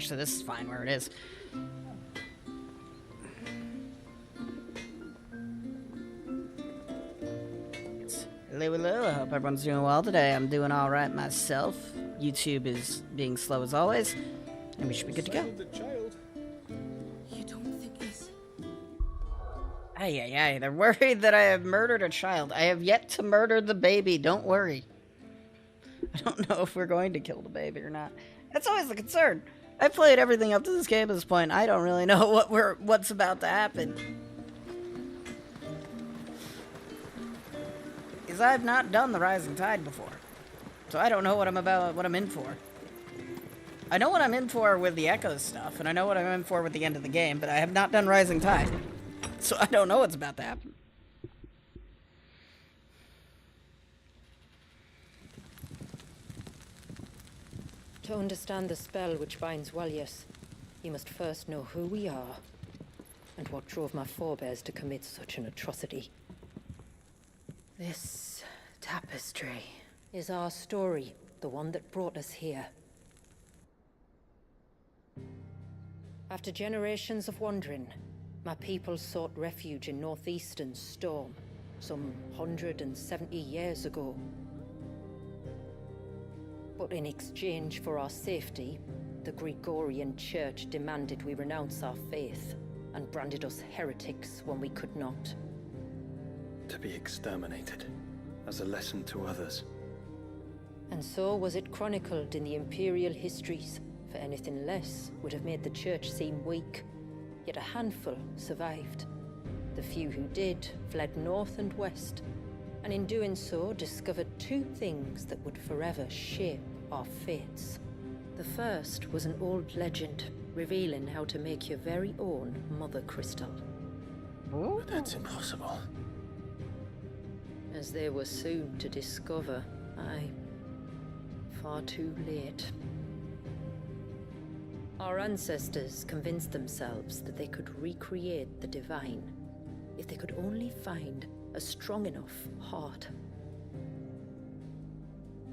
Actually, this is fine where it is. Hello, hello. I hope everyone's doing well today. I'm doing all right myself. YouTube is being slow as always, and we should be good to go. You don't think he's... Ay. They're worried that I have murdered a child. I have yet to murder the baby. Don't worry. I don't know if we're going to kill the baby or not. That's always the concern. I've played everything up to this game at this point. I don't really know what's about to happen. Because I've not done the Rising Tide before. So I don't know what I'm in for. I know what I'm in for with the Echo stuff, and I know what I'm in for with the end of the game, but I have not done Rising Tide. So I don't know what's about to happen. To understand the spell which binds Walyas, you must first know who we are, and what drove my forebears to commit such an atrocity. This tapestry is our story, the one that brought us here. After generations of wandering, my people sought refuge in northeastern Storm, some 170 years ago. But in exchange for our safety, the Gregorian Church demanded we renounce our faith, and branded us heretics when we could not. To be exterminated, as a lesson to others. And so was it chronicled in the Imperial histories, for anything less would have made the Church seem weak. Yet a handful survived. The few who did fled north and west, and in doing so discovered two things that would forever shape our fates. The first was an old legend, revealing how to make your very own Mother Crystal. But that's impossible. As they were soon to discover, aye, far too late. Our ancestors convinced themselves that they could recreate the divine if they could only find a strong enough heart.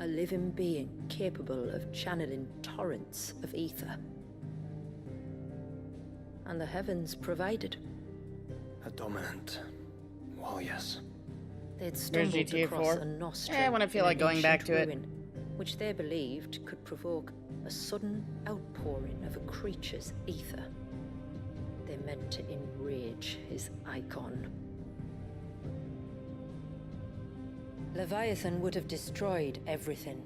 A living being capable of channeling torrents of ether. And the heavens provided. A dominant Walyas. They'd stumbled GTA across 4. a nostrum Yeah, when I feel in like an going back ancient to it. ruin, which they believed could provoke a sudden outpouring of a creature's ether. They meant to enrage his icon. Leviathan would have destroyed everything,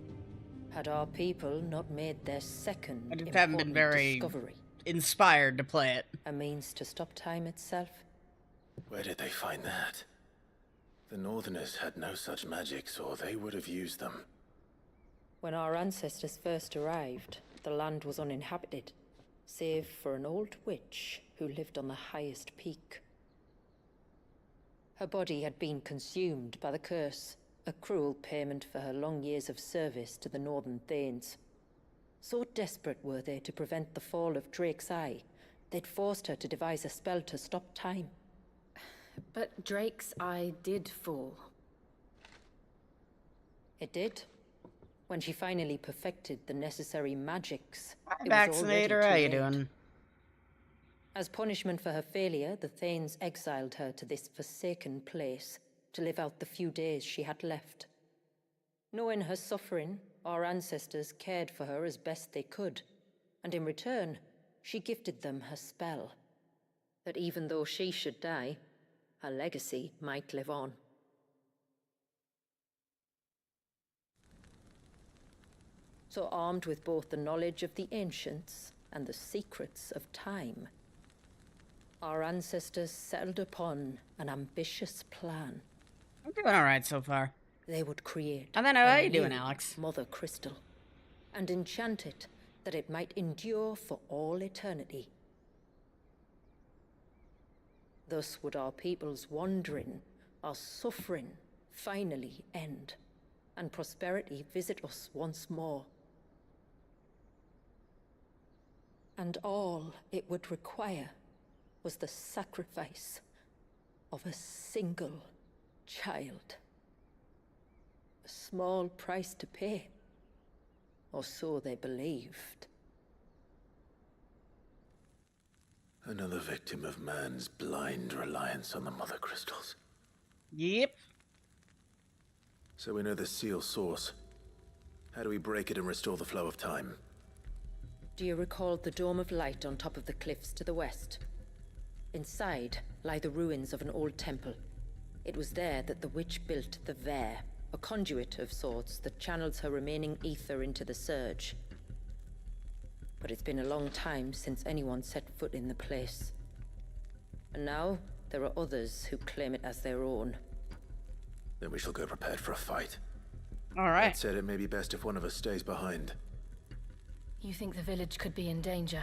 had our people not made their second I just haven't been important very discovery. inspired to play it. A means to stop time itself. Where did they find that? The Northerners had no such magics, or they would have used them. When our ancestors first arrived, the land was uninhabited, save for an old witch who lived on the highest peak. Her body had been consumed by the curse, a cruel payment for her long years of service to the Northern Thanes. So desperate were they to prevent the fall of Drake's Eye, they'd forced her to devise a spell to stop time. But Drake's Eye did fall. It did. When she finally perfected the necessary magics, Hi, it was already Vaccinator. too How you late. doing? As punishment for her failure, the Thanes exiled her to this forsaken place to live out the few days she had left. Knowing her suffering, our ancestors cared for her as best they could, and in return, she gifted them her spell. That even though she should die, her legacy might live on. So armed with both the knowledge of the ancients and the secrets of time, our ancestors settled upon an ambitious plan. I'm doing alright so far. They would create And then how a are you doing, new Alex? Mother Crystal, and enchant it that it might endure for all eternity. Thus would our people's wandering, our suffering, finally end, and prosperity visit us once more. And all it would require was the sacrifice of a single child. A small price to pay, or so they believed. Another victim of man's blind reliance on the mother crystals. Yep. So we know the seal source. How do we break it and restore the flow of time? Do you recall the dome of light on top of the cliffs to the west? Inside lie the ruins of an old temple. It was there that the witch built the Vare, a conduit of sorts that channels her remaining ether into the surge. But it's been a long time since anyone set foot in the place. And now, there are others who claim it as their own. Then we shall go prepared for a fight. Alright. That said, it may be best if one of us stays behind. You think the village could be in danger?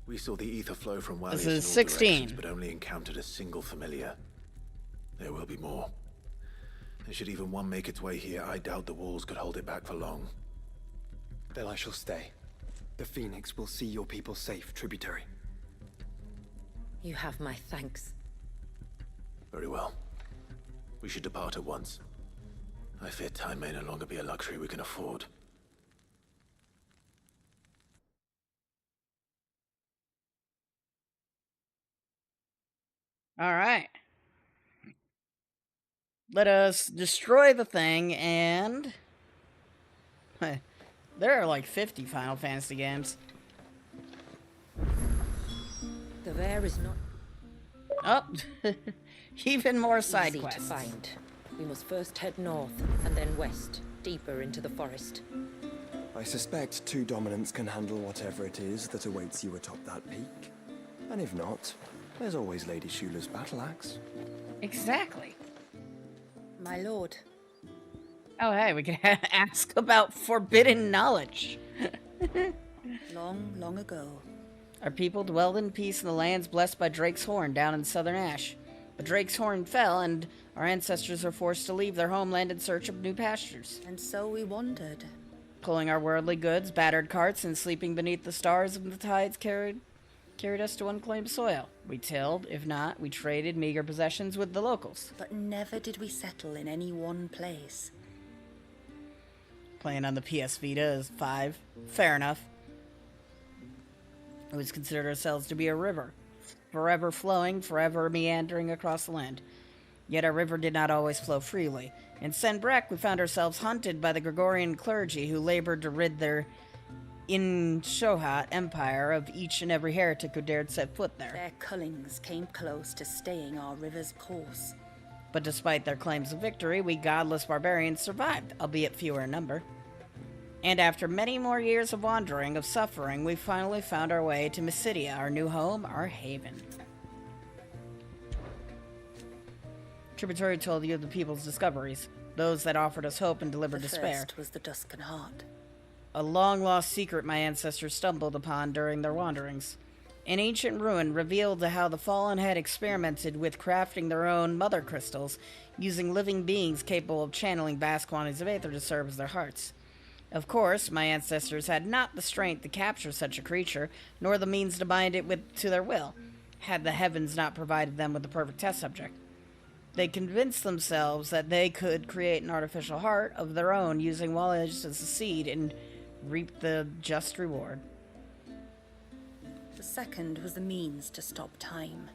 We saw the ether flow from Wallius This in all is 16. directions, but only encountered a single familiar. There will be more. And should even one make its way here, I doubt the walls could hold it back for long. Then I shall stay. The Phoenix will see your people safe, tributary. You have my thanks. Very well. We should depart at once. I fear time may no longer be a luxury we can afford. Alright. Let us destroy the thing and... There are like 50 Final Fantasy games. The Vare is not Oh, even more side easy to quests. find. We must first head north, and then west, deeper into the forest. I suspect two dominants can handle whatever it is that awaits you atop that peak. And if not, there's always Lady Shula's battle axe. Exactly. My lord. Oh, hey, we can ask about forbidden knowledge. Long, long ago. Our people dwelled in peace in the lands blessed by Drake's Horn down in southern Ash. But Drake's Horn fell, and our ancestors were forced to leave their homeland in search of new pastures. And so we wandered. Pulling our worldly goods, battered carts, and sleeping beneath the stars of the tides carried us to unclaimed soil. We tilled, if not, we traded meager possessions with the locals. But never did we settle in any one place. Playing on the PS Vita is 5. Fair enough. We considered ourselves to be a river, forever flowing, forever meandering across the land. Yet our river did not always flow freely. In Senbrek, we found ourselves hunted by the Gregorian clergy who labored to rid their Shohat empire of each and every heretic who dared set foot there. Their cullings came close to staying our river's course. But despite their claims of victory, we godless barbarians survived, albeit fewer in number. And after many more years of wandering, of suffering, we finally found our way to Mysidia, our new home, our haven. Tributary told you of the people's discoveries, those that offered us hope and delivered The despair. first was the Dusken Heart. A long-lost secret my ancestors stumbled upon during their wanderings. An ancient ruin revealed how the Fallen had experimented with crafting their own mother crystals, using living beings capable of channeling vast quantities of aether to serve as their hearts. Of course, my ancestors had not the strength to capture such a creature, nor the means to bind it to their will, had the heavens not provided them with the perfect test subject. They convinced themselves that they could create an artificial heart of their own using Wallage as a seed and reap the just reward. The second was the means to stop time.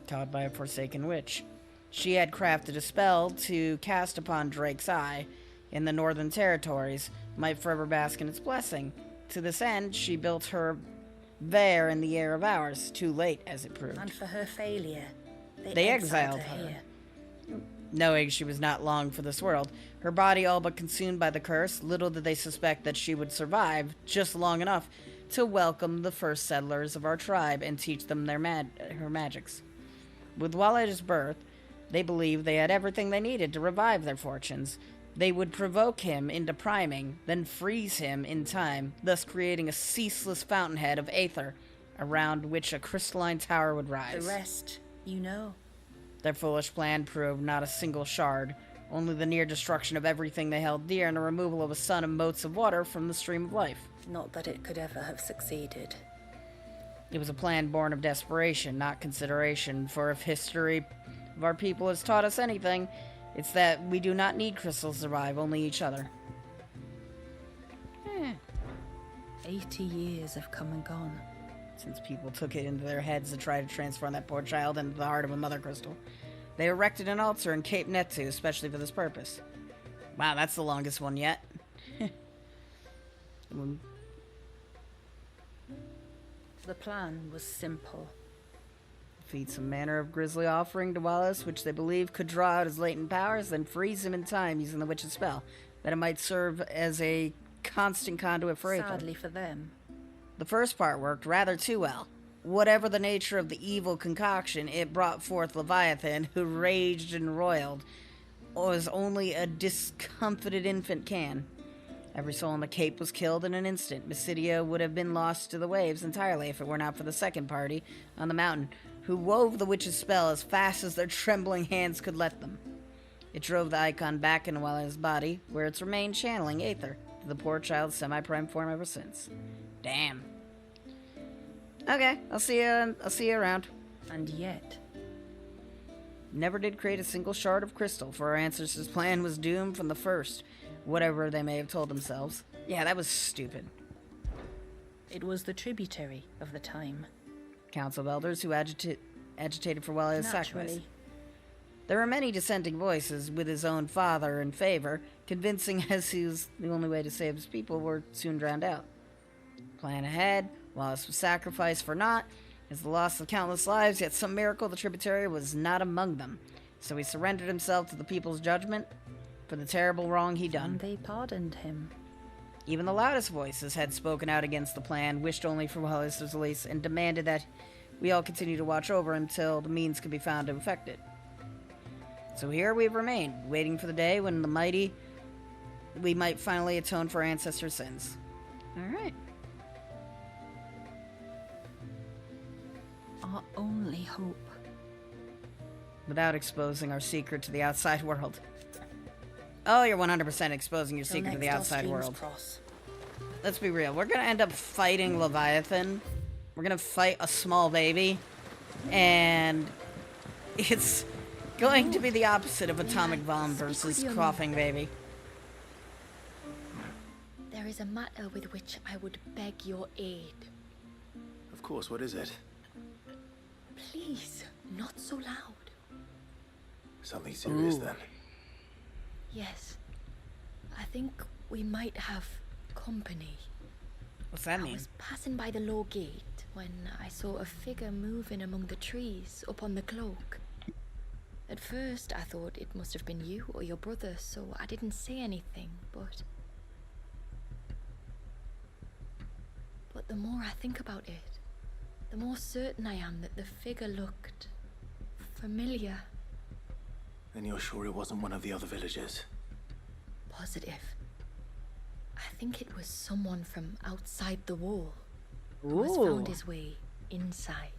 Taught by a forsaken witch. She had crafted a spell to cast upon Drake's Eye in the Northern Territories, might forever bask in its blessing. To this end, she built her Vare in the Air of Hours, too late as it proved. And for her failure, They exiled her. here. Knowing she was not long for this world, her body all but consumed by the curse, little did they suspect that she would survive just long enough to welcome the first settlers of our tribe and teach them her magics. With Wallage's birth, they believed they had everything they needed to revive their fortunes. They would provoke him into priming, then freeze him in time, thus creating a ceaseless fountainhead of aether around which a crystalline tower would rise. The rest, you know. Their foolish plan proved not a single shard, only the near destruction of everything they held dear and the removal of a sun of motes of water from the stream of life. Not that it could ever have succeeded. It was a plan born of desperation, not consideration, for if history of our people has taught us anything, it's that we do not need crystals to survive, only each other. 80 years have come and gone. since people took it into their heads to try to transform that poor child into the heart of a mother crystal. They erected an altar in Cape Nettu, especially for this purpose. Wow, that's the longest one yet. The plan was simple. Feed some manner of grisly offering to Wallace, which they believe could draw out his latent powers, then freeze him in time using the witch's spell, that it might serve as a constant conduit for Aether. Sadly for them. The first part worked rather too well. Whatever the nature of the evil concoction, it brought forth Leviathan, who raged and roiled, as only a discomfited infant can. Every soul on the Cape was killed in an instant. Mysidia would have been lost to the waves entirely if it were not for the second party on the mountain, who wove the witch's spell as fast as their trembling hands could let them. It drove the icon back into Wallace's body, where it's remained channeling Aether to the poor child's semi-prime form ever since. Damn. Okay, I'll see you around. And yet, Never did create a single shard of crystal, for our ancestors' plan was doomed from the first, whatever they may have told themselves. Yeah, that was stupid. it was the tributary of the time. Council of Elders who agitated for Wallace's sacrifice. Naturally. There were many dissenting voices, with his own father in favor, convincing as he was the only way to save his people were soon drowned out. Plan ahead, Wallace was sacrificed for naught, as the loss of countless lives, yet some miracle the tributary was not among them. So he surrendered himself to the people's judgment for the terrible wrong he'd done. And they pardoned him. Even the loudest voices had spoken out against the plan, wished only for Wallace's release, and demanded that we all continue to watch over him until the means could be found to effect it. So here we've remained, waiting for the day when we might finally atone for our ancestors' sins. Alright. Our only hope. Without exposing our secret to the outside world. Oh, you're 100% exposing your Till secret to the next our outside streams world. cross. Let's be real. We're gonna end up fighting Leviathan. We're gonna fight a small baby. And it's going to be the opposite of Atomic Bomb versus Coughing Baby. There is a matter with which I would beg your aid. Of course, what is it? Please, not so loud. Something serious then. Yes. I think we might have company. What's that I mean? was passing by the low gate when I saw a figure moving among the trees up on the cloak. At first, I thought it must have been you or your brother, so I didn't say anything, but the more I think about it, the more certain I am that the figure looked familiar. And you're sure it wasn't one of the other villagers? Positive. I think it was someone from outside the wall who has found his way inside.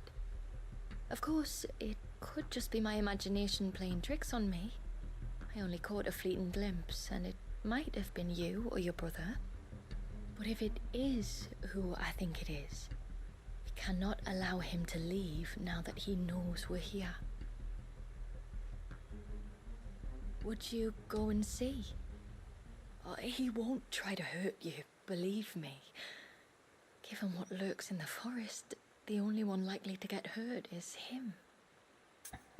Of course, it could just be my imagination playing tricks on me. I only caught a fleeting glimpse, and it might have been you or your brother. But if it is who I think it is, we cannot allow him to leave now that he knows we're here. Would you go and see? He won't try to hurt you, believe me. Given what lurks in the forest, the only one likely to get hurt is him.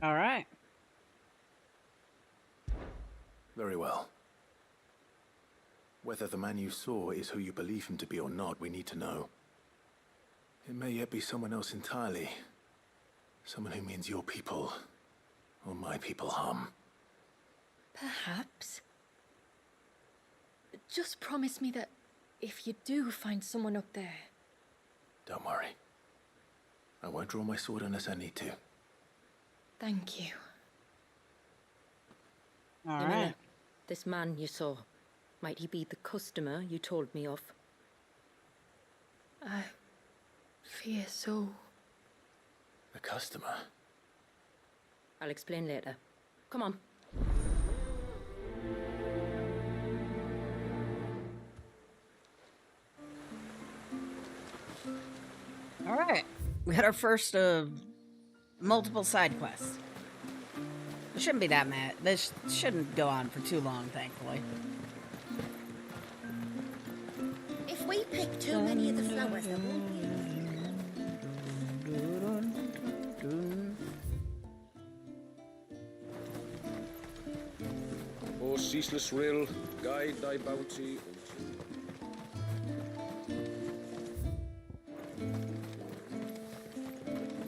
Alright. Very well. Whether the man you saw is who you believe him to be or not, we need to know. It may yet be someone else entirely. Someone who means your people, or my people, harm. Perhaps. Just promise me that if you do find someone up there... Don't worry. I won't draw my sword unless I need to. Thank you. Alright. This man you saw, might he be the customer you told me of? I fear so. The customer? I'll explain later. Come on. Alright. We had our first multiple side quests. It shouldn't be that mad. This shouldn't go on for too long, thankfully. If we pick too many of the flowers, there won't be enough. ceaseless rill, guide thy bounty.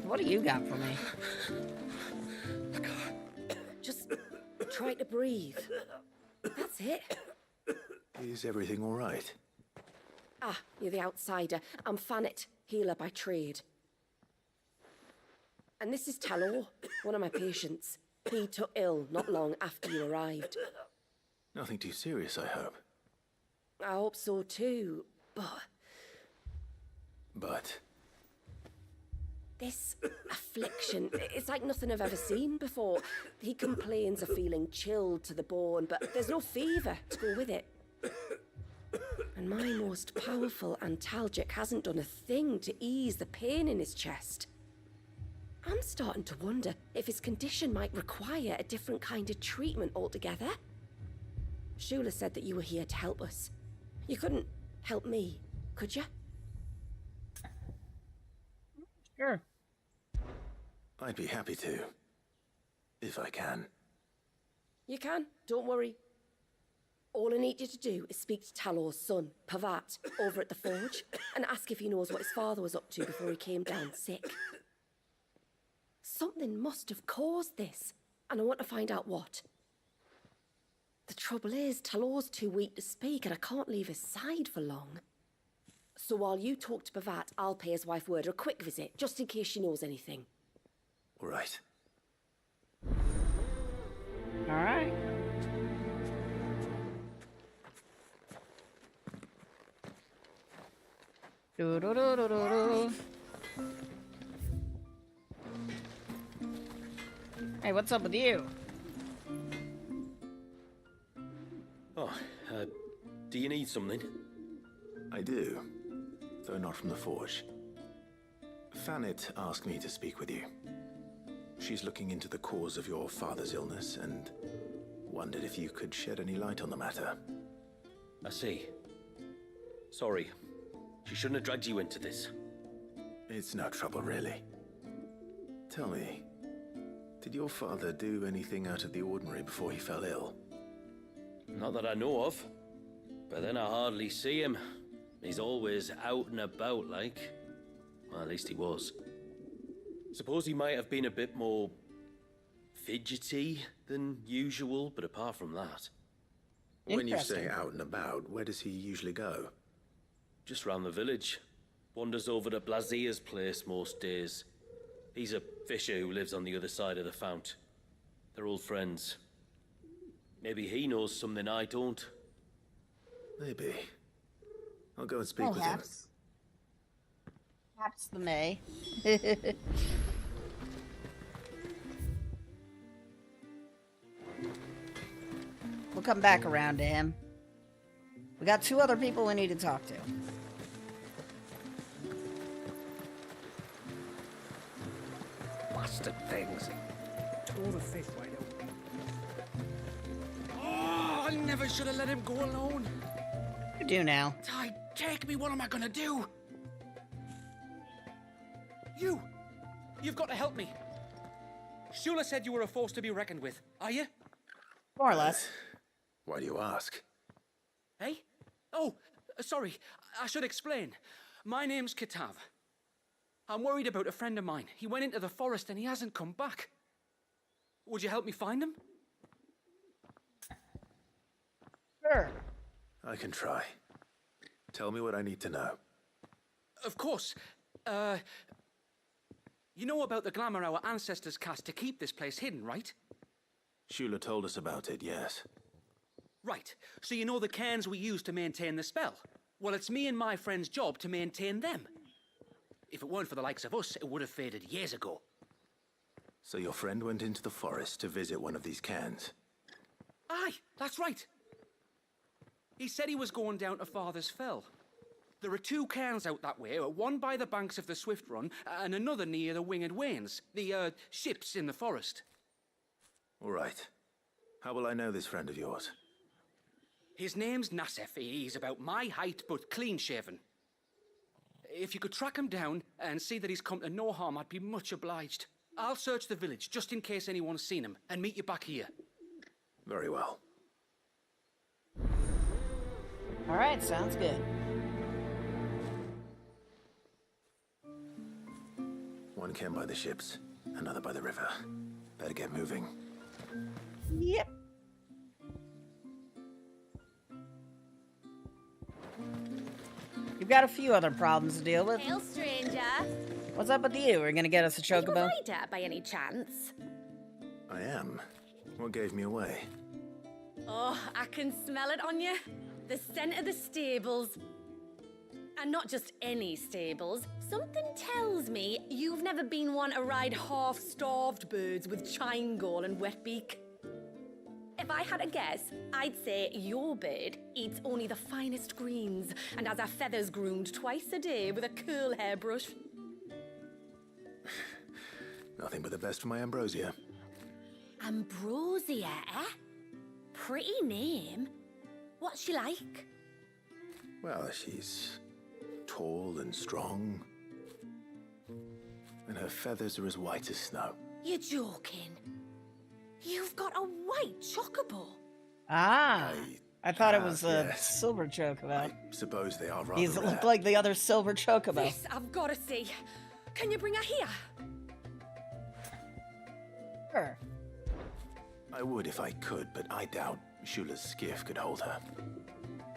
What do you got for me? Just try to breathe. That's it. Is everything all right? Ah, you're the outsider. I'm Fannet, healer by trade. And this is Talor, one of my patients. He took ill not long after you arrived. Nothing too serious, I hope. I hope so too, But this affliction, it's like nothing I've ever seen before. He complains of feeling chilled to the bone, but there's no fever to go with it. And my most powerful antalgic hasn't done a thing to ease the pain in his chest. I'm starting to wonder if his condition might require a different kind of treatment altogether. Shula said that you were here to help us. You couldn't help me, could you? Sure. I'd be happy to. If I can. You can, don't worry. All I need you to do is speak to Talor's son, Pavat, over at the forge, and ask if he knows what his father was up to before he came down sick. Something must have caused this, and I want to find out what. The trouble is, Talor's too weak to speak, and I can't leave his side for long. So while you talk to Pavat, I'll pay his wife word a quick visit, just in case she knows anything. All right. All right. Do do do do do do. Hey, what's up with you? Oh, do you need something? I do, though not from the forge. Fannet asked me to speak with you. She's looking into the cause of your father's illness and wondered if you could shed any light on the matter. I see. Sorry. She shouldn't have dragged you into this. It's no trouble, really. Tell me, did your father do anything out of the ordinary before he fell ill? Not that I know of. But then I hardly see him. He's always out and about, like. Well, at least he was. Suppose he might have been a bit more fidgety than usual, but apart from that. When you say out and about, where does he usually go? Just round the village. Wanders over to Blazia's place most days. He's a fisher who lives on the other side of the fount. They're old friends. Maybe he knows something I don't. Maybe. I'll go and speak with him. Perhaps the May. We'll come back around to him. We got two other people we need to talk to. Bastard things. Tore the fish wide open. Oh, I never should have let him go alone. You do now. Ty, take me. What am I gonna do? You've got to help me. Shula said you were a force to be reckoned with. Are you? More or less. Why do you ask? Hey? Oh, sorry. I should explain. My name's Kitav. I'm worried about a friend of mine. He went into the forest and he hasn't come back. Would you help me find him? Sure. I can try. Tell me what I need to know. Of course. You know about the glamour our ancestors cast to keep this place hidden, right? Shula told us about it, yes. Right. So you know the cairns we use to maintain the spell? Well, it's me and my friend's job to maintain them. If it weren't for the likes of us, it would have faded years ago. So your friend went into the forest to visit one of these cairns? Aye, that's right. He said he was going down to Father's Fell. There are two cairns out that way, one by the banks of the Swift Run, and another near the Winged Wains, the, ships in the forest. All right. How will I know this friend of yours? His name's Nassef. He's about my height, but clean-shaven. If you could track him down and see that he's come to no harm, I'd be much obliged. I'll search the village, just in case anyone's seen him, and meet you back here. Very well. Alright, sounds good. One camp by the ships, another by the river. Better get moving. Yep. You've got a few other problems to deal with. Hail, stranger. What's up with you? We're gonna get us a chocobo? Are you a rider by any chance? I am. What gave me away? Oh, I can smell it on you. The scent of the stables. And not just any stables. Something tells me you've never been one to ride half-starved birds with chine gall and wet beak. If I had a guess, I'd say your bird eats only the finest greens and has her feathers groomed twice a day with a curl hairbrush. Nothing but the best for my ambrosia. Ambrosia, eh? Pretty name. What's she like? Well, she's tall and strong. And her feathers are as white as snow. You're joking. You've got a white chocobo. Ah, I thought it was a yes. silver chocobo. I suppose they are rather These rare. look like the other silver chocobo. This I've got to see. Can you bring her here? Sure. I would if I could, but I doubt Shula's skiff could hold her.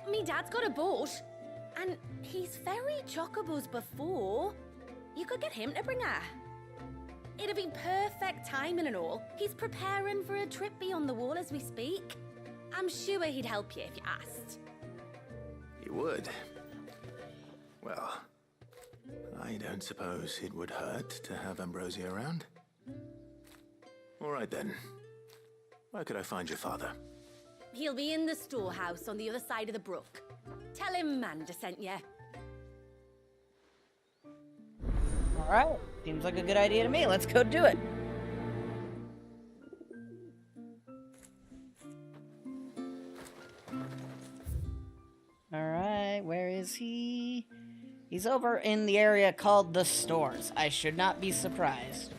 Me dad's got a boat. And he's ferried chocobos before. You could get him to bring her. It'd be perfect timing and all. He's preparing for a trip beyond the wall as we speak. I'm sure he'd help you if you asked. He would. Well, I don't suppose it would hurt to have Ambrosia around. All right then. Where could I find your father? He'll be in the storehouse on the other side of the brook. Tell him Manda sent you. Alright, seems like a good idea to me. Let's go do it. Alright, where is he? He's over in the area called the stores. I should not be surprised.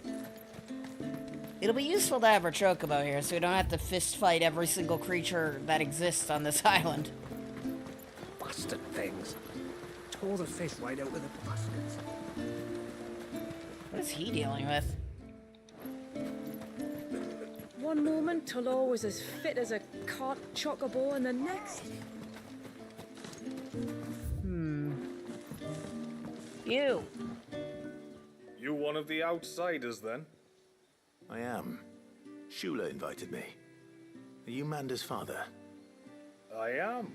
It'll be useful to have our chocobo here so we don't have to fist fight every single creature that exists on this island. Bastard things. Tore the fish right out of the bastards. What is he dealing with? One moment, Tulor was as fit as a cart chocobo, and the next... You. You one of the outsiders, then? I am. Shula invited me. Are you Manda's father? I am.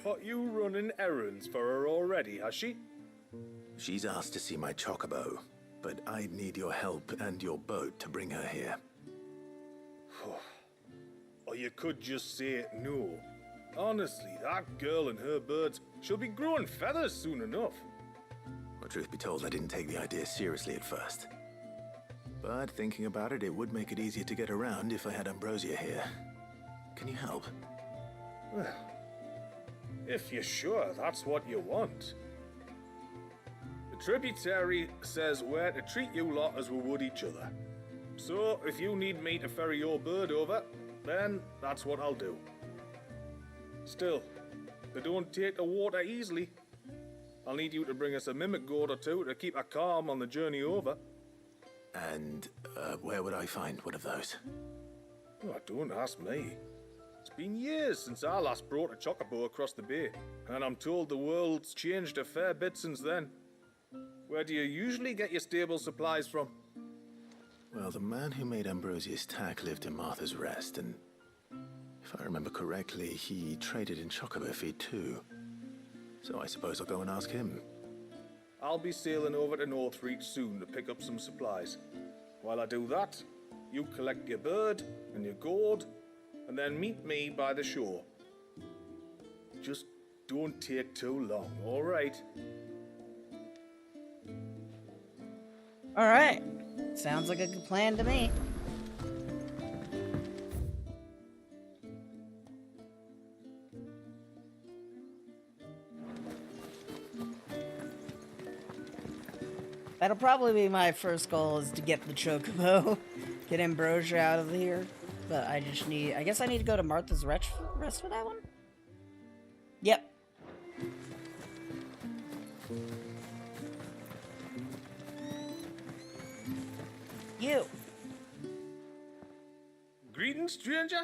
Got you running errands for her already, has she? She's asked to see my chocobo, but I'd need your help and your boat to bring her here. Or you could just say no. Honestly, that girl and her birds, she'll be growing feathers soon enough. Well, truth be told, I didn't take the idea seriously at first. But thinking about it, it would make it easier to get around if I had Ambrosia here. Can you help? Well, if you're sure that's what you want. The tributary says we're to treat you lot as we would each other. So, if you need me to ferry your bird over, then that's what I'll do. Still, they don't take the water easily. I'll need you to bring us a mimic gourd or two to keep her calm on the journey over. And where would I find one of those? Oh, don't ask me. It's been years since I last brought a chocobo across the bay, and I'm told the world's changed a fair bit since then. Where do you usually get your stable supplies from? Well, the man who made Ambrosia's tack lived in Martha's Rest, and if I remember correctly, he traded in chocobo feed too. So I suppose I'll go and ask him. I'll be sailing over to Northreach soon to pick up some supplies. While I do that, you collect your bird and your gourd, and then meet me by the shore. Just don't take too long, all right? All right. Sounds like a good plan to me. That'll probably be my first goal, is to get the chocobo, get Ambrosia out of here. But I just need, I guess I need to go to Martha's Rest for that one? You. Greetings, stranger.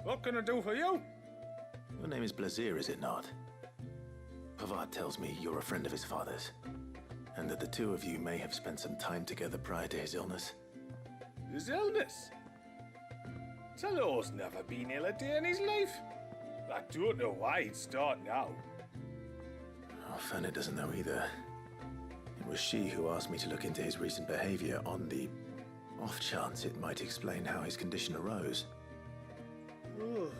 What can I do for you? Your name is Blazier, is it not? Pavard tells me you're a friend of his father's, and that the two of you may have spent some time together prior to his illness. His illness? Talor's never been ill a day in his life. I don't know why he'd start now. Oh, Fanny doesn't know either. It was she who asked me to look into his recent behavior on the off chance it might explain how his condition arose. Oh,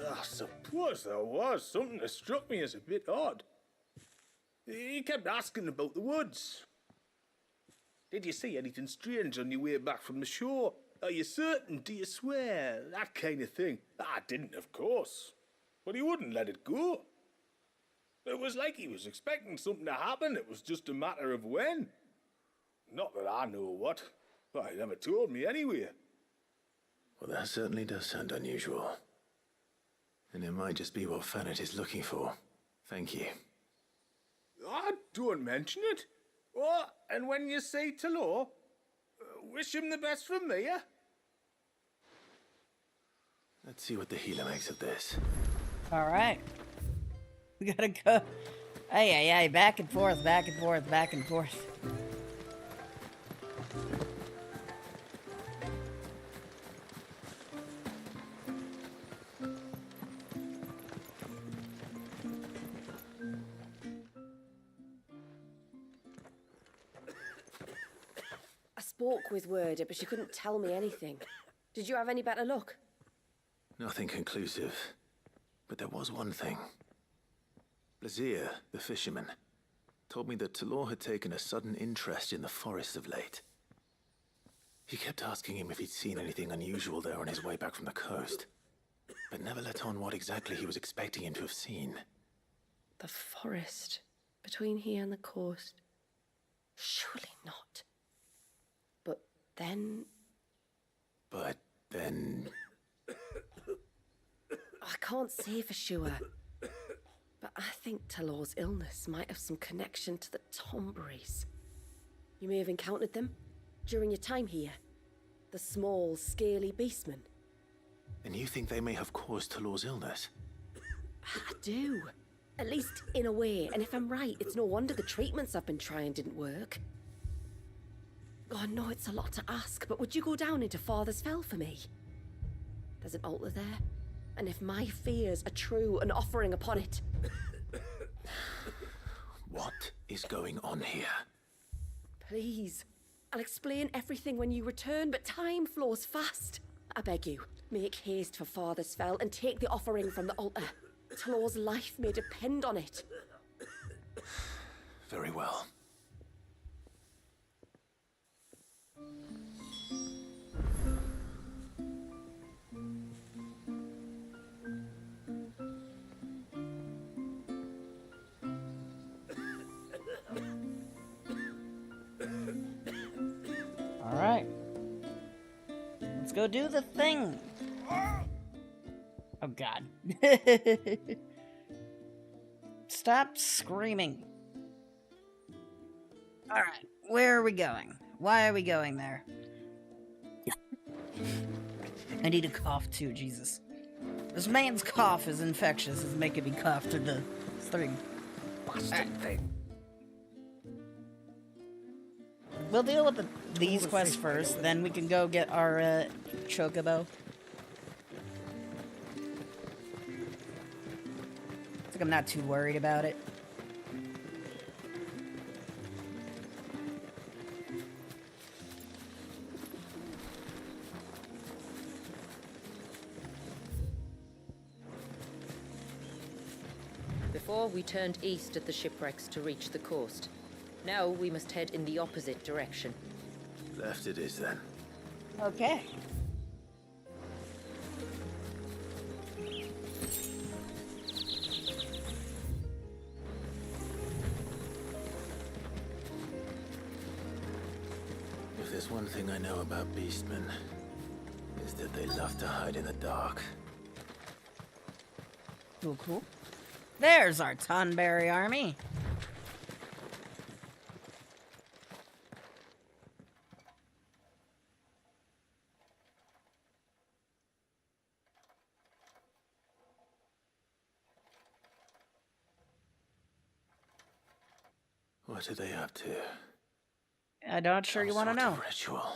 I suppose there was something that struck me as a bit odd. He kept asking about the woods. Did you see anything strange on your way back from the shore? Are you certain? Do you swear? That kind of thing. I didn't, of course. But he wouldn't let it go. It was like he was expecting something to happen. It was just a matter of when. Not that I know what. But he never told me anyway. Well, that certainly does sound unusual. And it might just be what Fannet is looking for. Thank you. Ah, don't mention it. Oh, and when you say Talor, wish him the best from me, eh? Let's see what the healer makes of this. All right. We gotta go. Ay, ay, ay. Back and forth, back and forth, back and forth. I spoke with Werder, but she couldn't tell me anything. Did you have any better luck? Nothing conclusive. But there was one thing. Blazier, the fisherman, told me that Talor had taken a sudden interest in the forest of late. He kept asking him if he'd seen anything unusual there on his way back from the coast, but never let on what exactly he was expecting him to have seen. The forest between here and the coast. Surely not. But then... I can't say for sure. But I think Talor's illness might have some connection to the Tomberries. You may have encountered them during your time here. The small, scaly beastmen. And you think they may have caused Talor's illness? I do. At least in a way. And if I'm right, it's no wonder the treatments I've been trying didn't work. Oh, I know it's a lot to ask, but would you go down into Father's Fell for me? There's an altar there. And if my fears are true, an offering upon it. What is going on here? Please. I'll explain everything when you return, but time flows fast. I beg you, make haste for Father's Fell and take the offering from the altar. Talor's life may depend on it. Very well. All right. Let's go do the thing. Oh, God. Stop screaming. All right. Where are we going? Why are we going there? I need a cough, too, Jesus. This man's cough is infectious. It's making me cough through the string. Bastard thing. We'll deal with these quests first, then we can go get our chocobo. I think I'm not too worried about it. Before, we turned east at the shipwrecks to reach the coast. Now we must head in the opposite direction. Left it is then. Okay. If there's one thing I know about beastmen, is that they love to hide in the dark. Cool, cool. There's our Tunberry army. What are they up to? I'm not sure you want to know. Ritual.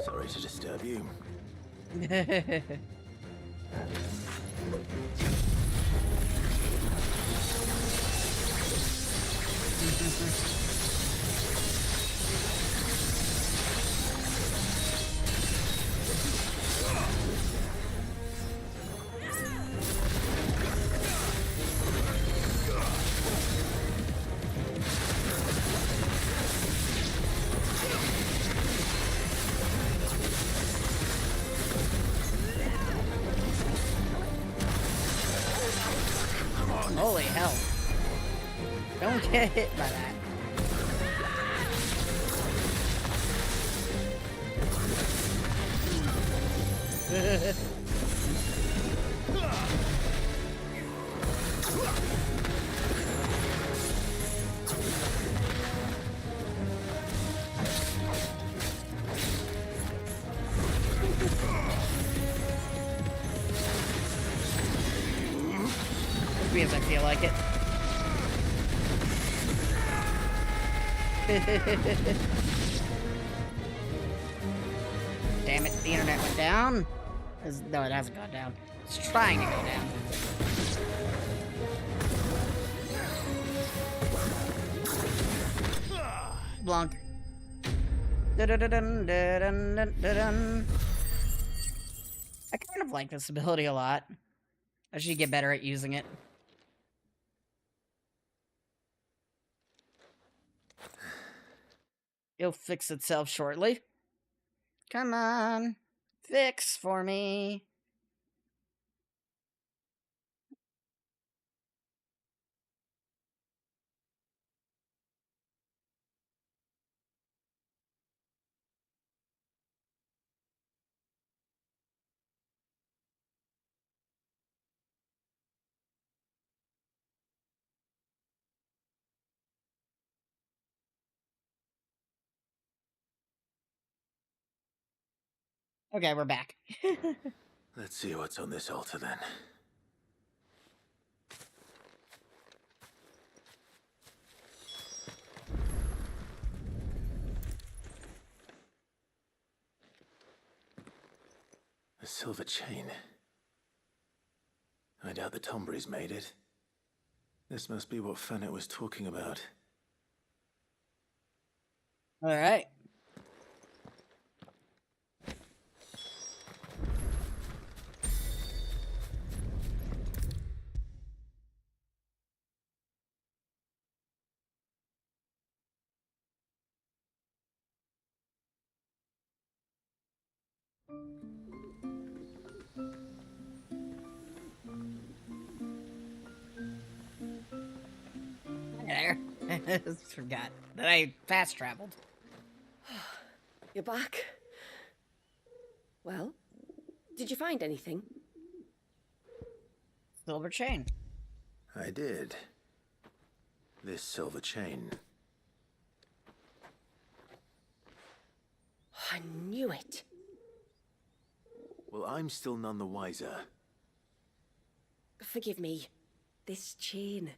Sorry to disturb you. Holy hell. Don't get hit by that. Because I feel like it. Damn it, the internet went down. No, it hasn't gone down. It's trying to go down. Blonk. Dun-dun-dun-dun-dun-dun-dun. I kind of like this ability a lot. I should get better at using it. It'll fix itself shortly. Come on. Fix for me. Okay, we're back. Let's see what's on this altar then. A silver chain. I doubt the Tomberries made it. This must be what Fennec was talking about. Alright. There. I forgot that I fast traveled. You're back. Well, did you find anything? Silver chain. I did. This silver chain. I knew it. Well, I'm still none the wiser. Forgive me. This chain.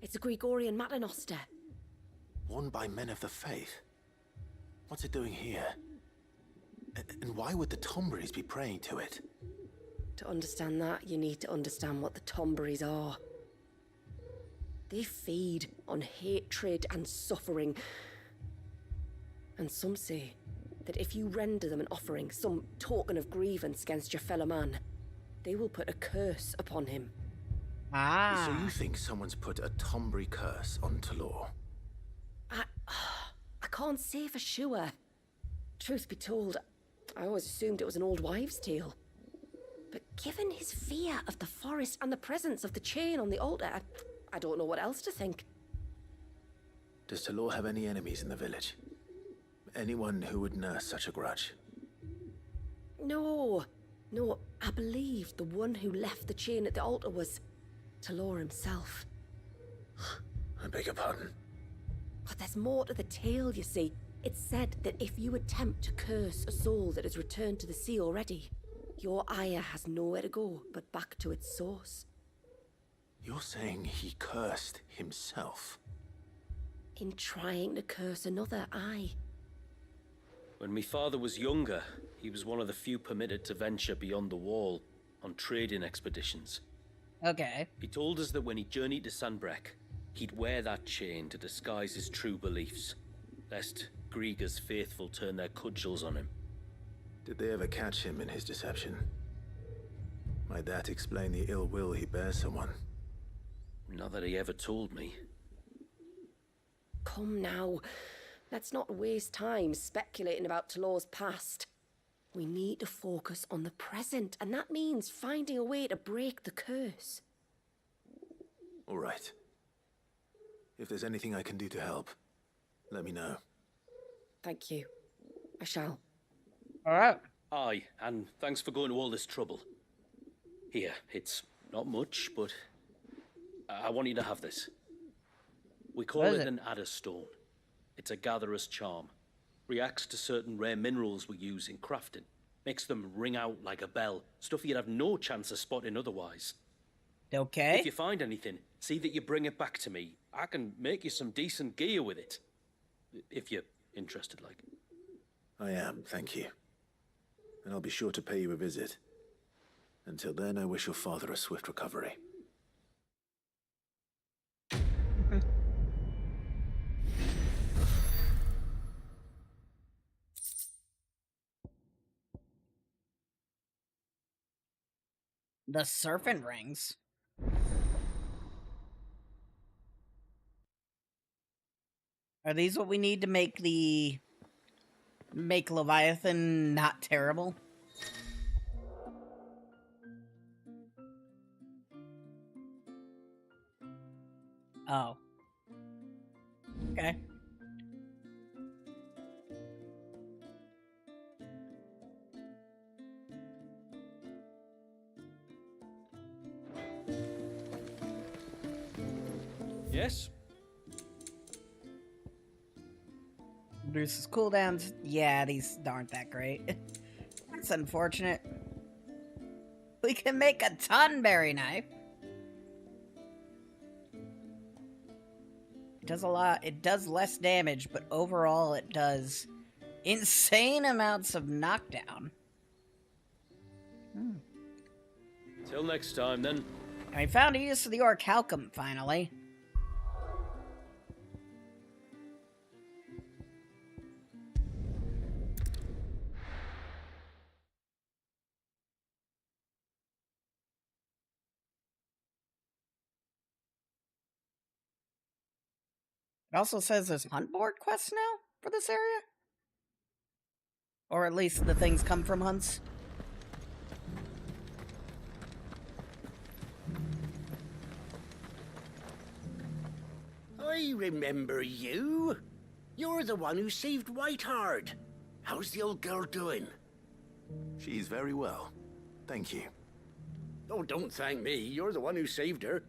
It's a Gregorian Maternoster. Worn by men of the faith. What's it doing here? And why would the Tomberries be praying to it? To understand that, you need to understand what the Tomberries are. They feed on hatred and suffering. And some say that if you render them an offering, some token of grievance against your fellow man, they will put a curse upon him. Ah. So you think someone's put a Tomberry curse on Talor? I can't say for sure. Truth be told, I always assumed it was an old wives' tale. But given his fear of the forest and the presence of the chain on the altar, I don't know what else to think. Does Talor have any enemies in the village? Anyone who would nurse such a grudge? No, I believe the one who left the chain at the altar was Talor himself. I beg your pardon. But there's more to the tale, you see. It's said that if you attempt to curse a soul that has returned to the sea already, your Aya has nowhere to go but back to its source. You're saying he cursed himself? In trying to curse another, aye. When my father was younger, he was one of the few permitted to venture beyond the wall on trading expeditions. Okay. He told us that when he journeyed to Sanbreque, he'd wear that chain to disguise his true beliefs, lest Grieger's faithful turn their cudgels on him. Did they ever catch him in his deception? Might that explain the ill will he bears someone? Not that he ever told me. Come now. Let's not waste time speculating about Talor's past. We need to focus on the present, and that means finding a way to break the curse. All right. If there's anything I can do to help, let me know. Thank you. I shall. All right. Aye, and thanks for going to all this trouble. Here, it's not much, but I want you to have this. We call it an Adder Stone. It's a gatherer's charm. Reacts to certain rare minerals we use in crafting. Makes them ring out like a bell. Stuff you'd have no chance of spotting otherwise. Okay. If you find anything, see that you bring it back to me. I can make you some decent gear with it. If you're interested, like. I am, thank you. And I'll be sure to pay you a visit. Until then, I wish your father a swift recovery. The serpent rings. Are these what we need to make Leviathan not terrible? Oh. Okay. Yes? Reduces cooldowns. Yeah, these aren't that great. That's unfortunate. We can make a Tonberry knife. It does a lot. It does less damage, but overall it does insane amounts of knockdown. Till next time, then. I found a use for the orichalcum, finally. It also says there's hunt board quests now for this area. Or at least the things come from hunts. I remember you. You're the one who saved Whiteheart. How's the old girl doing? She's very well. Thank you. Oh, don't thank me. You're the one who saved her.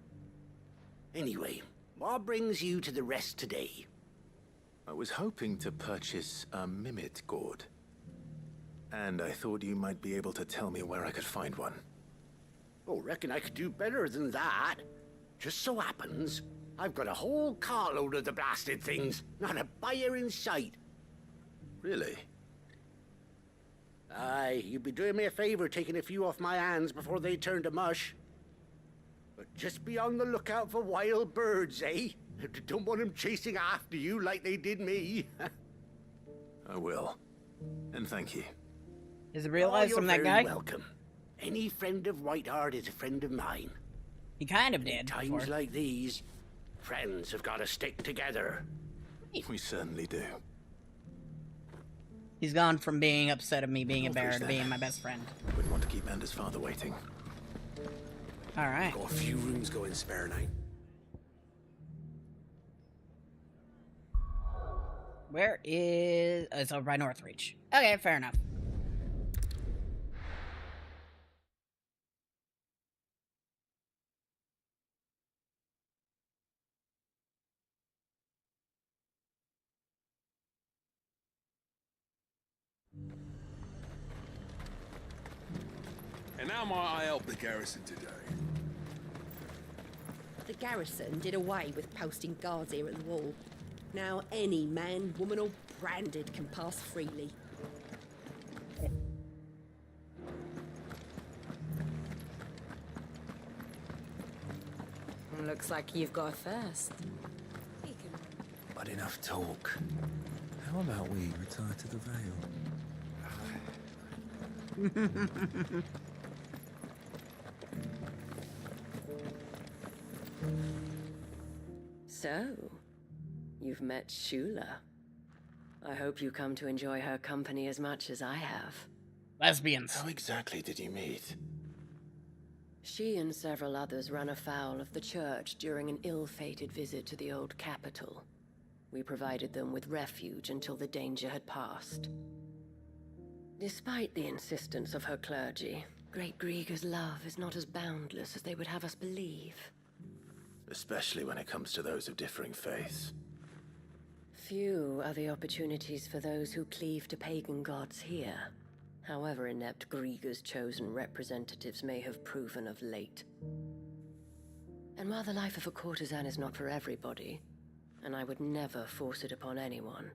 Anyway, what brings you to the rest today? I was hoping to purchase a Mimit gourd. And I thought you might be able to tell me where I could find one. Oh, reckon I could do better than that. Just so happens, I've got a whole carload of the blasted things. Not a buyer in sight. Really? Aye, you'd be doing me a favor taking a few off my hands before they turn to mush. But just be on the lookout for wild birds, eh? Don't want them chasing after you like they did me. I will. And thank you. Is it realized from that guy? You're very welcome. Any friend of Whiteheart is a friend of mine. He kind of did. In times before. like these, friends have got to stick together. We certainly do. He's gone from being upset at me being a bear to being my best friend. Wouldn't want to keep Amanda's father waiting. Alright. Got a few rooms going spare night. Where is... Oh, it's over by Northreach. Okay, fair enough. And how might I help the garrison today? The garrison did away with posting guards here at the wall. Now any man, woman or branded can pass freely. Looks like you've got a thirst. But enough talk. How about we retire to the Vale? So, you've met Shula. I hope you come to enjoy her company as much as I have. Lesbians. How exactly did you meet? She and several others ran afoul of the church during an ill-fated visit to the old capital. We provided them with refuge until the danger had passed. Despite the insistence of her clergy, Great Grieger's love is not as boundless as they would have us believe. Especially when it comes to those of differing faiths. Few are the opportunities for those who cleave to pagan gods here, however inept Grieger's chosen representatives may have proven of late. And while the life of a courtesan is not for everybody, and I would never force it upon anyone,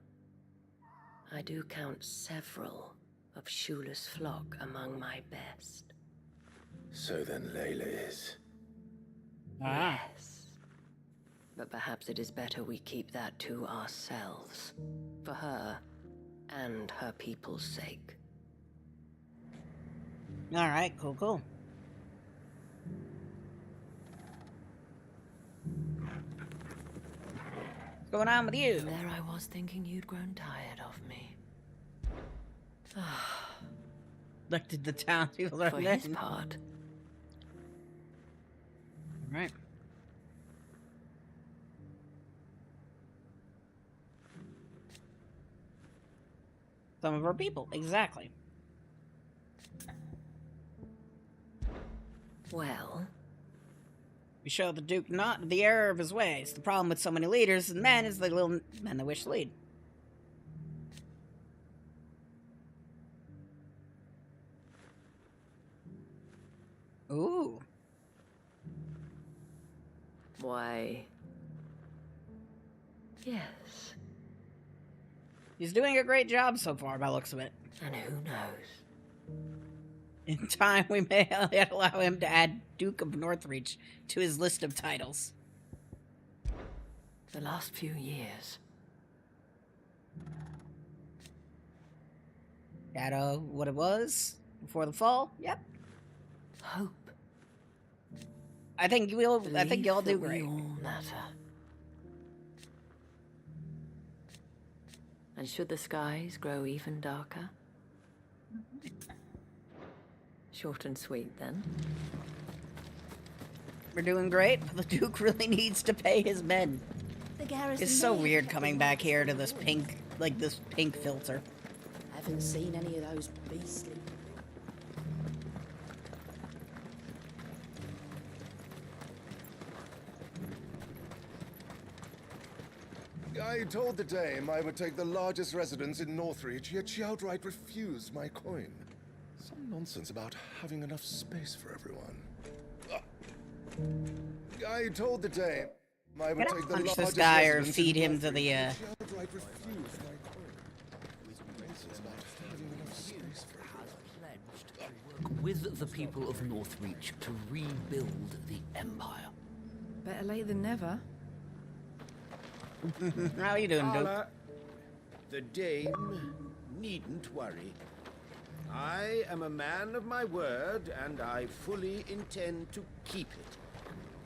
I do count several of Shula's flock among my best. So then Layla is... Yes. But perhaps it is better we keep that to ourselves, for her and her people's sake. Alright, cool, cool. What's going on with you? There I was thinking you'd grown tired of me. Looked at the townspeople are For his part. Right. Some of our people, exactly. Well, we show the Duke not the error of his ways. The problem with so many leaders and men is the little men that wish to lead. Ooh. Why, yes. He's doing a great job so far by the looks of it. And who knows? In time, we may allow him to add Duke of Northreach to his list of titles. The last few years. Shadow, what it was before the fall? Yep. Hope. I think you'll do great. We all matter. And should the skies grow even darker? Short and sweet, then. We're doing great, but the Duke really needs to pay his men. It's so weird coming back here to this pink, this pink filter. Haven't seen any of those beastly... I told the dame I would take the largest residence in Northreach, yet she outright refused my coin. Some nonsense about having enough space for everyone. I told the dame I would take the punch largest this guy or residence feed in him to the She outright refused my coin. Nonsense about having enough space for everyone. With the people of Northreach to rebuild the Empire. Better late than never. How you doing, Duke? The dame needn't worry. I am a man of my word, and I fully intend to keep it.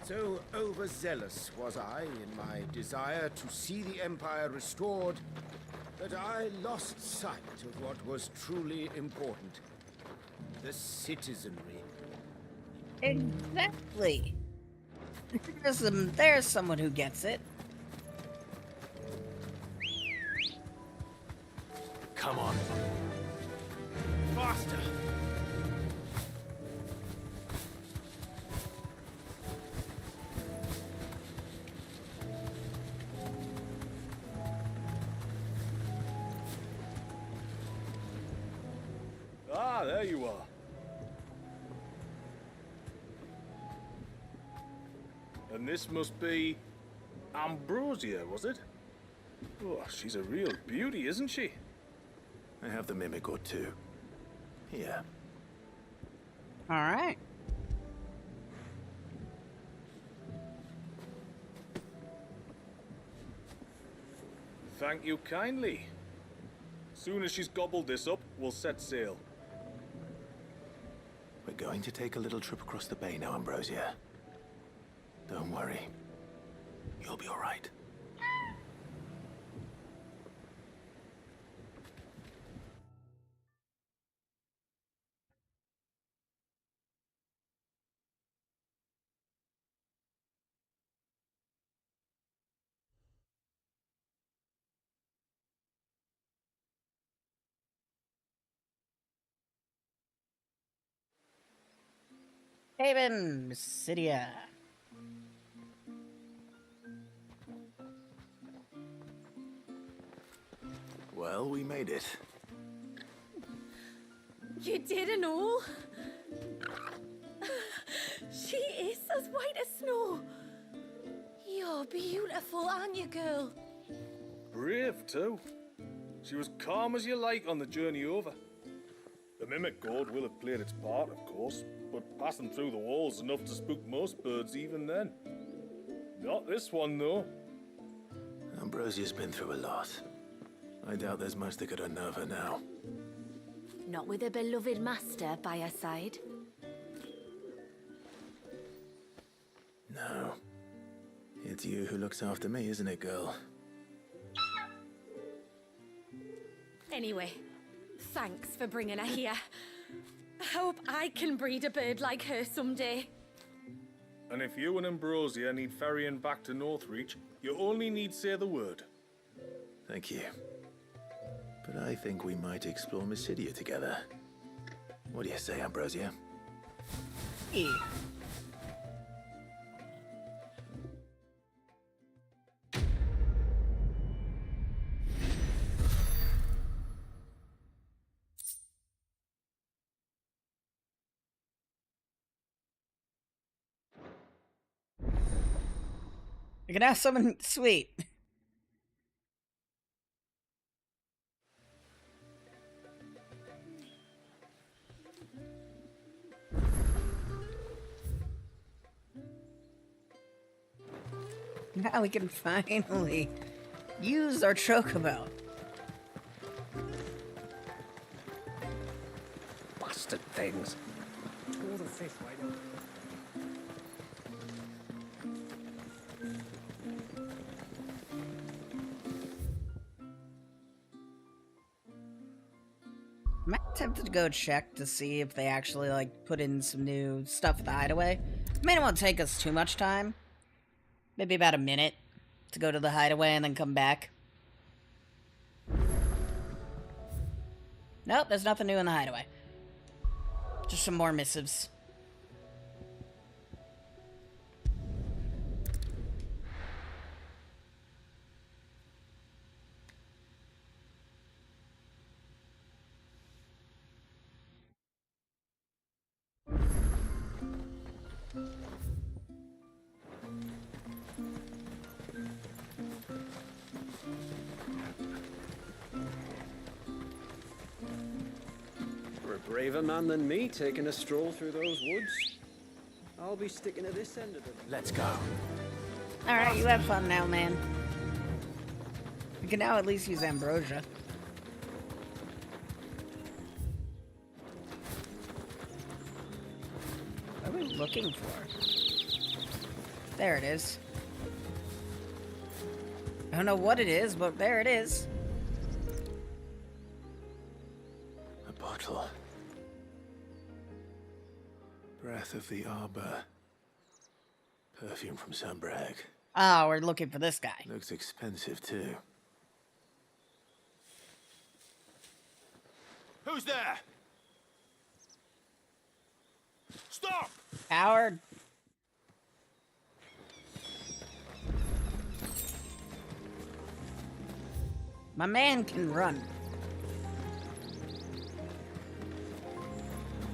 So overzealous was I in my desire to see the Empire restored, that I lost sight of what was truly important. The citizenry. Exactly. There's someone who gets it. come on. Faster! Ah, there you are. And this must be Ambrosia, was it? Oh, she's a real beauty, isn't she? I have the mimic or two. Here. All right. Thank you kindly. Soon as she's gobbled this up, we'll set sail. We're going to take a little trip across the bay now, Ambrosia. Don't worry. You'll be all right. Haven, Mysidia. Well, we made it. You didn't know? She is as white as snow. You're beautiful, aren't you, girl? Brave, too. She was calm as you like on the journey over. The mimic gourd will have played its part, of course, but passing through the walls enough to spook most birds even then. Not this one, though. Ambrosia's been through a lot. I doubt there's much that could unnerve her now. Not with a beloved master by her side. No. It's you who looks after me, isn't it, girl? Anyway, thanks for bringing her here. I hope I can breed a bird like her someday. And if you and Ambrosia need ferrying back to Northreach, you only need say the word. Thank you. But I think we might explore Mysidia together. What do you say, Ambrosia? Yeah. I can ask someone sweet. Now we can finally use our chocobo. Bastard things. Pour the fish right in. I'm tempted to go check to see if they actually, like, put in some new stuff at the hideaway. I mean, it won't take us too much time. Maybe about a minute to go to the hideaway and then come back. Nope, there's nothing new in the hideaway. Just some more missives. For a braver man than me taking a stroll through those woods. I'll be sticking to this end of it. Let's go. Alright, you have fun now, man. We can now at least use Ambrosia. What are we looking for? There it is. I don't know what it is, but there it is. A bottle. Breath of the Arbor. Perfume from Sunbrag. Oh, we're looking for this guy. Looks expensive, too. Who's there? Stop! Howard. My man can run.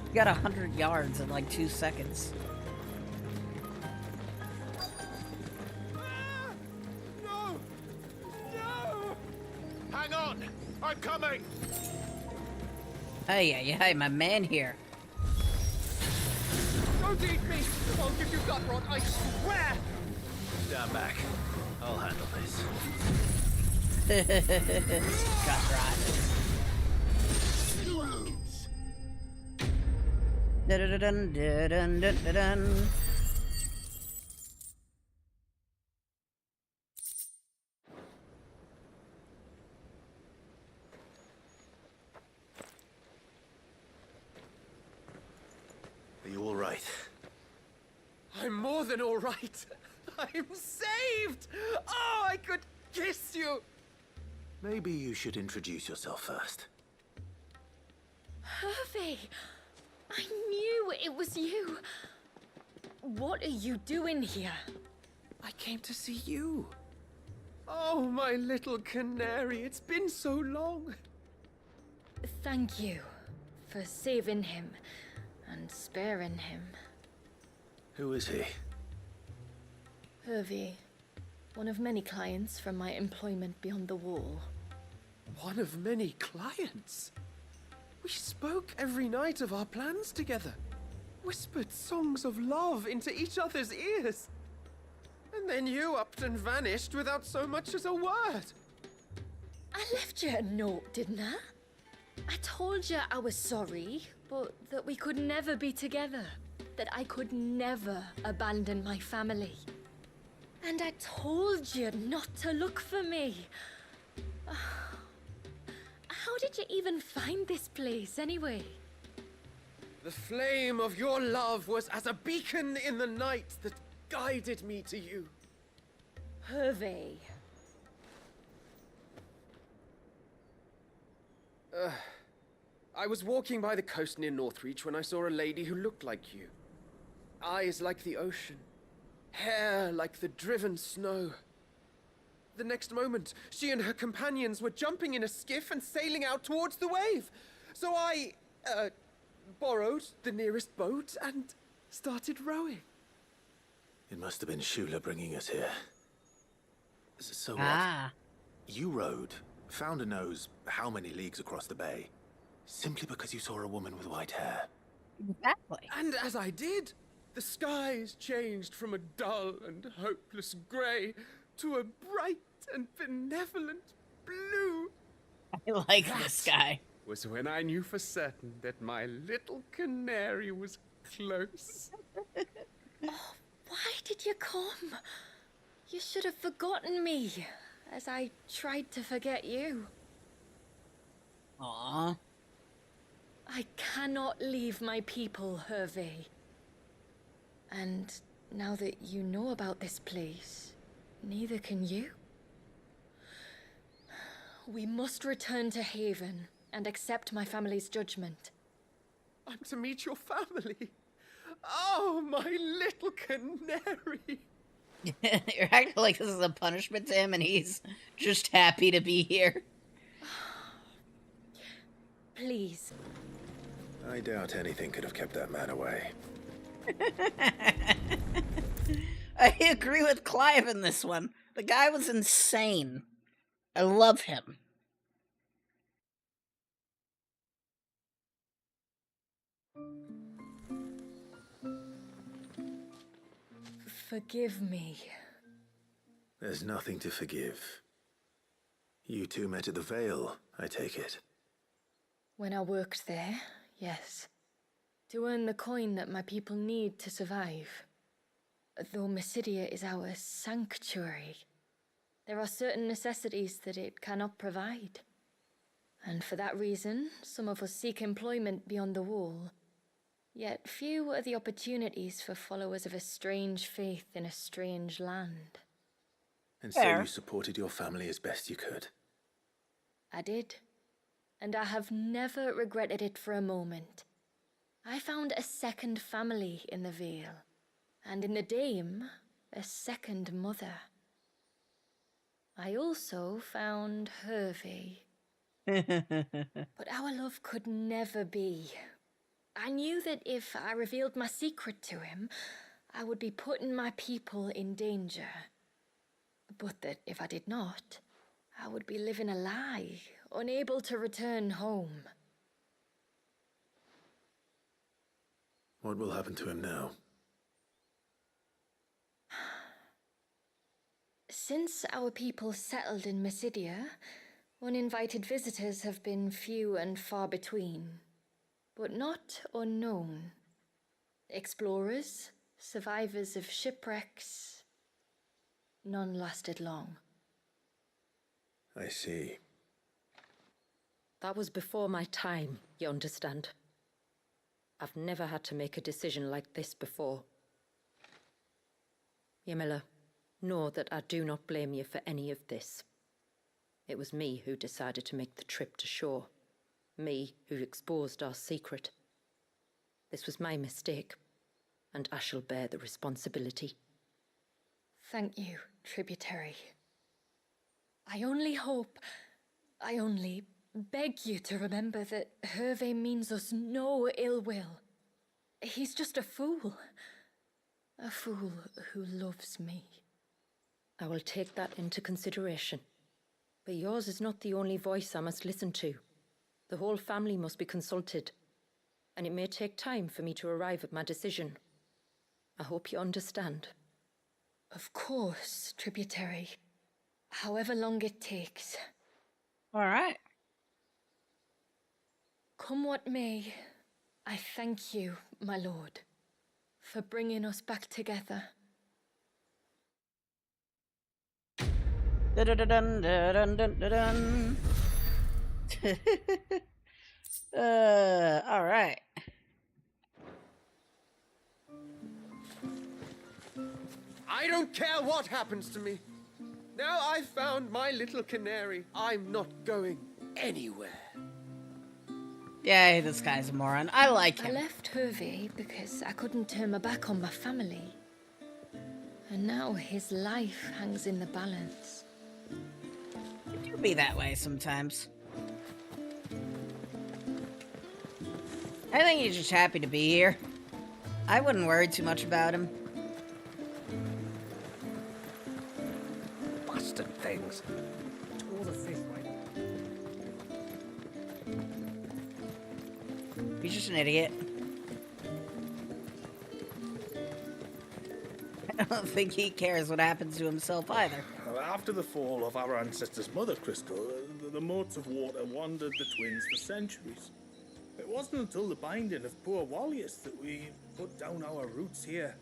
He got 100 yards in like 2 seconds. No! No! Hang on! I'm coming! Hey, my man here. Don't eat me! I'll give you gut rot, I swear! Stand back. I'll handle this. Gut rot. You lose. Dun, dun, dun, dun, dun, dun. Are you all right? I'm more than all right. I'm saved! Oh, I could kiss you! Maybe you should introduce yourself first. Hervey! I knew it was you. What are you doing here? I came to see you. Oh, my little canary, it's been so long. Thank you for saving him and sparing him. Who is he? Hervey, one of many clients from my employment beyond the wall. One of many clients? We spoke every night of our plans together. Whispered songs of love into each other's ears. And then you upped and vanished without so much as a word. I left you a note, didn't I? I told you I was sorry, but that we could never be together. That I could never abandon my family. And I told you not to look for me. How did you even find this place, anyway? The flame of your love was as a beacon in the night that guided me to you. Hervey. I was walking by the coast near Northreach when I saw a lady who looked like you. Eyes like the ocean. Hair like the driven snow. The next moment, she and her companions were jumping in a skiff and sailing out towards the wave. So I, borrowed the nearest boat and started rowing. It must have been Shula bringing us here. So what? Ah. You rowed, found a nose how many leagues across the bay, simply because you saw a woman with white hair. Exactly. And as I did, the skies changed from a dull and hopeless grey to a bright and benevolent blue. I like this guy. Was when I knew for certain that my little canary was close. Oh, why did you come? You should have forgotten me, as I tried to forget you. Aww. I cannot leave my people, Hervey. And now that you know about this place, neither can you. We must return to Haven and accept my family's judgment. I'm to meet your family. Oh, my little canary. You're acting like this is a punishment to him and he's just happy to be here. Please. I doubt anything could have kept that man away. I agree with Clive in this one. The guy was insane. I love him. Forgive me. There's nothing to forgive. You two met at the Vale, I take it. When I worked there, yes. To earn the coin that my people need to survive. Though Mysidia is our sanctuary, there are certain necessities that it cannot provide. And for that reason, some of us seek employment beyond the wall. Yet few are the opportunities for followers of a strange faith in a strange land. And so you supported your family as best you could? I did. and I have never regretted it for a moment. I found a second family in the Vale, and in the Dame, a second mother. I also found Hervey. But our love could never be. I knew that if I revealed my secret to him, I would be putting my people in danger. But that if I did not, I would be living a lie, unable to return home. What will happen to him now? Since our people settled in Mysidia, uninvited visitors have been few and far between, but not unknown. Explorers, survivors of shipwrecks, none lasted long. I see. That was before my time, you understand? I've never had to make a decision like this before. Yamila, know that I do not blame you for any of this. It was me who decided to make the trip to shore. Me who exposed our secret. This was my mistake, and I shall bear the responsibility. Thank you, tributary. I only beg you to remember that Hervey means us no ill will. He's just a fool. A fool who loves me. I will take that into consideration. But yours is not the only voice I must listen to. The whole family must be consulted, and it may take time for me to arrive at my decision. I hope you understand. Of course, tributary. However long it takes. All right. Come what may, I thank you, my lord, for bringing us back together. Dun, dun, dun, dun, dun, dun. All right. I don't care what happens to me. Now I've found my little canary. I'm not going anywhere. Yay, this guy's a moron. I like him. I left Hervey because I couldn't turn my back on my family. And now his life hangs in the balance. It do be that way sometimes. I think he's just happy to be here. I wouldn't worry too much about him. Bastard things. All the fish, right? He's just an idiot. I don't think he cares what happens to himself either. After the fall of our ancestor's mother crystal, the motes of water wandered the twins for centuries. It wasn't until the binding of poor Wallius that we put down our roots here.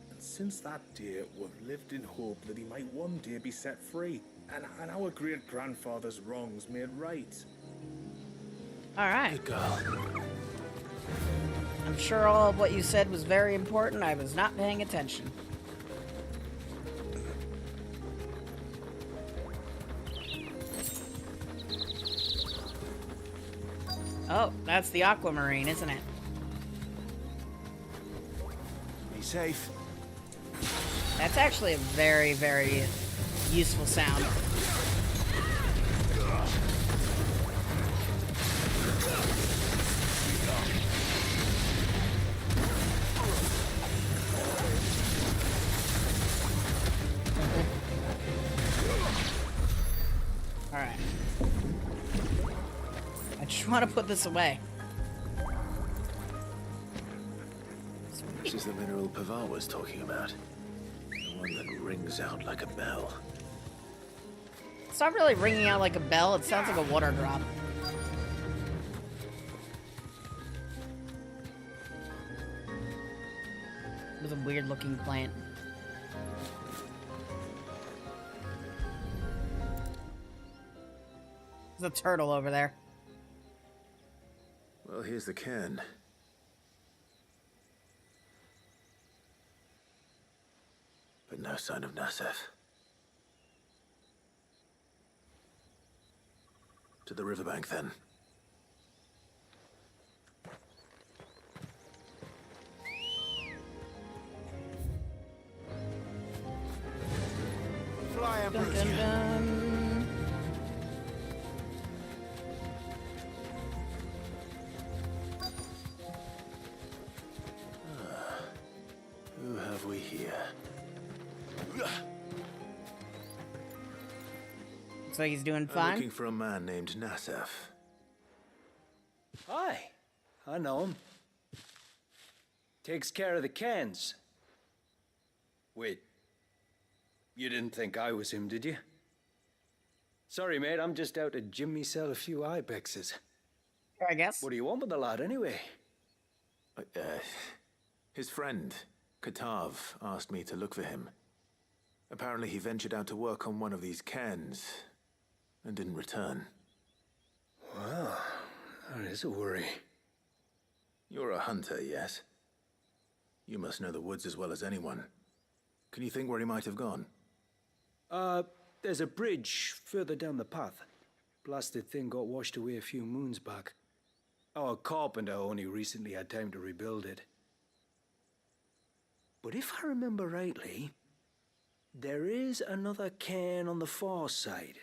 And since that day, we've lived in hope that he might one day be set free, and our great-grandfather's wrongs made right. All right. Good girl. I'm sure all of what you said was very important. I was not paying attention. Oh, that's the aquamarine, isn't it? Be safe. That's actually a very, very useful sound. Alright. I just want to put this away. This is the mineral Pavar was talking about. The one that rings out like a bell. It's not really ringing out like a bell, it sounds like a water drop. With a weird looking plant. There's a turtle over there. Well, here's the cairn. But no sign of Nasef. To the riverbank, then. we here? Looks like he's doing I'm fine. looking for a man named Nassef. Hi, I know him. Takes care of the cans. Wait, you didn't think I was him, did you? Sorry, mate, I'm just out to Jimmy sell a few ibexes. I guess. What do you want with the lad, anyway? His friend, Katav, asked me to look for him. Apparently he ventured out to work on one of these cans and didn't return. Well, that is a worry. You're a hunter, yes? You must know the woods as well as anyone. Can you think where he might have gone? There's a bridge further down the path. Blasted thing got washed away a few moons back. Our carpenter only recently had time to rebuild it. But if I remember rightly, there is another cairn on the far side.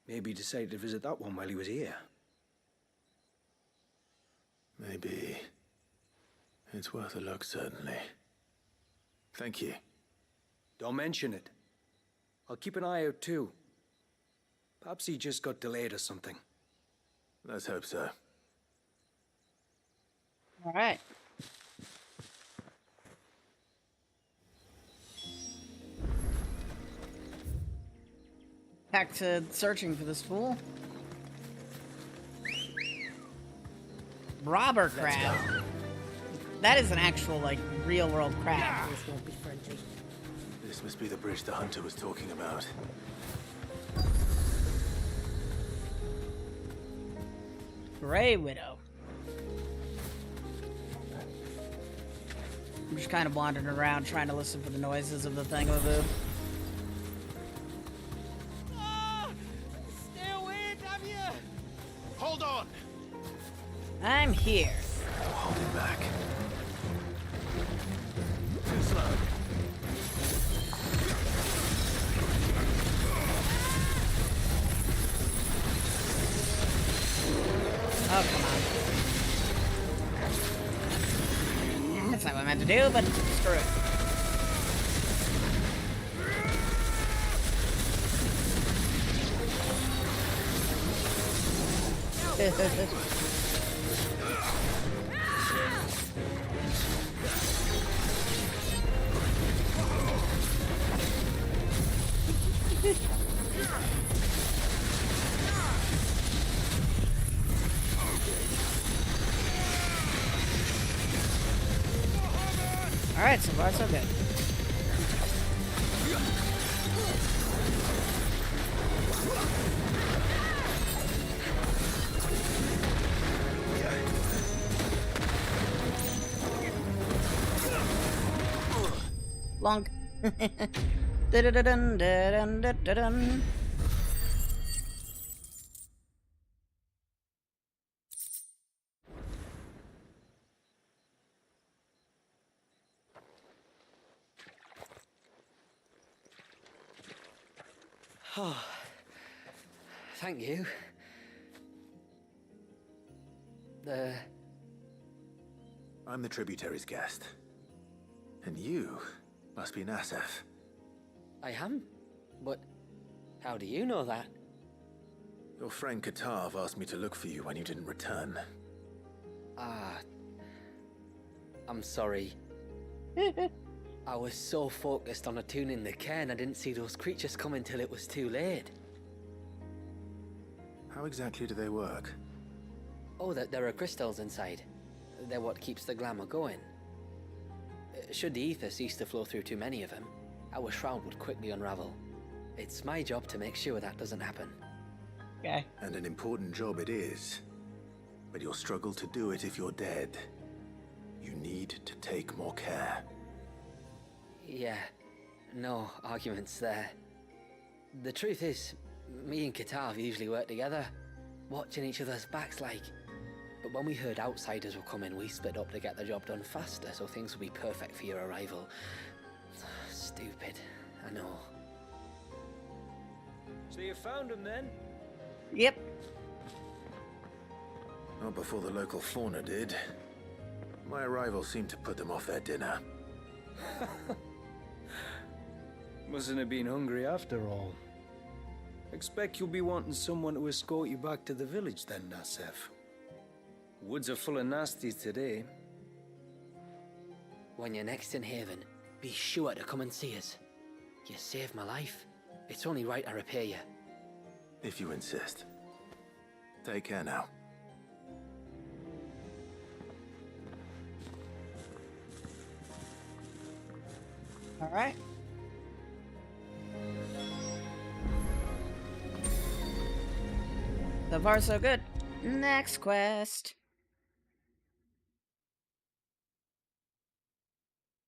Maybe he decided to visit that one while he was here. Maybe. It's worth a look, certainly. Thank you. Don't mention it. I'll keep an eye out too. Perhaps he just got delayed or something. Let's hope so. All right. Back to searching for this fool. Robber crab. That is an actual, like, real-world crab. This won't be friendly. This must be the bridge the hunter was talking about. Grey Widow. I'm just kind of wandering around trying to listen for the noises of the thingamaboob. Stay away, damn you! Hold on! I'm here. Don't hold him back. Too slow. Oh, come on. That's not what I meant to do, but screw it. Alright, so far so good. Long. Da-da-da-dun, da-dun, da-da-dun. Oh, thank you. I'm the tributary's guest. And you must be Nassef. I am? But how do you know that? Your friend Katav asked me to look for you when you didn't return. I'm sorry. I was so focused on attuning the cairn, I didn't see those creatures come until it was too late. How exactly do they work? Oh, there are crystals inside. They're what keeps the glamour going. Should the ether cease to flow through too many of them, our shroud would quickly unravel. It's my job to make sure that doesn't happen. Okay. And an important job it is. But you'll struggle to do it if you're dead. You need to take more care. Yeah, no arguments there. The truth is, me and Katav usually work together, watching each other's backs like. But when we heard outsiders were coming, we split up to get the job done faster, so things will be perfect for your arrival. Stupid, I know. So you found him then? Yep. Not before the local fauna did. My arrival seemed to put them off their dinner. Mustn't have been hungry after all. Expect you'll be wanting someone to escort you back to the village then, Nasef. Woods are full of nasties today. When you're next in Haven, be sure to come and see us. You saved my life. It's only right I repay you. If you insist. Take care now. All right. So far, so good. Next quest.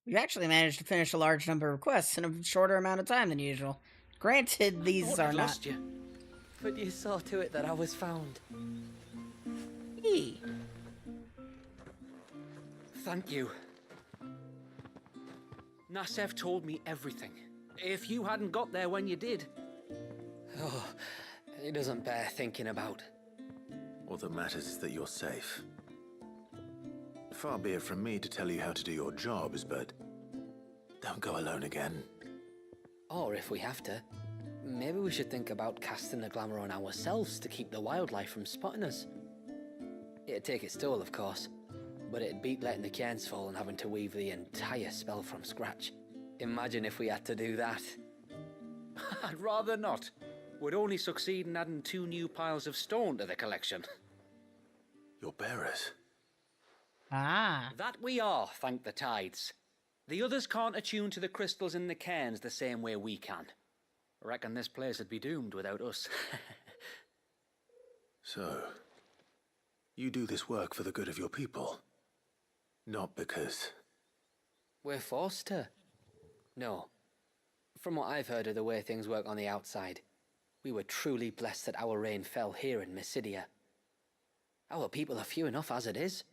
You actually managed to finish a large number of quests in a shorter amount of time than usual. Granted, these are not... lost you. But you saw to it that I was found. Eee. Thank you. Nasef told me everything. If you hadn't got there when you did... Oh, it doesn't bear thinking about. All that matters is that you're safe. Far be it from me to tell you how to do your jobs, but don't go alone again. Or if we have to, maybe we should think about casting the glamour on ourselves to keep the wildlife from spotting us. It'd take its toll, of course, but it'd beat letting the cairns fall and having to weave the entire spell from scratch. Imagine if we had to do that. I'd rather not. Would only succeed in adding 2 new piles of stone to the collection. Your bearers? Ah. That we are, thank the tides. The others can't attune to the crystals in the cairns the same way we can. I reckon this place would be doomed without us. So, you do this work for the good of your people? Not because... We're forced to. No. From what I've heard of the way things work on the outside, we were truly blessed that our rain fell here in Mysidia. Our people are few enough as it is.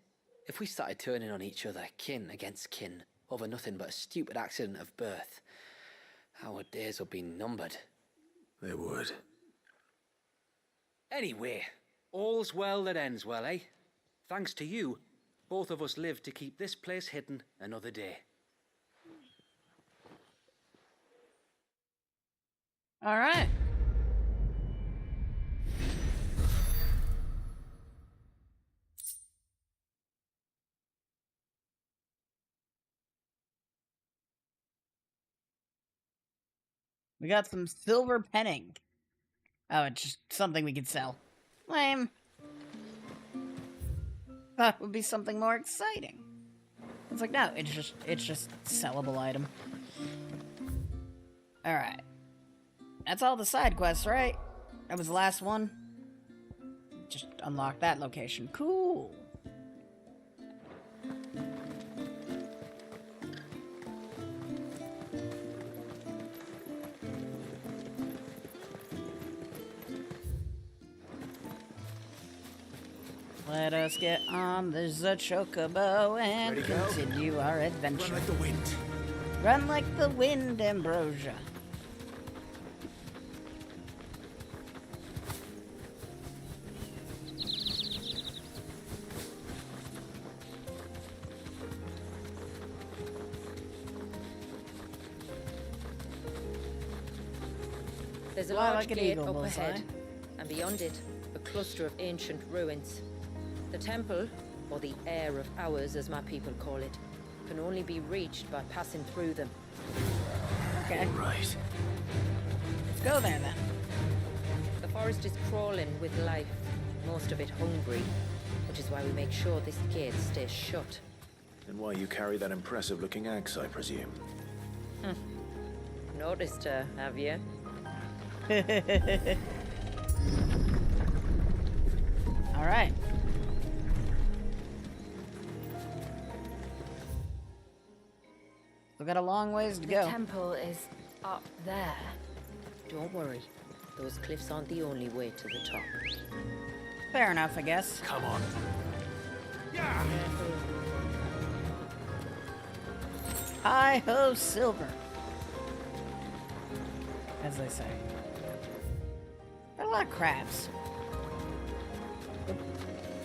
If we started turning on each other, kin against kin, over nothing but a stupid accident of birth, our days would be numbered. They would. Anyway, all's well that ends well, eh? Thanks to you, both of us lived to keep this place hidden another day. All right. We got some silver penning. Oh, it's just something we could sell. Lame. Thought it would be something more exciting. It's like, no, it's just sellable item. Alright. That's all the side quests, right? That was the last one. Just unlock that location. Cool. Let us get on the chocobo and continue our adventure. Run like the wind. Run like the wind, Ambrosia. There's a Fly large like an gate eagle, up bullseye. ahead, and beyond it, a cluster of ancient ruins. The temple, or the Heir of Hours as my people call it, can only be reached by passing through them. Okay. Right. Let's go there then. The forest is crawling with life, most of it hungry, which is why we make sure this gate stays shut. And why you carry that impressive-looking axe, I presume. Noticed her, have you? All right. We've got a long ways to go. The temple is up there. Don't worry. Those cliffs aren't the only way to the top. Fair enough, I guess. Come on. Hi-ho, silver. As they say. There are a lot of crabs.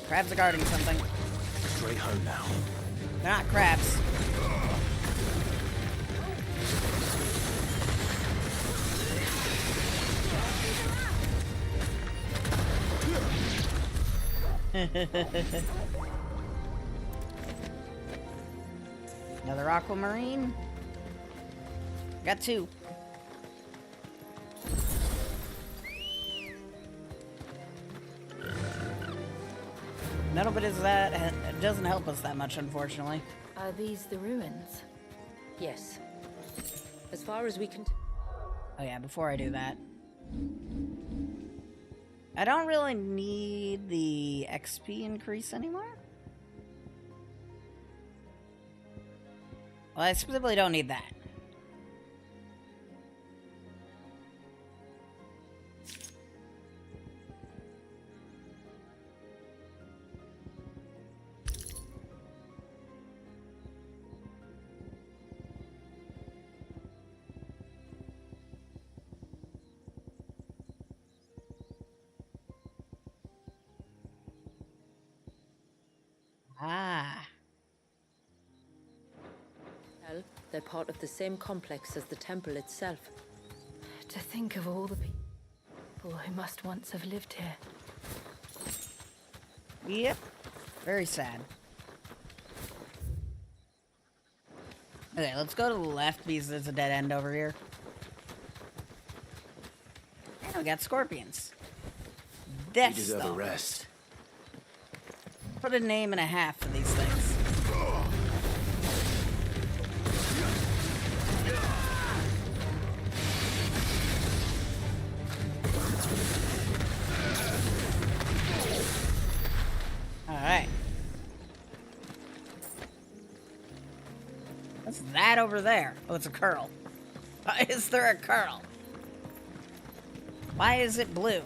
Crabs are guarding something. Straight home now. They're not crabs. Another aquamarine. Got 2. None of it is that. It doesn't help us that much, unfortunately. Are these the ruins? Yes. As far as we can... Oh yeah, before I do that. I don't really need the XP increase anymore. Well, I specifically don't need that. Ah. Well, they're part of the same complex as the temple itself. To think of all the people who must once have lived here. Yep. Very sad. Okay, let's go to the left because there's a dead end over here. And we got scorpions. Death You deserve a Stalkers. rest. Put a name and a half for these things. Alright. What's that over there? Oh, it's a curl. Why is there a curl? Why is it blue?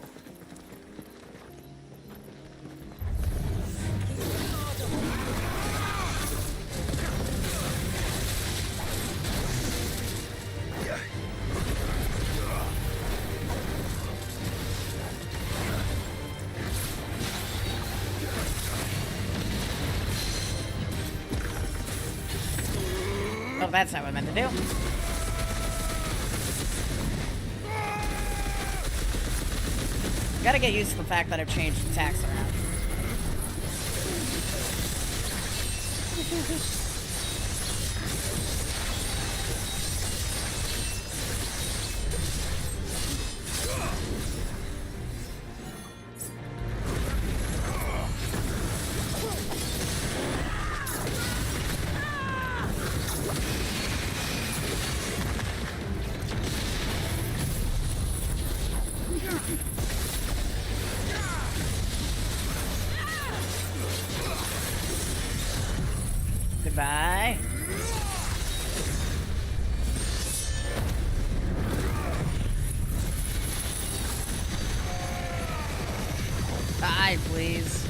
Oh, that's not what I meant to do. Gotta get used to the fact that I've changed attacks around. Goodbye. Die, please.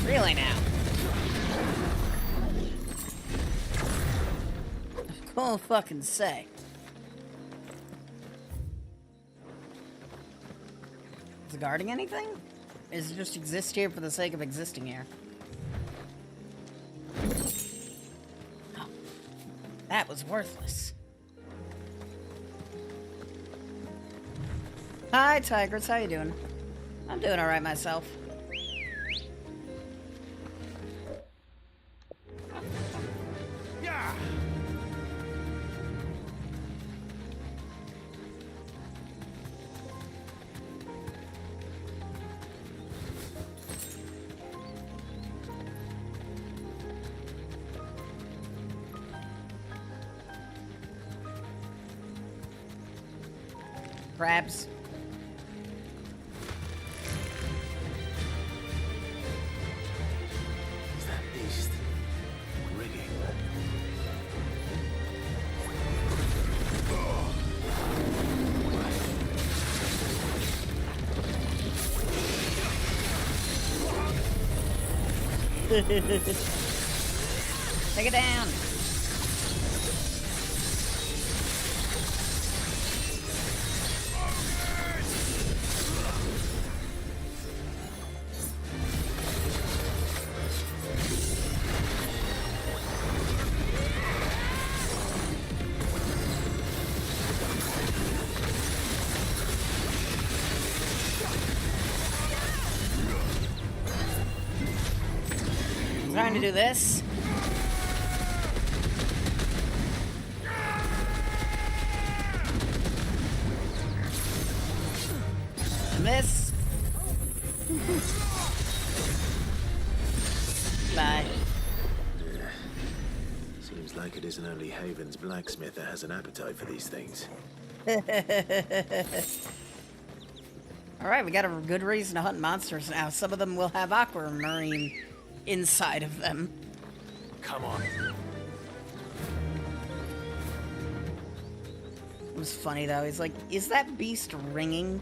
Really now? Cool fucking say. Is it guarding anything? Is it just exist here for the sake of existing here? Oh, that was worthless. Hi, Tigress. How you doing? I'm doing all right myself. Yeah. Crabs. Is that beast rigging? Take it down. to do this. And this. Bye. Seems like it isn't only Haven's blacksmith that has an appetite for these things. Alright, we got a good reason to hunt monsters now. Some of them will have aquamarine inside of them. Come on. It was funny though. He's like, is that beast ringing?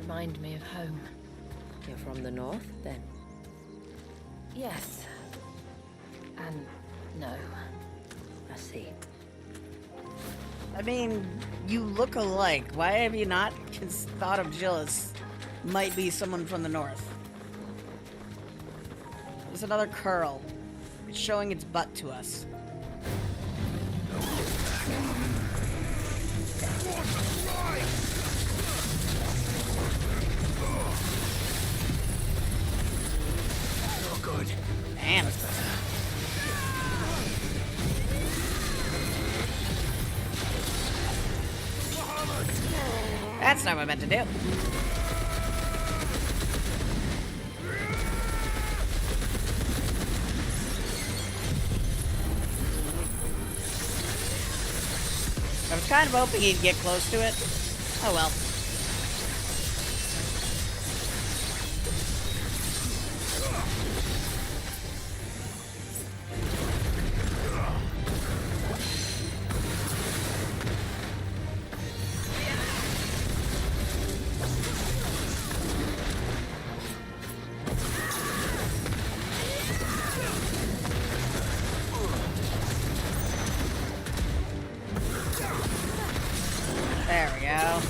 Remind me of home. You're from the north, then? Yes. And no. I see. I mean, you look alike. Why have you not thought of Gillis might be someone from the north? There's another curl. It's showing its butt to us. Oh, good. Damn. That's not what I meant to do. I was kind of hoping he'd get close to it. Oh well. There we go.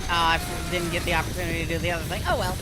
Oh, I didn't get the opportunity to do the other thing. Oh well.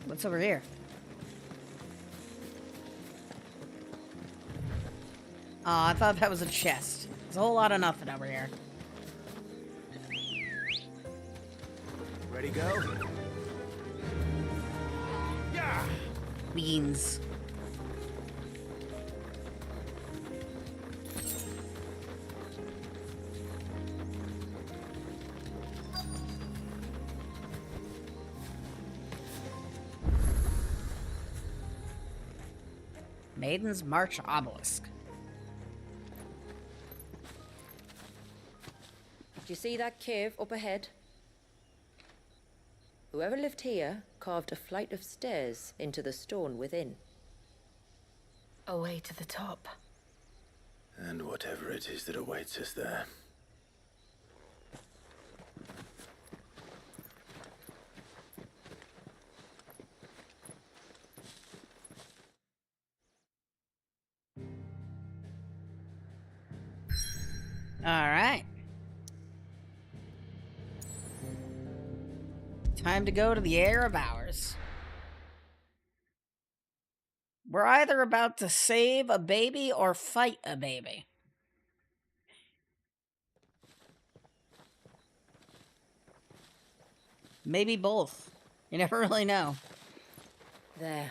What's over here? Oh, I thought that was a chest. There's a whole lot of nothing over here. Ready, go? Yeah. Beans. Maiden's March Obelisk. Did you see that cave up ahead? Whoever lived here carved a flight of stairs into the stone within. A way to the top. And whatever it is that awaits us there. All right. Time to go to the Air of Hours. We're either about to save a baby or fight a baby. Maybe both. You never really know. There.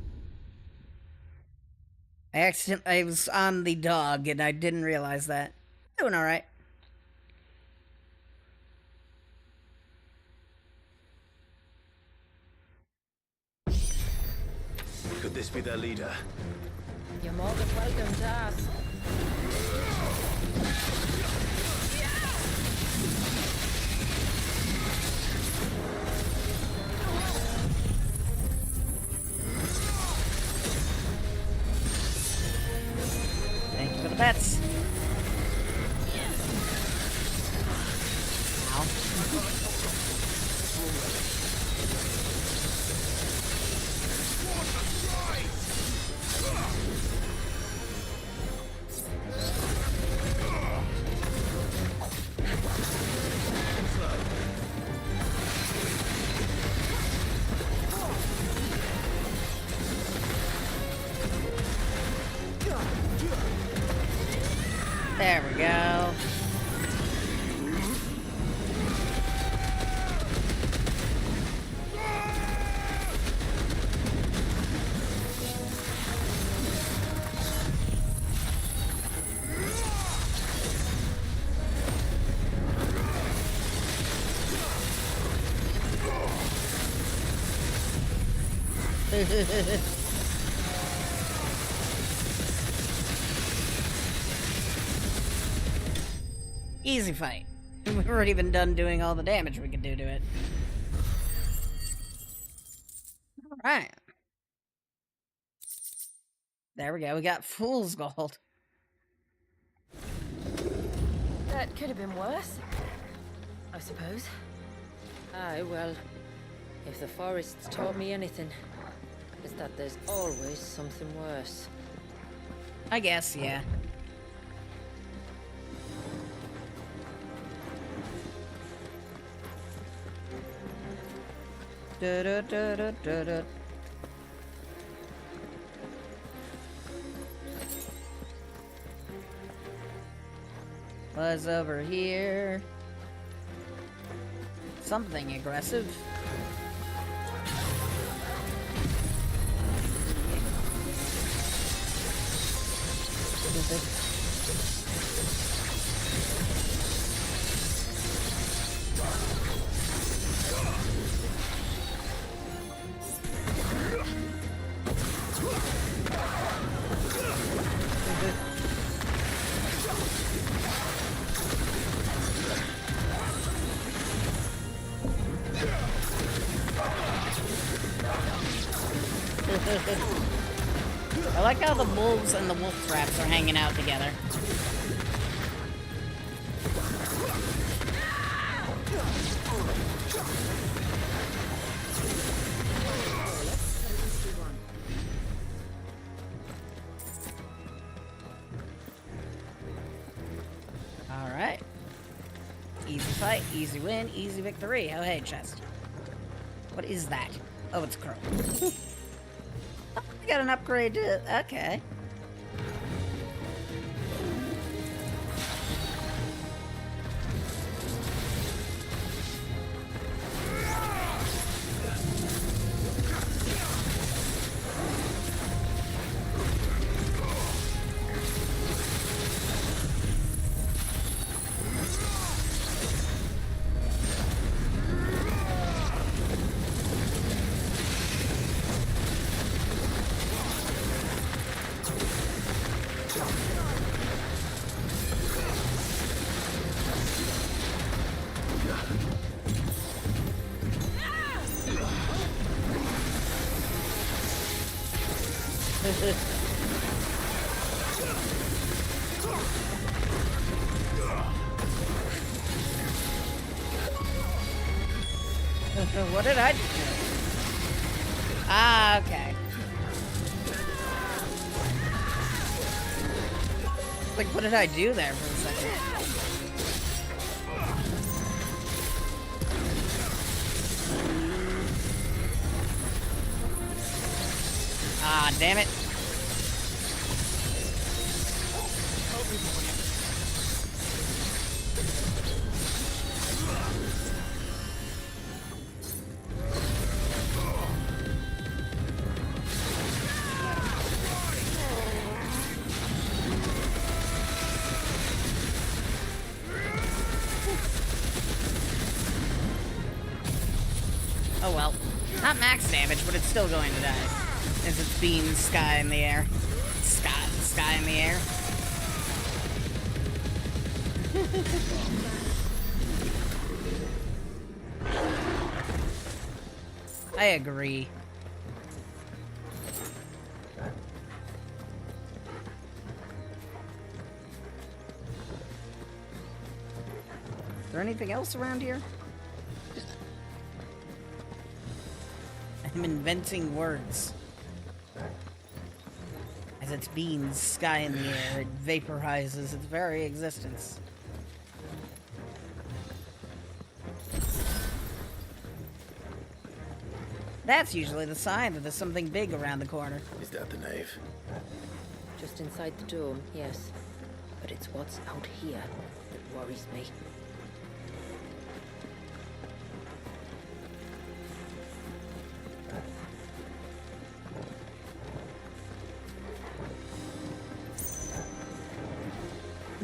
I was on the dog and I didn't realize that. Doing all right. Could this be their leader? You're more than welcome to ask. Thank you for the bets. Ow. There we go. Easy fight. We've already been done doing all the damage we could do to it. Alright. There we go. We got Fool's Gold. That could have been worse, I suppose. Aye, well, if the forest's taught me anything, it's that there's always something worse. I guess, yeah. Da, da, da, da, da, da. Was over here. Something aggressive. I like how the wolves and the wolf traps are hanging out together. Alright. Easy fight, easy win, easy victory. Oh, hey, chest. What is that? Oh, it's a crow. I got an upgrade to... Okay. What did I do? Ah, okay. Like, what did I do there for a second? Ah, damn it. Oh well. Not max damage, but it's still going to die. As it's beams sky in the air. Sky in the air. I agree. Is there anything else around here? I'm inventing words. As its beams sky in the air, it vaporizes its very existence. That's usually the sign that there's something big around the corner. Is that the nave? Just inside the dome, yes. But it's what's out here that worries me.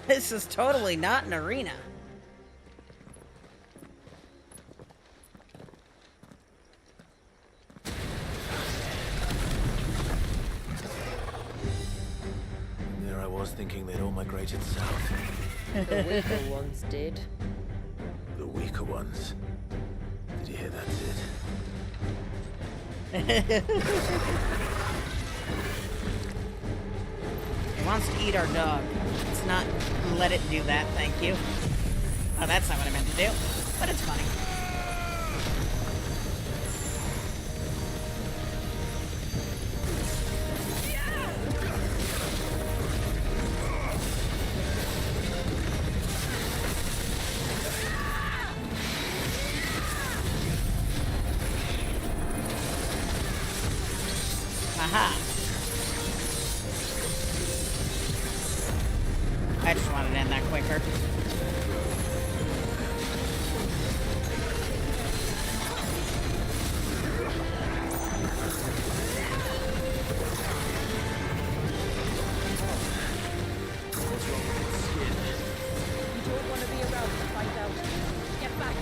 This is totally not an arena. There I was thinking they'd all migrated south. The weaker ones did. The weaker ones. Did you hear that, Sid? It wants to eat our dog. Let's not let it do that, thank you. Oh, that's not what I meant to do. But it's funny. Aha. I just wanted to end that quicker. You don't want to be around to find out. Get back.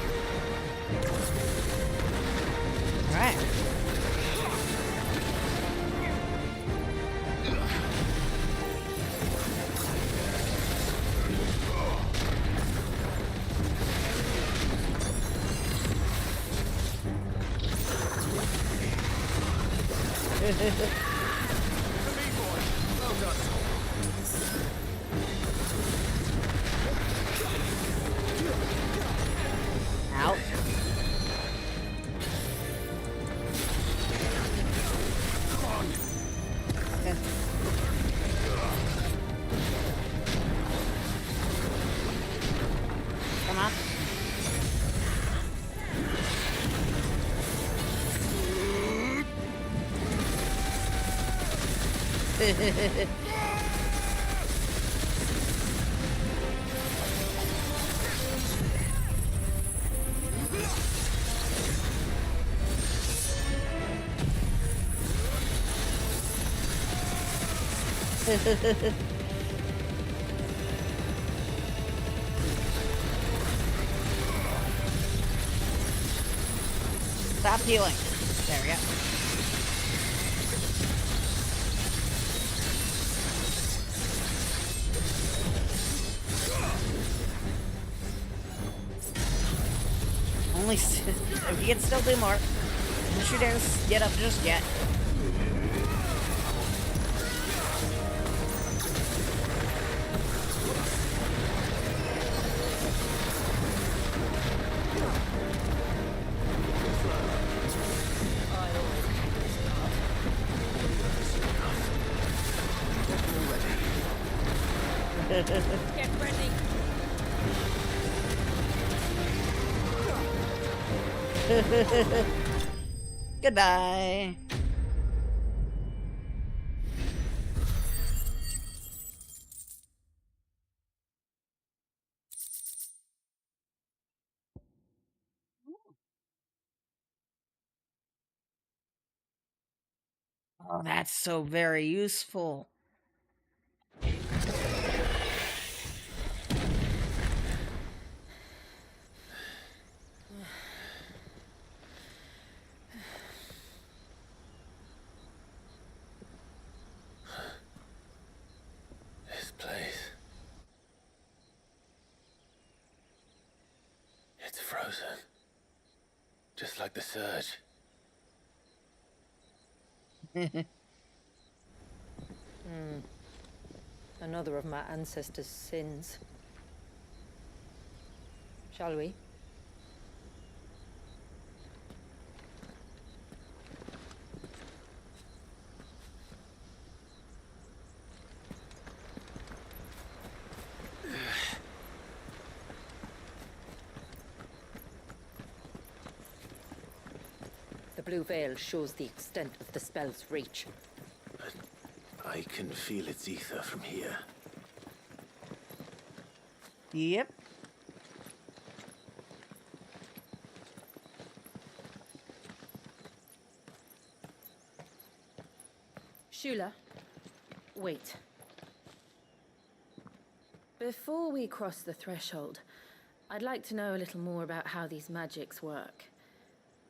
All right. Out. Come on. Stop healing. There we go. Only we can still do more. Don't you dare get up just yet. Get ready. Goodbye. Oh, that's so very useful. frozen. Just like the surge. Another of my ancestors' sins. Shall we? The blue veil shows the extent of the spell's reach. But I can feel its ether from here. Yep. Shula, wait. Before we cross the threshold, I'd like to know a little more about how these magics work.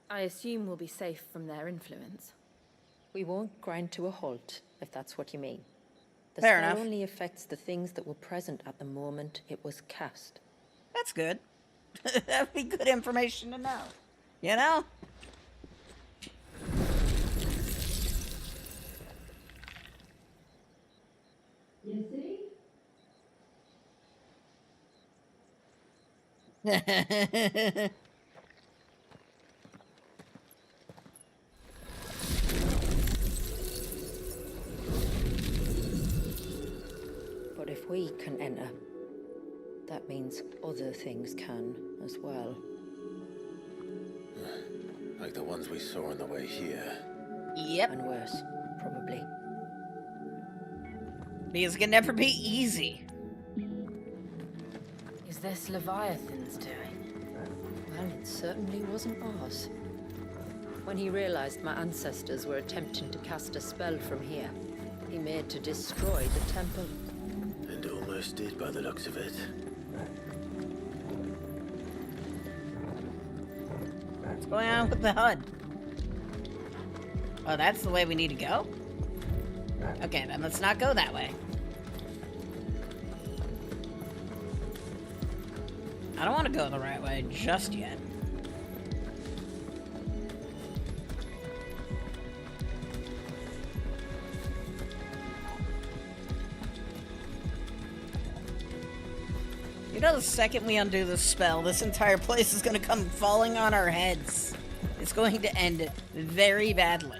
I assume we'll be safe from their influence. We won't grind to a halt, if that's what you mean. The Fair spell enough. only affects the things that were present at the moment it was cast. That's good. That'd be good information to know. You know? You see? But if we can enter, that means other things can as well. Like the ones we saw on the way here. Yep. And worse, probably. Because it can never be easy. Is this Leviathan's doing? Well, it certainly wasn't ours. When he realized my ancestors were attempting to cast a spell from here, he made to destroy the temple. And almost did by the looks of it. What's going on with the HUD? Oh, that's the way we need to go? Okay, then let's not go that way. I don't want to go the right way just yet. You know, the second we undo this spell, this entire place is going to come falling on our heads. It's going to end very badly.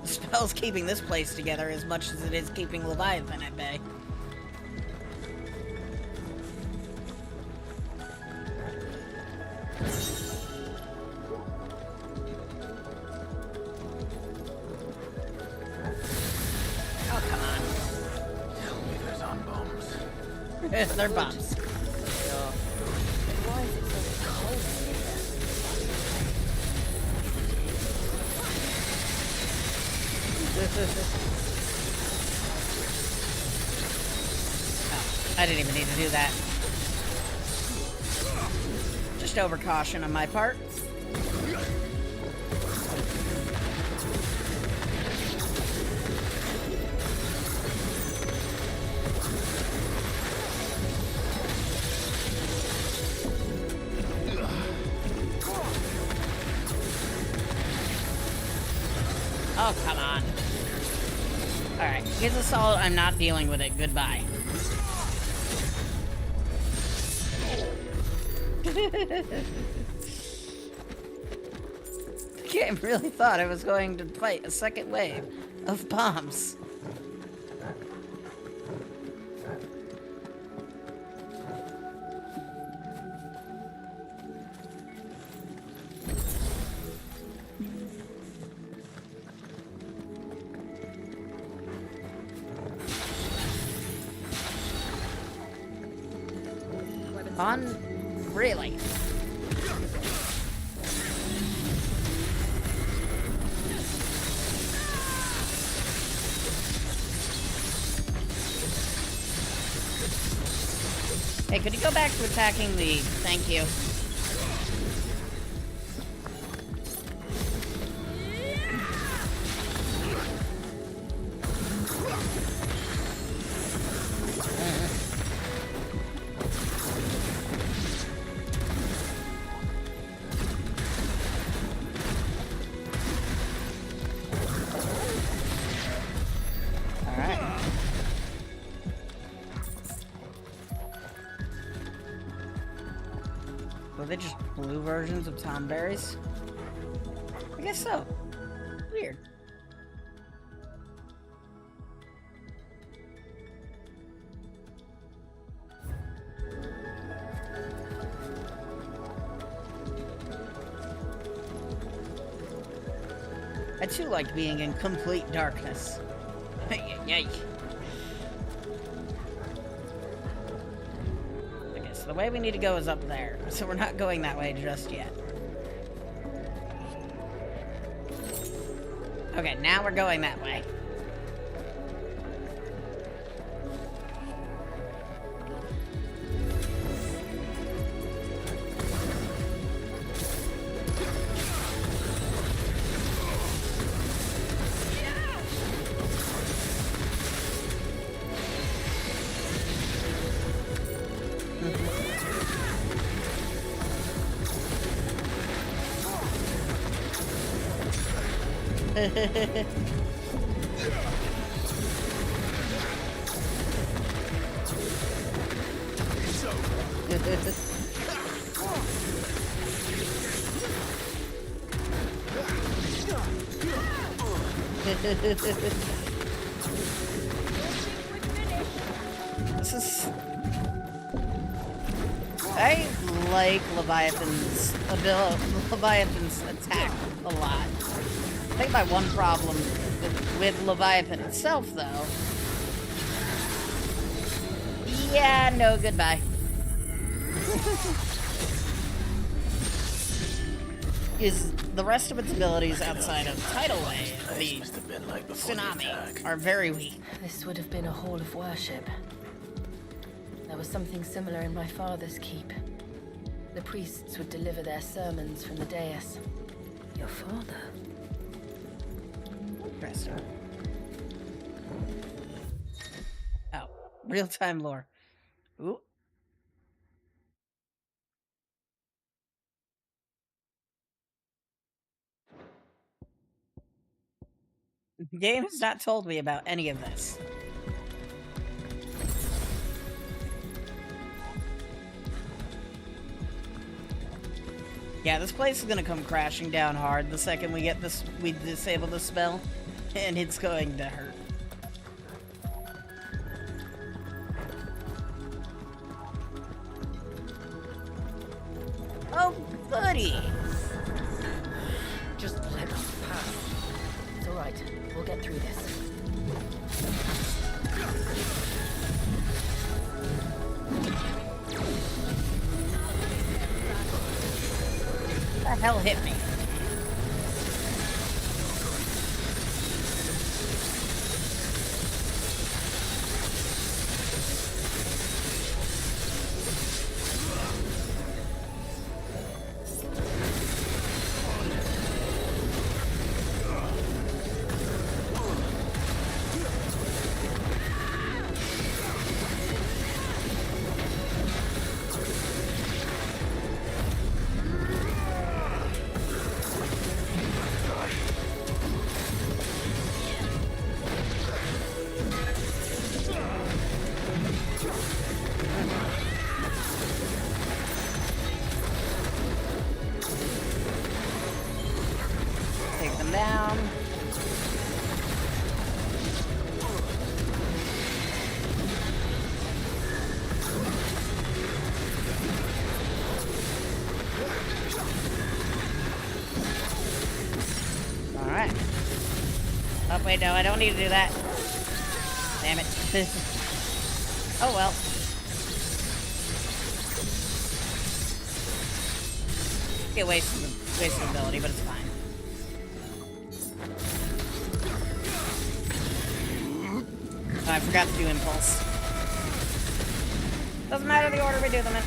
The spell's keeping this place together as much as it is keeping Leviathan at bay. Oh, come on. Tell me those aren't bombs. They're bombs. Why is it so cold Oh, I didn't even need to do that. Just overcaution on my part. Oh, come on. Alright, here's assault. I'm not dealing with it. Goodbye. The game really thought I was going to fight a second wave of bombs. On? Really? Hey, could you go back to attacking the... Thank you. Were they just blue versions of tomberries? I guess so. Weird. I too like being in complete darkness. Yay. Okay, so the way we need to go is up there. So we're not going that way just yet. Okay, now we're going that way. This is... I like Leviathan's attack a lot. I think my one problem with Leviathan itself, though... Yeah, no, goodbye. Is the rest of its abilities outside of Tidal Wave, the Tsunami, are very weak. This would have been a hall of worship. There was something similar in my father's keep. The priests would deliver their sermons from the dais. Your father? Interesting. Oh, real-time lore. Ooh. The game has not told me about any of this. Yeah, this place is gonna come crashing down hard the second we get this, we disable the spell, and it's going to hurt. Oh, buddy! Just let us pass. It's all right. We'll get through this. What the hell hit me? Down. All right. Oh wait, no, I don't need to do that. Damn it. Oh well. Get wasted ability, but it's fine. Oh, I forgot to do impulse. Doesn't matter the order we do them in.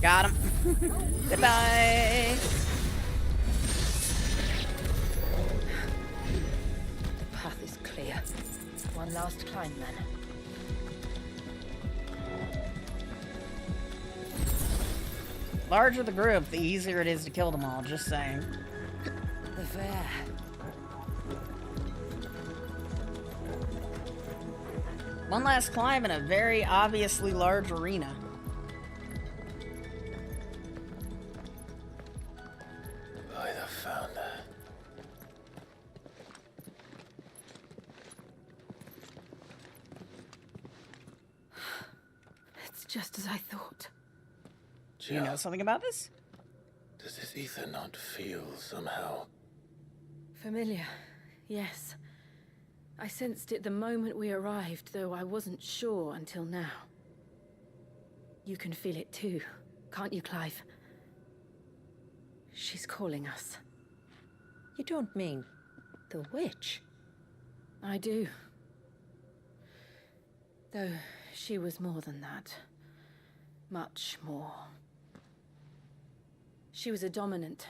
Got him. Goodbye. The path is clear. One last climb, then. Larger the group, the easier it is to kill them all, just saying. The fair. One last climb in a very obviously large arena. By the founder. It's just as I thought. Do you know something about this? Does this ether not feel somehow? Familiar, yes. I sensed it the moment we arrived, though I wasn't sure until now. You can feel it too, can't you, Clive? She's calling us. You don't mean the witch? I do. Though she was more than that. Much more. She was a dominant.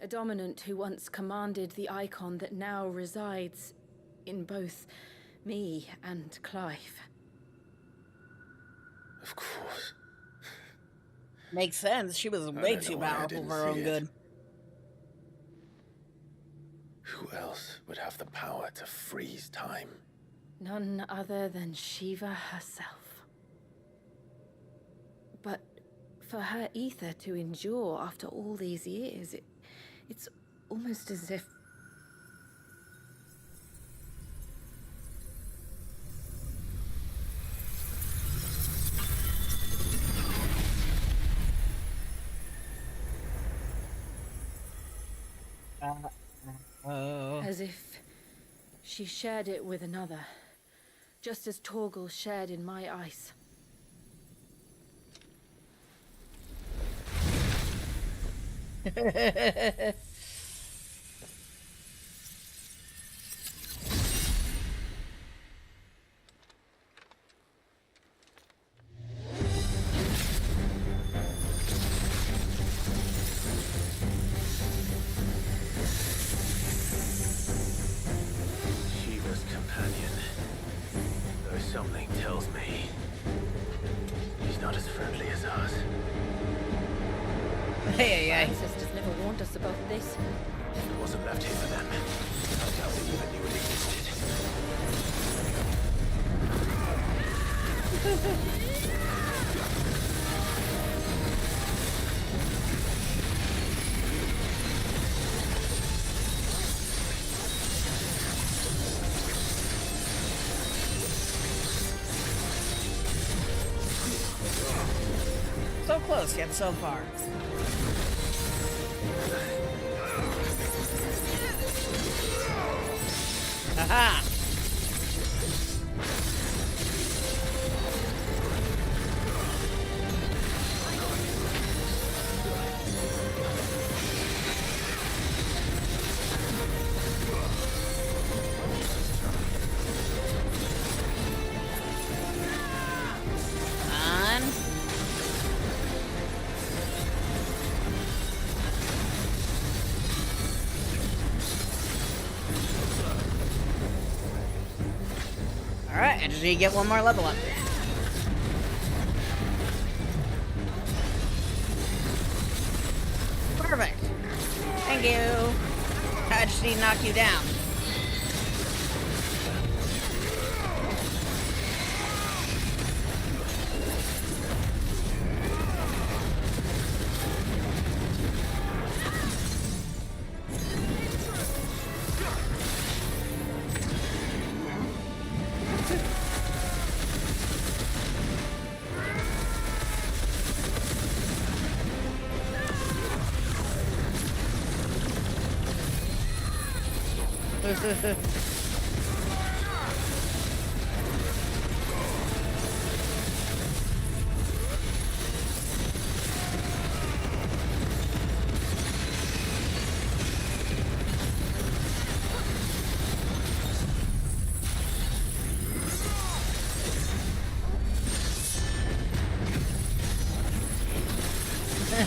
A dominant who once commanded the icon that now resides in both me and Clive. Of course. Makes sense. She was way too powerful for her own good. Who else would have the power to freeze time? None other than Shiva herself. But for her ether to endure after all these years, it's almost as if... As if she shared it with another, just as Torgal shared in my ice. Shiva's companion. Though something tells me he's not as friendly as us. Hey. Our ancestors never warned us about this. It wasn't left here for them. I doubt they even knew it existed. So close, yet so far. Aha! On. Alright, and you get one more level up. Perfect. Thank you. I just need to knock you down.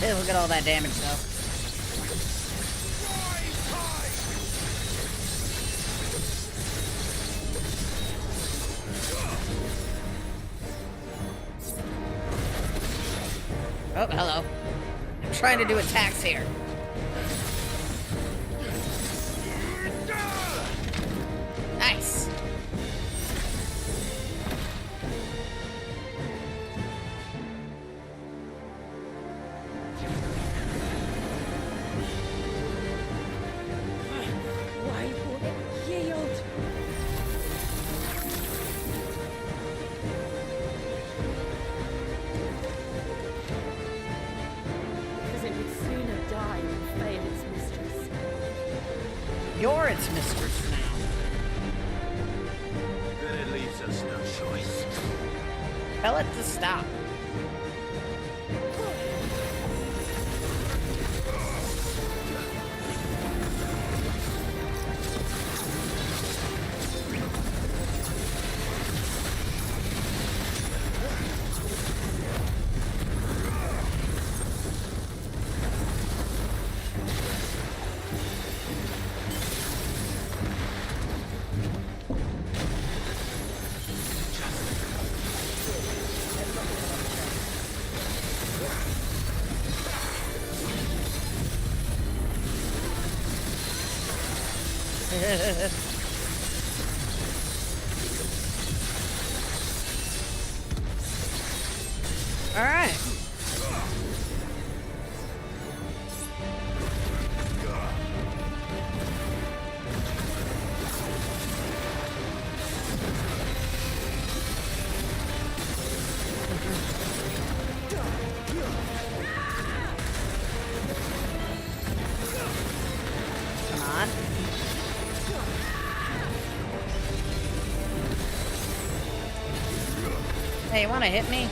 Look at all that damage, though. Oh, hello. trying to do attacks here. Nice. Why won't it yield? Because it would sooner die than fail its mistress. You're its mistress now. Then it leaves us no choice. Tell it to stop. All right. Come on. Hey, you want to hit me?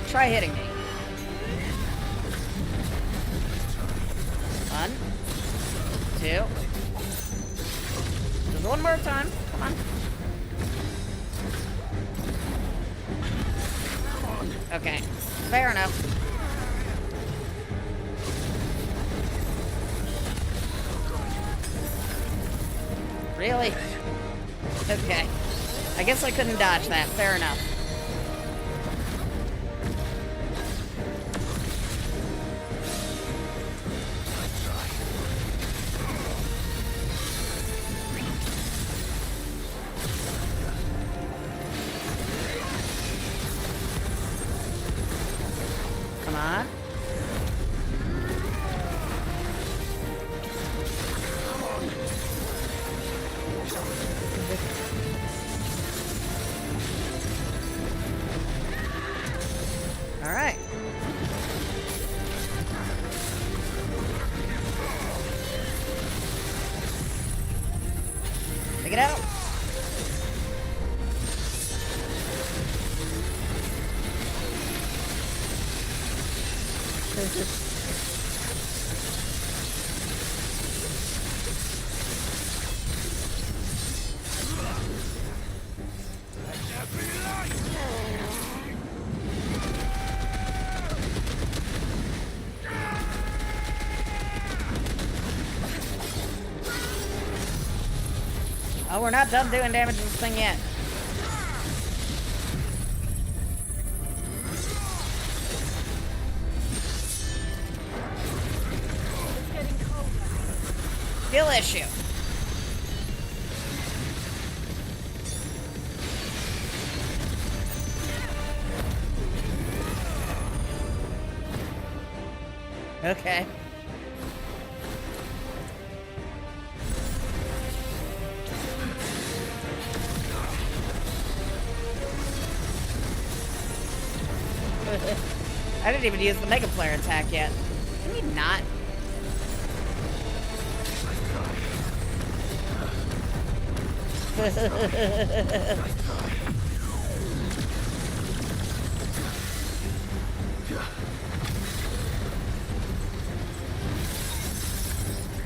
Try hitting me. One. Two. Just one more time. Come on. Okay. Fair enough. Really? Okay. I guess I couldn't dodge that. Fair enough. Come on. All right. Take it out. Oh, we're not done doing damage to this thing yet. Skill issue. Okay. I didn't even use the Mega Flare attack yet. Can you not?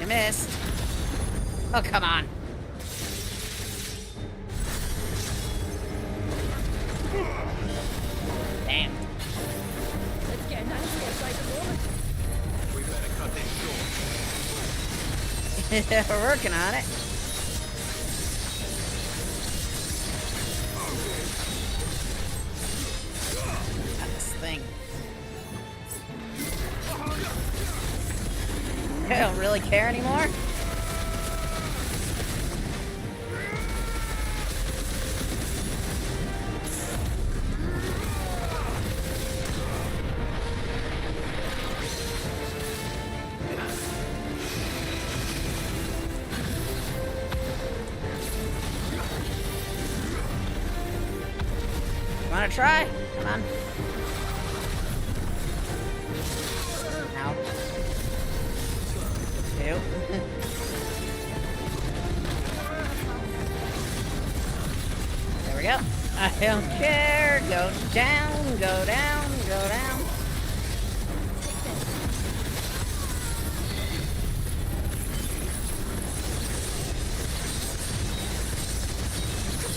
You missed. Oh, come on. Damn. Let's get an answer outside the moment. We better cut this short. We're working on it. Got this thing. really care anymore? Wanna try? Come on. Ow. Ew. There we go. I don't care. Go down, go down, go down.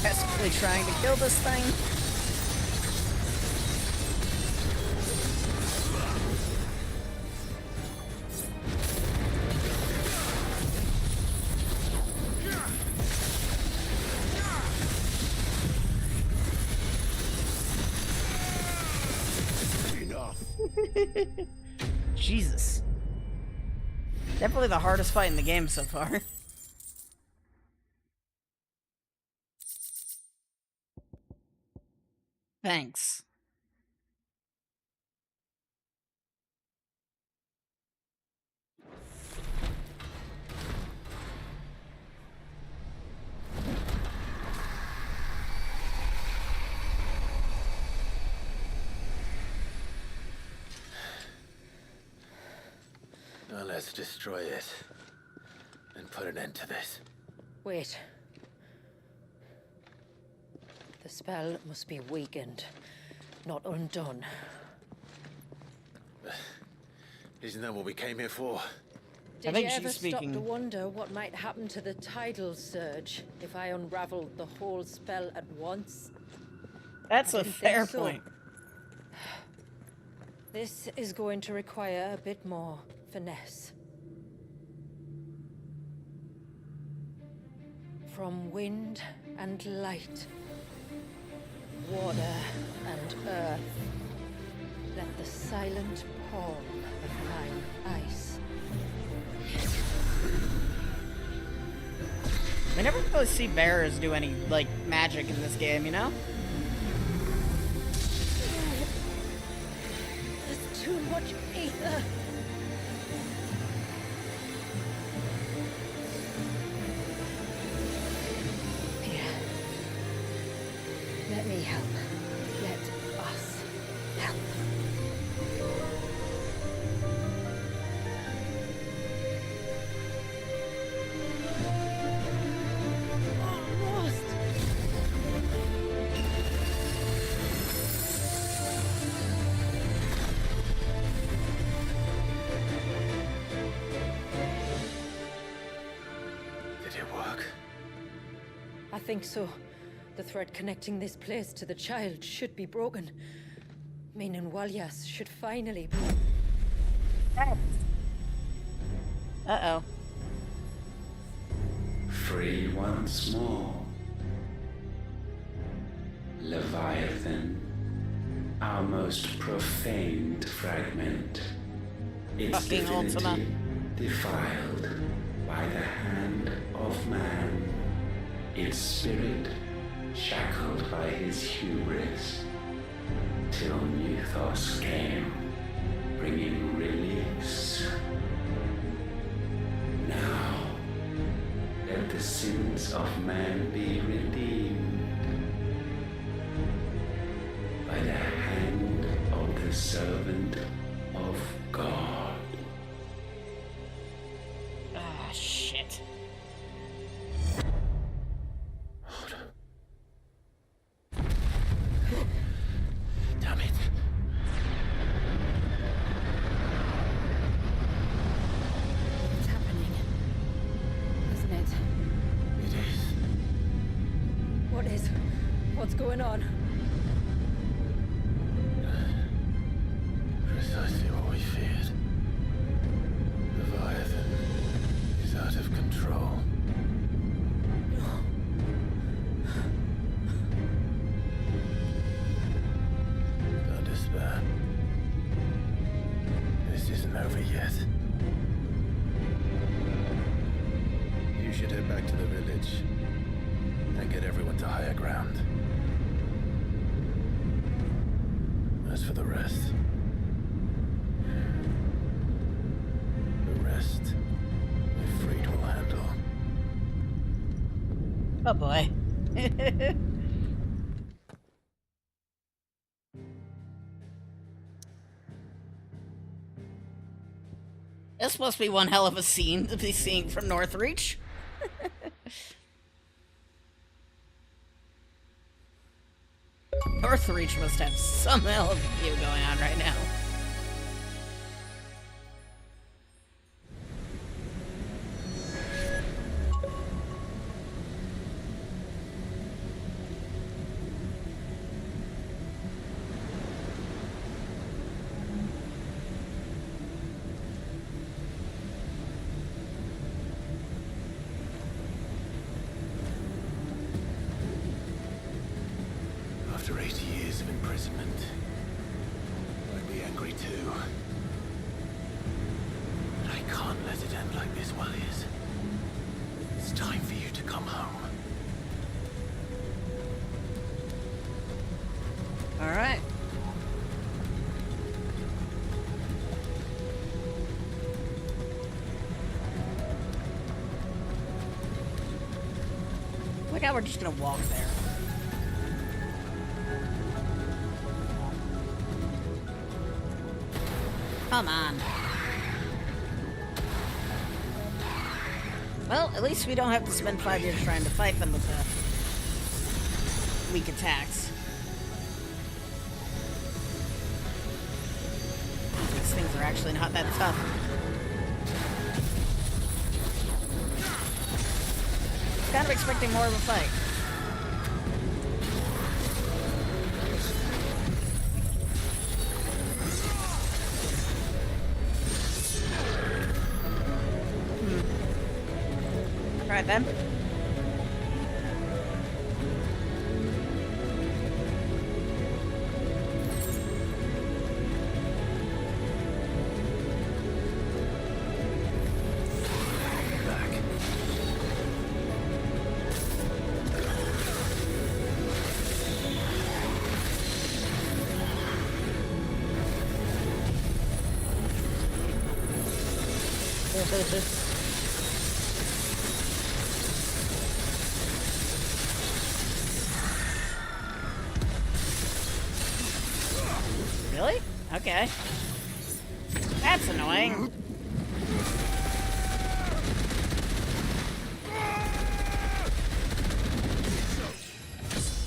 Desperately trying to kill this thing. Jesus. Definitely the hardest fight in the game so far. Thanks. Now let's destroy it and put an end to this. Wait. The spell must be weakened, not undone. Isn't that what we came here for? Did you ever stop to wonder what might happen to the tidal surge if I unraveled the whole spell at once? That's a fair so. point. This is going to require a bit more finesse. From wind and light, water and earth, let the silent palm of mine ice. We never really see bears do any, like, magic in this game, you know? There's too much ether. Here. Let me help. Let us help. I think so. The thread connecting this place to the child should be broken. Meaning Walyas should finally be... Uh-oh. Free once more. Leviathan, our most profaned fragment. Its Fucking Ultima. divinity defiled by the hand of man. Its spirit shackled by his hubris, till Mythos came, bringing release. Now, let the sins of man be redeemed by the hand of the servant of God. Ah, shit. Damn it. It's happening, isn't it? It is. What is? What's going on? Precisely what we feared. Leviathan is out of control. Don't despair. This isn't over yet. higher ground. As for the rest... the rest... Ifrit will handle. Oh boy. This must be one hell of a scene to be seeing from Northreach. Northreach must have some hell of a view going on right now. After 80 years of imprisonment, I'd be angry too. But I can't let it end like this, Walliers. It's time for you to come home. Alright. Look how we're just gonna walk there. Come on. Well, at least we don't have to spend 5 years trying to fight them with weak attacks. These things are actually not that tough. Kind of expecting more of a fight. Alright then. Really? Okay. That's annoying.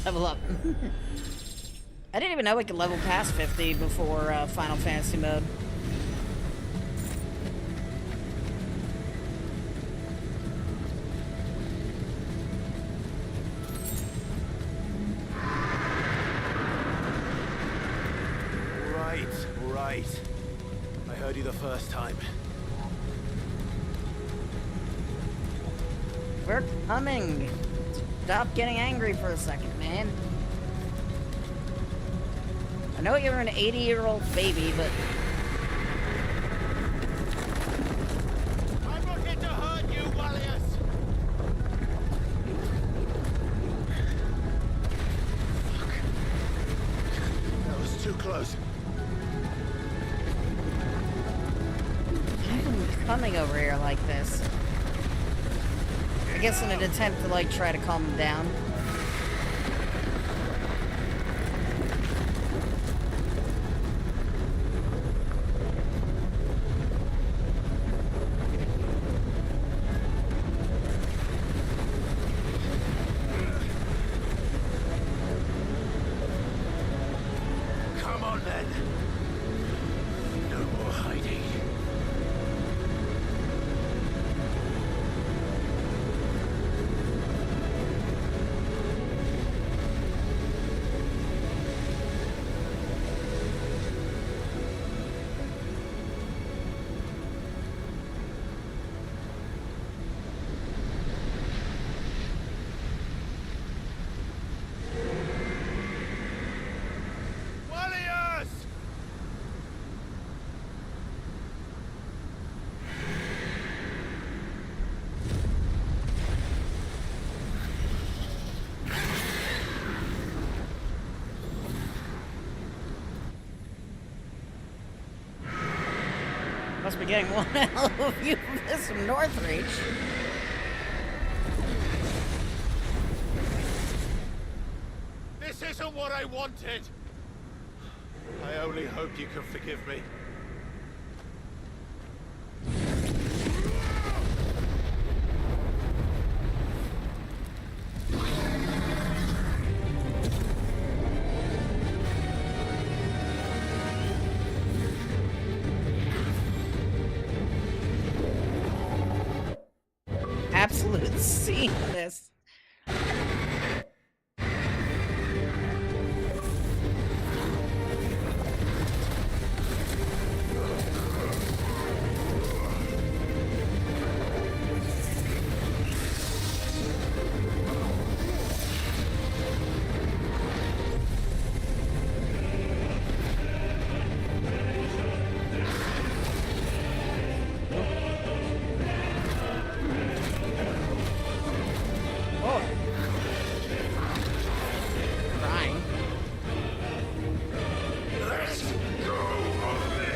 Level up. I didn't even know we could level past 50 before Final Fantasy mode. Right. I heard you the first time. We're coming. Stop getting angry for a second, man. I know you're an 80-year-old baby, but... I'm not here to hurt you, Walliers! Fuck. That was too close. Even coming over here like this. I guess in an attempt to, like, try to calm him down. Come on, then. No more hiding. Must be getting one hell of a view of this from Northreach. This isn't what I wanted! I only hope you can forgive me. Absolute seamless.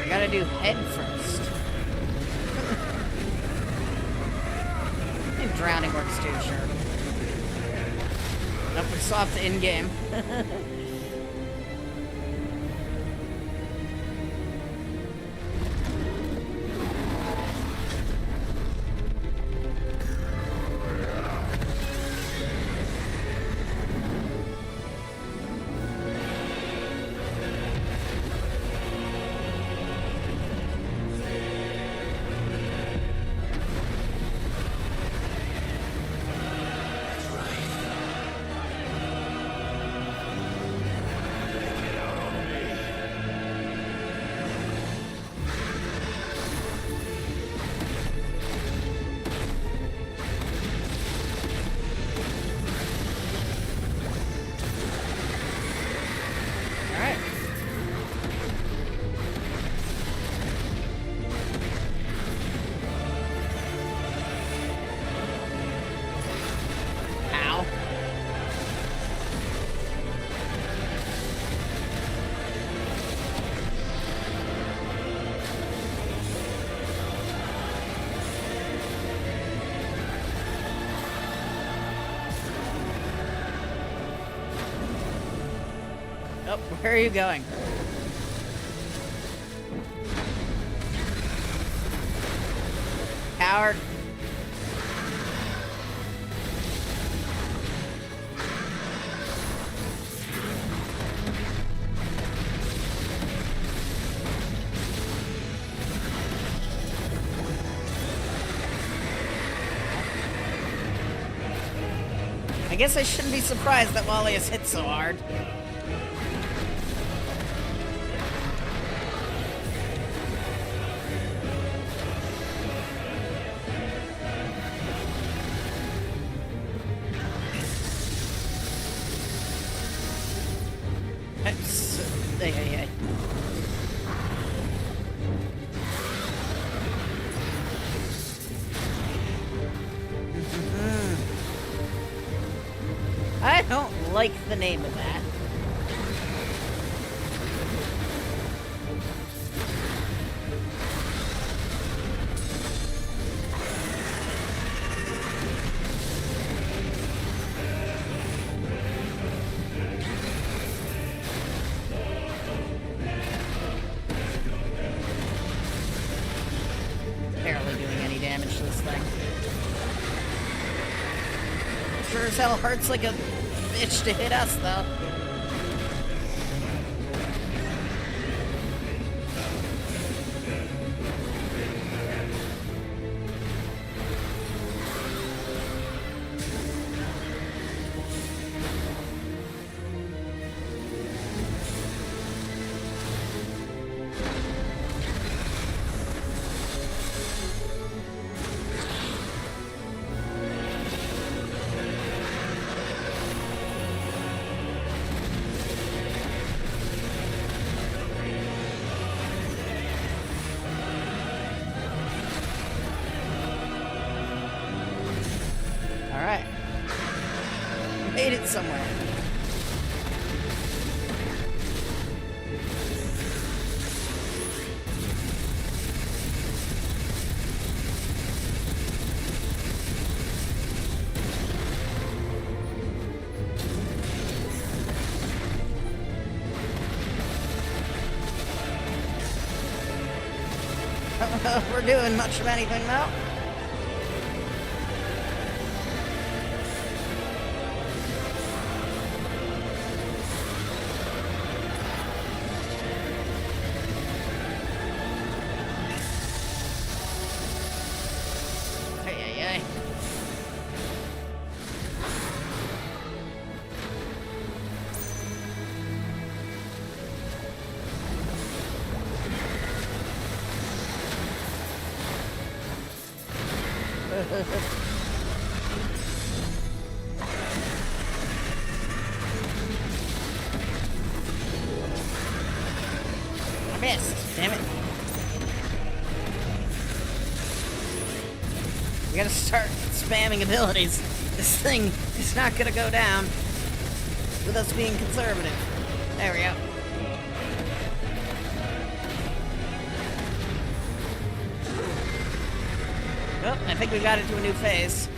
Gotta do head first. And drowning works too, sure. Nope, we soft in-game. Oh, where are you going? Coward. I guess I shouldn't be surprised that Wally is hit so hard. I don't like the name of that. Barely doing any damage to this thing. Sure as hell hurts like a bitch to hit us, though. Alright. Made it somewhere. don't know if we're doing much of anything, though. I missed. Damn it. We gotta start spamming abilities. This thing is not gonna go down with us being conservative. There we go. Oh, I think we got into a new phase.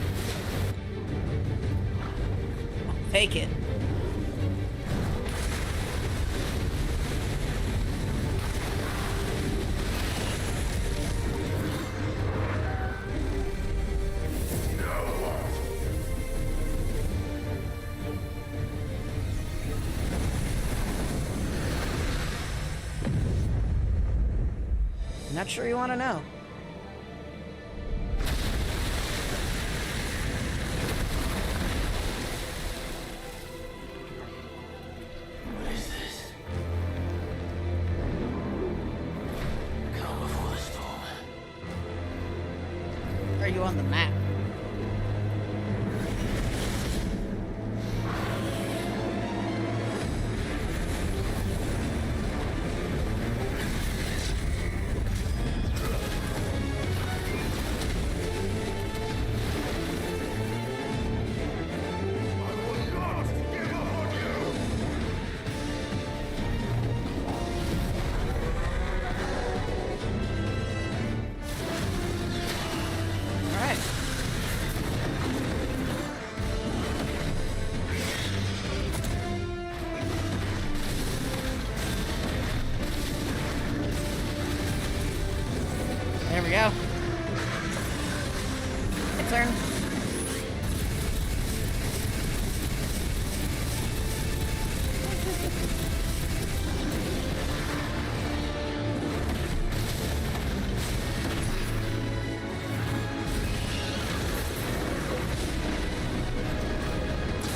Fake it. Not sure you want to know. What is this? Calm before the storm. Are you on the map? There we go. My turn.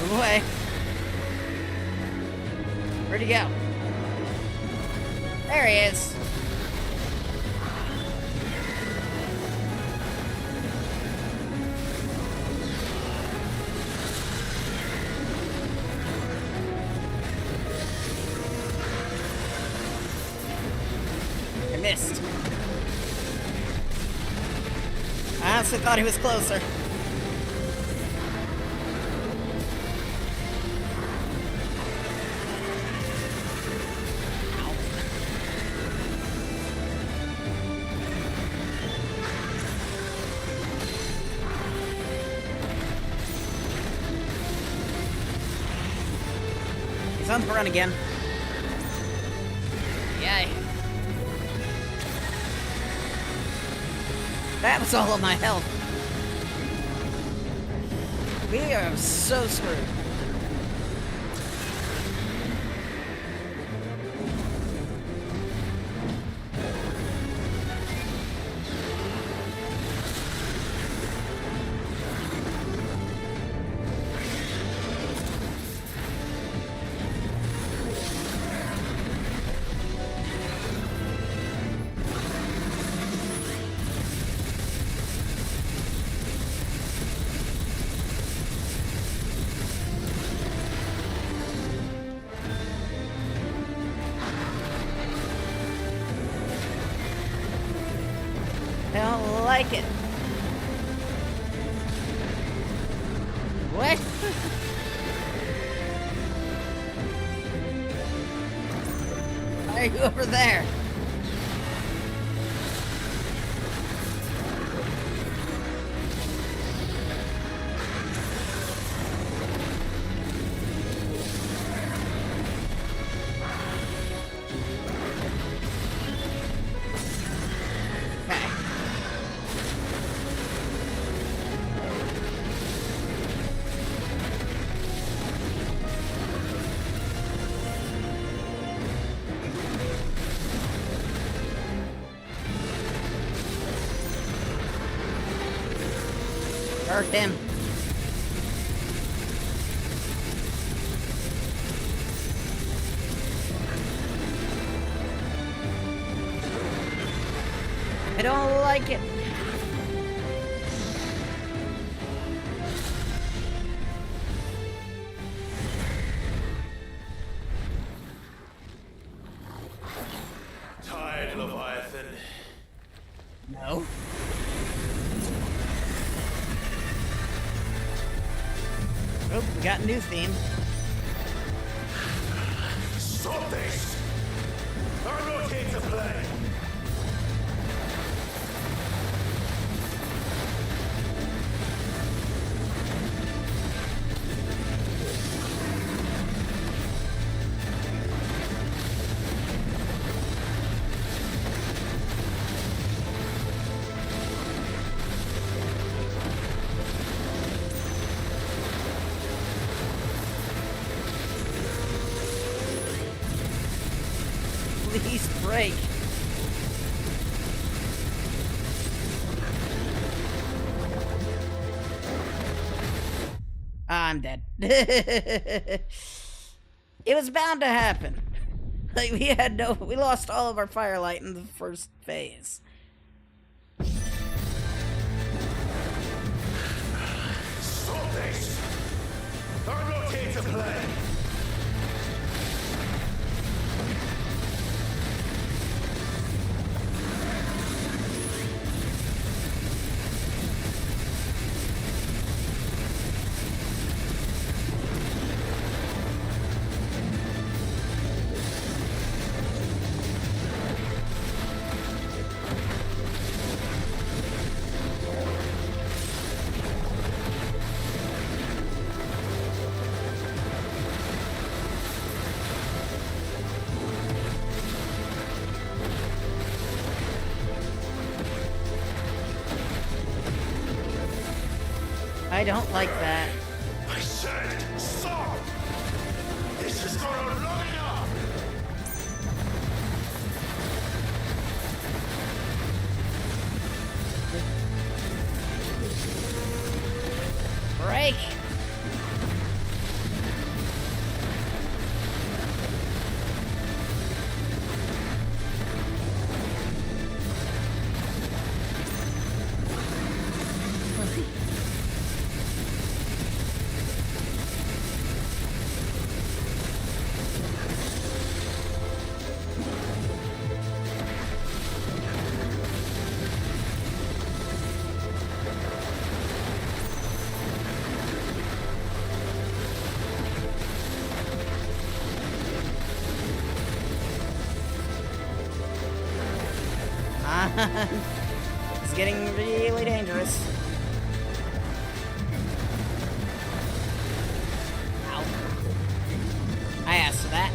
Move away. Where'd he go? There he is. I missed. I honestly thought he was closer. He's on the run again. Yay. That was all of my health. We are so screwed. I don't like it. What? Why are you over there? Okay. Hurt him. I don't like it. Tired, Leviathan? No. Oh, we got a new theme. Stop this! I'm not here to play! Please break. I'm dead. It was bound to happen. Like, we lost all of our firelight in the first phase. Stop this! I'm not here to play! I don't like that. I said stop! This has gone on long enough! Break! It's getting really dangerous. Ow. I asked for that.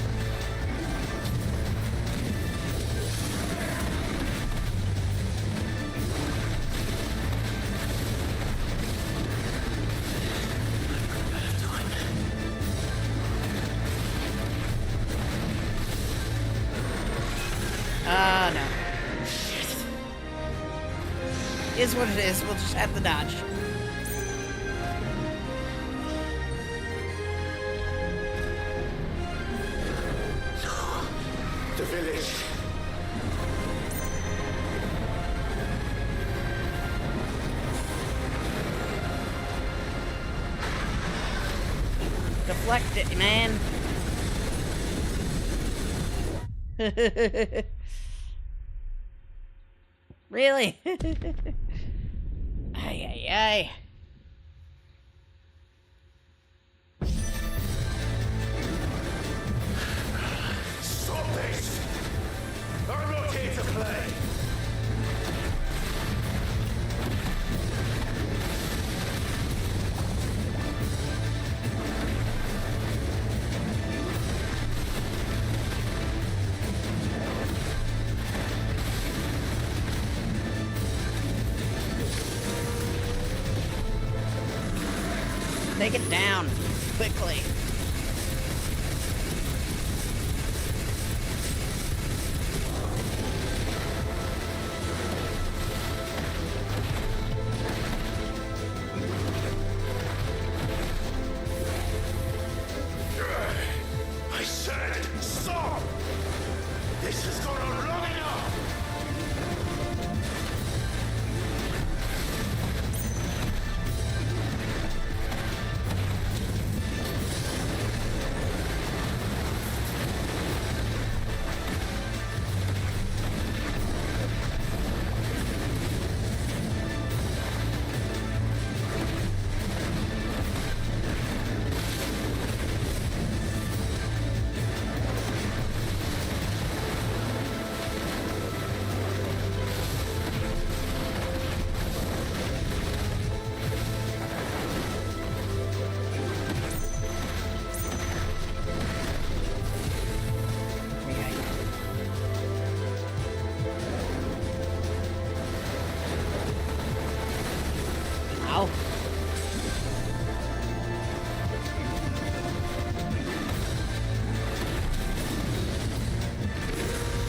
No. Is what it is. We'll just have to dodge. The village. Deflect it, man. Really? Ay, ay, ay. Stop this! I'm not here to play! Take it down, quickly.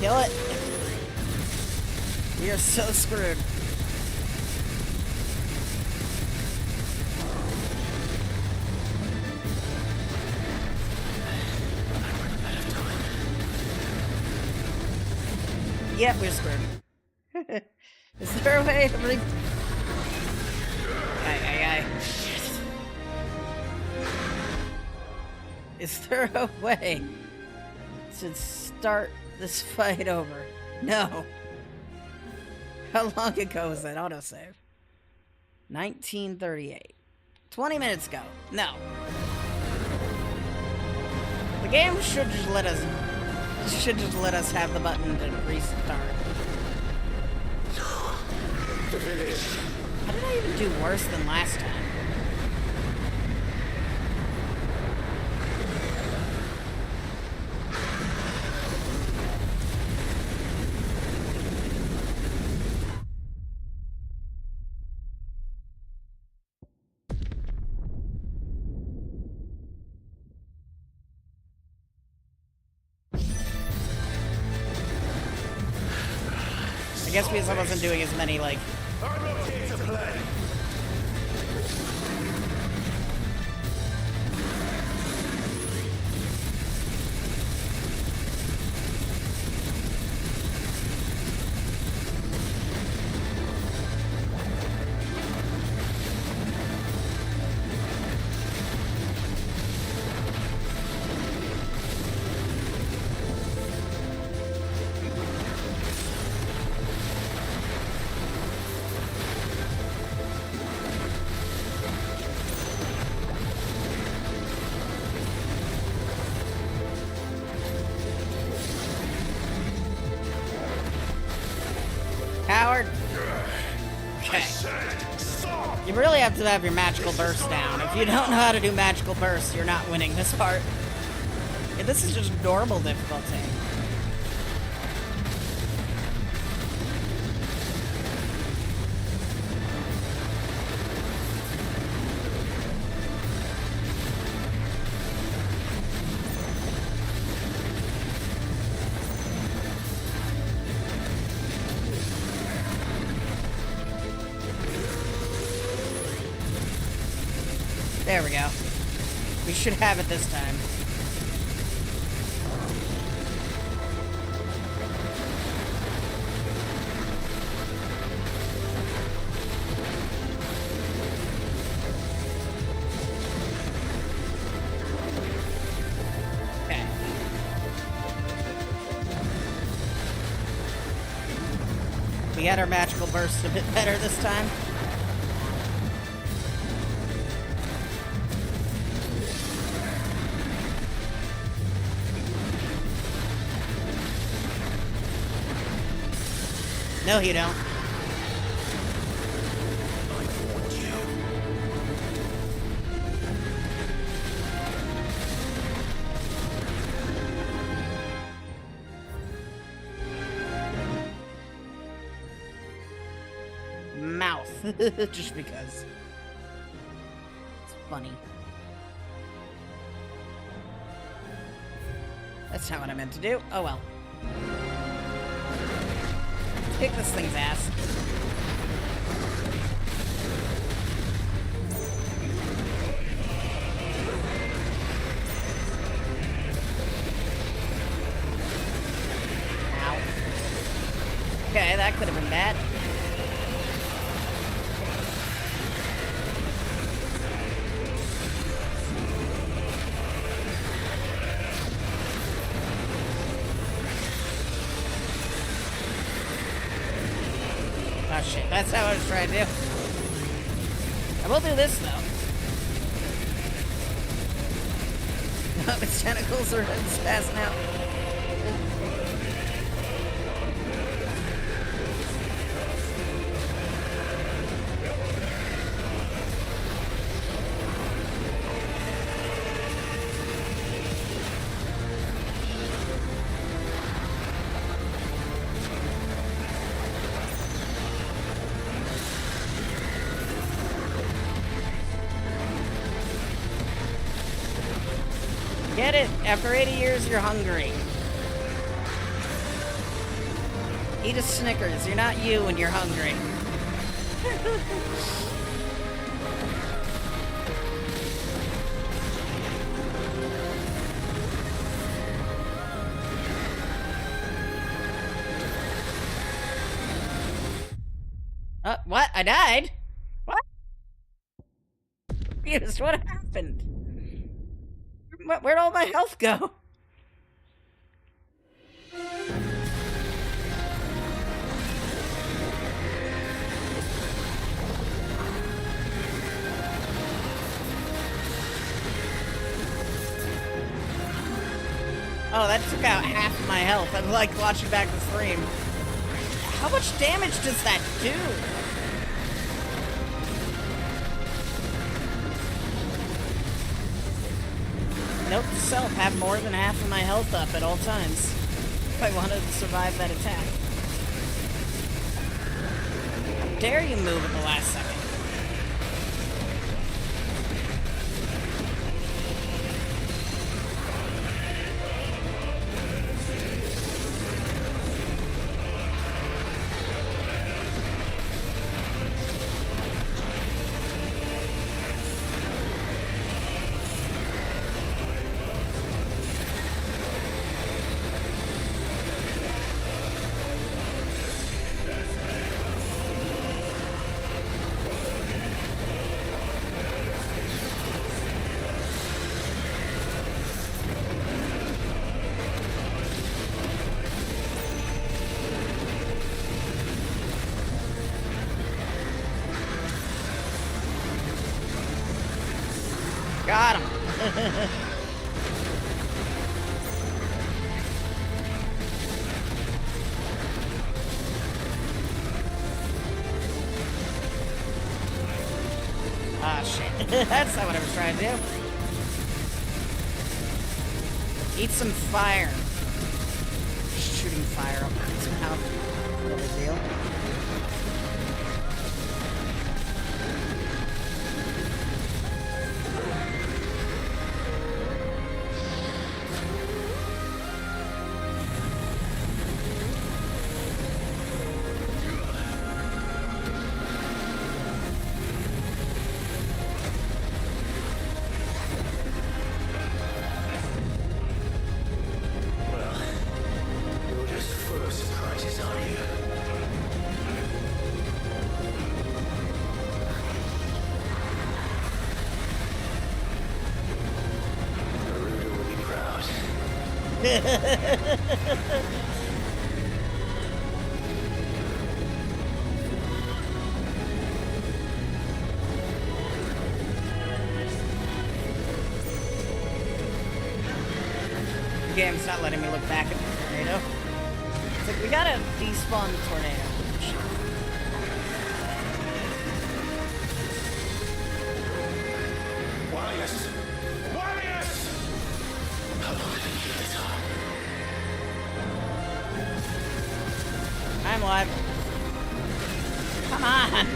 Kill it. We are so screwed. Yep, we're screwed. Is there a way to bring... Aye. Is there a way to start this fight over? No. How long ago was that autosave? 1938. 20 minutes ago. No. The game should just let us have the button to restart. The village. How did I even do worse than last time? I guess because I wasn't doing as many, like... I'm not here to play. Howard. Okay. You really have to have your magical burst down. If you don't know how to do magical burst, you're not winning this part. Yeah, this is just normal difficulty. There we go. We should have it this time. Okay. We got our magical burst a bit better this time. No, you don't. Mouth. Just because. It's funny. That's not what I meant to do. Oh well. Kick this thing's ass. Ow. Okay, that could have been bad. Oh shit, that's how I was trying to do. I will do this though. Its tentacles are spazzing out. Get it? After 80 years, you're hungry. Eat a Snickers. You're not you when you're hungry. What? I died? What? Confused. What happened? Where'd all my health go? Oh, that took out half of my health. I'm like watching back the stream. How much damage does that do? Note to self, have more than half of my health up at all times if I wanted to survive that attack. How dare you move at the last second? Got him. Ah, shit. That's not what I was trying to do. Eat some fire. Shooting fire up somehow. No big deal. The game's not letting me look back at the tornado. It's like, we gotta despawn the tornado. Warriors! Warriors! I'm alive. Come on!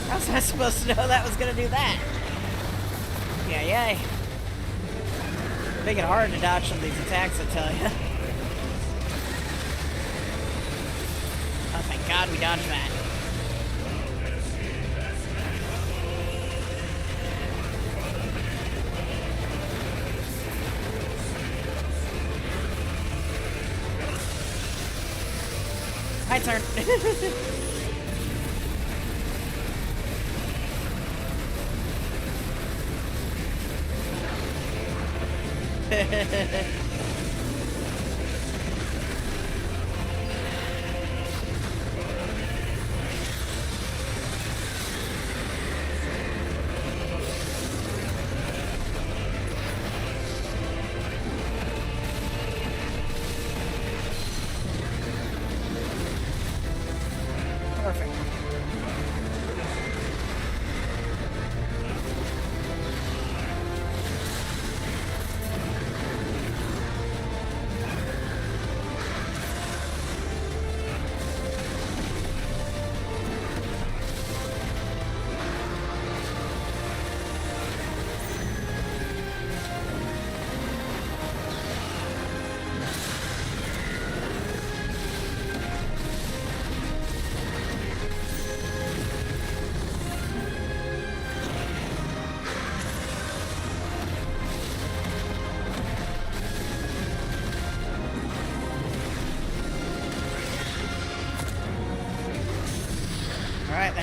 How was I supposed to know that was gonna do that? Yeah, yay. Make it hard to dodge some of these attacks, I tell you. Oh, thank God we dodged that. My turn. Perfect.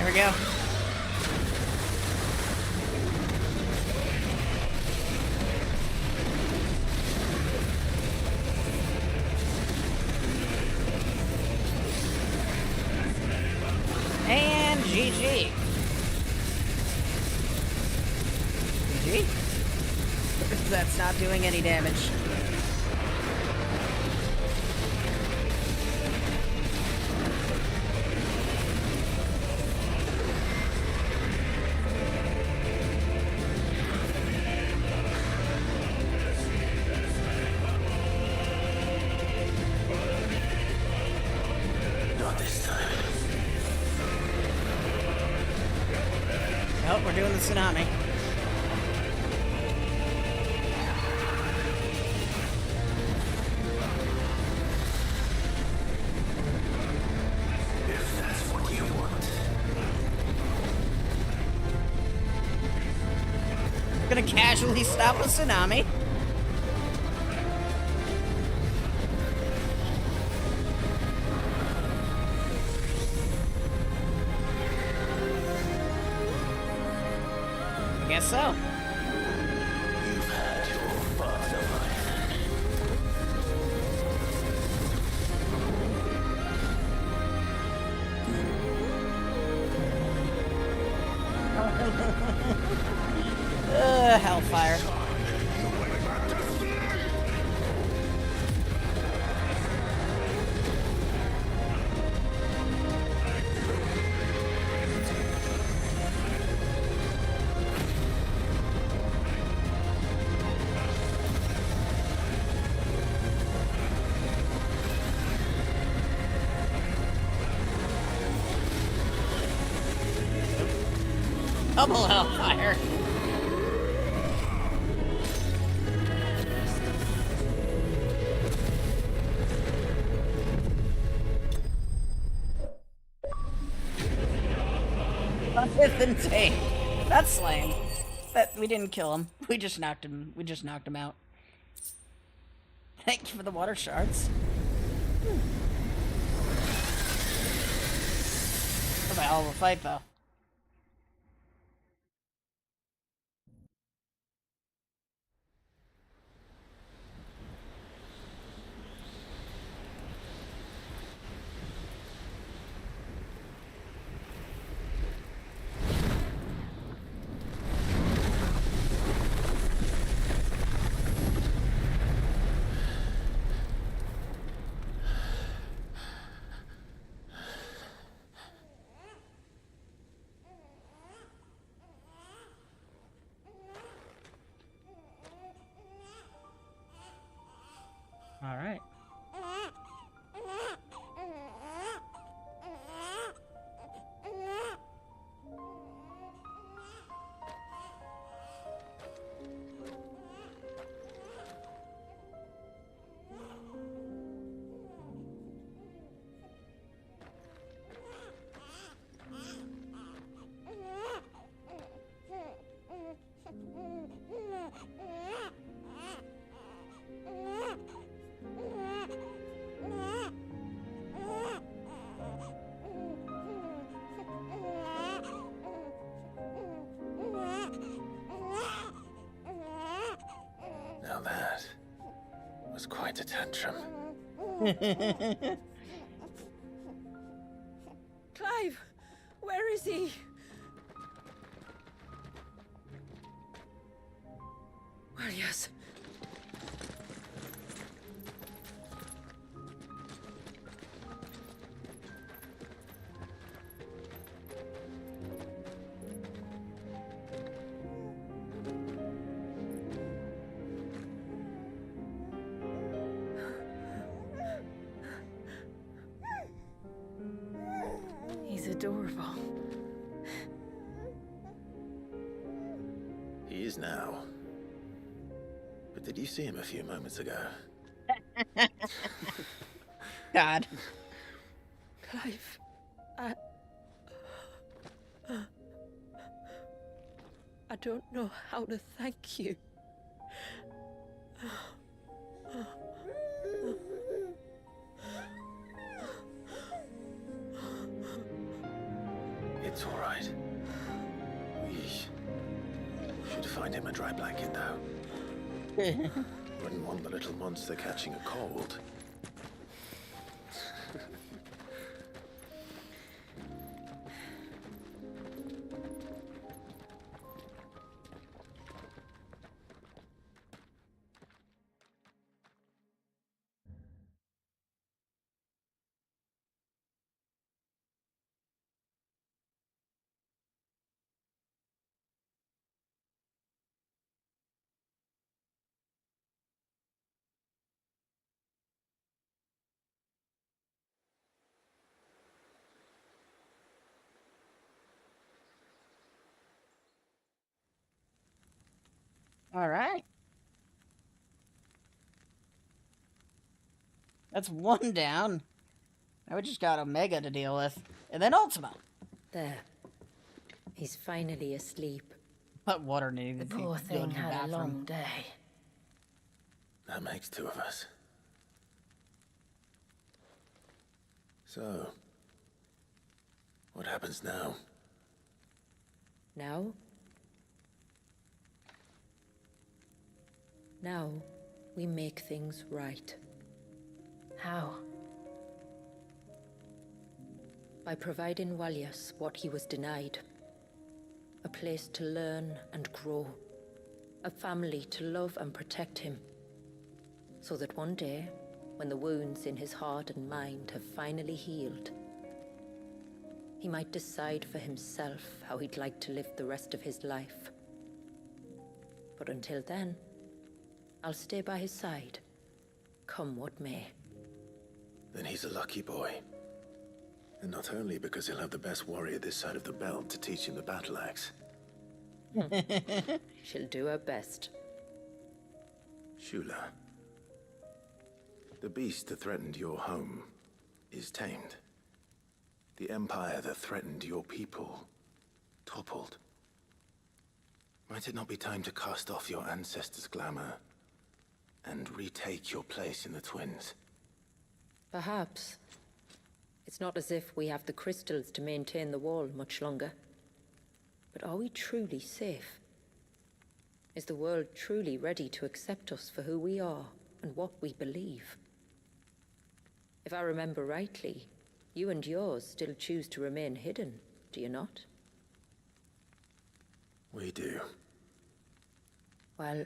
There we go. And GG. GG? That's not doing any damage. Not this time. Oh, we're doing the tsunami. If that's what you want. Gonna casually stop a tsunami. I guess so. You've had your father, Hellfire. Double hellfire. Than take. That's lame. But we didn't kill him. We just knocked him. We just knocked him out. Thank you for the water shards. That was a hell of a fight, though. All right. Now that was quite a tantrum. Clive, where is he? Warriors. He's adorable. He is now. But did you see him a few moments ago? God. Clive, I don't know how to thank you. It's all find him a dry blanket, though. Wouldn't want the little monster catching a cold. All right. That's one down. Now we just got Omega to deal with. And then Ultima. There. He's finally asleep. But water needs The poor thing had a long day. That makes two of us. So, what happens now? Now? Now, we make things right. How? By providing Walias what he was denied. A place to learn and grow. A family to love and protect him. So that one day, when the wounds in his heart and mind have finally healed, he might decide for himself how he'd like to live the rest of his life. But until then, I'll stay by his side, come what may. Then he's a lucky boy. And not only because he'll have the best warrior this side of the belt to teach him the battle axe. She'll do her best. Shula. The beast that threatened your home is tamed. The empire that threatened your people toppled. Might it not be time to cast off your ancestors' glamour and retake your place in the Twins? Perhaps. It's not as if we have the crystals to maintain the wall much longer. But are we truly safe? Is the world truly ready to accept us for who we are and what we believe? If I remember rightly, you and yours still choose to remain hidden, do you not? We do. Well,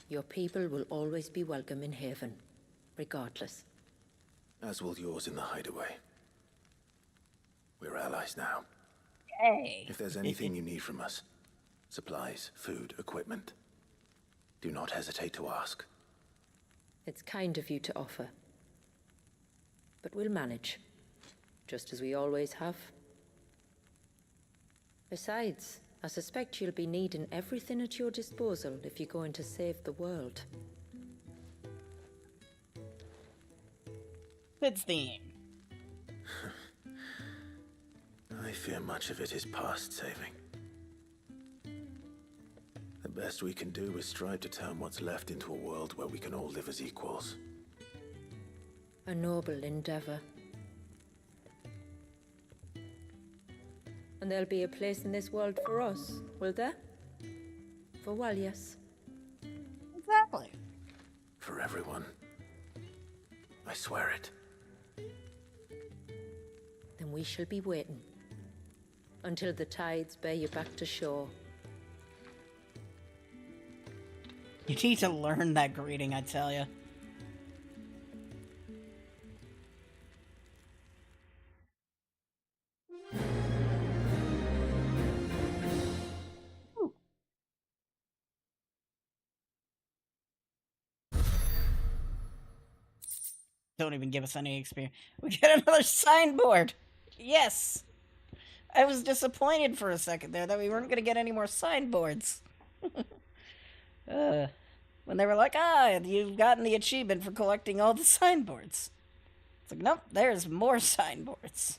your people will always be welcome in Haven, regardless. As will yours in the hideaway. We're allies now. Hey. If there's anything you need from us, supplies, food, equipment, do not hesitate to ask. It's kind of you to offer. But we'll manage, just as we always have. Besides, I suspect you'll be needing everything at your disposal if you're going to save the world. Fits theme. I fear much of it is past saving. The best we can do is strive to turn what's left into a world where we can all live as equals. A noble endeavor. And there'll be a place in this world for us, will there? For Walias. Exactly. For everyone. I swear it. Then we shall be waiting. Until the tides bear you back to shore. You need to learn that greeting, I tell you. Don't even give us any experience. We get another signboard! Yes! I was disappointed for a second there that we weren't going to get any more signboards. When they were like, you've gotten the achievement for collecting all the signboards. It's like, nope, there's more signboards.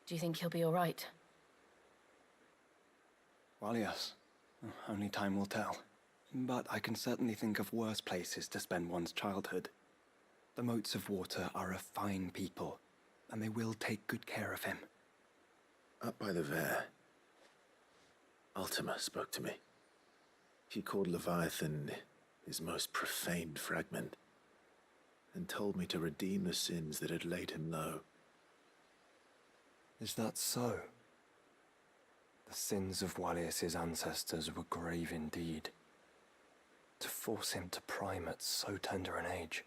Do you think he'll be all right? Well, yes. Only time will tell. But I can certainly think of worse places to spend one's childhood. The Moats of Water are a fine people, and they will take good care of him. Up by the Vare, Ultima spoke to me. He called Leviathan his most profaned fragment, and told me to redeem the sins that had laid him low. Is that so? The sins of Wallius's ancestors were grave indeed. To force him to prime at so tender an age.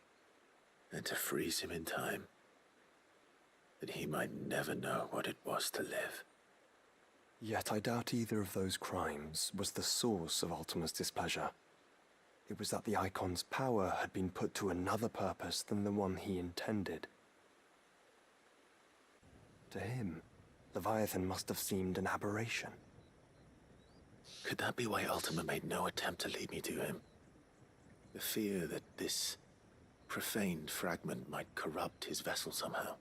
And to freeze him in time, that he might never know what it was to live. Yet I doubt either of those crimes was the source of Ultima's displeasure. It was that the Icon's power had been put to another purpose than the one he intended. To him, Leviathan must have seemed an aberration. Could that be why Ultima made no attempt to lead me to him? The fear that this profaned fragment might corrupt his vessel somehow.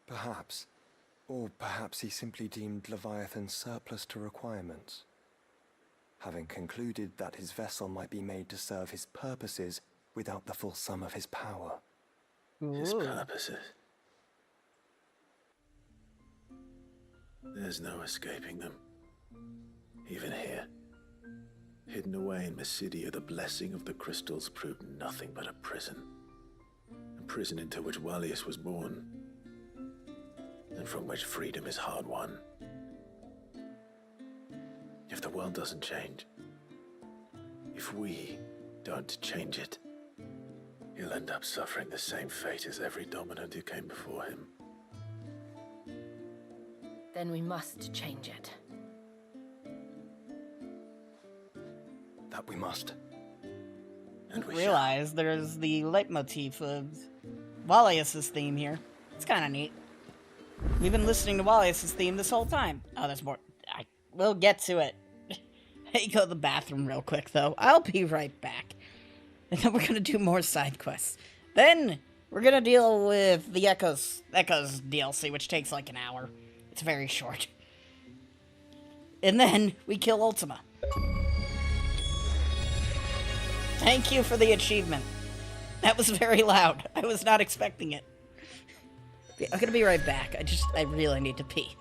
Perhaps. Or perhaps he simply deemed Leviathan surplus to requirements. Having concluded that his vessel might be made to serve his purposes without the full sum of his power. His purposes? There's no escaping them. Even here. Hidden away in Mysidia, the blessing of the crystals proved nothing but a prison. A prison into which Wallius was born, and from which freedom is hard won. If the world doesn't change, if we don't change it, he'll end up suffering the same fate as every dominant who came before him. Then we must change it. That we must. And we realize there's the leitmotif of Wallius's theme here. It's kind of neat. We've been listening to Wallius's theme this whole time. Oh, there's more. We'll get to it. Hey, go to the bathroom real quick, though. I'll be right back. And then we're gonna do more side quests. Then we're gonna deal with the Echoes DLC, which takes like an hour. It's very short. And then we kill Ultima. Thank you for the achievement. That was very loud. I was not expecting it. I'm gonna be right back. I really need to pee.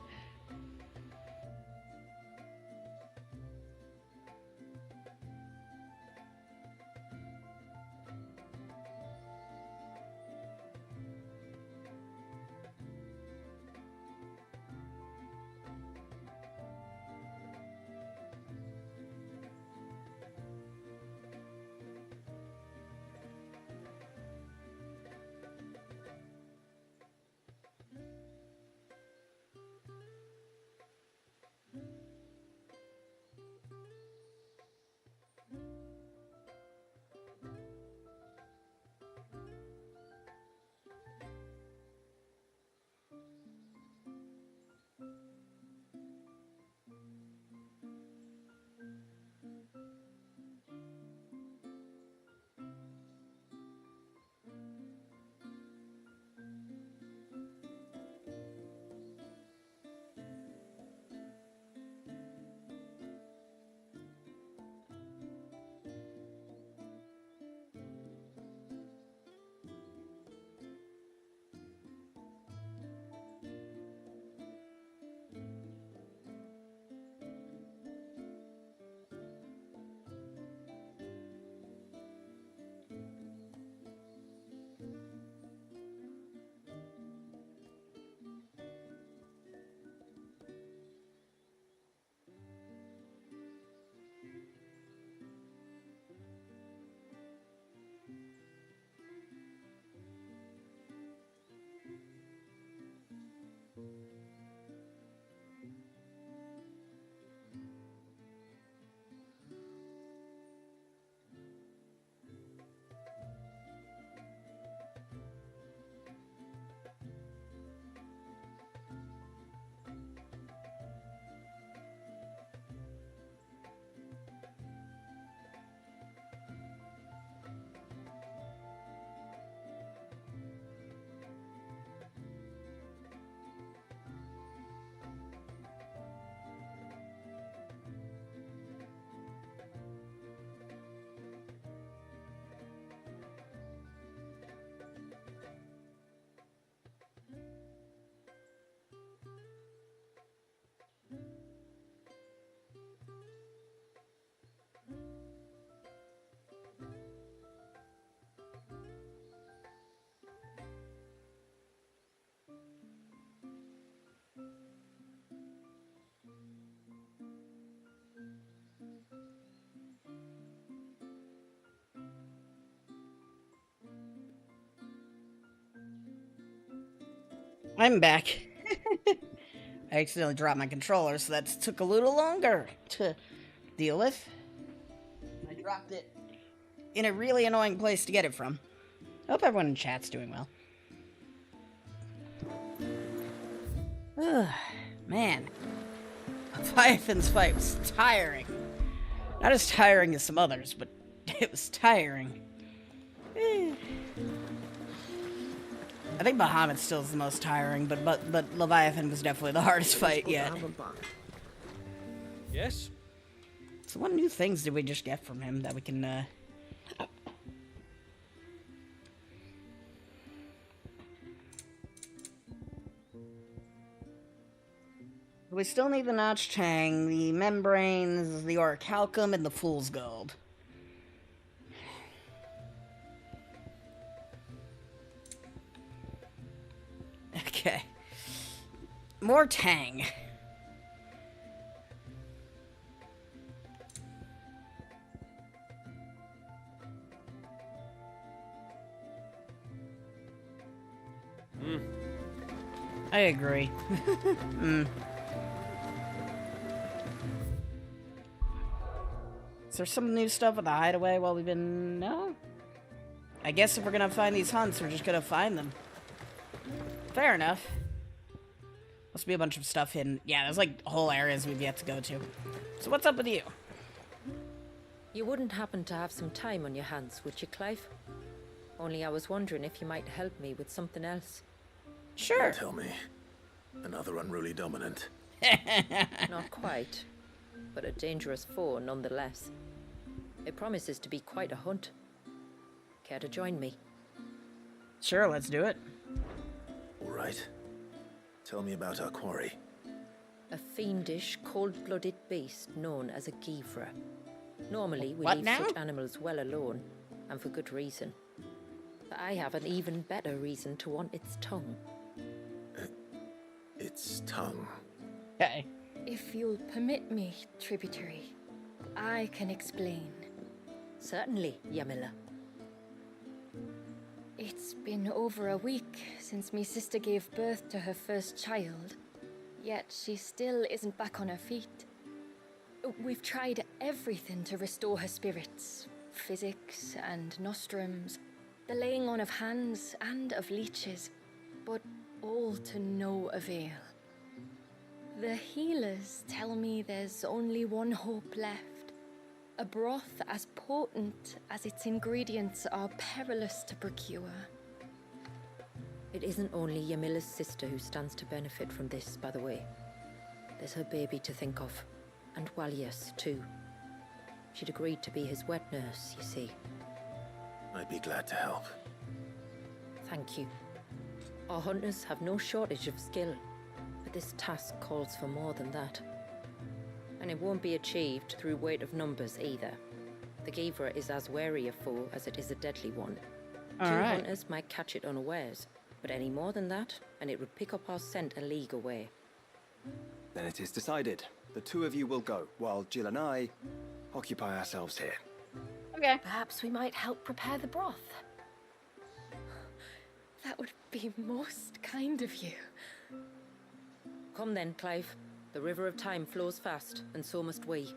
I'm back. I accidentally dropped my controller, so that took a little longer to deal with. I dropped it in a really annoying place to get it from. I hope everyone in chat's doing well. Ugh, man. Leviathan's fight was tiring. Not as tiring as some others, but it was tiring. I think Bahamut still is the most tiring, but Leviathan was definitely the hardest fight yet. Yes? So what new things did we just get from him that we can, We still need the Notch Tang, the Membranes, the Orichalcum, and the Fool's Gold. Okay. More Tang. I agree. Is there some new stuff with the hideaway while we've been... No? I guess if we're gonna find these hunts, we're just gonna find them. Fair enough. Must be a bunch of stuff hidden. Yeah, there's like whole areas we've yet to go to. So what's up with you? You wouldn't happen to have some time on your hands, would you, Clive? Only I was wondering if you might help me with something else. Sure. Tell me. Another unruly dominant. Not quite, but a dangerous foe nonetheless. It promises to be quite a hunt. Care to join me? Sure, let's do it. All right. Tell me about our quarry. A fiendish, cold-blooded beast known as a Givra. Normally, we What leave now? such animals well alone, and for good reason. But I have an even better reason to want its tongue. Its tongue. Okay. If you'll permit me, Tributary, I can explain. Certainly, Yamila. It's been over a week since me sister gave birth to her first child, yet she still isn't back on her feet. We've tried everything to restore her spirits. Physics and nostrums, the laying on of hands and of leeches, but all to no avail. The healers tell me there's only one hope left. A broth as potent as its ingredients are perilous to procure. It isn't only Yamila's sister who stands to benefit from this, by the way. There's her baby to think of, and Walias, too. She'd agreed to be his wet nurse, you see. I'd be glad to help. Thank you. Our hunters have no shortage of skill, but this task calls for more than that. And it won't be achieved through weight of numbers either. The Givra is as wary a foe as it is a deadly one. Two hunters might catch it unawares, but any more than that, and it would pick up our scent a league away. Then it is decided. The two of you will go, while Jill and I occupy ourselves here. Okay. Perhaps we might help prepare the broth. That would be most kind of you. Come then, Clive. The river of time flows fast, and so must we.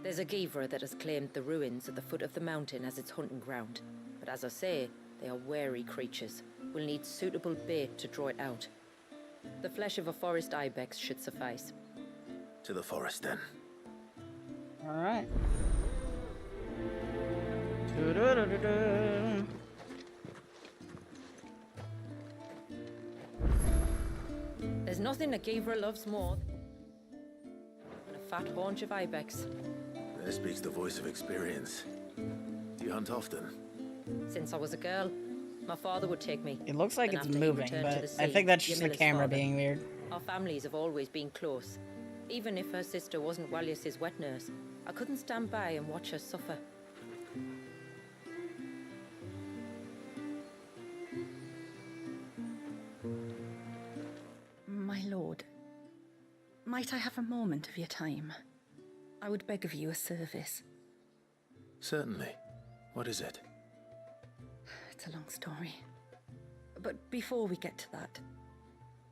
There's a Givra that has claimed the ruins at the foot of the mountain as its hunting ground. But as I say, they are wary creatures. We'll need suitable bait to draw it out. The flesh of a forest ibex should suffice. To the forest, then. All right. There's nothing a Givra loves more than a fat haunch of ibex. There speaks the voice of experience. Do you hunt often? Since I was a girl, my father would take me. It looks like Then it's after he moving, returned to but the I sea, think that's just the Yamila's camera father. being weird. Our families have always been close. Even if her sister wasn't Walias's wet nurse, I couldn't stand by and watch her suffer. My lord, might I have a moment of your time? I would beg of you a service. Certainly. What is it? It's a long story. But before we get to that,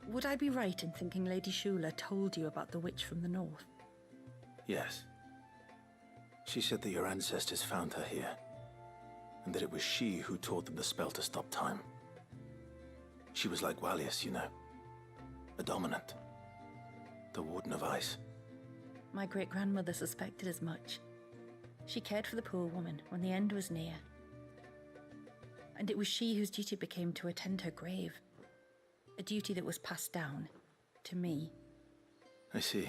Would I be right in thinking Lady Shula told you about the witch from the north? Yes. She said that your ancestors found her here, and that it was she who taught them the spell to stop time. She was like Walius, you know. A dominant. The Warden of Ice. My great-grandmother suspected as much. She cared for the poor woman when the end was near. And it was she whose duty became to attend her grave. A duty that was passed down to me. I see.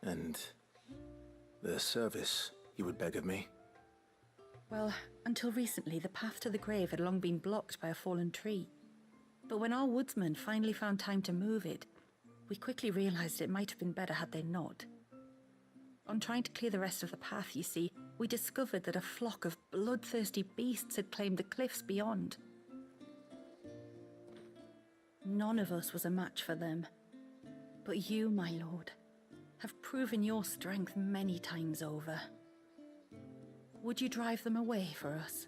And the service you would beg of me? Well, until recently, the path to the grave had long been blocked by a fallen tree. But when our woodsmen finally found time to move it, we quickly realized it might have been better had they not. On trying to clear the rest of the path, you see, we discovered that a flock of bloodthirsty beasts had claimed the cliffs beyond. None of us was a match for them. But you, my lord, have proven your strength many times over. Would you drive them away for us?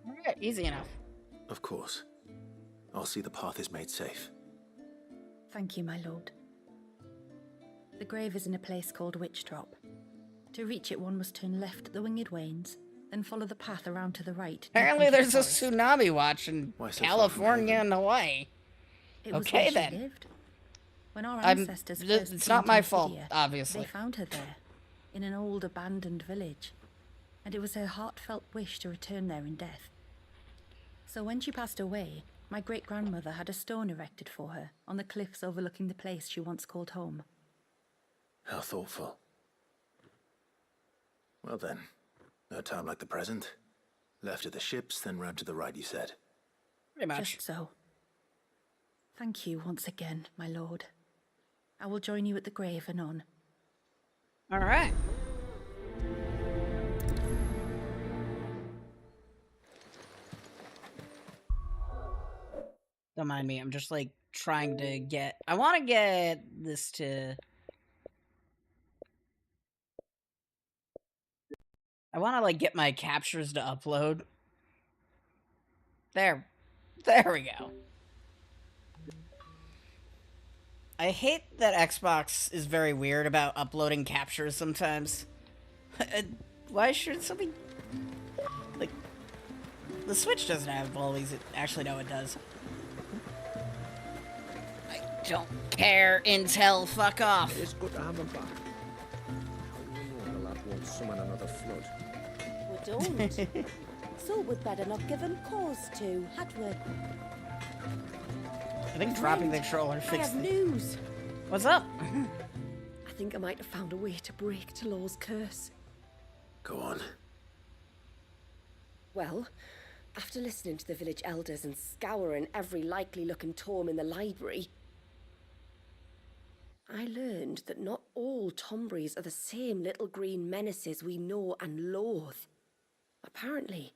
Alright, easy enough. Of course. I'll see the path is made safe. Thank you, my lord. The grave is in a place called Witch Drop. To reach it, one must turn left at the Winged Wains, then follow the path around to the right. Apparently there's a tsunami watch in California and Hawaii. It was okay where then. she lived. When our ancestors first it's came not to my Mysidia, fault, obviously. They found her there, in an old abandoned village, and it was her heartfelt wish to return there in death. So when she passed away, my great-grandmother had a stone erected for her on the cliffs overlooking the place she once called home. How thoughtful. Well then, no time like the present. Left at the ships, then round to the right, you said. Pretty much. Just so. Thank you once again, my lord. I will join you at the grave anon. All right. Don't mind me. I'm just like trying to get. I want to get this to. I want to like get my captures to upload. There we go. I hate that Xbox is very weird about uploading captures sometimes. Why should somebody... Like, the Switch doesn't have all these... Actually, no, it does. I don't care, Intel, fuck off. It's good to have them back. How do you know the lad won't summon another flood? We don't. So we'd better not give him cause to, had we? I think dropping the controller fixed I have it. news. What's up? I think I might have found a way to break Talor's curse. Go on. Well, after listening to the village elders and scouring every likely-looking tome in the library, I learned that not all Tombries are the same little green menaces we know and loathe. Apparently,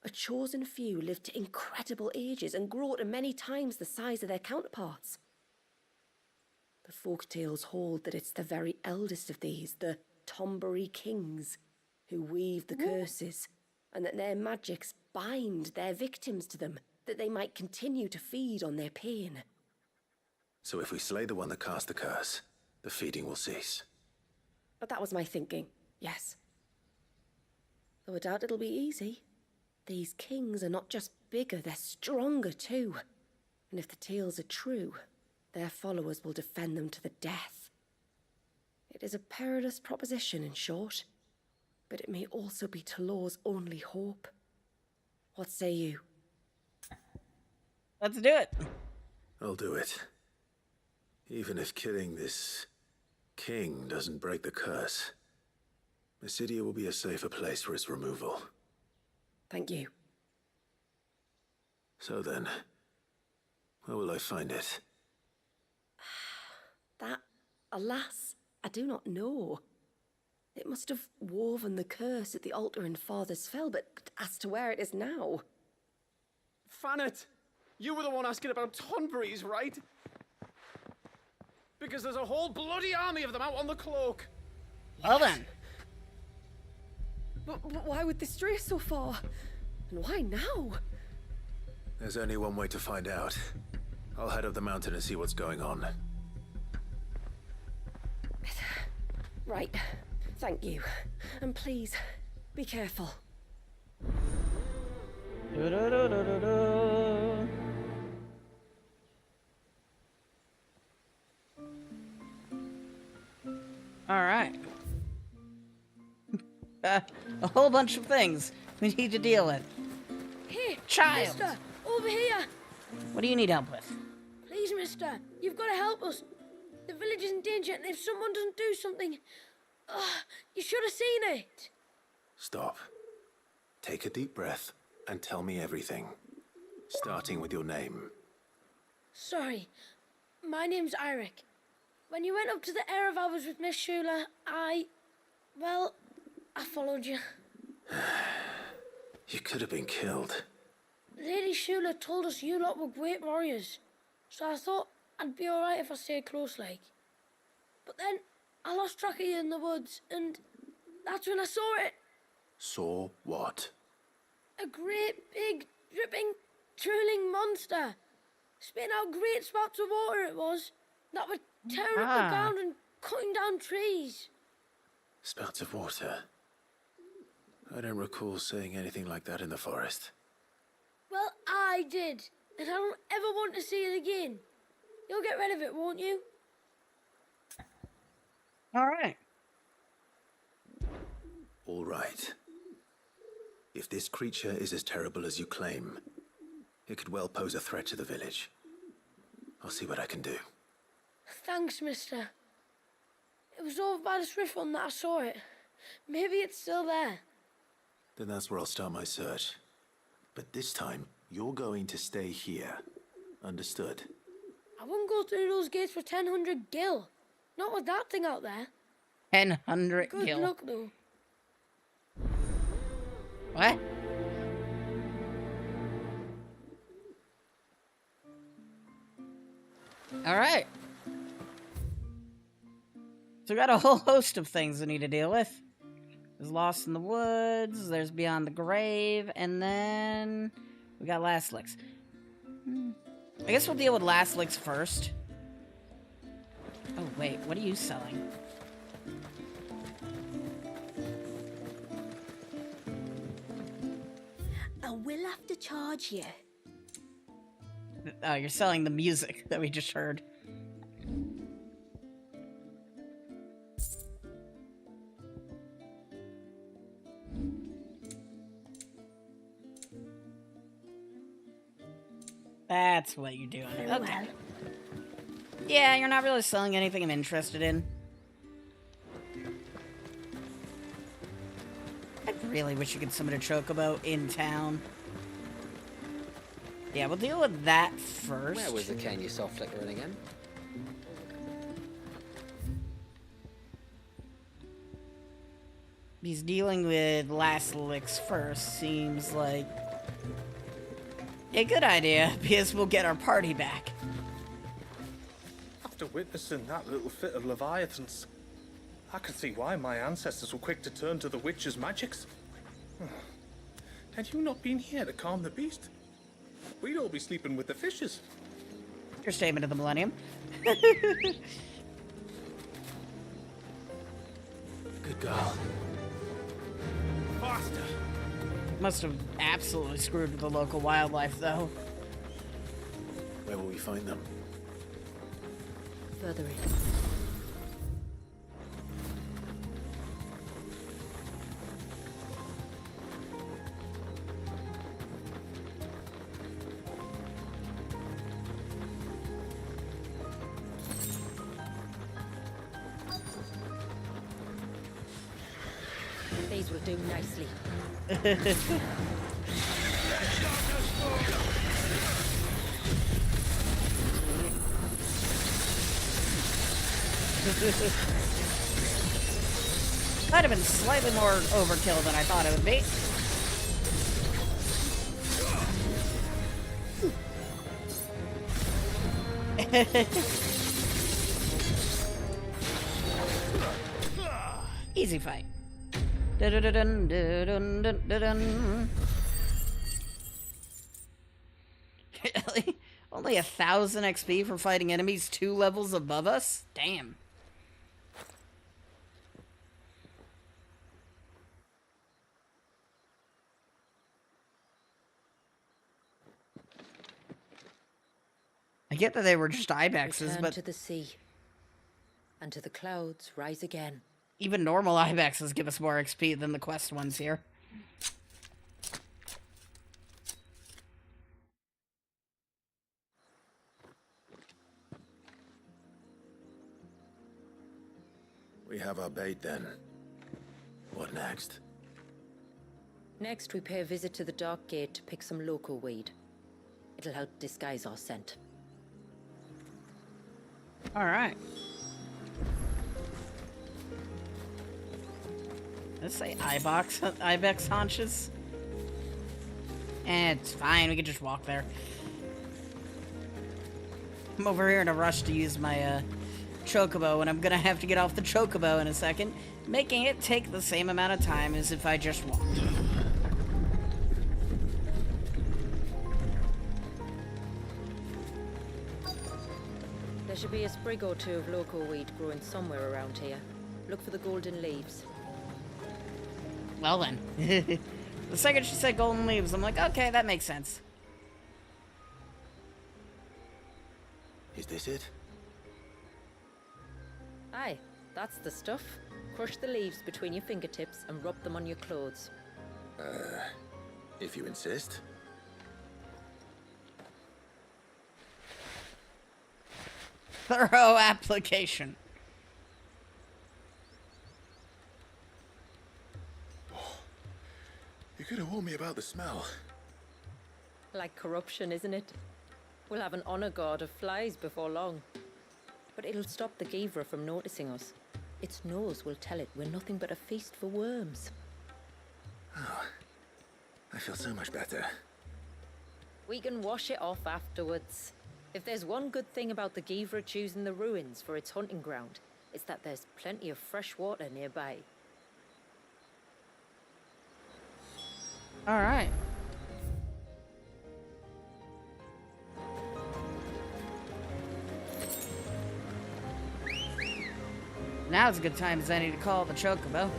a chosen few live to incredible ages and grow to many times the size of their counterparts. The folktales hold that it's the very eldest of these, the Tombury kings, who weave the curses, and that their magics bind their victims to them, that they might continue to feed on their pain. So if we slay the one that cast the curse, the feeding will cease. But that was my thinking, yes. Though I doubt it'll be easy. These kings are not just bigger, they're stronger too. And if the tales are true, their followers will defend them to the death. It is a perilous proposition, in short, but it may also be Talor's only hope. What say you? Let's do it. I'll do it. Even if killing this king doesn't break the curse, Mysidia will be a safer place for its removal. Thank you. So then, where will I find it? That, alas, I do not know. It must have woven the curse at the altar in Father's Fell, but as to where it is now... Fanet, you were the one asking about Tonburies, right? Because there's a whole bloody army of them out on the cloak. Well then. But why would they stray so far? And why now? There's only one way to find out. I'll head up the mountain and see what's going on. Right. Thank you. And please, be careful. All right. A whole bunch of things we need to deal with. Here, Child! mister, over here! What do you need help with? Please, mister, you've got to help us. The village is in danger, and if someone doesn't do something... you should have seen it. Stop. Take a deep breath and tell me everything. Starting with your name. Sorry, my name's Eirik. When you went up to the Erevalvers with Miss Shula, well, I followed you. You could have been killed. Lady Shula told us you lot were great warriors, so I thought I'd be alright if I stayed close like. But then I lost track of you in the woods, and that's when I saw it. Saw what? A great, big, dripping, drooling monster. Spitting out great spouts of water it was, that were tearing up the ground and cutting down trees. Spouts of water. I don't recall seeing anything like that in the forest. Well, I did, and I don't ever want to see it again. You'll get rid of it, won't you? All right. All right. If this creature is as terrible as you claim, it could well pose a threat to the village. I'll see what I can do. Thanks, mister. It was over by the Swift Run that I saw it. Maybe it's still there. Then that's where I'll start my search. But this time, you're going to stay here. Understood? I wouldn't go through those gates for 1,000 gil. Not with that thing out there. 1,000 Good gil. luck, though. What? All right. So we got a whole host of things we need to deal with. There's Lost in the Woods, there's Beyond the Grave, and then we got Last Licks. I guess we'll deal with Last Licks first. Oh, wait, what are you selling? I will have to charge you. Oh, you're selling the music that we just heard. That's what you're doing. Okay. Yeah, you're not really selling anything I'm interested in. I really wish you could summon a Chocobo in town. Yeah, we'll deal with that first. Where was the cane you saw flickering again? He's dealing with Last Licks first. Seems like a good idea, because we'll get our party back. After witnessing that little fit of Leviathans, I can see why my ancestors were quick to turn to the witch's magics. Had you not been here to calm the beast, we'd all be sleeping with the fishes. Your statement of the millennium. Good girl. Faster! Must have absolutely screwed with the local wildlife, though. Where will we find them? Further in. These will do nicely. Might have been slightly more overkill than I thought it would be. Easy fight. Dun-dun-dun-dun-dun-dun-dun-dun. Only 1,000 XP for fighting enemies 2 levels above us? Damn. I get that they were just ibexes, Return but to the sea, and to the clouds rise again. even normal ibexes give us more XP than the quest ones here. We have our bait then. What next? Next, we pay a visit to the Dark Gate to pick some local weed. It'll help disguise our scent. Alright. Let's say ibex haunches. It's fine, we can just walk there. I'm over here in a rush to use my chocobo, and I'm gonna have to get off the chocobo in a second, making it take the same amount of time as if I just walked. There should be a sprig or two of local weed growing somewhere around here. Look for the golden leaves. Well then. The second she said golden leaves, I'm like, okay, that makes sense. Is this it? Aye, that's the stuff. Crush the leaves between your fingertips and rub them on your clothes. If you insist. Thorough application. You could have warned me about the smell. Like corruption, isn't it? We'll have an honor guard of flies before long. But it'll stop the Givra from noticing us. Its nose will tell it we're nothing but a feast for worms. Oh, I feel so much better. We can wash it off afterwards. If there's one good thing about the Givra choosing the ruins for its hunting ground, it's that there's plenty of fresh water nearby. Alright. Now's a good time as any to call the chocobo.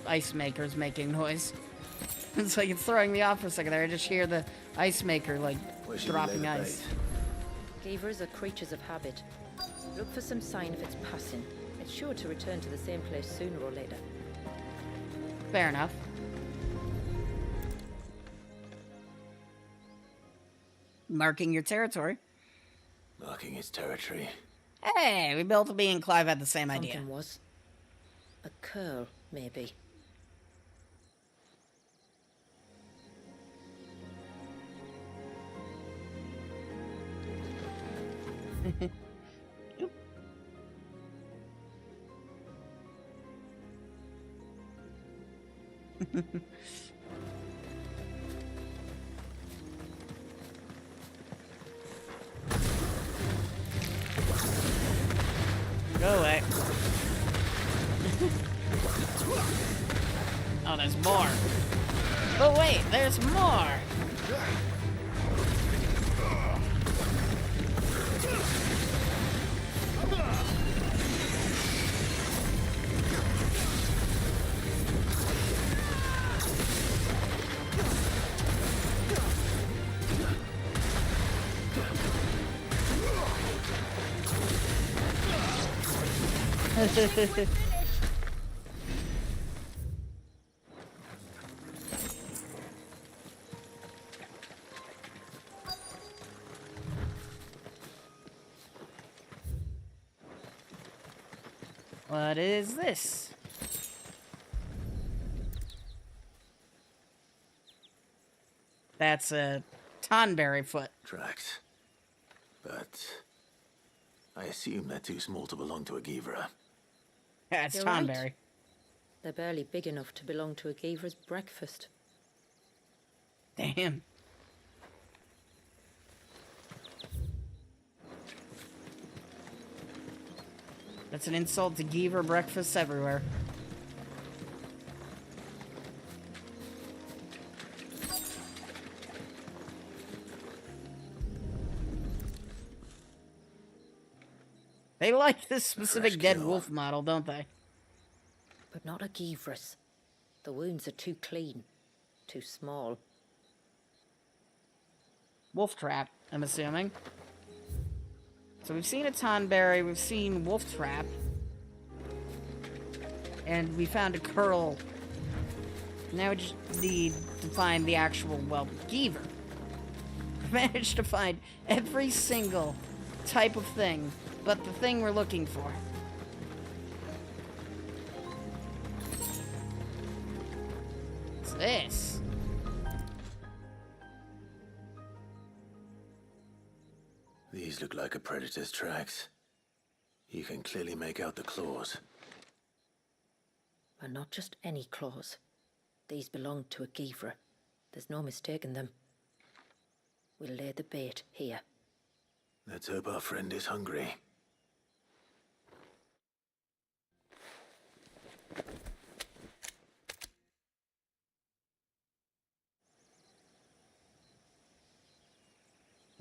Ice maker's making noise. It's like it's throwing me off for a second there. I just hear the ice maker like dropping ice. Givras are creatures of habit. Look for some sign of its passing. It's sure to return to the same place sooner or later. Fair enough. Marking your territory. Marking its territory. Hey, we both me and Clive had the same idea. Something was. A curl, maybe. Go away. Oh, there's more. But wait, there's more. What is this? That's a tonberry foot. Tracks. But I assume they're too small to belong to a Givra. Yeah, it's You're tonberry. right. They're barely big enough to belong to a Givra's breakfast. Damn. That's an insult to Geever breakfasts everywhere. They like this specific dead wolf model, don't they? But not a Geevrus. The wounds are too clean, too small. Wolf trap, I'm assuming. So we've seen a Tonberry, we've seen wolf trap. And we found a curl. Now we just need to find the actual, well, Geever. We managed to find every single type of thing, but the thing we're looking for. What's this? These look like a predator's tracks. You can clearly make out the claws. And not just any claws. These belong to a Geevra. There's no mistaking them. We'll lay the bait here. Let's hope our friend is hungry.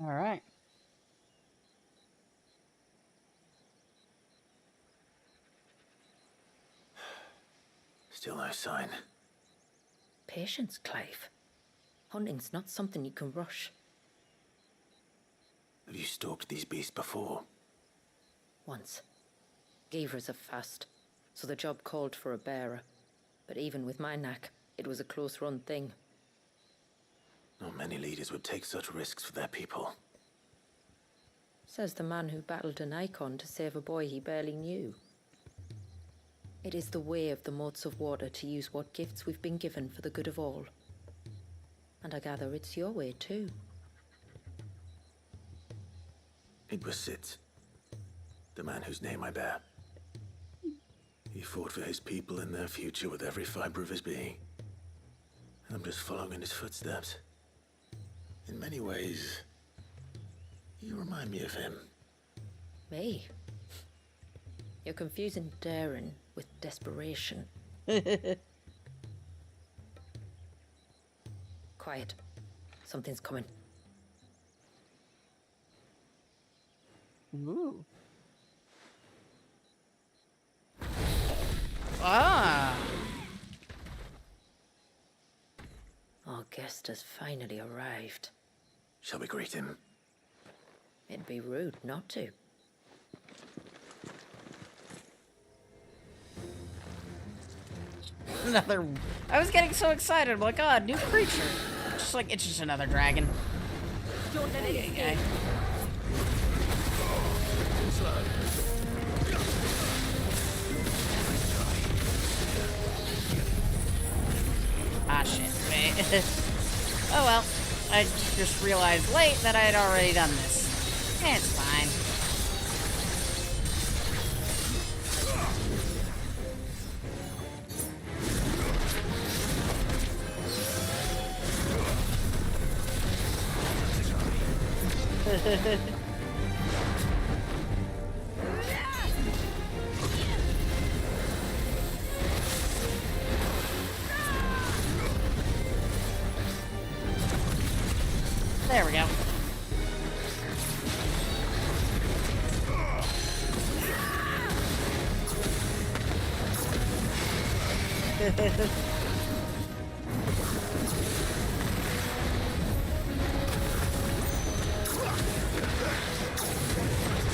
All right. Still no sign. Patience, Clive. Hunting's not something you can rush. Have you stalked these beasts before? Once. Geevras are fast, so the job called for a bearer. But even with my knack, it was a close-run thing. Not many leaders would take such risks for their people. Says the man who battled an icon to save a boy he barely knew. It is the way of the moats of water to use what gifts we've been given for the good of all. And I gather it's your way too. It was Sid, the man whose name I bear. He fought for his people and their future with every fiber of his being. And I'm just following in his footsteps. In many ways, you remind me of him. Me? You're confusing daring with desperation. Quiet. Something's coming. Ooh. Ah! Our guest has finally arrived. Shall we greet him? It'd be rude not to. Another... I was getting so excited. I'm like, oh, new creature. Just like, it's just another dragon. Don't let it Okay. Ah, shit. Wait. Oh, well. I just realized late that I had already done this. It's fine. There we go.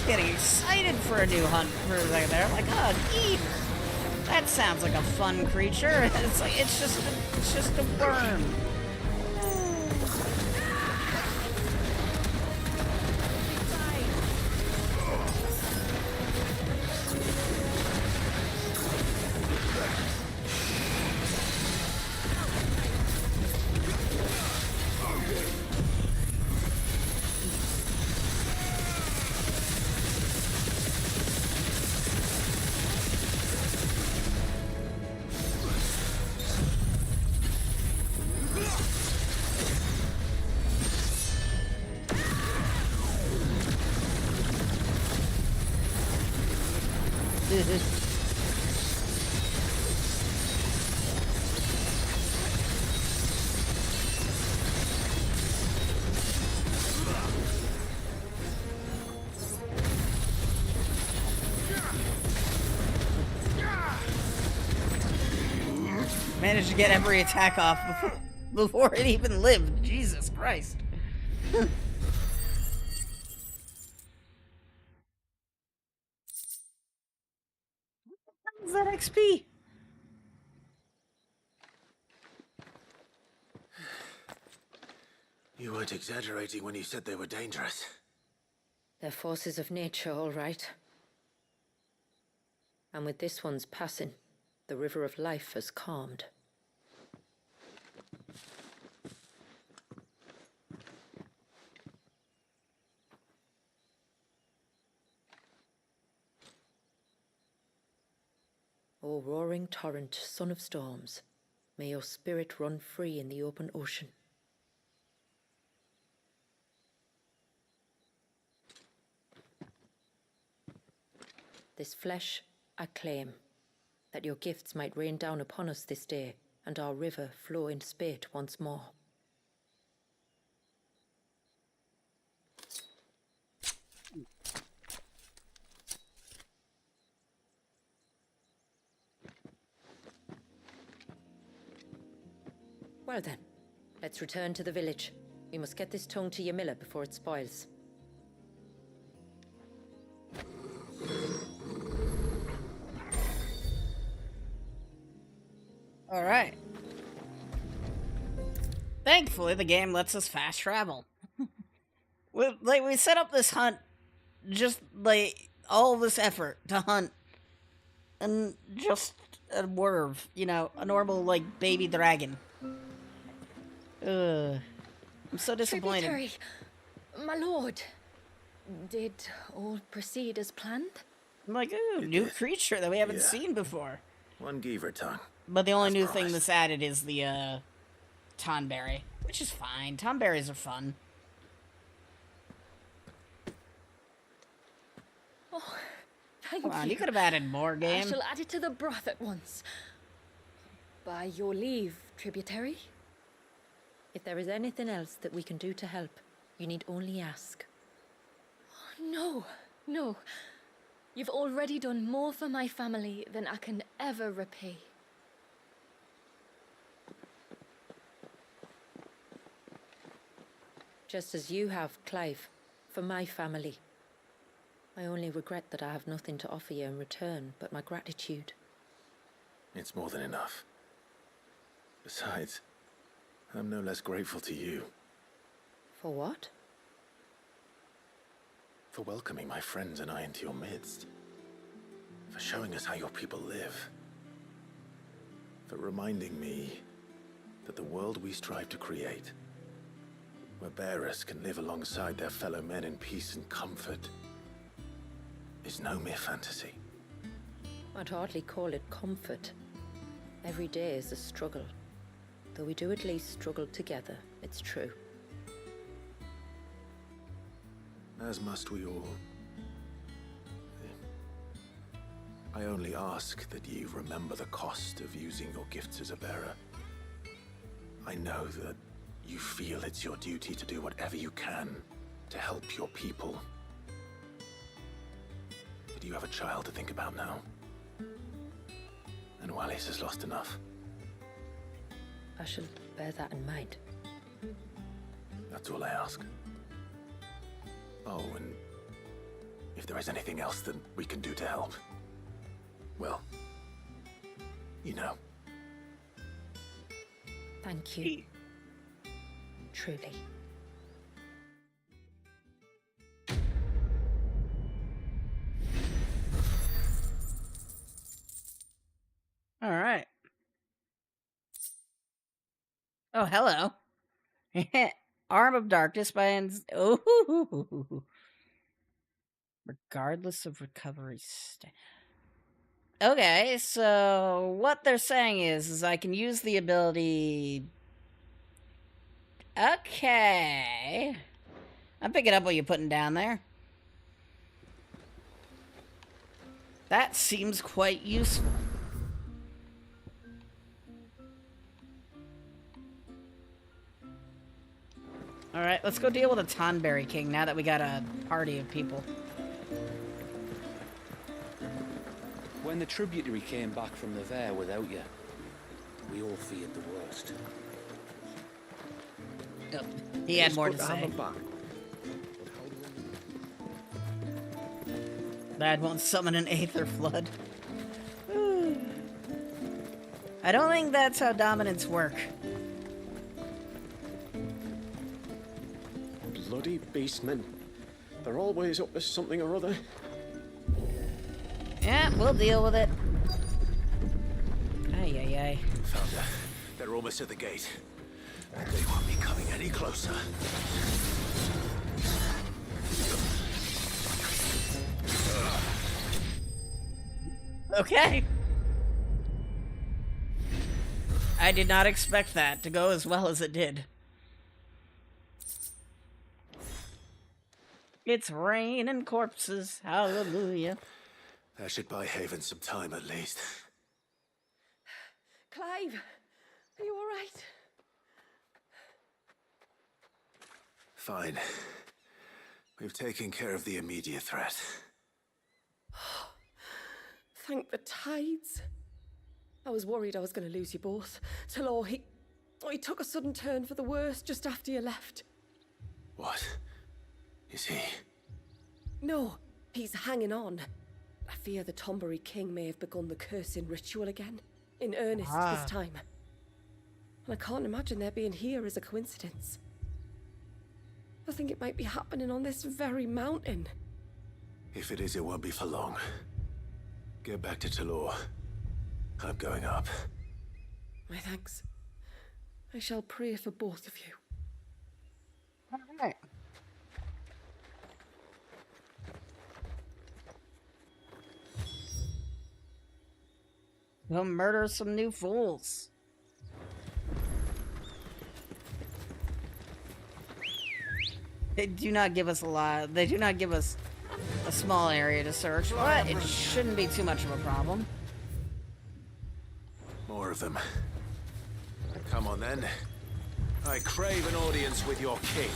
Getting excited for a new hunt for a second there. I'm like, oh, Geever. That sounds like a fun creature. It's like it's just a worm. Managed to get every attack off before it even lived. Jesus Christ. What is that XP? You weren't exaggerating when you said they were dangerous. They're forces of nature, all right. And with this one's passing, the river of life has calmed. O roaring torrent, son of storms, may your spirit run free in the open ocean. This flesh I claim, that your gifts might rain down upon us this day, and our river flow in spate once more. Well then, let's return to the village. We must get this tongue to Yamila before it spoils. Alright. Thankfully, the game lets us fast travel. we set up this hunt, just, like, all this effort to hunt, and just a werve, you know, a normal, like, baby dragon. I'm so disappointed. Tributary, my lord, did all proceed as planned? I'm like, ooh, new creature that we haven't seen before. One Geaver tongue. But the only new thing that's added is the, Tonberry, which is fine. Tonberries are fun. Oh, thank Come on, you. you could have added more, game. I shall add it to the broth at once. By your leave, tributary. If there is anything else that we can do to help, you need only ask. No, no. You've already done more for my family than I can ever repay. Just as you have, Clive, for my family. I only regret that I have nothing to offer you in return but my gratitude. It's more than enough. Besides, I'm no less grateful to you. For what? For welcoming my friends and I into your midst. For showing us how your people live. For reminding me that the world we strive to create, where bearers can live alongside their fellow men in peace and comfort, is no mere fantasy. I'd hardly call it comfort. Every day is a struggle. Though we do at least struggle together, it's true. As must we all. I only ask that you remember the cost of using your gifts as a bearer. I know that you feel it's your duty to do whatever you can to help your people. But you have a child to think about now. And Wallis has lost enough. I shall bear that in mind. That's all I ask. Oh, and if there is anything else that we can do to help, well, you know. Thank you. Truly. All right. Oh, hello. Arm of Darkness by oh. Regardless of recovery state. Okay, so what they're saying is I can use the ability. Okay. I'm picking up what you're putting down there. That seems quite useful. Alright, let's go deal with a Tonberry King now that we got a party of people. When the tributary came back from the Fair without you, we all all feared the worst. Oh, he had It's more good to have say. him back. Dad won't summon an Aether Flood. I don't think that's how dominants work. Bloody beastmen. They're always up to something or other. Yeah, we'll deal with it. Ay, ay, ay. Found her. They're almost at the gate. They won't be coming any closer. Okay. I did not expect that to go as well as it did. It's rain and corpses. Hallelujah. That should buy Haven some time at least. Clive, are you all right? Fine. We've taken care of the immediate threat. Thank the tides. I was worried I was going to lose you both. Talor, he took a sudden turn for the worse just after you left. What? Is he? No, he's hanging on. I fear the Tombury King may have begun the cursing ritual again. In earnest this time. And I can't imagine their being here as a coincidence. I think it might be happening on this very mountain. If it is, it won't be for long. Get back to Talor. I'm going up. My thanks. I shall pray for both of you. Alright. We'll murder some new fools. They do not give us a lot. They do not give us a small area to search, but it shouldn't be too much of a problem. More of them. Come on then. I crave an audience with your king.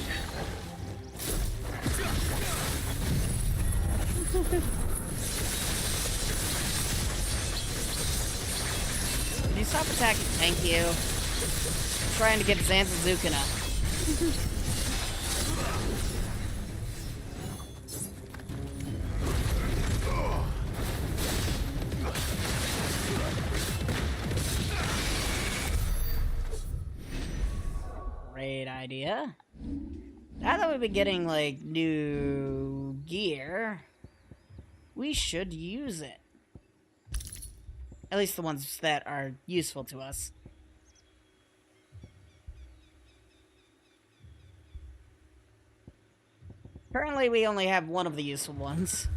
Can you stop attacking? Thank you. I'm trying to get Zanzazukina up. Great idea. Now that we've been getting, like, new gear, we should use it. At least the ones that are useful to us. Currently, we only have one of the useful ones.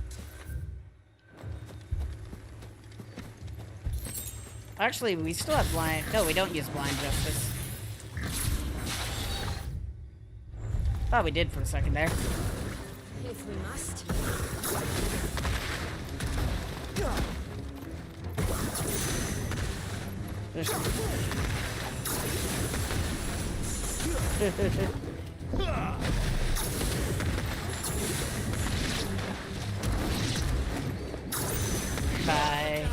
Actually, we still have blind... No, we don't use blind justice. Thought we did for a second there. If we must. Bye.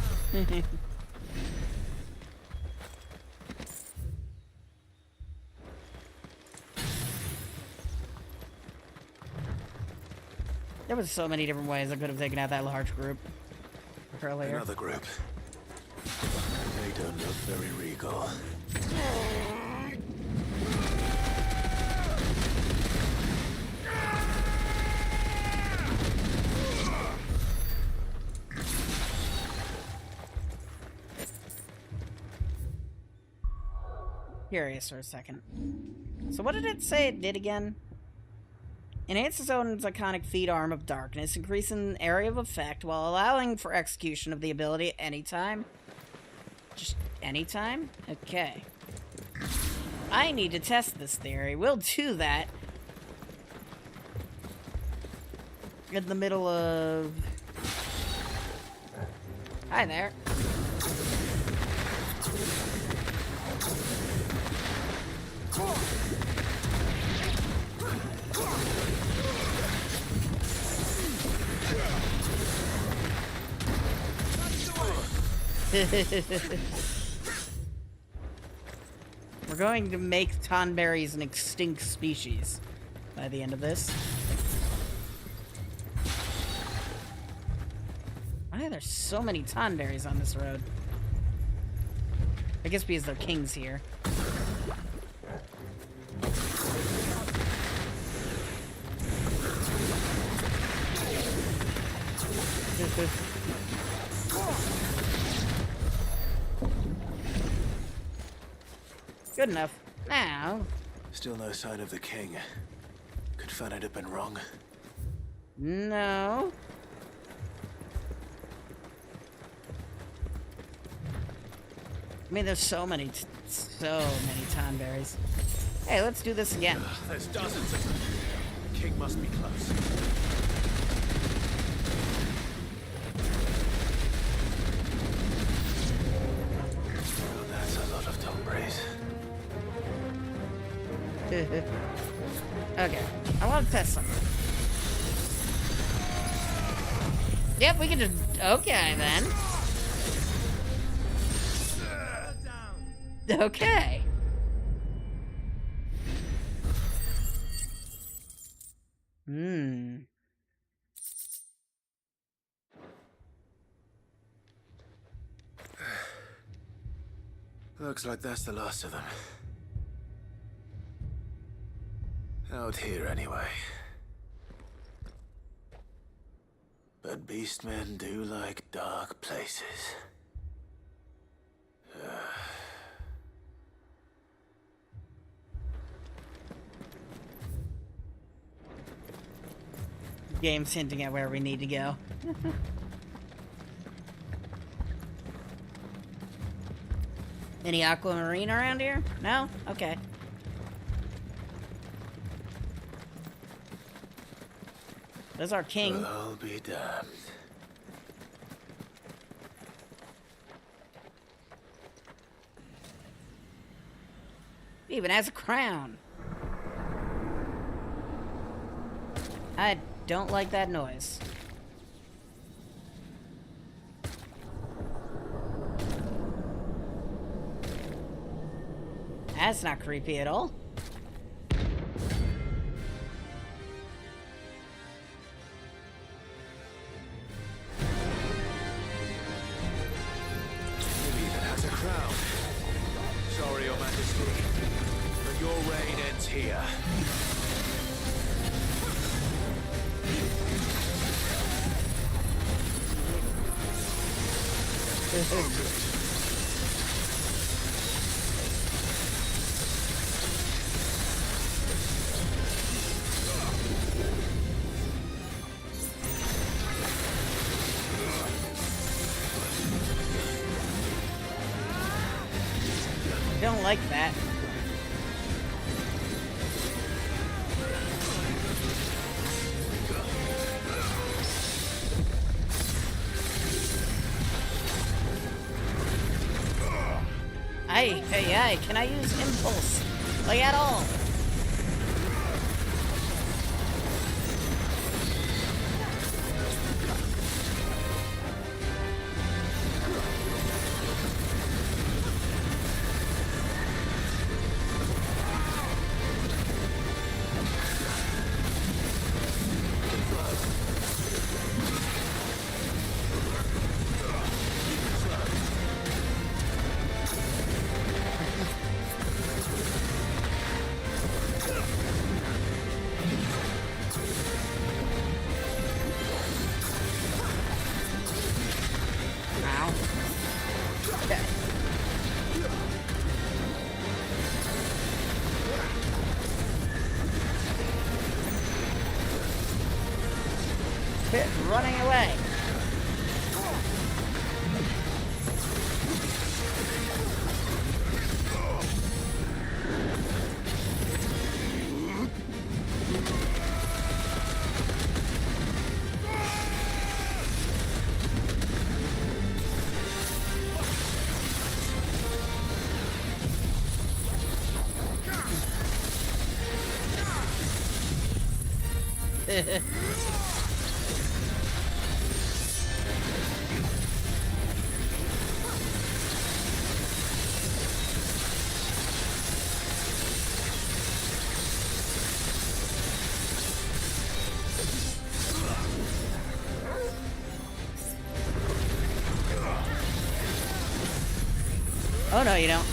There was so many different ways I could have taken out that large group earlier. Another group. They don't look very regal. Curious for a second. So what did it say it did again? Enhances Odin's iconic feat Arm of Darkness, increasing area of effect while allowing for execution of the ability anytime. Just anytime? Okay. I need to test this theory. We'll do that in the middle of... Hi there. We're going to make tonberries an extinct species by the end of this. Why are there so many tonberries on this road? I guess because they're kings here. Good enough. Now... Still no sign of the king. Could Fanit have been wrong? No. I mean, there's so many tonberries. Hey, let's do this again. There's dozens of them. The king must be close. Oh, that's a lot of tonberries. Okay, I want to test something. Yep, we can just... Okay, then. Okay. Looks like that's the last of them. Out here, anyway. But beastmen do like dark places. Game's hinting at where we need to go. Any aquamarine around here? No? Okay. There's our king. Well, I'll be damned. He even has a crown. I don't like that noise. That's not creepy at all. It even has a crown. Sorry, Your Majesty, but your reign ends here. Don't like that. Hey, can I use impulse? Like, at all? Quit running away. you don't.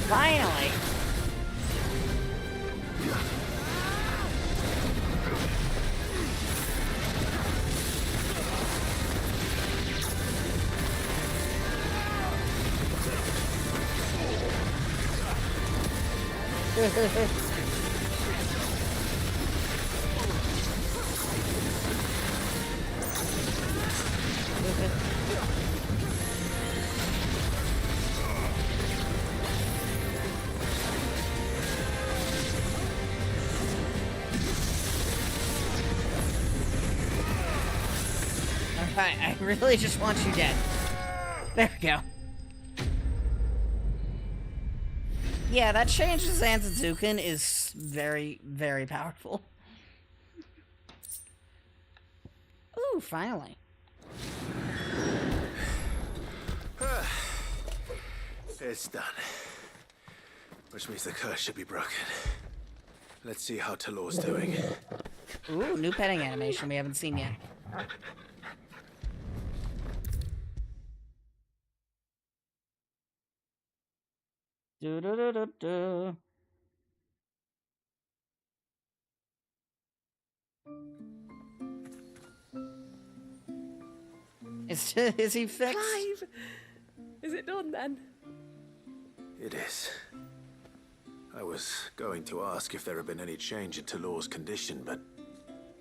Finally. Alright, I really just want you dead. There we go. Yeah, that change to Zanzizukin is very, very powerful. Ooh, finally. It's done. Which means the curse should be broken. Let's see how Talor's doing. Ooh, new petting animation we haven't seen yet. Do-do-do-do-do. Is he fixed? Clive! Is it done then? It is. I was going to ask if there had been any change in Talor's condition, but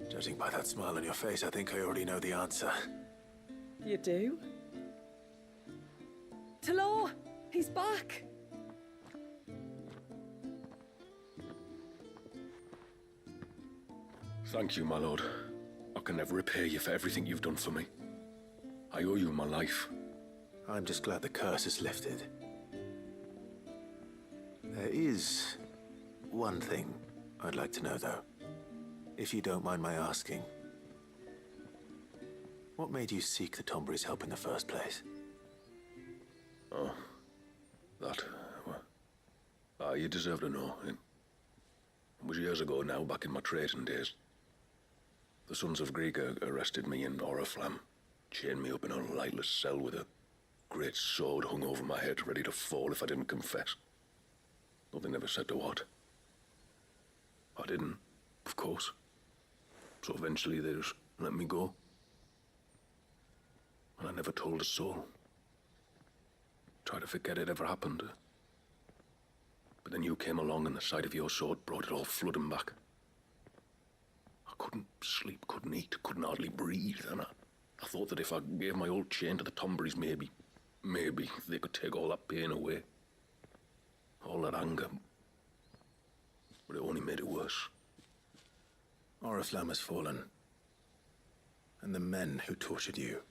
judging by that smile on your face, I think I already know the answer. You do? Talor! He's back! Thank you, my lord. I can never repay you for everything you've done for me. I owe you my life. I'm just glad the curse is lifted. There is one thing I'd like to know, though. If you don't mind my asking. What made you seek the Tombury's help in the first place? Oh, that... well, you deserve to know. It was years ago now, back in my trading days. The Sons of Greek arrested me in Oriflamme, chained me up in a lightless cell with a great sword hung over my head, ready to fall if I didn't confess. Though they never said to what. I didn't, of course. So eventually they just let me go. And I never told a soul. Tried to forget it ever happened. But then you came along and the sight of your sword brought it all flooding back. I couldn't sleep, couldn't eat, couldn't hardly breathe, and I thought that if I gave my old chain to the Tomburys, maybe they could take all that pain away. All that anger. But it only made it worse. Oriflamme has fallen. And the men who tortured you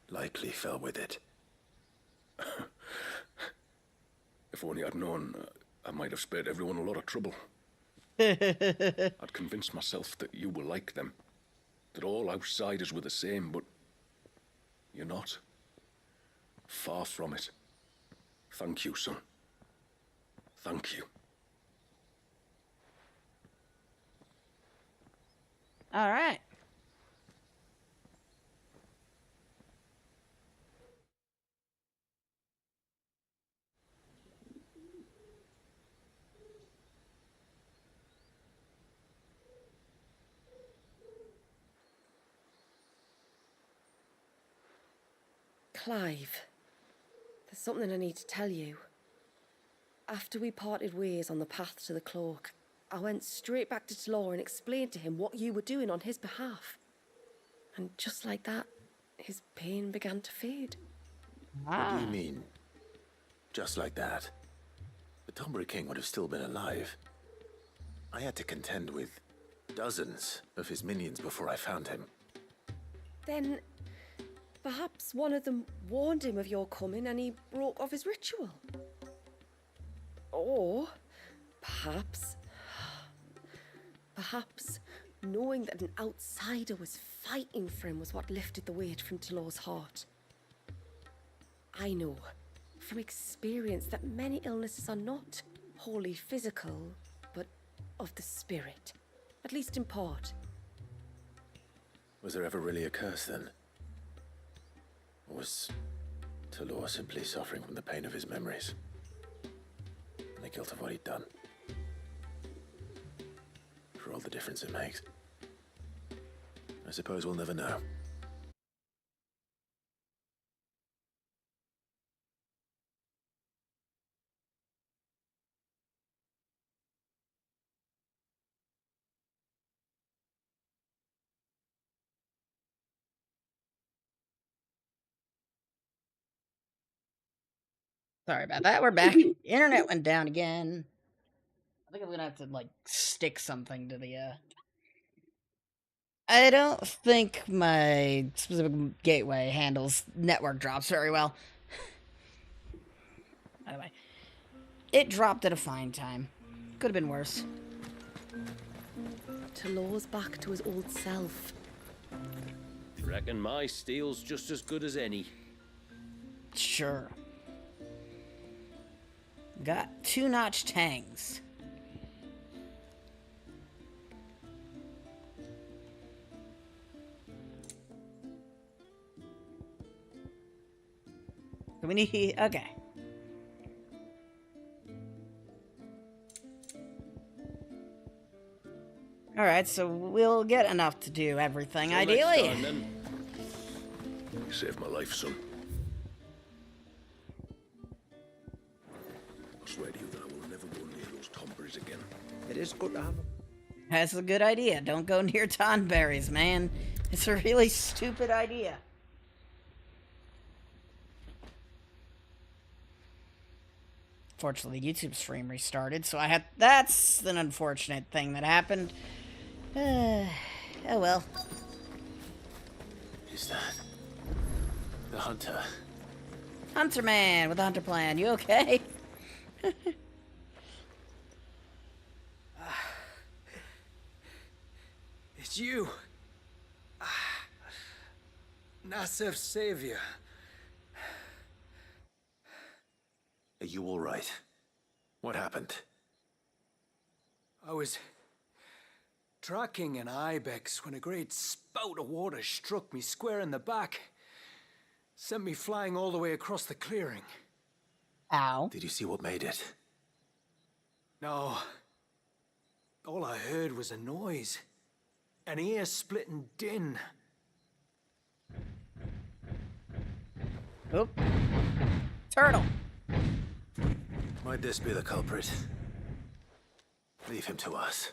likely fell with it. If only I'd known, I might have spared everyone a lot of trouble. I'd convinced myself that you were like them. That all outsiders were the same, but you're not. Far from it. Thank you, son. Thank you. All right. Clive, there's something I need to tell you. After we parted ways on the path to the cloak, I went straight back to Talor and explained to him what you were doing on his behalf. And just like that, his pain began to fade. What do you mean? Just like that? The Tombury King would have still been alive. I had to contend with dozens of his minions before I found him. Then, Perhaps one of them warned him of your coming and he broke off his ritual. Or perhaps knowing that an outsider was fighting for him was what lifted the weight from Talor's heart. I know from experience that many illnesses are not wholly physical, but of the spirit, at least in part. Was there ever really a curse then? Or was Talor simply suffering from the pain of his memories? And the guilt of what he'd done? For all the difference it makes. I suppose we'll never know. Sorry about that. We're back. Internet went down again. I think I'm gonna have to, like, stick something to the, I don't think my specific gateway handles network drops very well. By the way, it dropped at a fine time. Could have been worse. Talor's back to his old self. Reckon my steel's just as good as any. Sure. Got 2-notch tangs. Do we need... Okay. Alright, so we'll get enough to do everything, Till ideally. next time, then. You saved my life, son. I swear to you that I will never go near those tomberries again. It is good to have them. That's a good idea. Don't go near tonberries, man. It's a really stupid idea. Fortunately, YouTube stream restarted, so I had... That's an unfortunate thing that happened. Oh well. Is that the hunter? Hunter man with the hunter plan. You okay? It's you. Nasef's savior. Are you all right? What happened? I was tracking an ibex when a great spout of water struck me square in the back. Sent me flying all the way across the clearing. Ow. Did you see what made it? No. All I heard was a noise. An ear-splitting din. Oop. Turtle. Might this be the culprit? Leave him to us.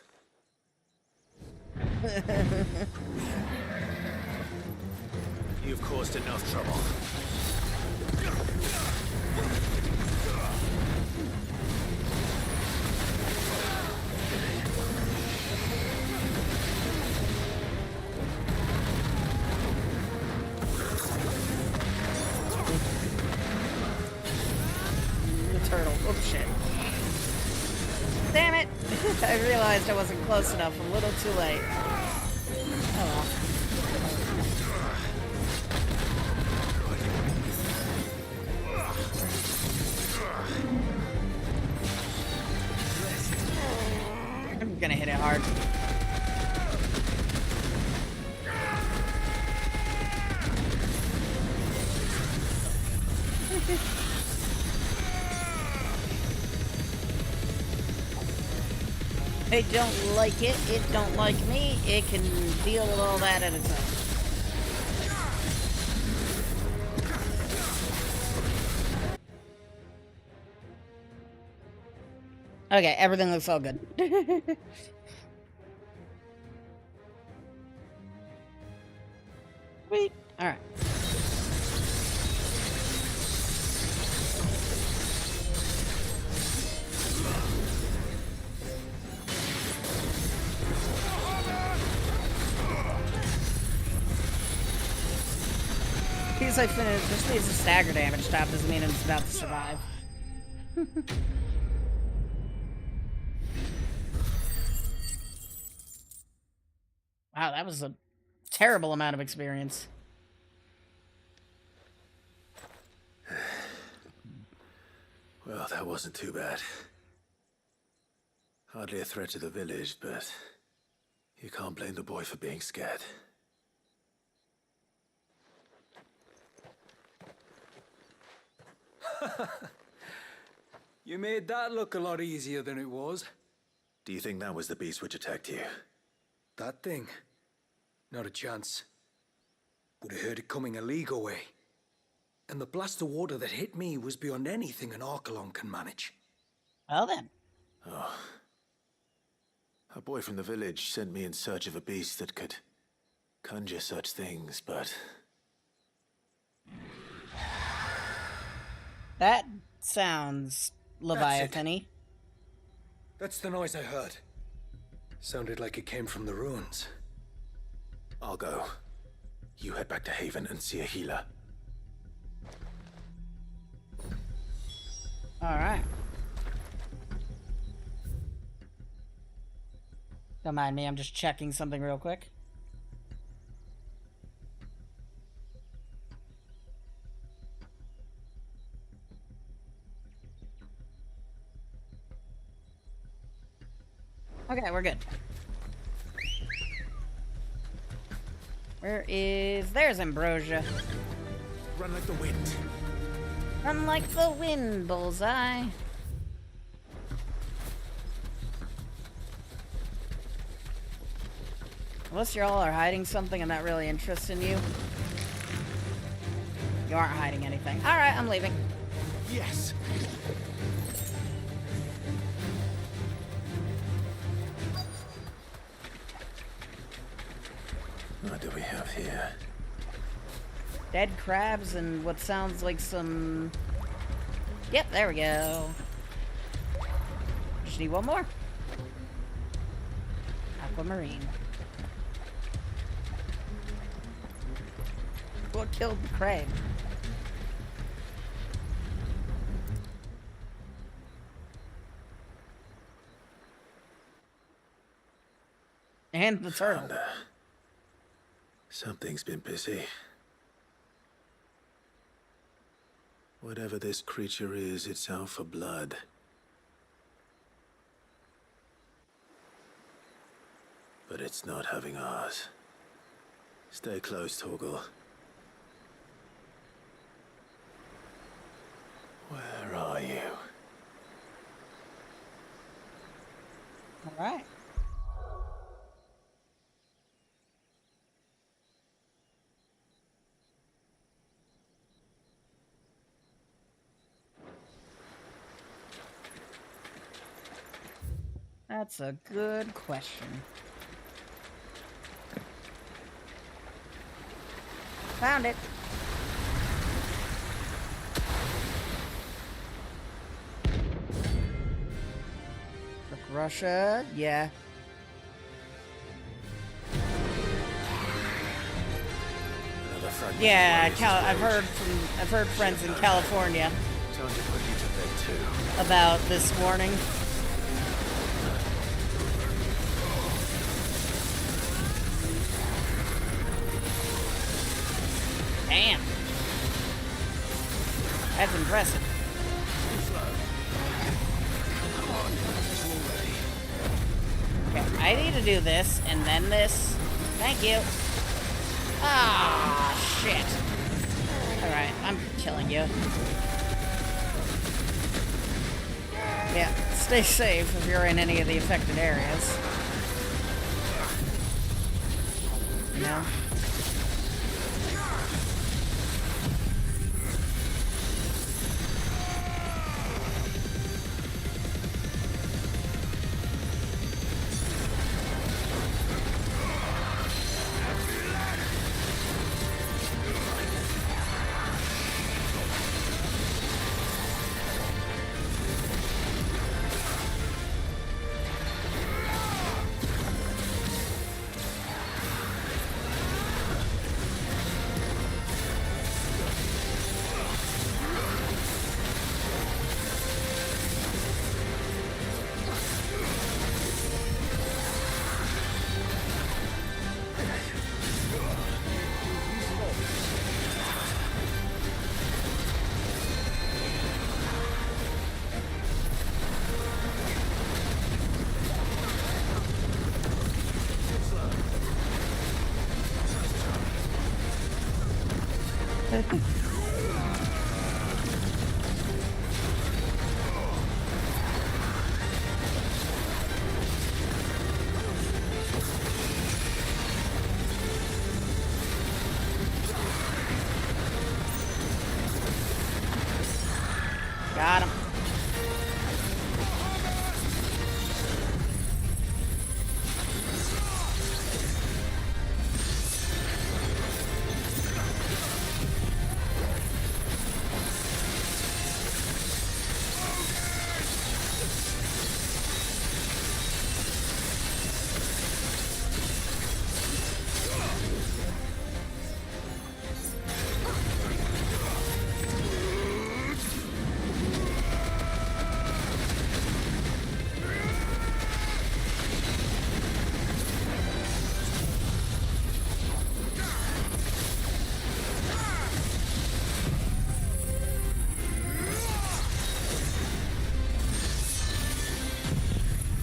You've caused enough trouble. Turtle. Oh shit. Damn it! I realized I wasn't close enough. A little too late. Oh well. I'm gonna hit it hard. I don't like it, it don't like me, it can deal with all that at its own. Okay, everything looks all good. Sweet. Alright. I finish, just because the stagger damage stop doesn't mean it's about to survive. Wow, that was a terrible amount of experience. Well, that wasn't too bad. Hardly a threat to the village, but you can't blame the boy for being scared. You made that look a lot easier than it was. Do you think that was the beast which attacked you? That thing? Not a chance. Would have heard it coming a league away. And the blast of water that hit me was beyond anything an Archelon can manage. Well then. Oh. A boy from the village sent me in search of a beast that could conjure such things, but... That sounds Leviathan-y. That's the noise I heard. Sounded like it came from the ruins. I'll go. You head back to Haven and see a healer. Alright. Don't mind me, I'm just checking something real quick. Okay, we're good. Where is... There's Ambrosia. Run like the wind. Run like the wind, Bullseye. Unless you all are hiding something I'm not really interested in you. You aren't hiding anything. Alright, I'm leaving. Yes! What do we have here? Dead crabs and what sounds like some... Yep, there we go. Just need one more. Aquamarine. What killed the crab? And the turtle. Something's been busy. Whatever this creature is, it's out for blood. But it's not having ours. Stay close, Torgal. Where are you? All right. That's a good question. Found it. Russia, yeah. Yeah, I've heard friends in California about this warning. Damn. That's impressive. Okay, I need to do this, and then this. Thank you. Ah, shit. Alright, I'm killing you. Yeah, stay safe if you're in any of the affected areas. You know? Got him.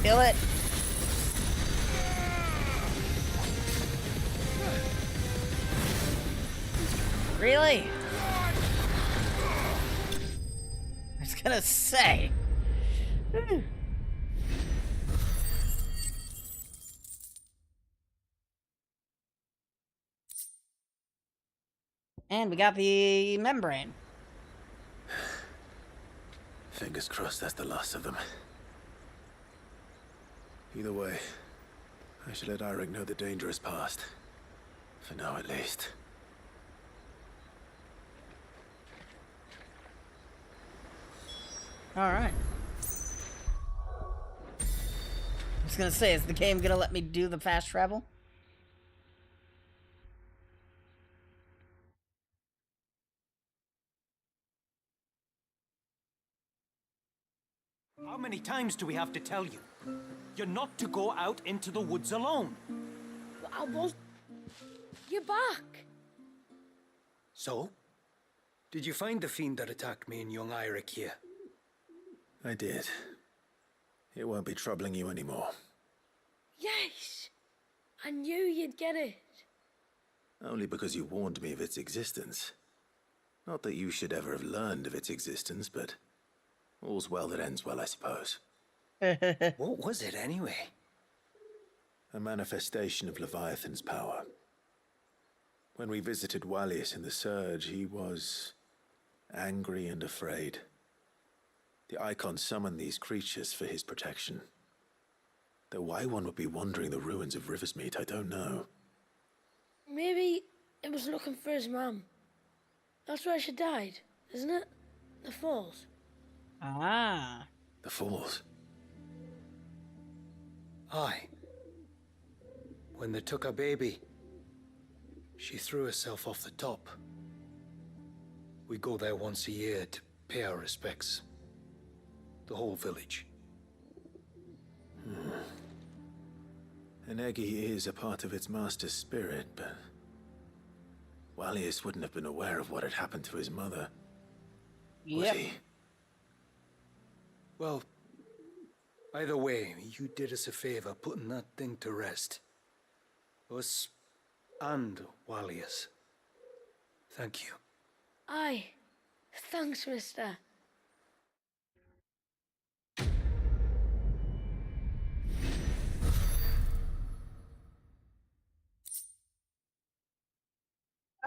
Kill it. Really? I was gonna say. And we got the membrane. Fingers crossed that's the last of them. Either way, I should let Eirik know the danger is past. For now, at least. Alright. I was gonna say, is the game gonna let me do the fast travel? How many times do we have to tell you? You're not to go out into the woods alone. I was... You're back. So? Did you find the fiend that attacked me and young Eirik here? I did. It won't be troubling you anymore. Yes. I knew you'd get it. Only because you warned me of its existence. Not that you should ever have learned of its existence, but all's well that ends well, I suppose. What was it anyway? A manifestation of Leviathan's power. When we visited Wallius in the Surge, he was angry and afraid. The Icon summoned these creatures for his protection. Though why one would be wandering the ruins of Riversmeet, I don't know. Maybe it was looking for his mum. That's where she died, isn't it? The Falls. Ah. The Falls? Aye. When they took her baby, she threw herself off the top. We go there once a year to pay our respects. The whole village. An Eggy is a part of its master's spirit, but Wallius wouldn't have been aware of what had happened to his mother. Would he? Well, either way, you did us a favor putting that thing to rest. Us and Wallius. Thank you. Aye. Thanks, mister.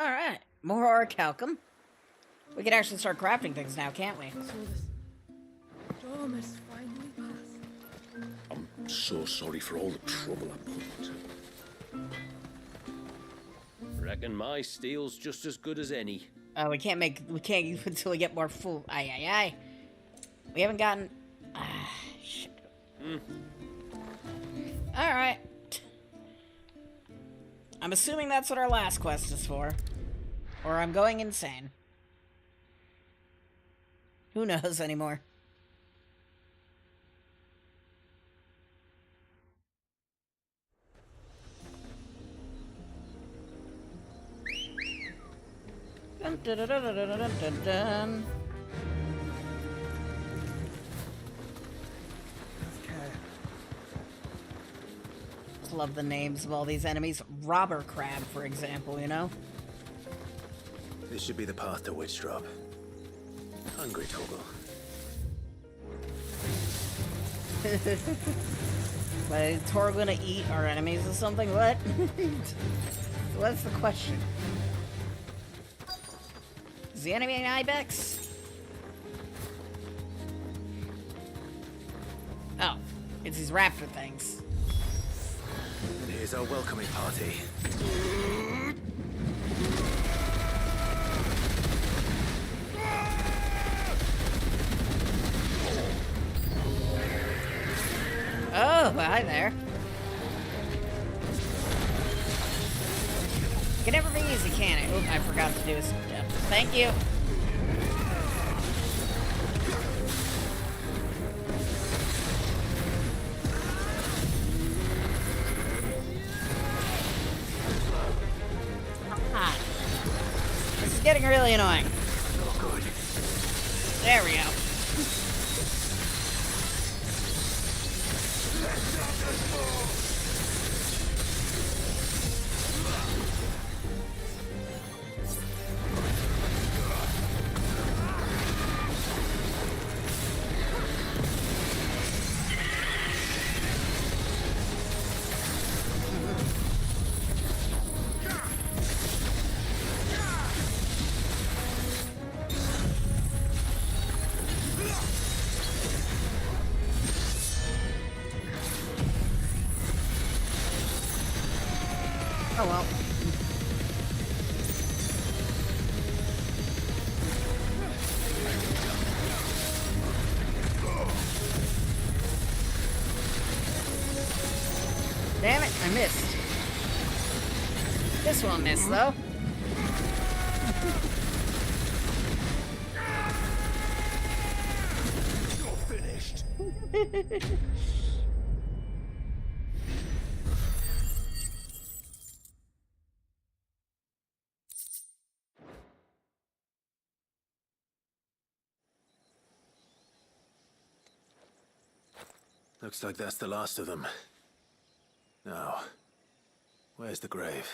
Alright, more orichalcum. We can actually start crafting things now, can't we? So the storm has finally passed. I'm so sorry for all the trouble I put into. Reckon my steel's just as good as any. We can't use until we get more full. Aye. We haven't gotten... shit. Alright. I'm assuming that's what our last quest is for. Or I'm going insane. Who knows anymore? Dun, dun, dun, dun, dun, dun, dun, dun. Love the names of all these enemies. Robber crab, for example, you know? This should be the path to Witch Drop. Hungry, Toggle. But is Tor gonna eat our enemies or something? What? What's the question? Is the enemy an ibex? It's these raptor things. And here's our welcoming party. Oh, well, hi there. It can never be easy, can it? Oop, I forgot to do a step. Thank you. Ah. This is getting really annoying. There we go. Oh well. Damn it, I missed. This won't miss though. You're finished. Looks like that's the last of them. Now, where's the grave?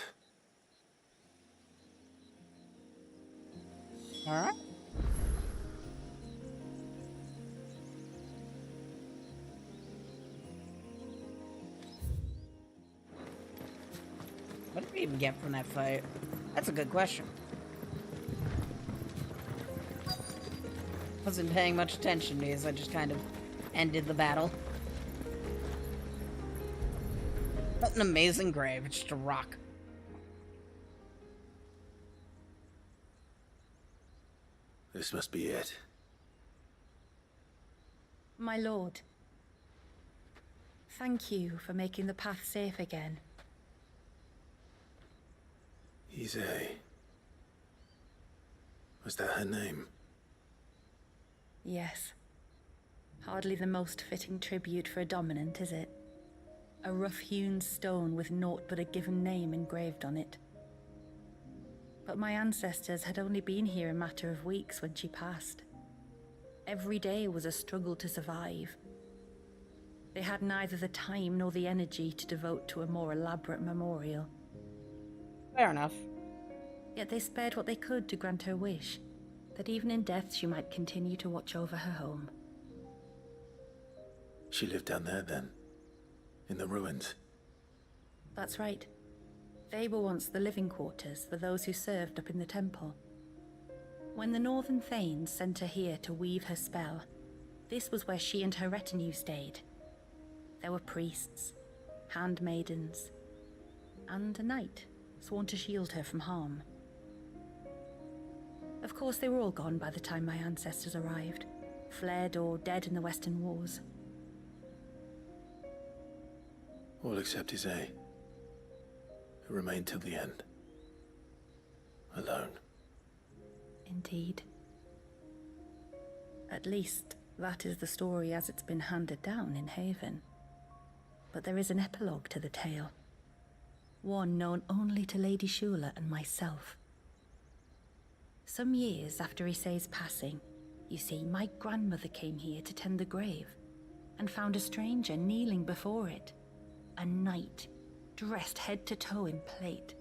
All right. What did we even get from that fight? That's a good question. Wasn't paying much attention to these. I just kind of ended the battle. What an amazing grave. It's just a rock. This must be it. My lord, thank you for making the path safe again. Ise. Was that her name? Yes. Hardly the most fitting tribute for a dominant, is it? A rough-hewn stone with naught but a given name engraved on it. But my ancestors had only been here a matter of weeks when she passed. Every day was a struggle to survive. They had neither the time nor the energy to devote to a more elaborate memorial. Fair enough. Yet they spared what they could to grant her wish, that even in death she might continue to watch over her home. She lived down there then? In the ruins? That's right. They were once the living quarters for those who served up in the temple. When the Northern Thanes sent her here to weave her spell, this was where she and her retinue stayed. There were priests, handmaidens, and a knight sworn to shield her from harm. Of course, they were all gone by the time my ancestors arrived, fled or dead in the Western Wars. All except Ise, who remained till the end. Alone. Indeed. At least, that is the story as it's been handed down in Haven. But there is an epilogue to the tale. One known only to Lady Shula and myself. Some years after Ise's passing, you see, my grandmother came here to tend the grave, and found a stranger kneeling before it. A knight, dressed head to toe in plate.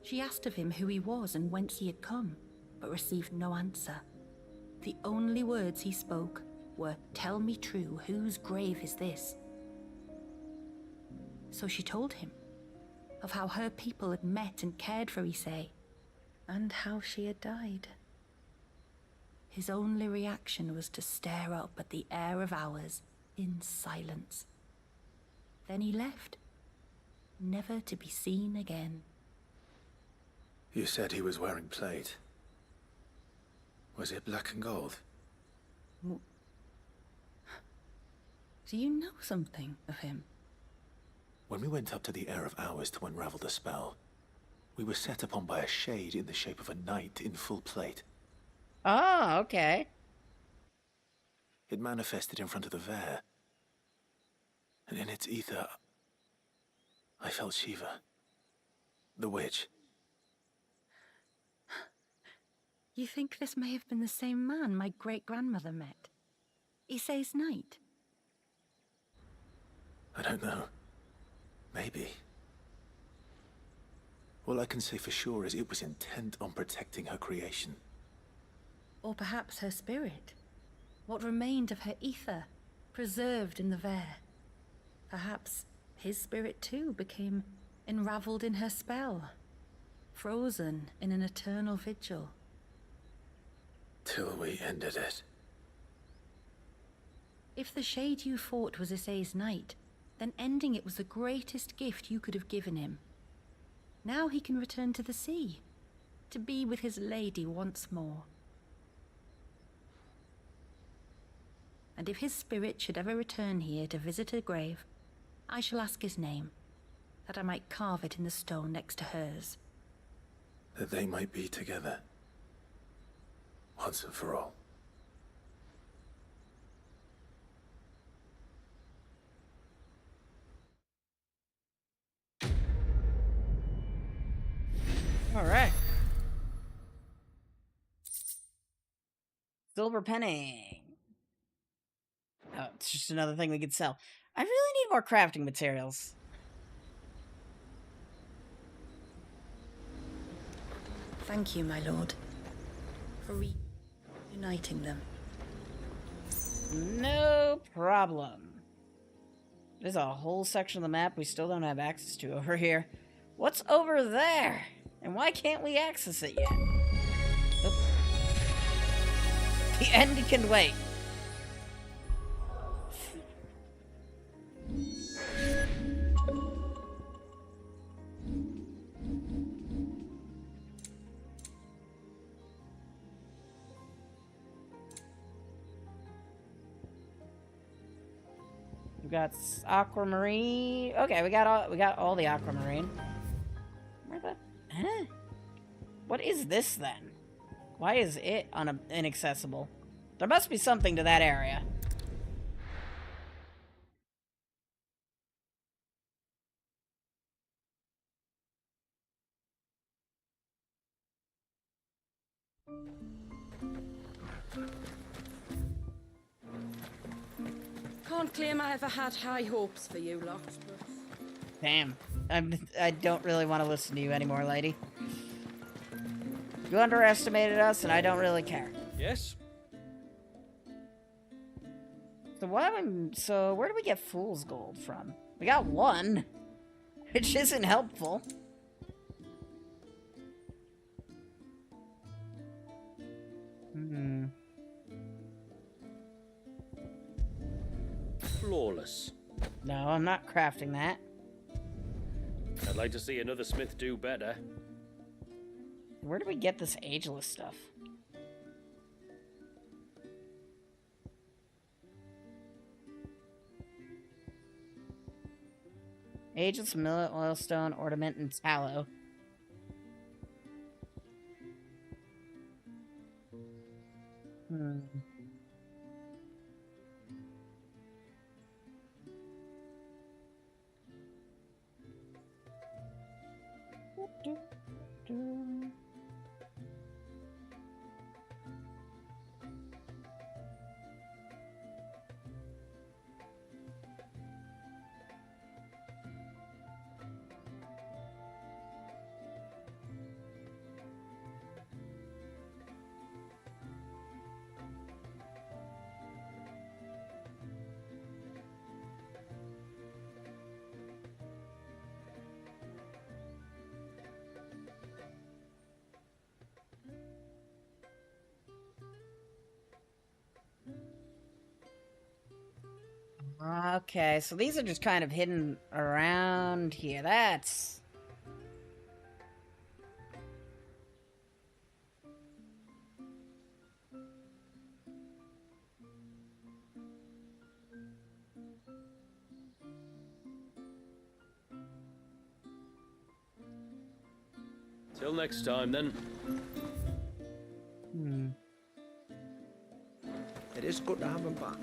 She asked of him who he was and whence he had come, but received no answer. The only words he spoke were, "Tell me true, whose grave is this?" So she told him of how her people had met and cared for Ise, and how she had died. his only reaction was to stare up at the Heir of Hours in silence. Then he left, never to be seen again. You said he was wearing plate. Was it black and gold? Do you know something of him? When we went up to the Heir of Hours to unravel the spell, we were set upon by a shade in the shape of a knight in full plate. Oh, okay. It manifested in front of the Vare. And in its ether, I felt Shiva. The witch. You think this may have been the same man my great-grandmother met? XVI's knight? I don't know. Maybe. All I can say for sure is it was intent on protecting her creation. Or perhaps her spirit? What remained of her ether, preserved in the Vare? Perhaps his spirit too became enraveled in her spell, frozen in an eternal vigil. Till we ended it. If the shade you fought was XVI's knight, then ending it was the greatest gift you could have given him. Now he can return to the sea, to be with his lady once more. And if his spirit should ever return here to visit her grave, I shall ask his name, that I might carve it in the stone next to hers. That they might be together. Once and for all. All right. Silver penny. Oh, it's just another thing we could sell. I really need more crafting materials. Thank you, my lord, for reuniting them. No problem. There's a whole section of the map we still don't have access to over here. What's over there? And why can't we access it yet? Oop. The end can wait. We got aquamarine. Okay, we got all the aquamarine. Where the? Huh? What is this then? Why is it inaccessible? There must be something to that area. Can't claim I ever had high hopes for you lot, but... Damn. I don't really want to listen to you anymore, lady. You underestimated us, and I don't really care. Yes? So where do we get fool's gold from? We got one, which isn't helpful. Flawless. No, I'm not crafting that. I'd like to see another smith do better. Where do we get this ageless stuff? Ageless millet, oilstone, ornament, and tallow. Okay, so these are just kind of hidden around here. That's... Till next time, then. It is good to have him back.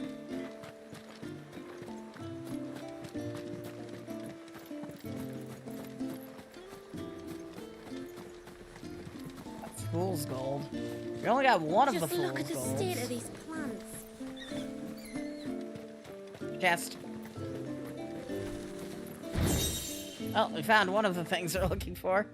That's fool's gold. We only got one of the Just fool's look at the golds. state of these plants. Chest. Oh, we found one of the things we're looking for.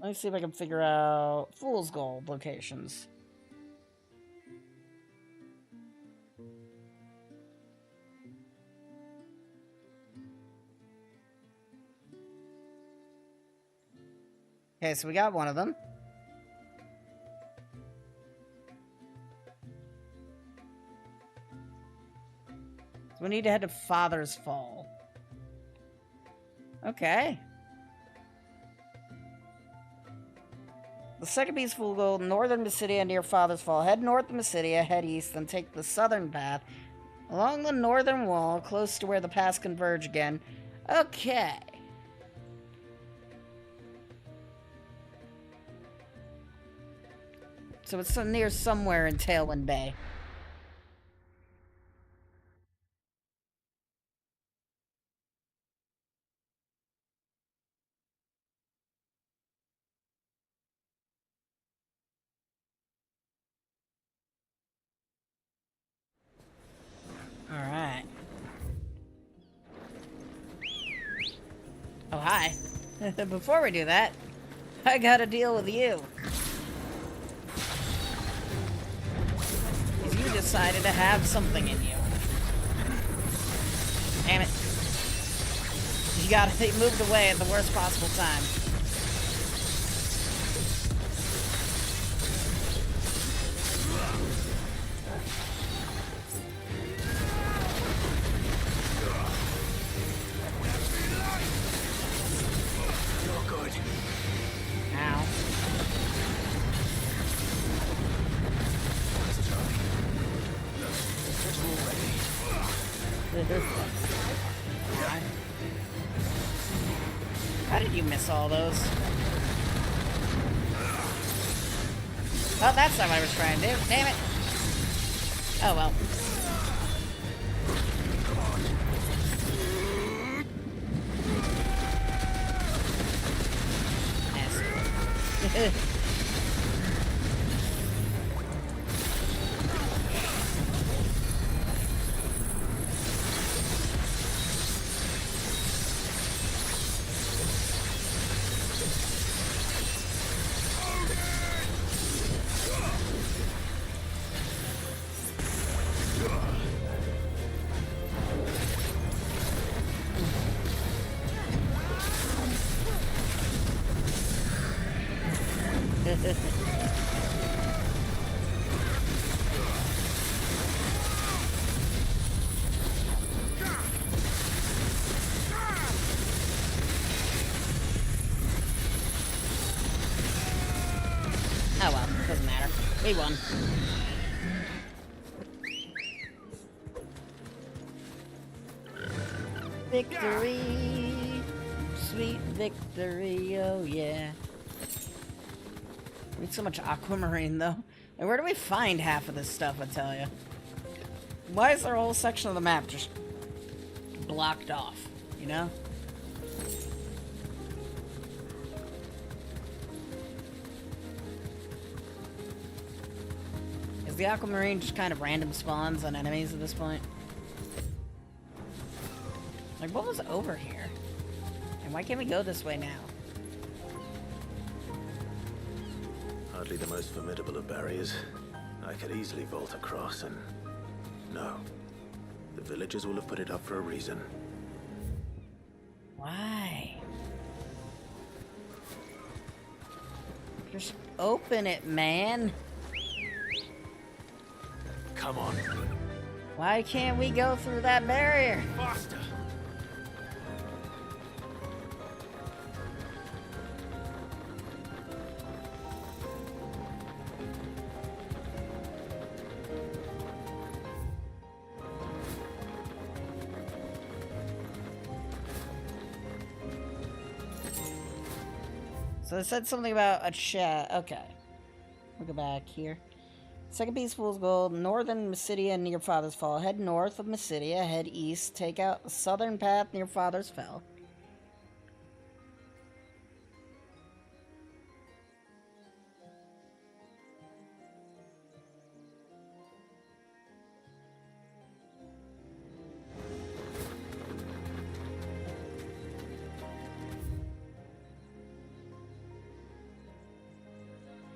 Let me see if I can figure out Fool's Gold locations. Okay, so we got one of them. So we need to head to Father's Fall. Okay. The second piece will go northern Mysidia near Father's Fall. Head north of Mysidia, head east, then take the southern path along the northern wall, close to where the paths converge again. Okay. So it's near somewhere in Tailwind Bay. Alright. Oh, hi. Before we do that, I gotta deal with you. Because you decided to have something in you. Damn it. You moved away at the worst possible time. How did you miss all those? Oh, that's not what I was trying to do. Damn it. Oh, well. Asshole. Oh well, doesn't matter. We won. Victory! Sweet victory, oh yeah. We need so much aquamarine though. And where do we find half of this stuff, I tell you? Why is there a whole section of the map just blocked off, you know? Is the aquamarine just kind of random spawns on enemies at this point? Like, what was over here? And why can't we go this way now? Hardly the most formidable of barriers. I could easily vault across and... No. The villagers will have put it up for a reason. What? Why? Just open it, man. Come on. Why can't we go through that barrier? Faster. So they said something about a chat. Okay. We'll go back here. Second piece, fool's gold. Northern Mysidia near Father's Fall. Head north of Mysidia. Head east. Take out the southern path near Father's Fell.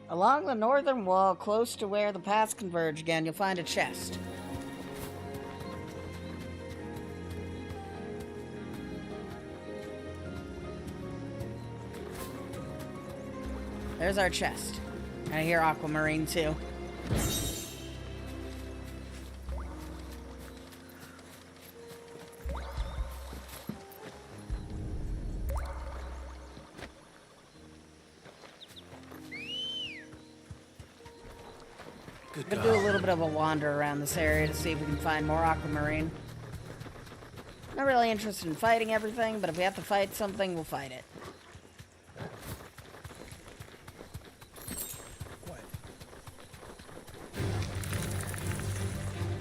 Along the northern wall, close to where the paths converge again, you'll find a chest. There's our chest. I hear Aquamarine too. We're gonna do a little bit of a wander around this area to see if we can find more Aquamarine. Not really interested in fighting everything, but if we have to fight something, we'll fight it.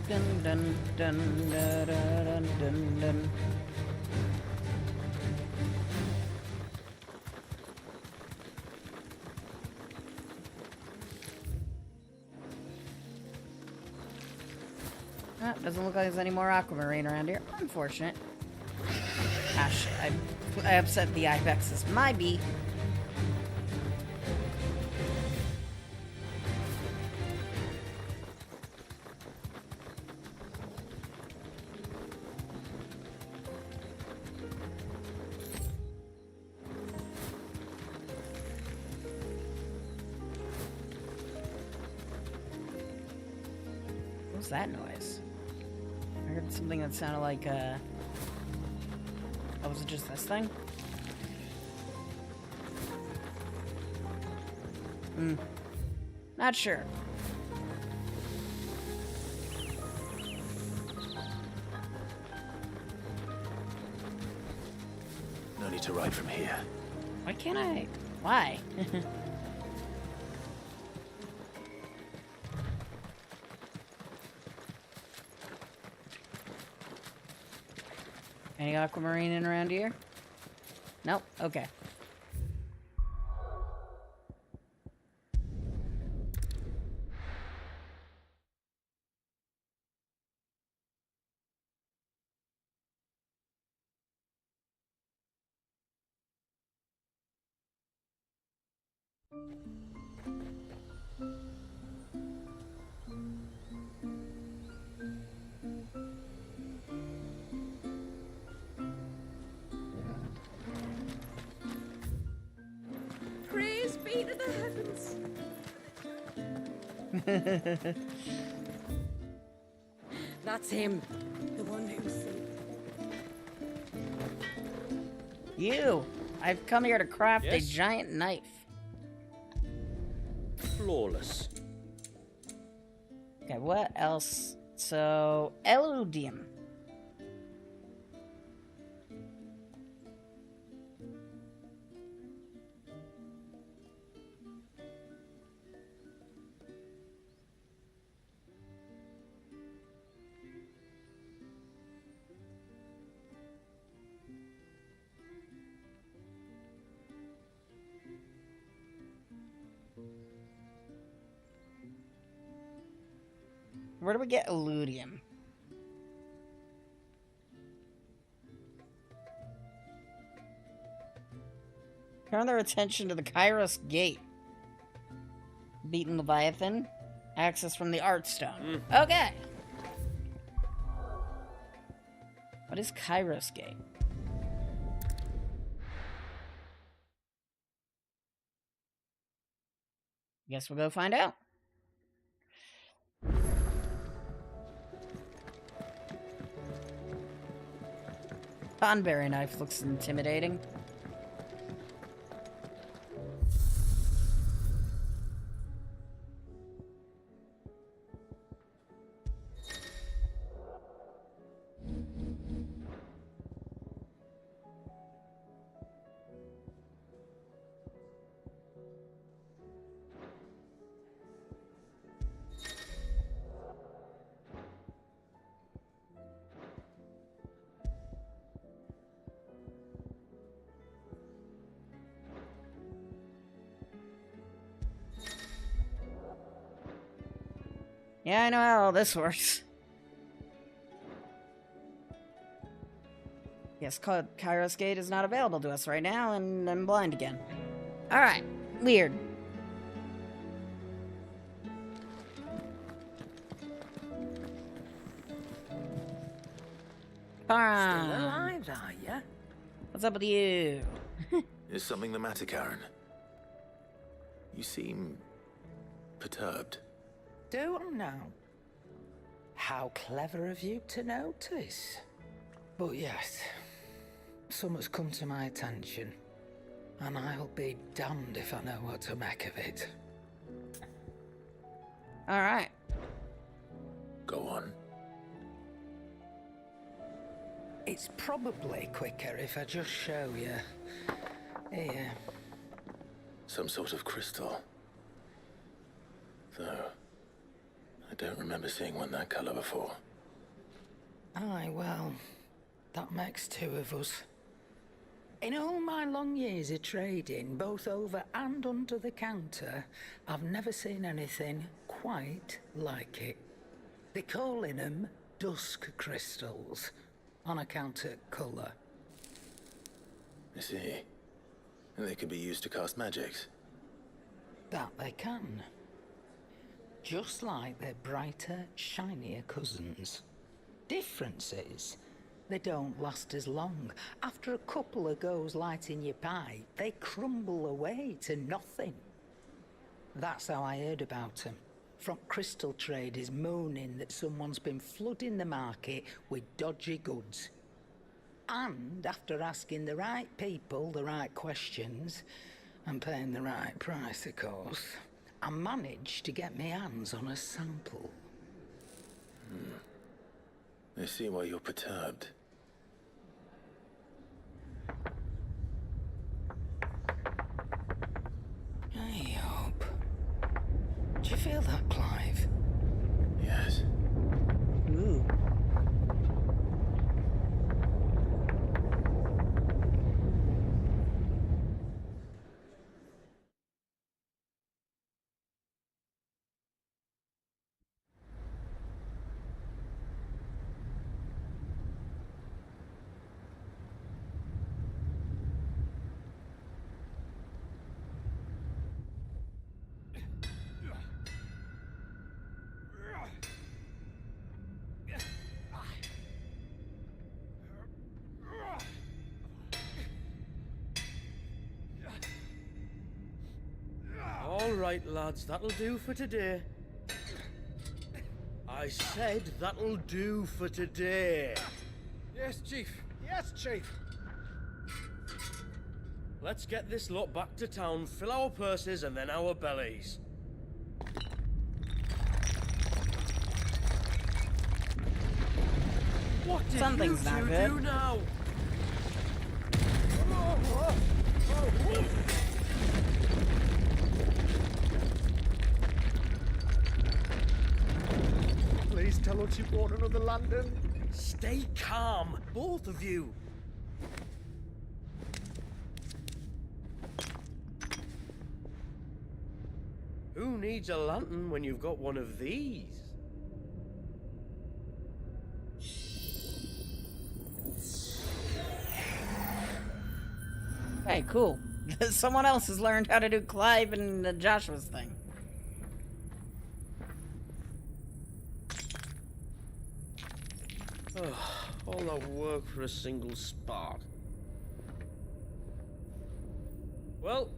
Dun dun dun dun dun dun dun. Doesn't look like there's any more Aquamarine around here. Unfortunate. Ah, shit. I upset the ibexes. My bee. What was that noise? I heard something that sounded like, oh, was it just this thing? Not sure. No need to ride from here. Why can't I? Why? Any Aquamarine in around here? Nope. Okay. Praise be to the heavens. That's him. The one who's You! I've come here to craft Yes? a giant knife. Flawless. Okay, what else? So, Eludium. Where do we get Eludium? Turn their attention to the Kairos Gate. Beaten Leviathan. Access from the Artstone. Okay. What is Kairos Gate? Guess we'll go find out. Pondberry knife looks intimidating. Yeah, I know how all this works. Yes, Kairos Gate is not available to us right now, and I'm blind again. Alright, weird. Still alive, are ya? What's up with you? Is something the matter, Karen? You seem perturbed. Don't know. How clever of you to notice. But yes, something's come to my attention, and I'll be damned if I know what to make of it. Alright. Go on. It's probably quicker if I just show you. Here. Some sort of crystal. Though, I don't remember seeing one that color before. Aye, well, that makes two of us. In all my long years of trading, both over and under the counter, I've never seen anything quite like it. They're calling them dusk crystals, on account of colour. I see. And they can be used to cast magics. That they can. Just like their brighter, shinier cousins. Difference is, they don't last as long. After a couple of goes lighting your pipe, they crumble away to nothing. That's how I heard about them. From crystal traders moaning that someone's been flooding the market with dodgy goods. And after asking the right people the right questions, and paying the right price, of course, I managed to get my hands on a sample. I see why you're perturbed. I hope. Do you feel that, Clive? Yes. Ooh. All right, lads, that'll do for today. I said that'll do for today. Yes, Chief. Yes, Chief. Let's get this lot back to town, fill our purses and then our bellies. What did Something's you not two good. do now? Please tell us you bought another lantern. Stay calm, both of you. Who needs a lantern when you've got one of these? Hey, cool. Someone else has learned how to do Clive and Joshua's thing. All that work for a single spark. Well,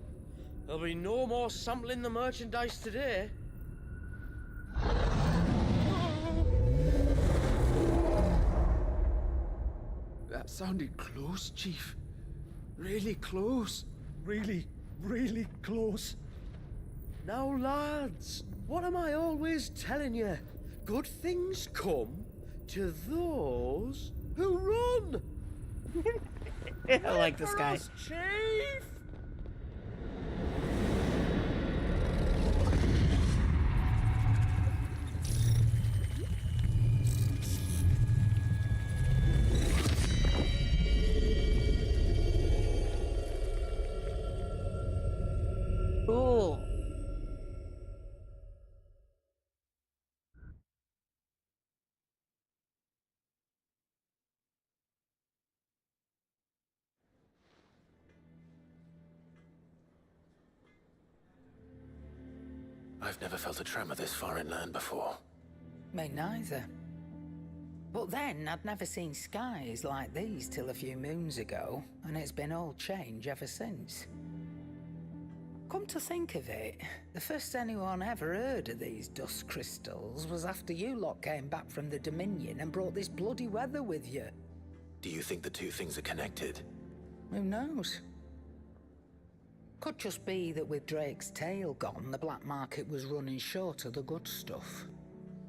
There'll be no more sampling the merchandise today. That sounded close, Chief. Really close. Really, really close. Now, lads, what am I always telling you? Good things come to those who run. I like this guy. Chief! Cool. I've never felt a tremor this far inland before. Me neither. But then, I'd never seen skies like these till a few moons ago, and it's been all change ever since. Come to think of it, the first anyone ever heard of these dust crystals was after you lot came back from the Dominion and brought this bloody weather with you. Do you think the two things are connected? Who knows? Could just be that with Drake's tail gone, the black market was running short of the good stuff.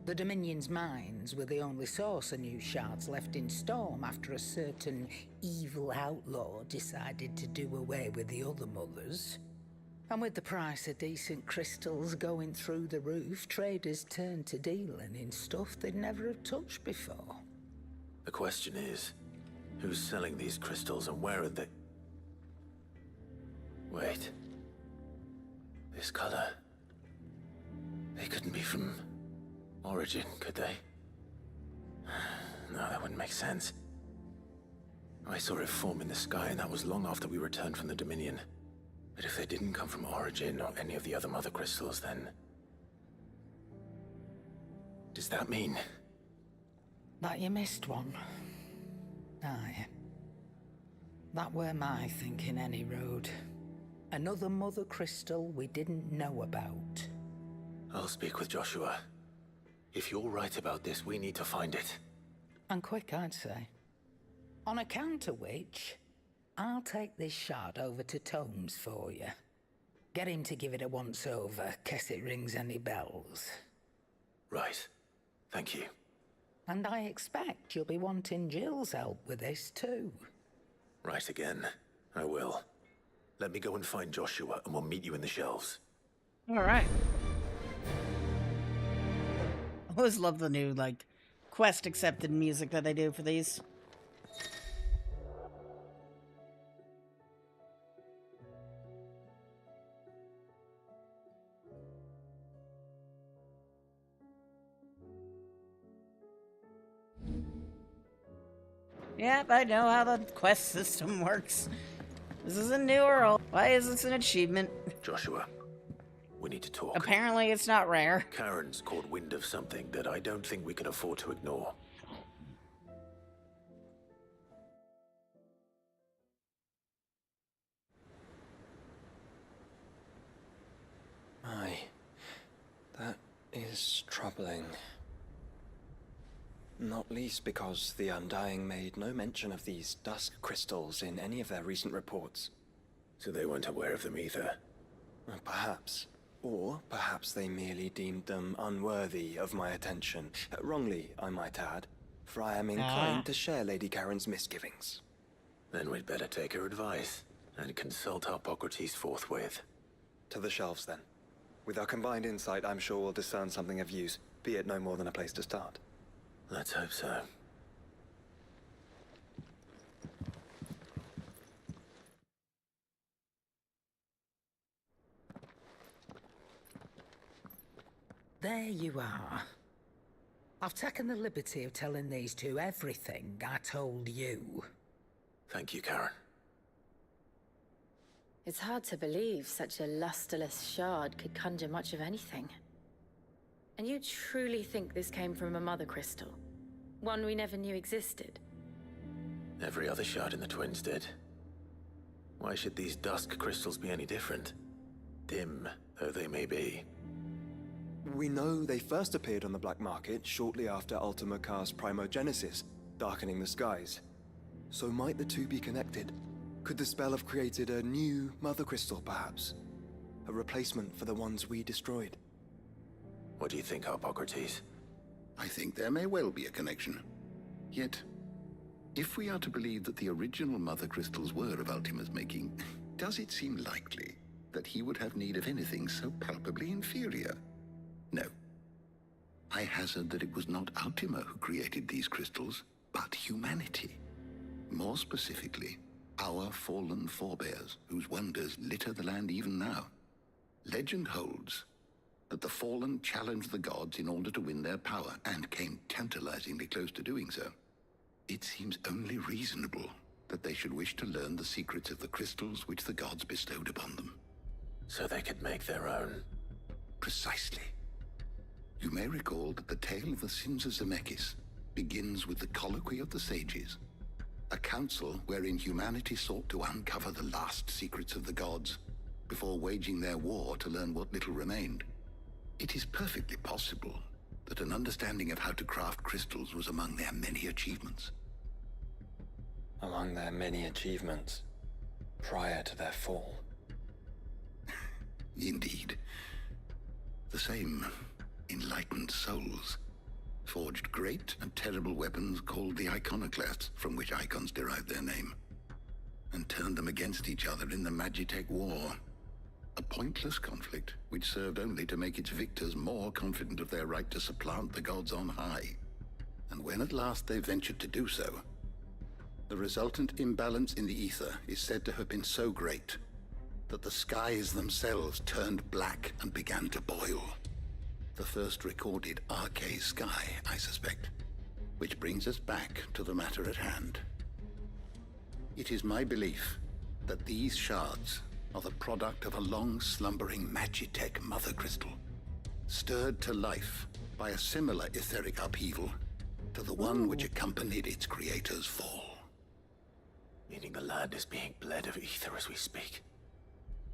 The Dominion's mines were the only source of new shards left in Storm after a certain evil outlaw decided to do away with the other mothers. And with the price of decent crystals going through the roof, traders turned to dealing in stuff they'd never have touched before. The question is, who's selling these crystals and where are they? Wait. This color. They couldn't be from Origin, could they? No, that wouldn't make sense. I saw it form in the sky, and that was long after we returned from the Dominion. But if they didn't come from Origin or any of the other mother crystals, then... does that mean... That you missed one? Aye. That were my thinking, any road. Another mother crystal we didn't know about. I'll speak with Joshua. If you're right about this, we need to find it. And quick, I'd say. On account of which, I'll take this shard over to Tomes for you. Get him to give it a once-over, case it rings any bells. Right. Thank you. And I expect you'll be wanting Jill's help with this, too. Right again. I will. Let me go and find Joshua, and we'll meet you in the shelves. Alright. I always love the new, quest accepted music that they do for these. Yep, I know how the quest system works. This is a new world. Why is this an achievement? Joshua, we need to talk. Apparently it's not rare. Karen's caught wind of something that I don't think we can afford to ignore. Aye. That is troubling. Not least because the Undying made no mention of these dusk crystals in any of their recent reports. So they weren't aware of them either? Perhaps. Or perhaps they merely deemed them unworthy of my attention. Wrongly, I might add, for I am inclined to share Lady Karen's misgivings. Then we'd better take her advice and consult Hippocrates forthwith. To the shelves, then. With our combined insight, I'm sure we'll discern something of use, be it no more than a place to start. Let's hope so. There you are. I've taken the liberty of telling these two everything I told you. Thank you, Karen. It's hard to believe such a lusterless shard could conjure much of anything. And you truly think this came from a mother crystal? One we never knew existed? Every other shard in the Twins did. Why should these dusk crystals be any different? dim though they may be. We know they first appeared on the black market shortly after Ultima cast Primogenesis, darkening the skies. So might the two be connected? Could the spell have created a new Mother Crystal, perhaps? A replacement for the ones we destroyed? What do you think, Hippocrates? I think there may well be a connection. Yet, if we are to believe that the original Mother Crystals were of Ultima's making, does it seem likely that he would have need of anything so palpably inferior? No. I hazard that it was not Ultima who created these crystals, but humanity. More specifically, our fallen forebears, whose wonders litter the land even now. Legend holds that the fallen challenged the gods in order to win their power, and came tantalizingly close to doing so. It seems only reasonable that they should wish to learn the secrets of the crystals which the gods bestowed upon them. So they could make their own. Precisely. You may recall that the tale of the sins of Zemeckis begins with the Colloquy of the Sages, a council wherein humanity sought to uncover the last secrets of the gods before waging their war to learn what little remained. It is perfectly possible that an understanding of how to craft crystals was among their many achievements. Among their many achievements, prior to their fall. Indeed. The same enlightened souls forged great and terrible weapons called the iconoclasts, from which icons derived their name, and turned them against each other in the Magitech War. A pointless conflict which served only to make its victors more confident of their right to supplant the gods on high. And when at last they ventured to do so, the resultant imbalance in the ether is said to have been so great that the skies themselves turned black and began to boil. The first recorded arcane sky, I suspect. Which brings us back to the matter at hand. It is my belief that these shards are the product of a long-slumbering Magitech mother crystal, stirred to life by a similar etheric upheaval to the one which accompanied its creator's fall. Meaning the land is being bled of ether as we speak,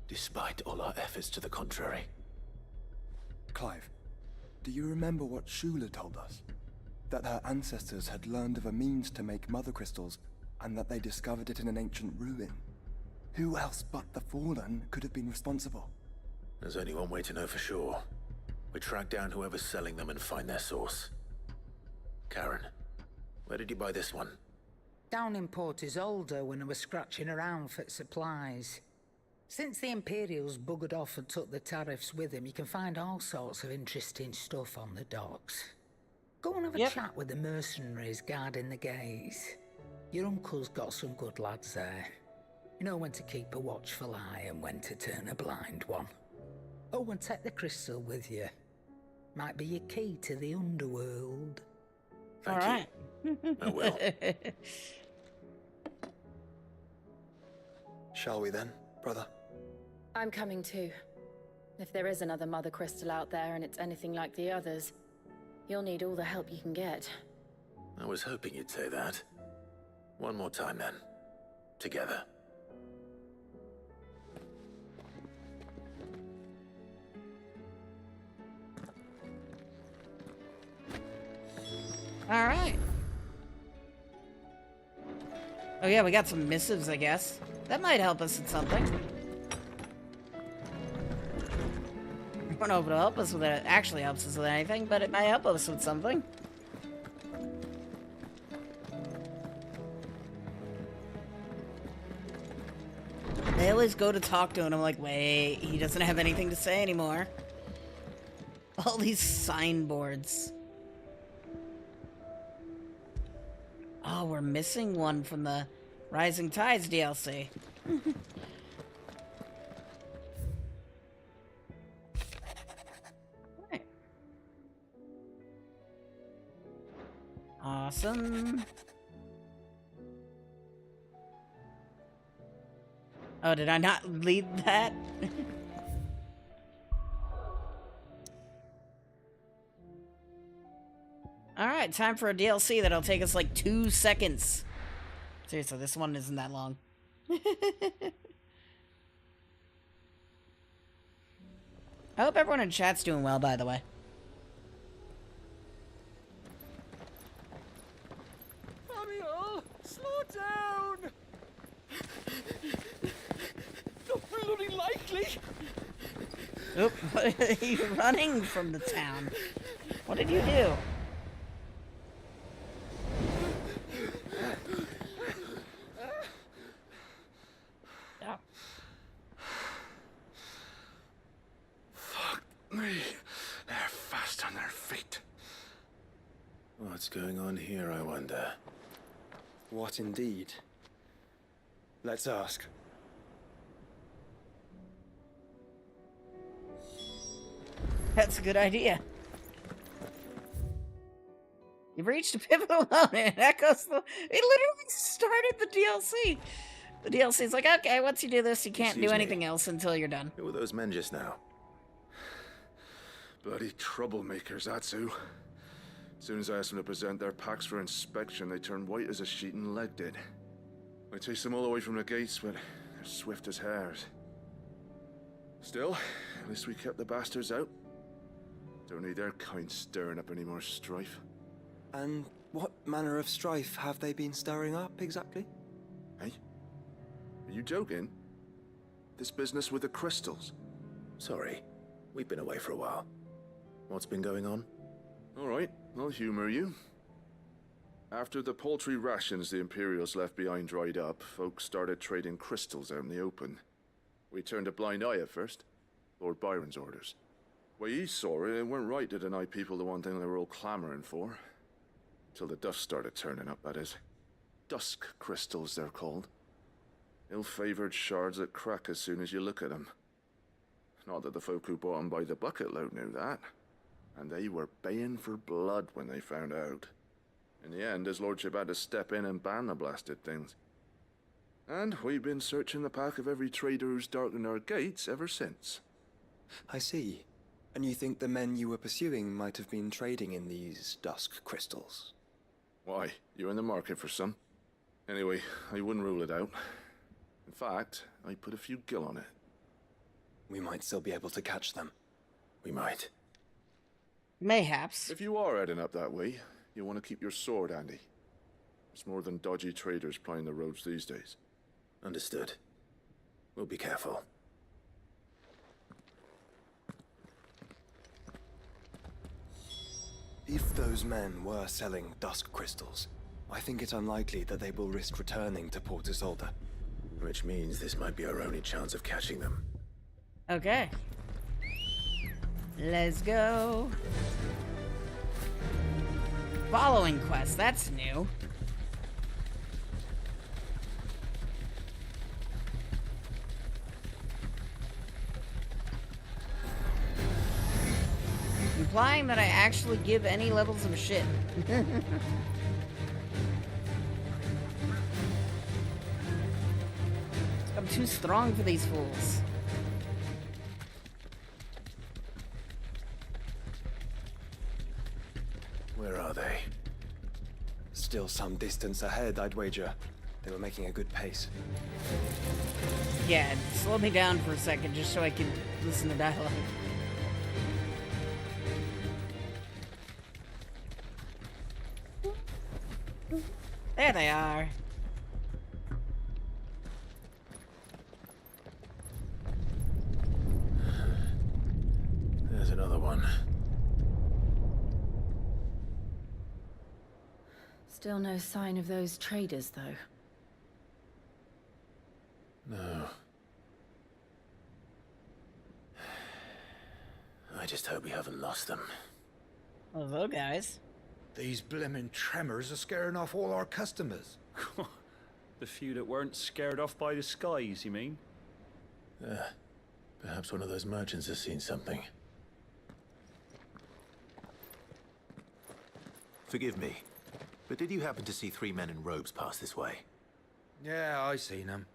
despite all our efforts to the contrary. Clive, do you remember what Shula told us? That her ancestors had learned of a means to make mother crystals, and that they discovered it in an ancient ruin. Who else but the Fallen could have been responsible? There's only one way to know for sure. We track down whoever's selling them and find their source. Karen, where did you buy this one? Down in Port Isolde when I was scratching around for supplies. Since the Imperials buggered off and took the tariffs with them, you can find all sorts of interesting stuff on the docks. Go and have a chat with the mercenaries guarding the gates. Your uncle's got some good lads there. You know when to keep a watchful eye and when to turn a blind one. Oh, and take the crystal with you. Might be your key to the underworld. All right. I will. Shall we then, brother? I'm coming too. If there is another mother crystal out there and it's anything like the others, you'll need all the help you can get. I was hoping you'd say that. One more time then. Together. All right. Oh yeah, we got some missives, I guess. That might help us with something. I don't know if it'll help us with it. Actually helps us with anything, but it might help us with something. They always go to talk to him, and I'm like, wait, he doesn't have anything to say anymore. All these signboards. Oh, we're missing one from the Rising Tides DLC. Right. Awesome. Oh, did I not lead that? Alright, time for a DLC that'll take us like 2 seconds. Seriously, this one isn't that long. I hope everyone in chat's doing well, by the way. Ariel, slow down! Not bloody likely! Oop, what are you running from the town? What did you do? Oh. Fuck me. They're fast on their feet. What's going on here, I wonder? What indeed? Let's ask. That's a good idea. You've reached a pivotal moment and echoes the... It literally started the DLC. The DLC's like, okay, once you do this, you can't do anything else until you're done. Who were those men just now? Bloody troublemakers, that's who. As soon as I asked them to present their packs for inspection, they turned white as a sheet and legged it. I chased them all away from the gates, but they're swift as hares. Still, at least we kept the bastards out. Don't need their kind stirring up any more strife. And what manner of strife have they been stirring up, exactly? Hey? Are you joking? This business with the crystals? Sorry, we've been away for a while. What's been going on? All right, I'll humor you. After the paltry rations the Imperials left behind dried up, folks started trading crystals out in the open. We turned a blind eye at first. Lord Byron's orders. Way he saw it, it weren't right to deny people the one thing they were all clamoring for. Till the dust started turning up, that is. Dusk crystals, they're called. Ill-favored shards that crack as soon as you look at them. Not that the folk who bought them by the bucket load knew that. And they were baying for blood when they found out. In the end, his lordship had to step in and ban the blasted things. And we've been searching the pack of every trader who's darkened our gates ever since. I see. And you think the men you were pursuing might have been trading in these dusk crystals? Why? You're in the market for some? Anyway, I wouldn't rule it out. In fact, I put a few gil on it. We might still be able to catch them. We might. Mayhaps. If you are heading up that way, you'll want to keep your sword handy. It's more than dodgy traders plying the roads these days. Understood. We'll be careful. If those men were selling dusk crystals, I think it unlikely that they will risk returning to Port Isolde. Which means this might be our only chance of catching them. Okay. Let's go. Following quest, that's new. Implying that I actually give any levels of shit. I'm too strong for these fools. Where are they? Still some distance ahead, I'd wager. They were making a good pace. Yeah, slow me down for a second just so I can listen to dialogue. There they are. There's another one. Still no sign of those traders, though. No. I just hope we haven't lost them. Hello, guys. These blimmin' tremors are scaring off all our customers. The few that weren't scared off by the skies, you mean? Perhaps one of those merchants has seen something. Forgive me, but did you happen to see 3 men in robes pass this way? Yeah, I seen them.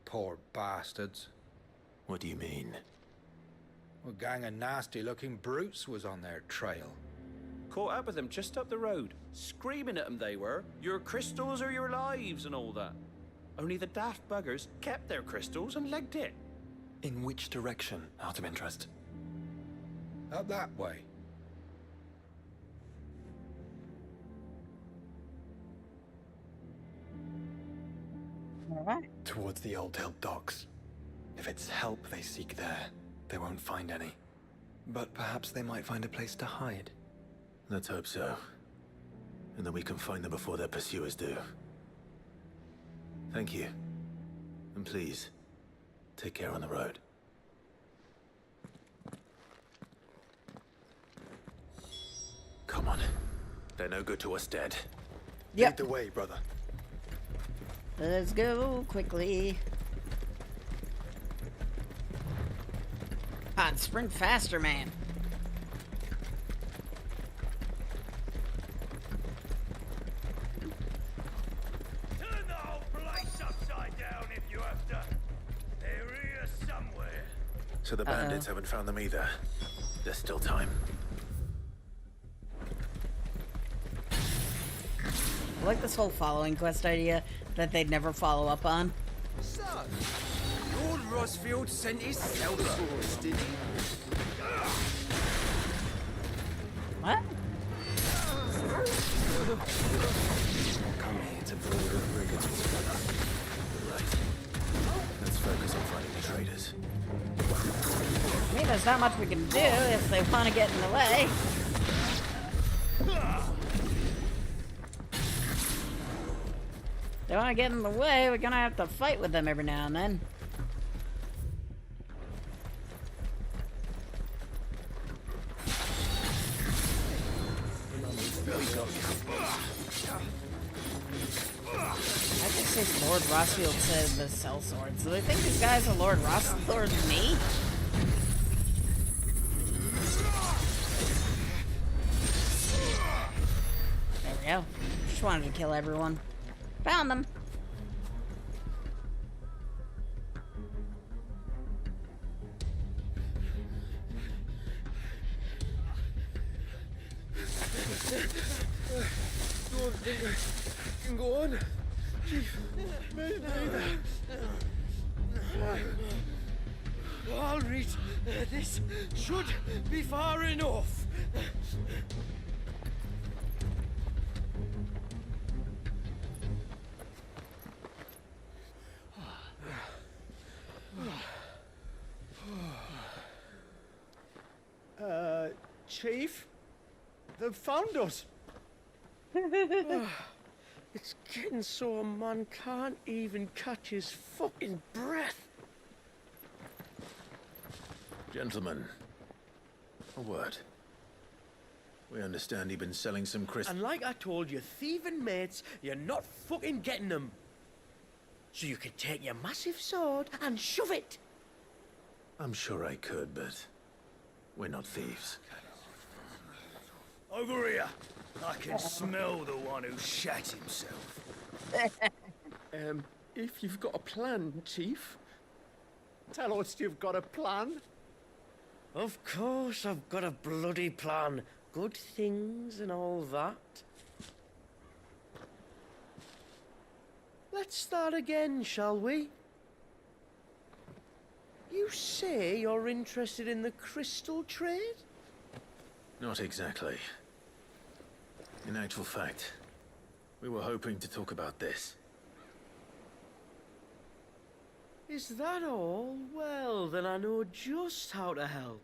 Poor bastards. What do you mean? A gang of nasty-looking brutes was on their trail. Caught up with them just up the road. Screaming at them they were. Your crystals are your lives and all that. Only the daft buggers kept their crystals and legged it. In which direction, out of interest? Up that way. Alright. Towards the Old Hill docks. If it's help they seek there, they won't find any. But perhaps they might find a place to hide. Let's hope so. And that we can find them before their pursuers do. Thank you. And please, take care on the road. Come on. They're no good to us dead. Yep. Lead the way, brother. Let's go quickly. God, sprint faster, man. Turn the whole place upside down if you have to. They're here somewhere. So the bandits haven't found them either. There's still time. I like this whole following quest idea that they'd never follow up on. So, Lord Rosfield sent his sellswords, did he? What? Come here to build a brigands, brother. Right. Let's focus on finding the traitors. I mean, there's not much we can do if they want to get in the way. They want to get in the way, we're gonna have to fight with them every now and then. I think since Lord Rossfield said the sellswords, do they think these guys are Lord Rossfield and me? There we go. Just wanted to kill everyone. Found them. Don't think I can go on. Chief, me neither. I'll reach. This should be far enough. Chief? They've found us. It's getting so a man can't even catch his fucking breath. Gentlemen, a word. We understand you've been selling some crystals. And like I told your thieving mates, you're not fucking getting them. So you can take your massive sword and shove it. I'm sure I could, but we're not thieves. Over here. I can smell the one who shat himself. If you've got a plan, Chief. Tell us you've got a plan. Of course I've got a bloody plan. Good things and all that. Let's start again, shall we? You say you're interested in the crystal trade? Not exactly. In actual fact, we were hoping to talk about this. Is that all? Well, then I know just how to help.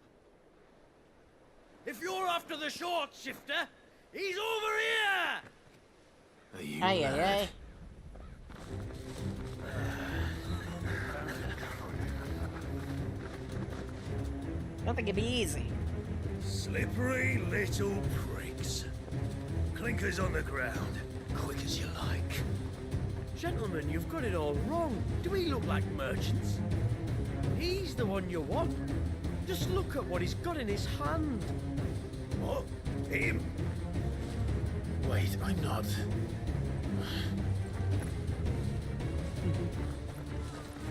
If you're after the short shifter, he's over here! Are you Aye, mad? aye, aye. I don't think it'd be easy. Slippery little pricks. Clinkers on the ground, quick as you like. Gentlemen, you've got it all wrong. Do we look like merchants? He's the one you want. Just look at what he's got in his hand. What? Him? Wait, I'm not.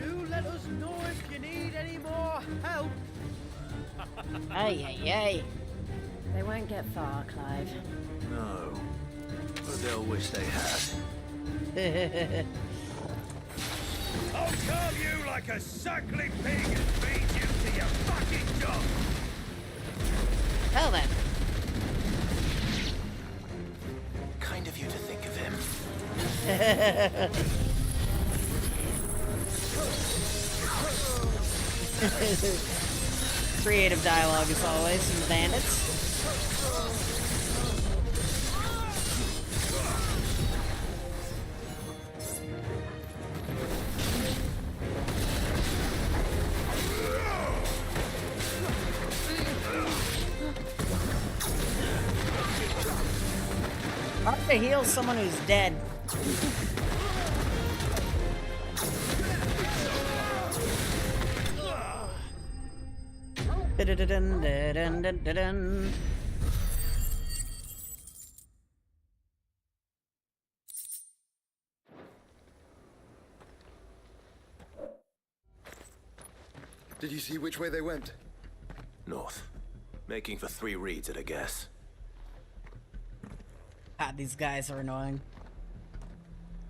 Do let us know if you need any more help. Aye, aye, aye. They won't get far, Clive. No. But they'll wish they had. I'll carve you like a suckling pig and feed you fucking dog! Hell then. Kind of you to think of him. Creative dialogue as always from the bandits. Hard to heal someone who's dead. Dun-dun-dun-dun-dun-dun-dun. Did you see which way they went? North. Making for 3 reads at a guess. God, these guys are annoying.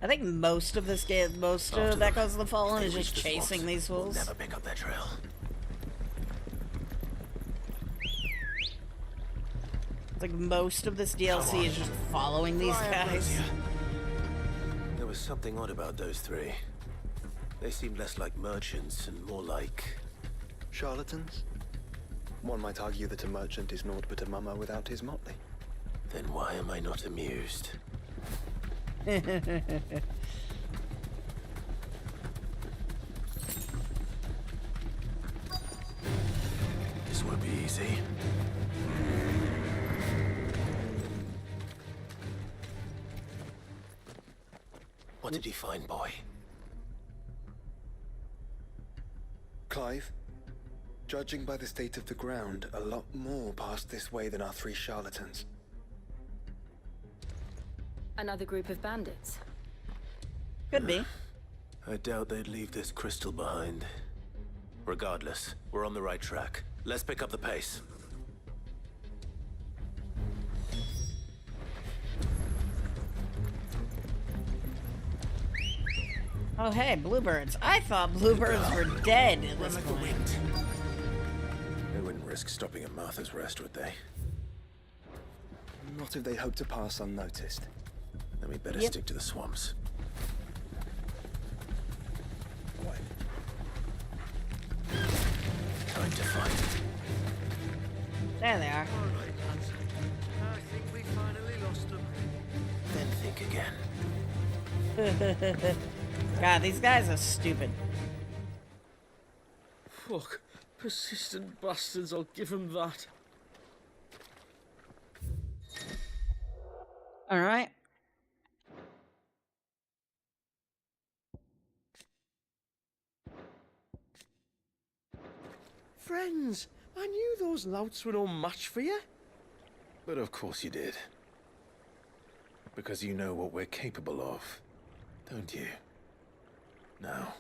I think most of this game, most of Echoes of the Fallen is just chasing these fools. Never pick up their trail. It's like most of this DLC is just following these guys. There was something odd about those 3. They seemed less like merchants and more like... charlatans? One might argue that a merchant is naught but a mummer without his motley. Then why am I not amused? This won't be easy. What did you find, boy? Clive, judging by the state of the ground, a lot more passed this way than our 3 charlatans. Another group of bandits. Could be. I doubt they'd leave this crystal behind. Regardless, we're on the right track. Let's pick up the pace. Oh hey, bluebirds. I thought bluebirds were dead at this point. They wouldn't risk stopping at Martha's Rest, would they? Not if they hope to pass unnoticed. Then we better stick to the swamps. Time to fight. There they are. All right, lads. I think we finally lost them. Then think again. God, these guys are stupid. Fuck. Persistent bastards, I'll give them that. Alright. Friends, I knew those louts were no match for you. But of course you did. Because you know what we're capable of, don't you? Now,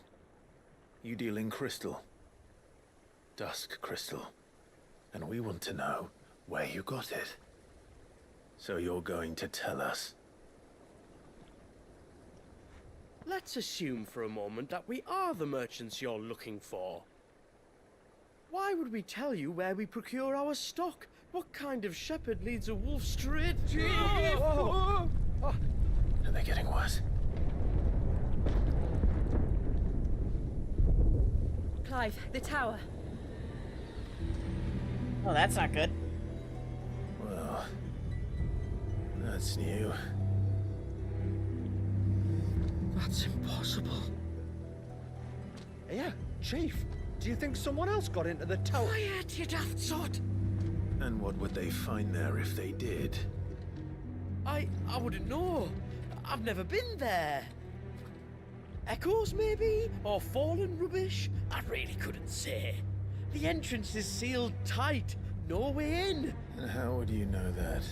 you deal in crystal. Dusk crystal. And we want to know where you got it. So you're going to tell us. Let's assume for a moment that we are the merchants you're looking for. Why would we tell you where we procure our stock? What kind of shepherd leads a wolf straight to... Are they getting worse? Clive, the tower. Oh, that's not good. Well, that's new. That's impossible. Yeah, Chief. Do you think someone else got into the tower? Quiet, you daft sot! And what would they find there if they did? I wouldn't know. I've never been there. Echoes, maybe? Or fallen rubbish? I really couldn't say. The entrance is sealed tight. No way in. And how would you know that?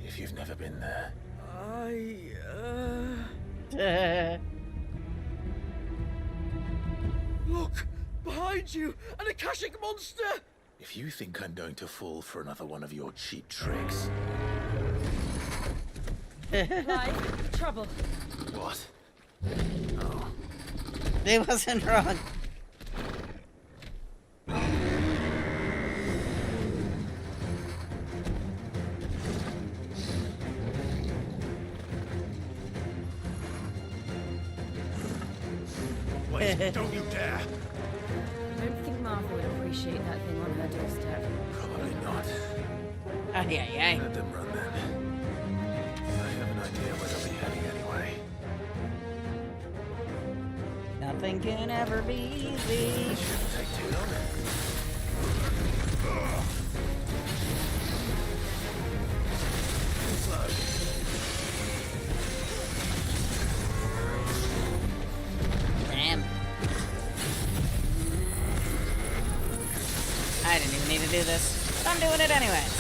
If you've never been there? Look! Behind you! An Akashic monster! If you think I'm going to fall for another one of your cheap tricks... Clive, trouble. What? Oh. They wasn't wrong. it! Don't you dare! I don't think Martha would appreciate that thing on her doorstep. Probably not. Ay. Let them run then. I have an idea where they'll be heading anyway. Nothing can ever be easy. Shouldn't take too long. Damn. I didn't even need to do this, but I'm doing it anyways.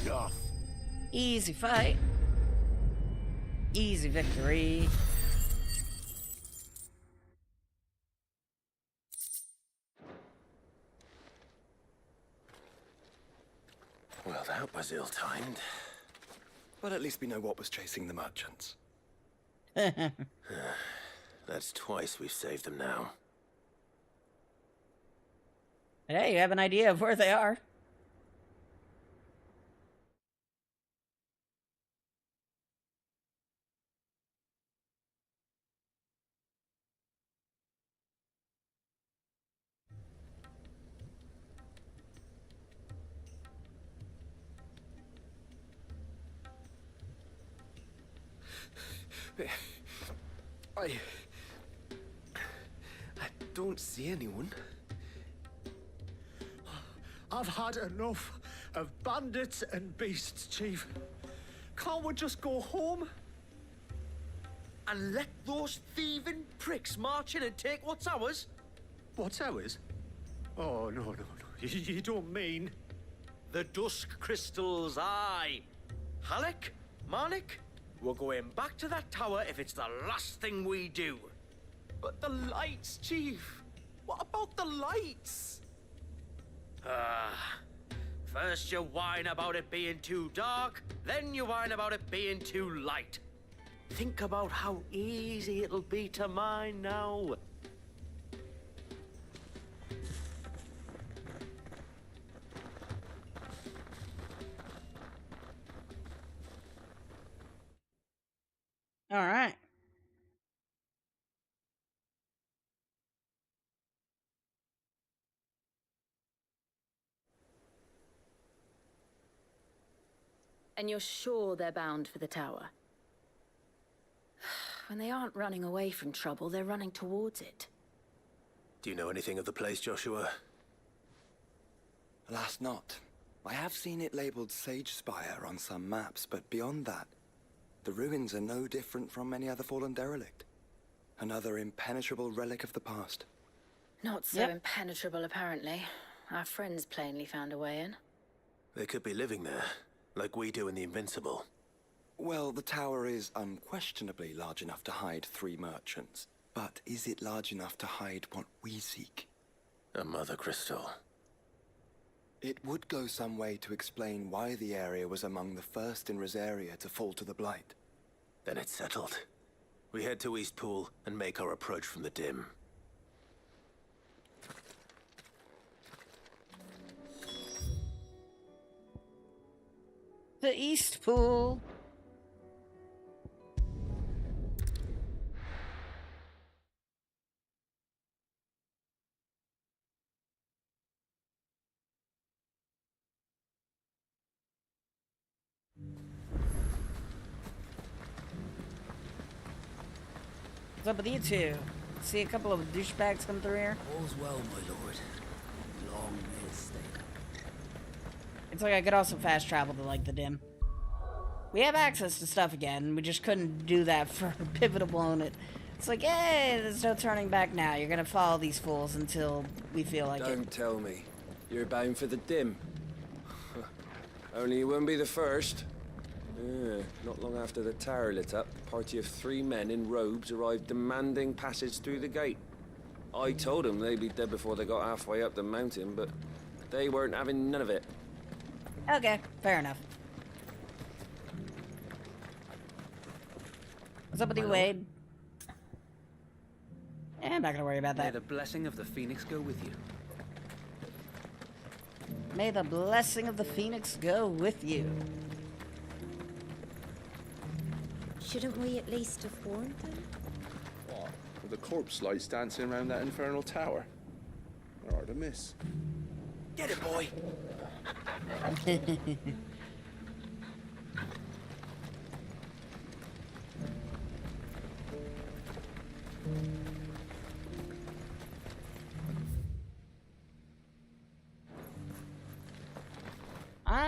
Enough. Easy fight. Easy victory. Well, that was ill-timed. But at least we know what was chasing the merchants. That's twice we've saved them now. Hey, you have an idea of where they are. I don't see anyone. I've had enough of bandits and beasts, Chief. Can't we just go home? And let those thieving pricks march in and take what's ours? What's ours? Oh, no. You don't mean... The Dusk Crystals, aye. Halleck, Marnik, we're going back to that tower if it's the last thing we do. But the lights, Chief. What about the lights? First you whine about it being too dark, then you whine about it being too light. Think about how easy it'll be to mine now. All right. And you're sure they're bound for the tower? When they aren't running away from trouble, they're running towards it. Do you know anything of the place, Joshua? Alas, not. I have seen it labeled Sage Spire on some maps, but beyond that, the ruins are no different from any other fallen derelict. Another impenetrable relic of the past. Not so impenetrable, apparently. Our friends plainly found a way in. They could be living there, like we do in the Invincible. Well, the tower is unquestionably large enough to hide 3 merchants. But is it large enough to hide what we seek? A mother crystal. It would go some way to explain why the area was among the first in Rosaria to fall to the Blight. Then it's settled. We head to Eastpool and make our approach from the dim. The East Pool. What's up with you two? See a couple of douchebags come through here? All's well, my lord. Long may it stay. It's like I could also fast travel to, like, the dim. We have access to stuff again. We just couldn't do that for Pivotal Blown It. It's like, hey, there's no turning back now. You're gonna follow these fools until we feel like it. Don't tell me. You're bound for the dim. Only you won't be the first. Not long after the tower lit up, a party of 3 men in robes arrived demanding passage through the gate. I told them they'd be dead before they got halfway up the mountain, but they weren't having none of it. Okay, fair enough. What's up with you, Wade? Eh, I'm not gonna worry about May that. the blessing of the Phoenix go with you. May the blessing of the Phoenix go with you. Shouldn't we at least have warned them? What? With the corpse lights dancing around that infernal tower? They're hard to miss. Get it, boy!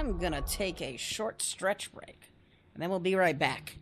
I'm gonna take a short stretch break, and then we'll be right back.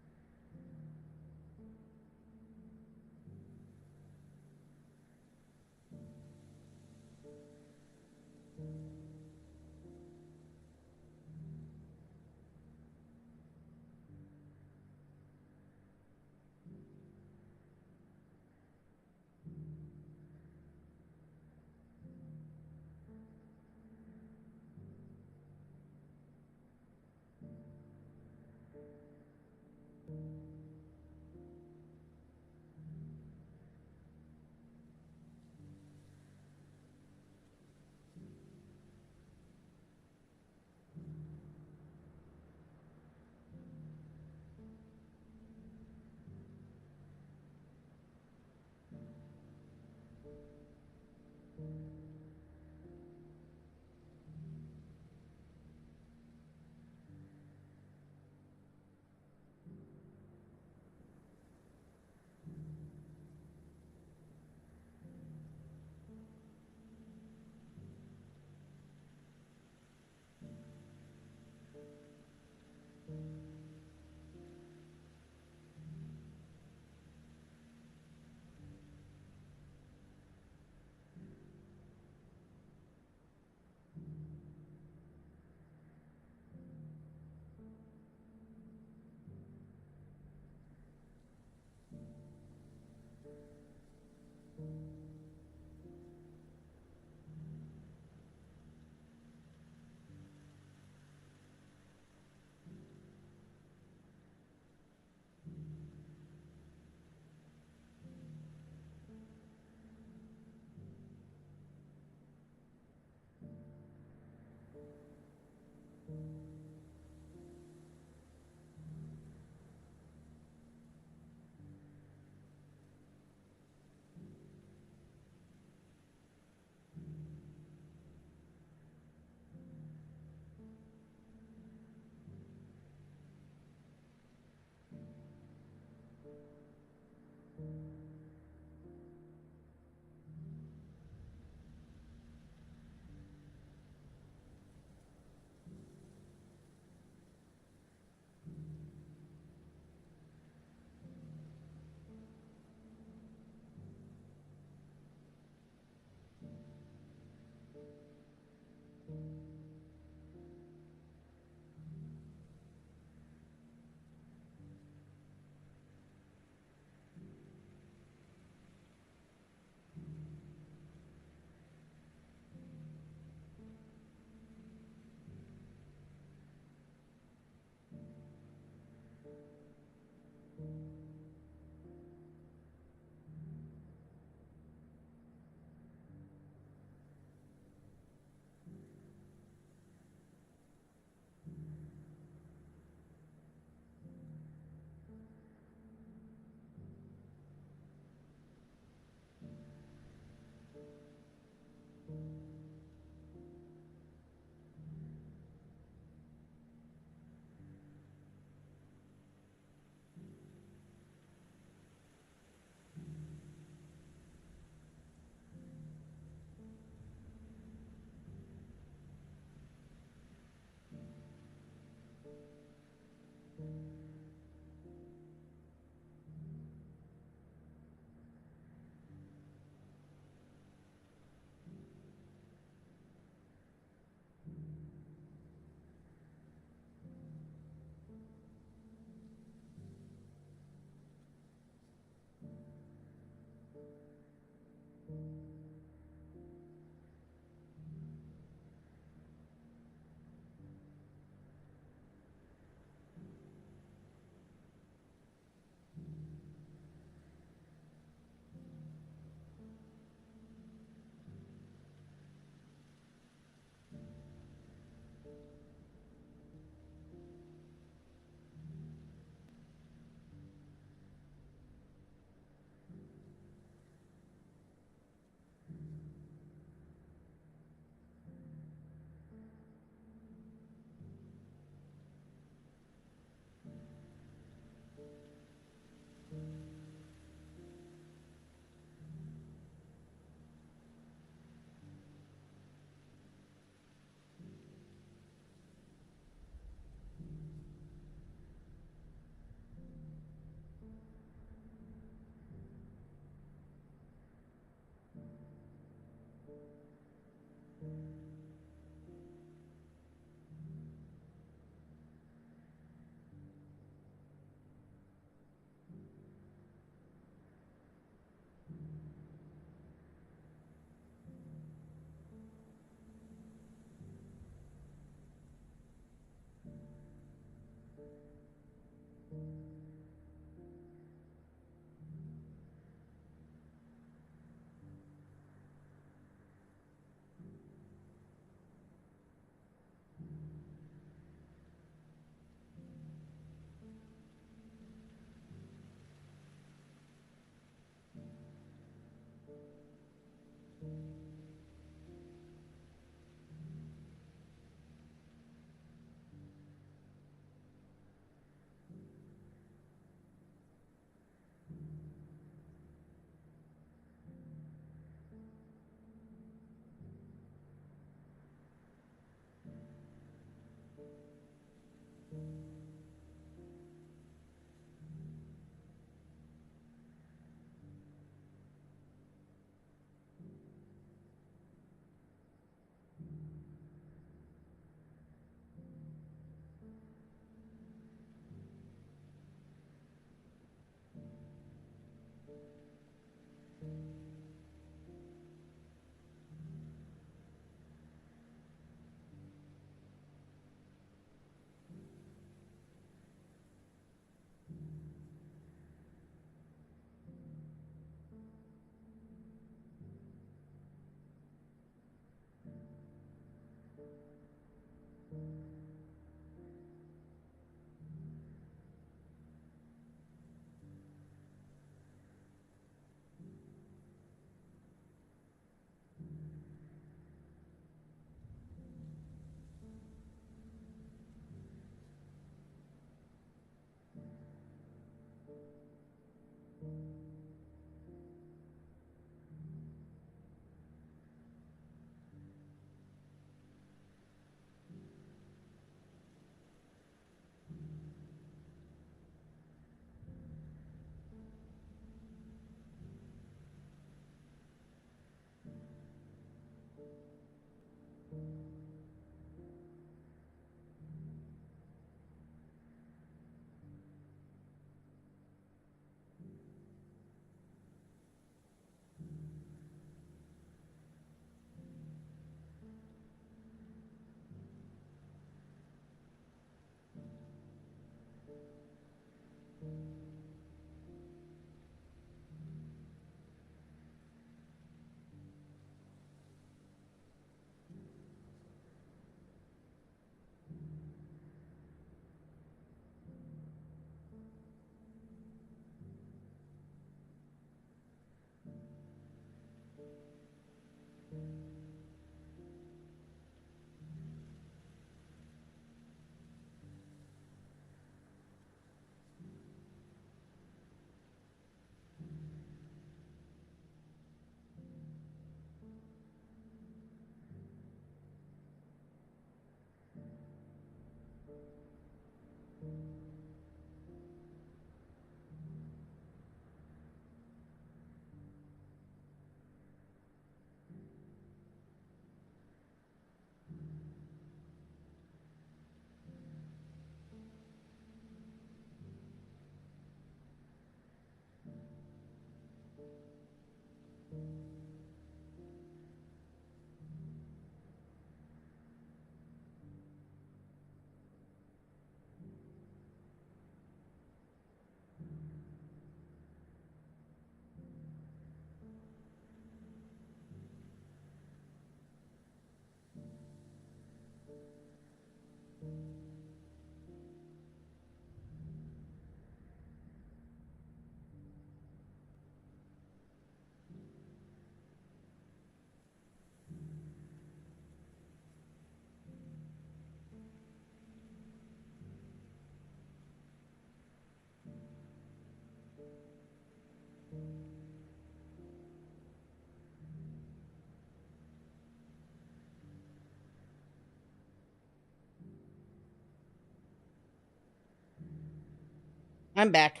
I'm back.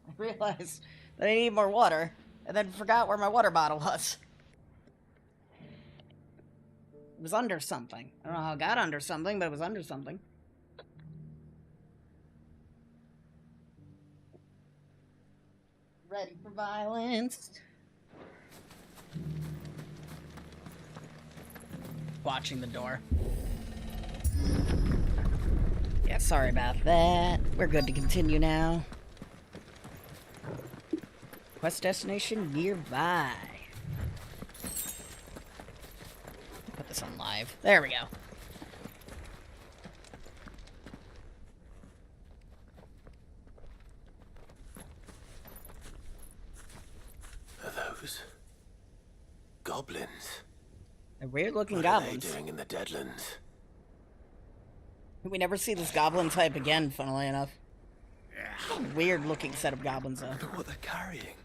I realized that I need more water, and then forgot where my water bottle was. It was under something. I don't know how it got under something, but it was under something. Ready for violence. Watching the door. Yeah, sorry about that. We're good to continue now. Quest destination nearby. Put this on live. There we go. Are those goblins? They're weird-looking What goblins. are they doing in the Deadlands? We never see this goblin type again, funnily enough. Weird-looking set of goblins, though. Look what they're carrying.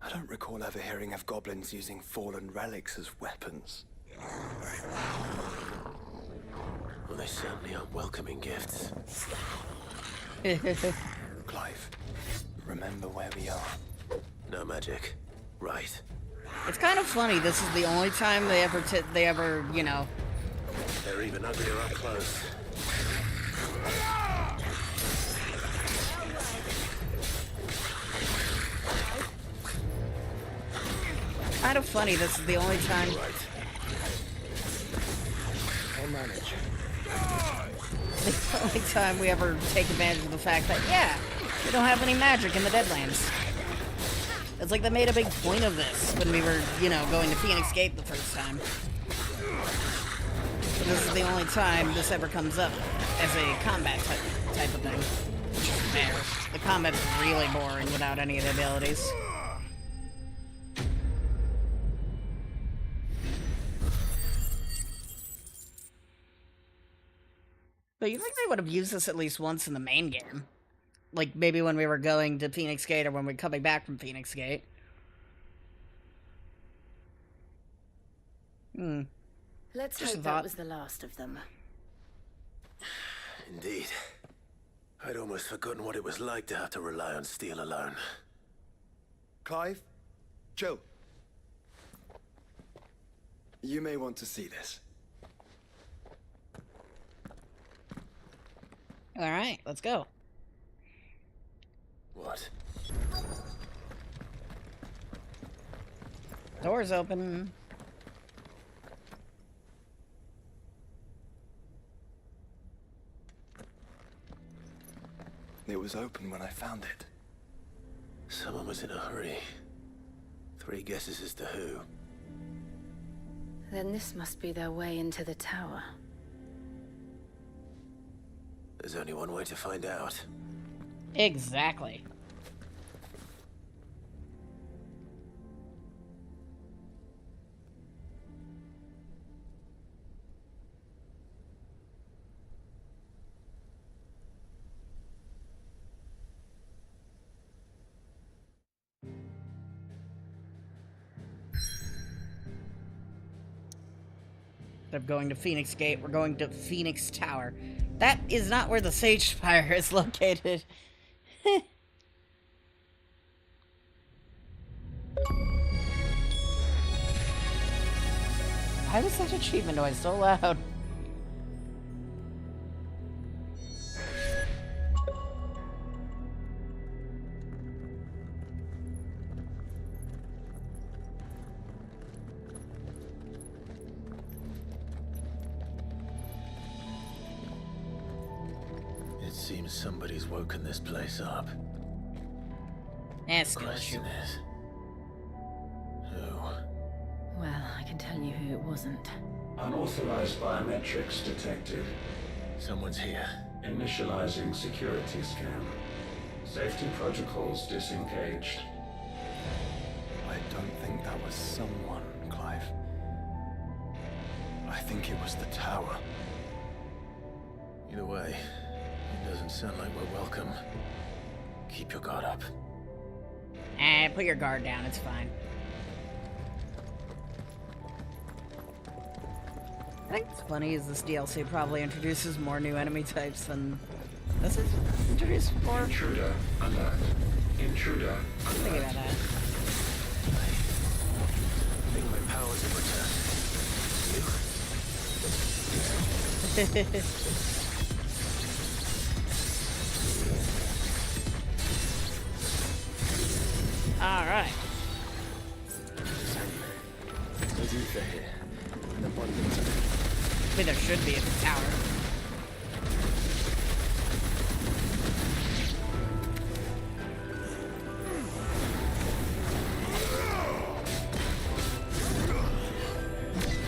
I don't recall ever hearing of goblins using fallen relics as weapons. Well, they certainly aren't welcoming gifts. Clive, remember where we are. No magic. Right. It's kind of funny. This is the only time they ever, you know. They're even uglier up close. Kind of funny. This is the only time. I'll manage. The only time we ever take advantage of the fact that, yeah, we don't have any magic in the Deadlands. It's like they made a big point of this when we were, you know, going to Phoenix Gate the first time. But this is the only time this ever comes up as a combat type of thing. Which is fair. The combat's really boring without any of the abilities. But you think they would have used this at least once in the main game? Like, maybe when we were going to Phoenix Gate or when we're coming back from Phoenix Gate. Let's Just hope that was the last of them. Indeed. I'd almost forgotten what it was like to have to rely on steel alone. Clive? Joe? You may want to see this. Alright, let's go. What? Door's open. It was open when I found it. Someone was in a hurry. 3 guesses as to who. Then this must be their way into the tower. There's only one way to find out. Exactly. Instead of going to Phoenix Gate, we're going to Phoenix Tower. That is not where the Sage Spire is located. Why was that achievement noise so loud? It seems somebody's woken this place up. Yes, the question is, who? Well, I can tell you who it wasn't. Unauthorized biometrics detected. Someone's here. Initializing security scan. Safety protocols disengaged. I don't think that was someone, Clive. I think it was the tower. Either way, it doesn't sound like we're welcome. Keep your guard up. Put your guard down, it's fine. I think what's funny is this DLC probably introduces more new enemy types than This is introduced before. Intruder alert. Intruder alert. Think about that. I think my powers have returned. Alright. There's ether here. An abundance of it. I mean, there should be at the tower.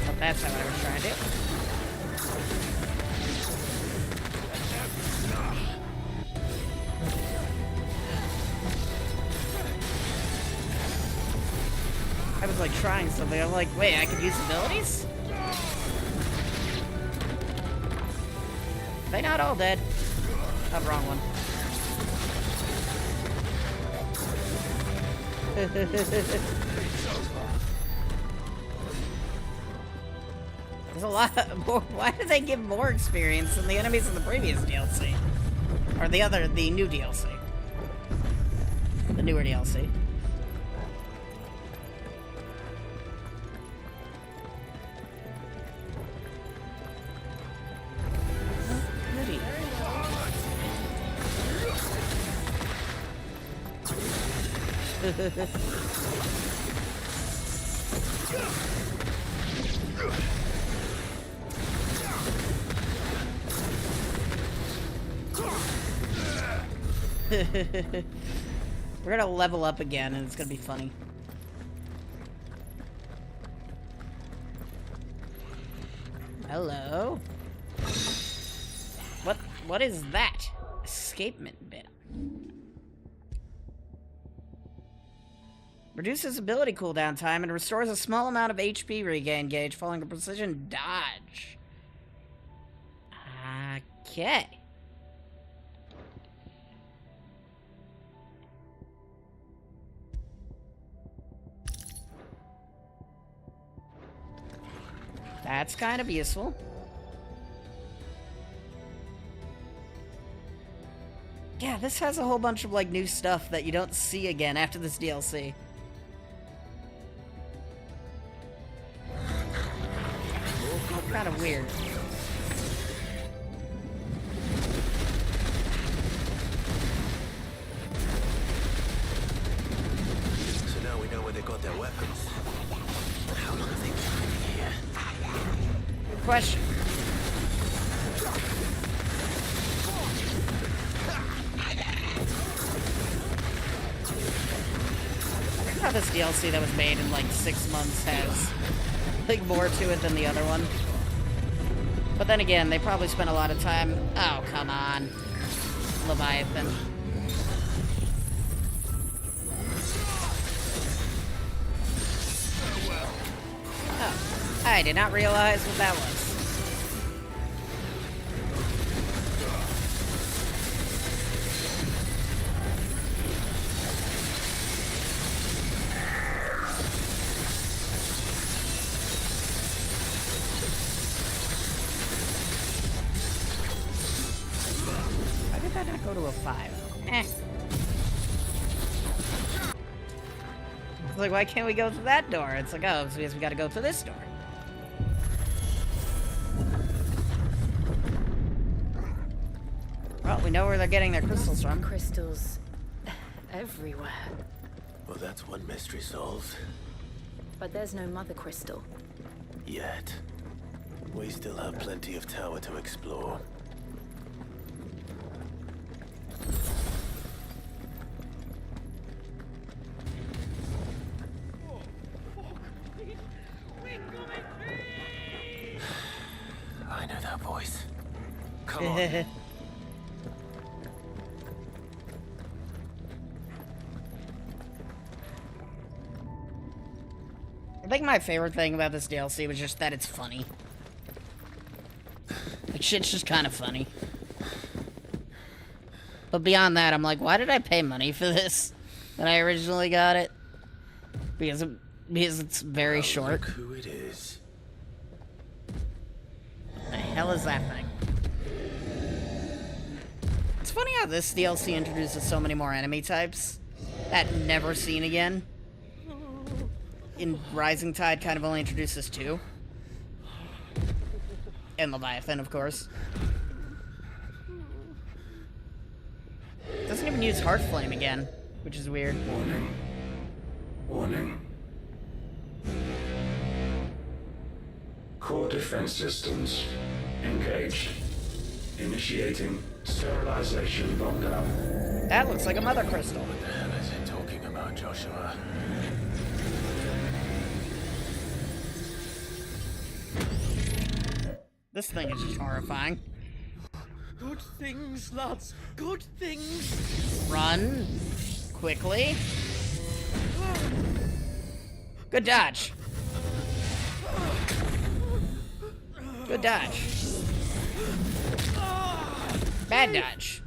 So that's not what I was trying to do. I was like trying something. I'm like, wait, I could use abilities? They not all dead. Oh, wrong one. There's a lot more. Why do they give more experience than the enemies in the previous DLC? Or the new DLC. The newer DLC. We're gonna level up again and it's gonna be funny. Hello? What is that? Escapement bit. Reduces ability cooldown time and restores a small amount of HP regain gauge following a precision dodge. Okay. That's kind of useful. Yeah, this has a whole bunch of like new stuff that you don't see again after this DLC. Kind of weird. So now we know where they got their weapons. How long have they been hiding here? Good question. I think how this DLC that was made in like 6 months has like more to it than the other one. But then again, they probably spent a lot of time. Oh, come on. Leviathan. Oh, I did not realize what that was. Go to a 5. It's like, why can't we go through that door? It's like, oh, it's because we gotta go through this door. Well, we know where they're getting their crystals from. Crystals everywhere. Well, that's one mystery solved. But there's no mother crystal. Yet. We still have plenty of tower to explore. I know that voice. Come on. I think my favorite thing about this DLC was just that it's funny. Like, shit's just kind of funny. But beyond that, I'm like, why did I pay money for this when I originally got it? Because it's very short. Look who it is. The hell is that thing? It's funny how this DLC introduces so many more enemy types that never seen again. In Rising Tide kind of only introduces 2. And Leviathan, of course. Doesn't even use Heartflame again, which is weird. Warning. Warning. Core defense systems engaged. Initiating sterilization lockdown. That looks like a mother crystal. What the hell is it talking about, Joshua? This thing is just horrifying. Good things, lads. Good things. Run. Quickly. Good dodge. Good dodge. Bad dodge.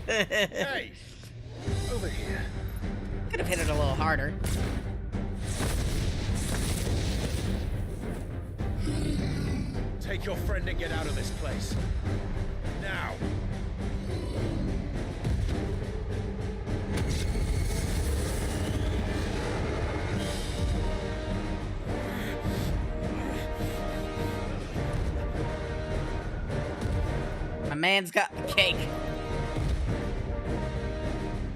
Hey, over here. Could have hit it a little harder. Take your friend and get out of this place. Now. My man's got the cake.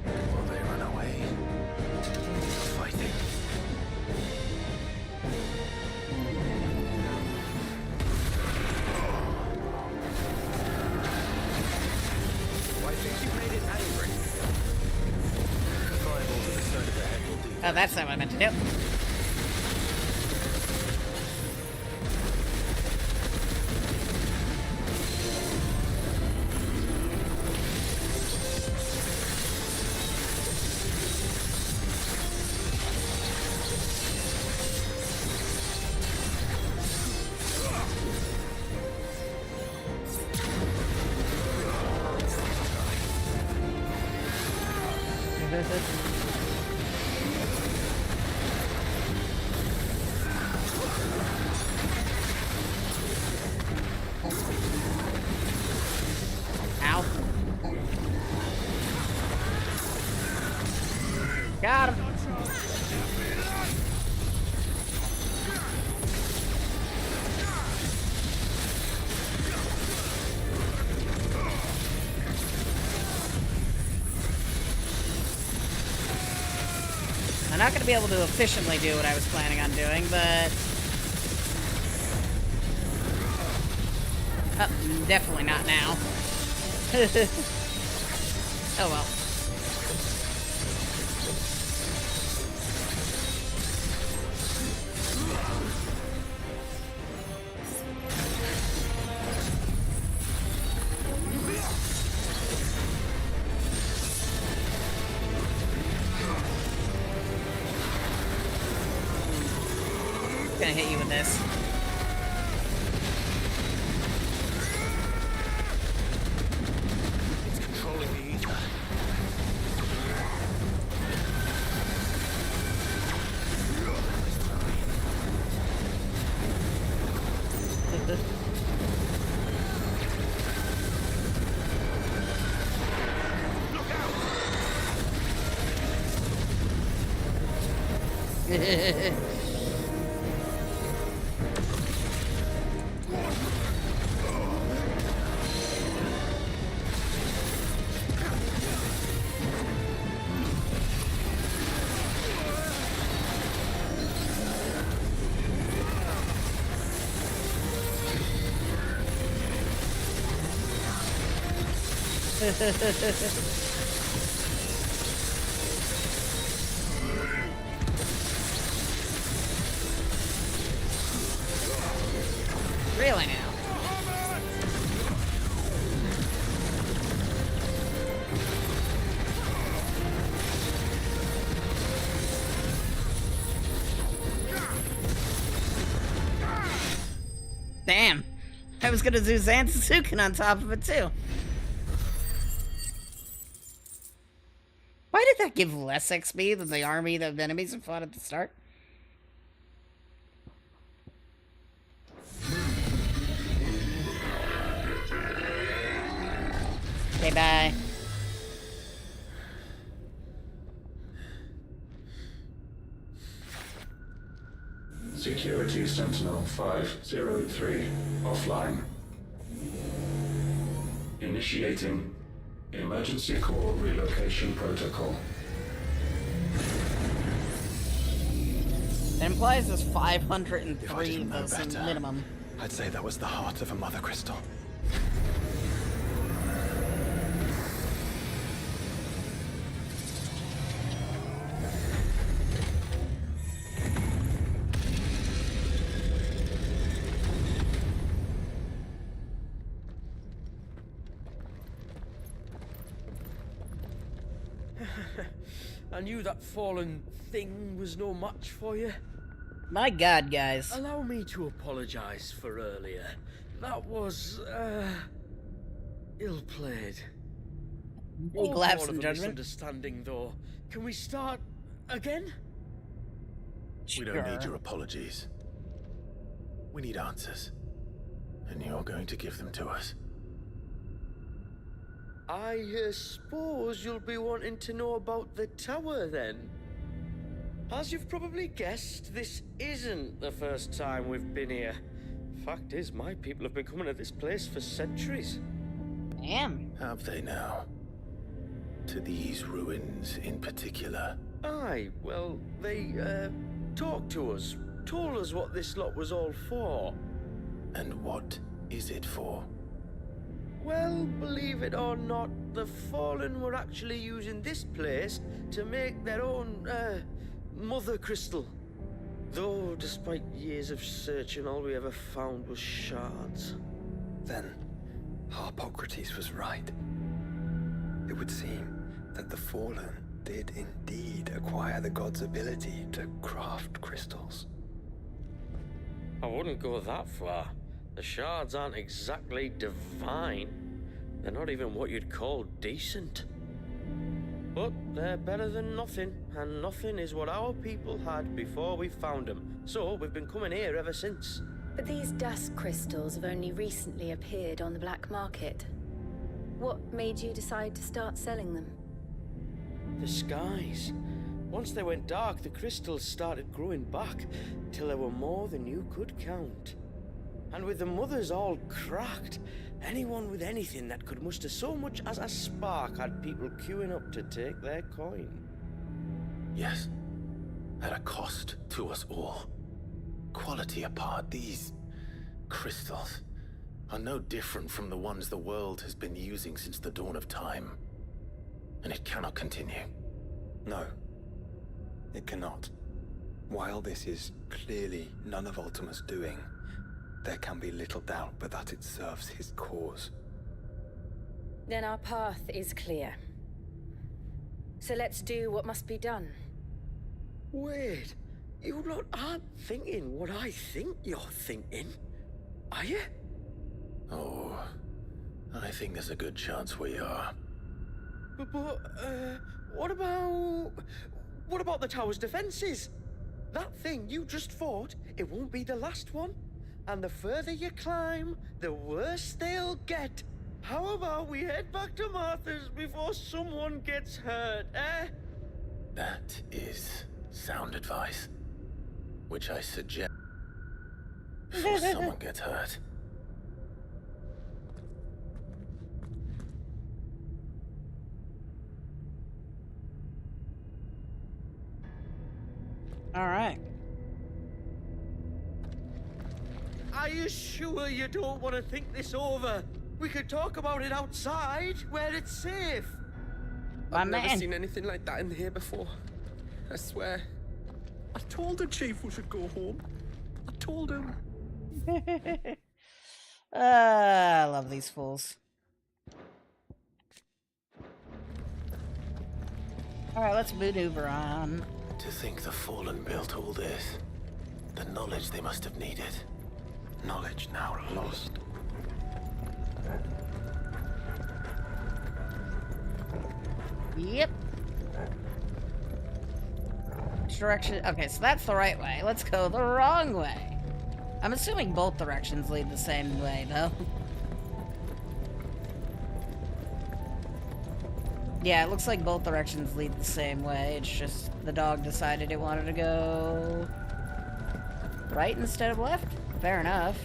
Will they run away? Fighting. I think you made it angry. Fireball to the side of the head will do. Oh, that's not what I meant to do. Ow. Got him. I'm not going to be able to efficiently do what I was planning on doing, but... definitely not now. Oh well. Gonna hit you with this. It's controlling the ether. Look out! Really now? Damn. I was gonna do Zansuken on top of it too. Why did that give less XP than the army of enemies that fought at the start? Okay, bye. Security Sentinel 503 offline. Initiating emergency call relocation protocol. It implies there's 503 as a minimum. I'd say that was the heart of a mother crystal. I knew that fallen thing was no match for you. My God, guys. Allow me to apologize for earlier. That was, ill-played. Big lapse in of a judgment. misunderstanding, though. Can we start again? We don't need your apologies. We need answers. And you're going to give them to us. I suppose you'll be wanting to know about the tower, then? As you've probably guessed, this isn't the first time we've been here. Fact is, my people have been coming to this place for centuries. Damn. Have they now? To these ruins in particular? Aye, well, they, talked to us, told us what this lot was all for. And what is it for? Well, believe it or not, the Fallen were actually using this place to make their own, mother crystal. Though, despite years of searching, all we ever found was shards. Then, Harpocrates was right. It would seem that the Fallen did indeed acquire the god's ability to craft crystals. I wouldn't go that far. The shards aren't exactly divine. They're not even what you'd call decent. But they're better than nothing, and nothing is what our people had before we found them. So we've been coming here ever since. But these dust crystals have only recently appeared on the black market. What made you decide to start selling them? The skies. Once they went dark, the crystals started growing back, till there were more than you could count. And with the mothers all cracked, anyone with anything that could muster so much as a spark had people queuing up to take their coin. Yes, at a cost to us all. Quality apart, these crystals are no different from the ones the world has been using since the dawn of time. And it cannot continue. No, it cannot. While this is clearly none of Ultima's doing, there can be little doubt but that it serves his cause. Then our path is clear. So let's do what must be done. Wait, you lot aren't thinking what I think you're thinking, are you? Oh, I think there's a good chance we are. But what about the tower's defenses? That thing you just fought, it won't be the last one. And the further you climb, the worse they'll get. How about we head back to Martha's before someone gets hurt, eh? That is sound advice, which I suggest before someone gets hurt. All right. Are you sure you don't want to think this over? We could talk about it outside, where it's safe. I've never seen anything like that in here before. I swear. I told the chief we should go home. I told him. I love these fools. All right, let's maneuver on. To think the Fallen built all this. The knowledge they must have needed. Knowledge now lost. Yep. Which direction? Okay, so that's the right way. Let's go the wrong way. I'm assuming both directions lead the same way, though. Yeah, it looks like both directions lead the same way. It's just the dog decided it wanted to go right instead of left. Fair enough.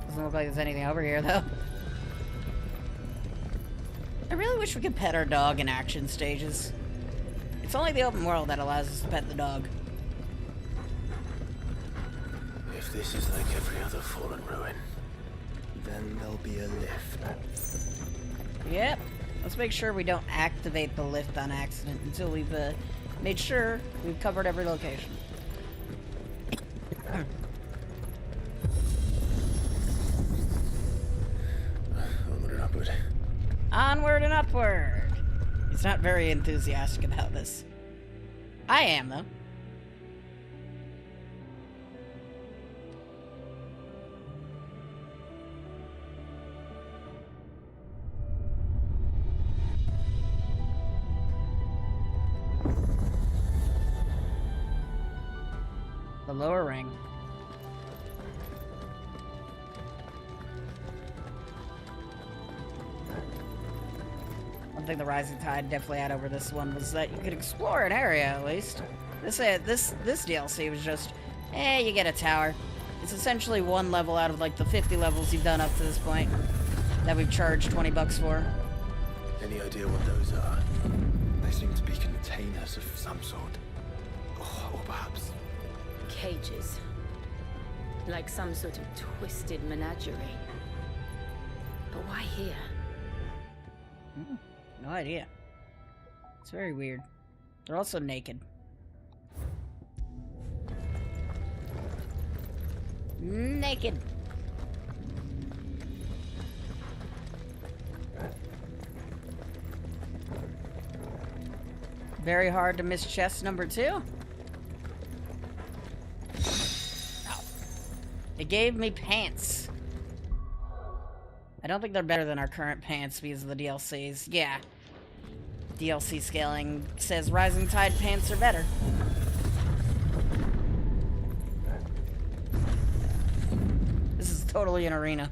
Doesn't look like there's anything over here, though. I really wish we could pet our dog in action stages. It's only the open world that allows us to pet the dog. If this is like every other fallen ruin, then there'll be a lift. Yep. Let's make sure we don't activate the lift on accident until we've made sure we've covered every location. Onward and upward. Onward and upward. He's not very enthusiastic about this. I am, though. The lower ring. One thing the Rising Tide definitely had over this one was that you could explore an area, at least. This DLC was just, you get a tower. It's essentially one level out of like the 50 levels you've done up to this point that we've charged $20 for. Any idea what those are? They seem to be containers of some sort. Or perhaps cages. Like some sort of twisted menagerie. But why here? No idea. It's very weird. They're also naked. Naked. Very hard to miss chest number 2. Oh. It gave me pants. I don't think they're better than our current pants because of the DLCs. Yeah. DLC scaling says Rising Tide pants are better. This is totally an arena.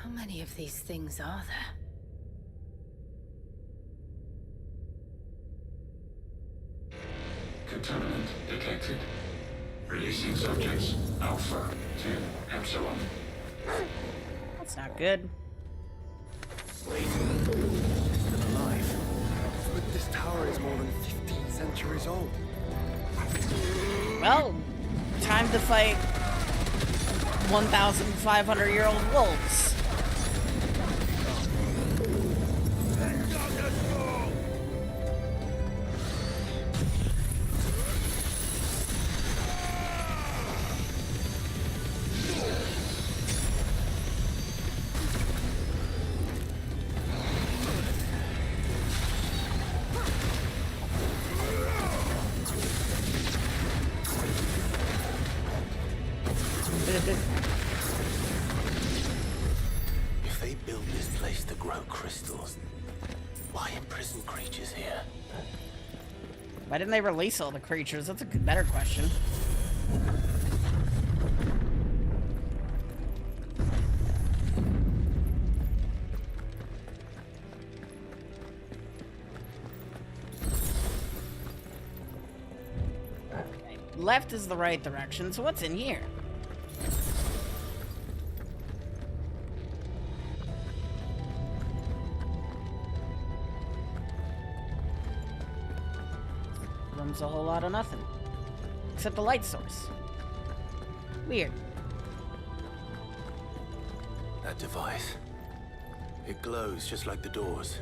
How many of these things are there? Contaminant detected. Releasing subjects Alpha to Epsilon. That's not good. Wait. Still alive. But this tower is more than 15 centuries old. Well, time to fight 1,500-year-old wolves. If they built this place to grow crystals, why imprison creatures here? Why didn't they release all the creatures? That's a better question. Okay. Left is the right direction, so what's in here? Room's a whole lot of nothing. Except the light source. Weird. That device. It glows just like the doors.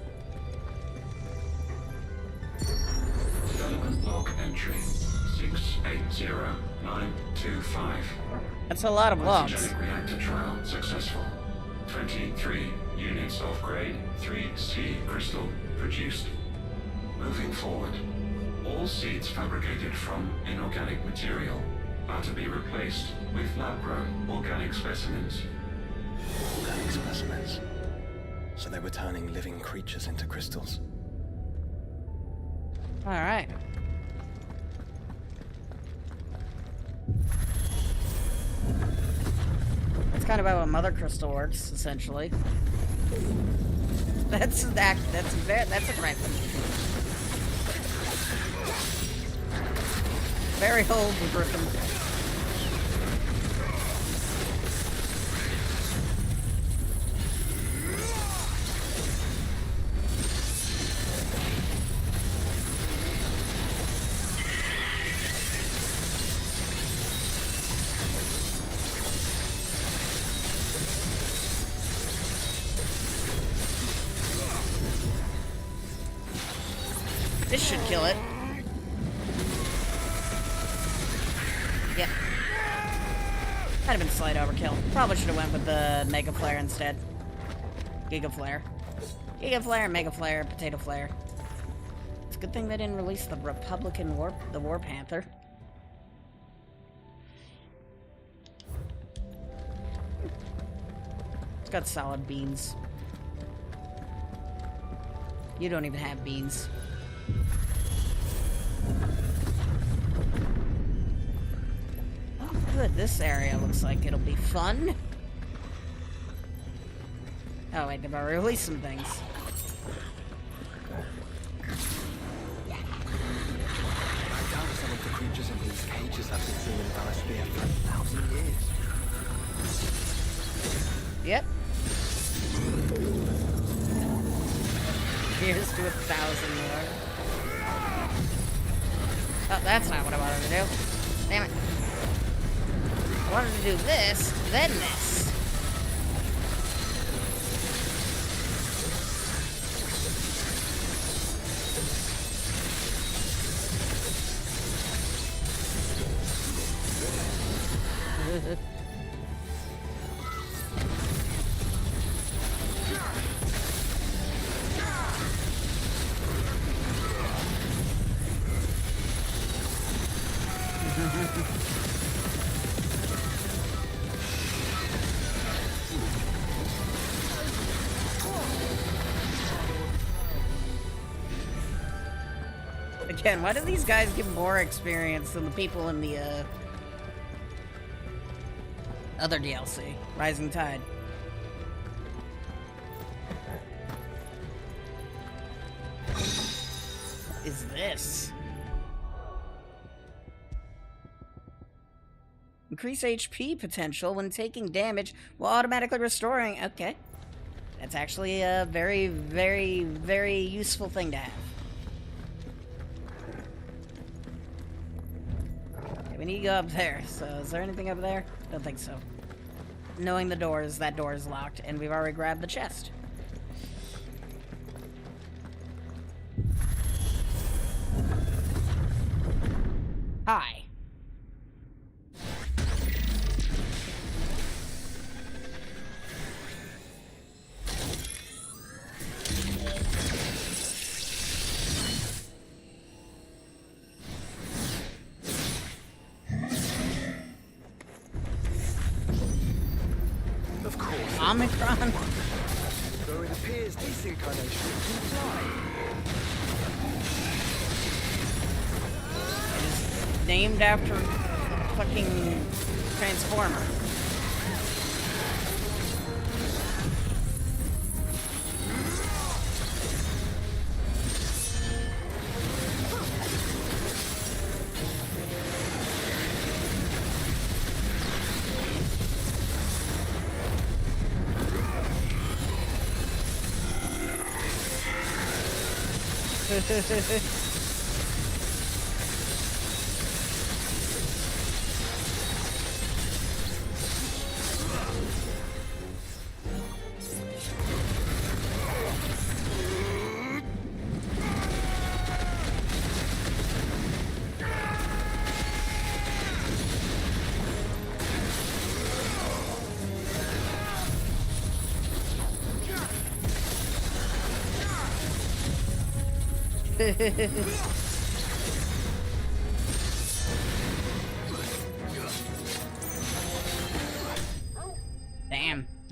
Development log entry 680925. That's a lot of logs. Isogenic reactor trial successful. 23 units of grade 3C crystal produced. Moving forward. All seeds fabricated from inorganic material are to be replaced with lab-grown organic specimens. Organic specimens. So they were turning living creatures into crystals. Alright. That's kind of how a mother crystal works, essentially. That's a Griffin. Very old Griffin. This should kill it. Yeah. Might have been slight overkill. Probably should have went with the Mega Flare instead. Giga Flare. Giga Flare, Mega Flare, Potato Flare. It's a good thing they didn't release the the War Panther. It's got solid beans. You don't even have beans. Oh, good. This area looks like it'll be fun. Oh, wait, they've already released some things. I doubt some of the creatures in these cages have been seen in Valesphere for 1,000 years. Yep. Here's to 1,000 more. Oh, that's not what I wanted to do. Damn it. I wanted to do this, then this. Again, why do these guys get more experience than the people in the other DLC, Rising Tide? What is this? Increase HP potential when taking damage while automatically restoring. Okay. That's actually a very, very, very useful thing to have. We need to go up there. So, is there anything up there? Don't think so. Knowing the doors, that door is locked, and we've already grabbed the chest. Hi. Omicron. Though it appears this incarnation can fly. It is named after the fucking Transformer.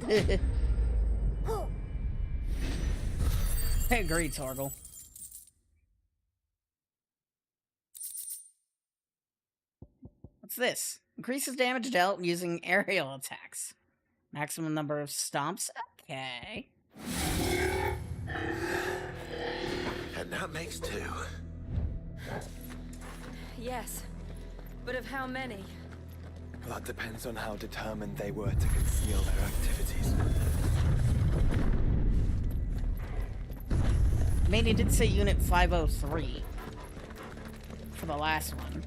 I agree, Torgal. What's this? Increases damage dealt using aerial attacks. Maximum number of stomps? Okay. And that makes 2. Yes, but of how many? That depends on how determined they were to conceal their activities. I mean, he did say Unit 503 for the last one.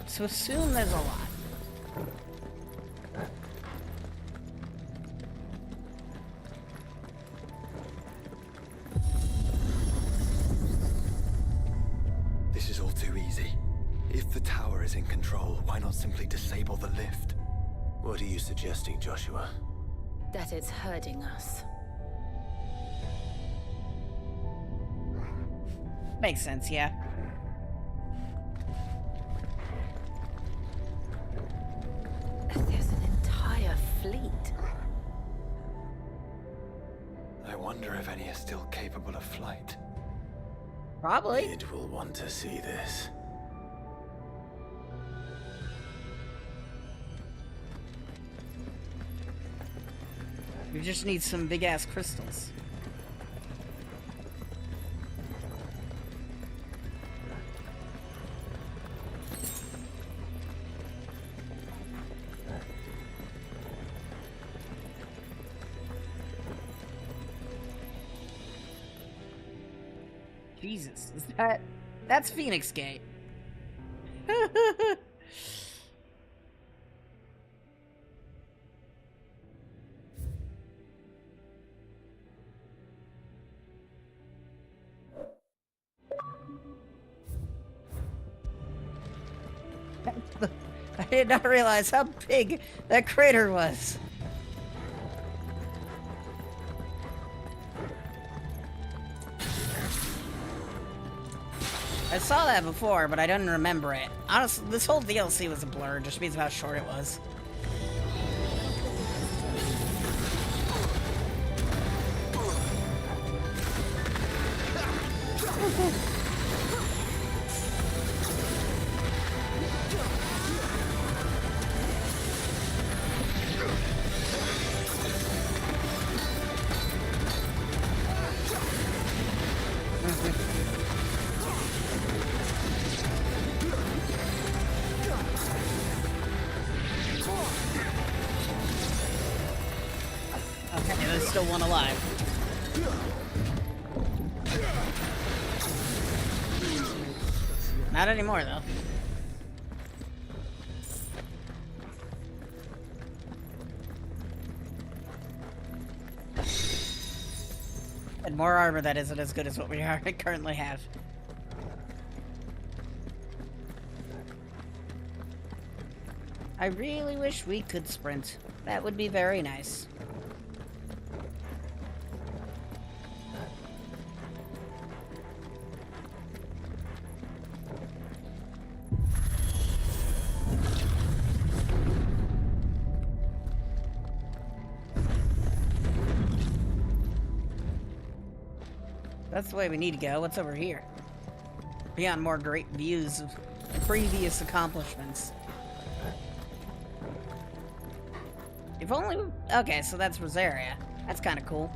So assume there's a lot. This is all too easy. If the tower is in control, why not simply disable the lift? What are you suggesting, Joshua? That it's hurting us. Makes sense, yeah. There's an entire fleet. I wonder if any are still capable of flight. Probably. It will want to see this. We just need some big-ass crystals. Jesus, is that's Phoenix Gate. I did not realize how big that crater was. I saw that before, but I didn't remember it. Honestly, this whole DLC was a blur, just because of how short it was. Okay, there's still one alive. Not anymore, though. And more armor that isn't as good as what we currently have. I really wish we could sprint. That would be very nice. That's the way we need to go. What's over here? Beyond more great views of previous accomplishments. If only... Okay, so that's Rosaria. That's kind of cool.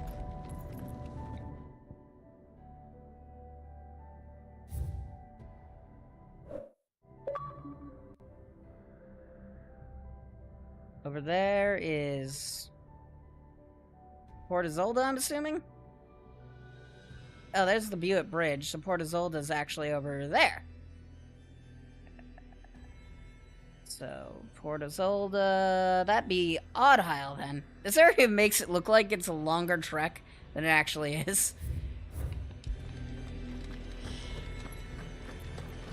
Over there is... Port Isolde, I'm assuming? Oh, there's the Buick Bridge, so Port Isolde's actually over there. So, Port Isolde, that'd be Odd Isle then. This area makes it look like it's a longer trek than it actually is.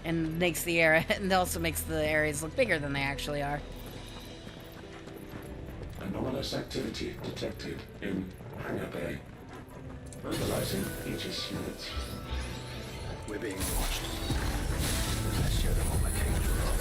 And makes the area, and also makes the areas look bigger than they actually are. Anomalous activity detected in Hangar Bay. Mobilizing Aegis units. We're being watched. Let's show them what we're capable of.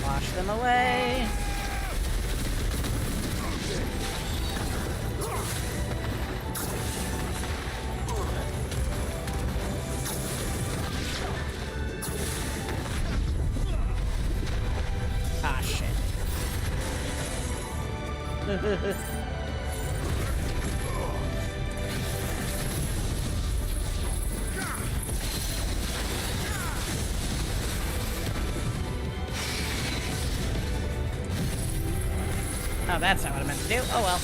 Wash them away. Ah, shit. Oh, that's not what I meant to do. Oh well.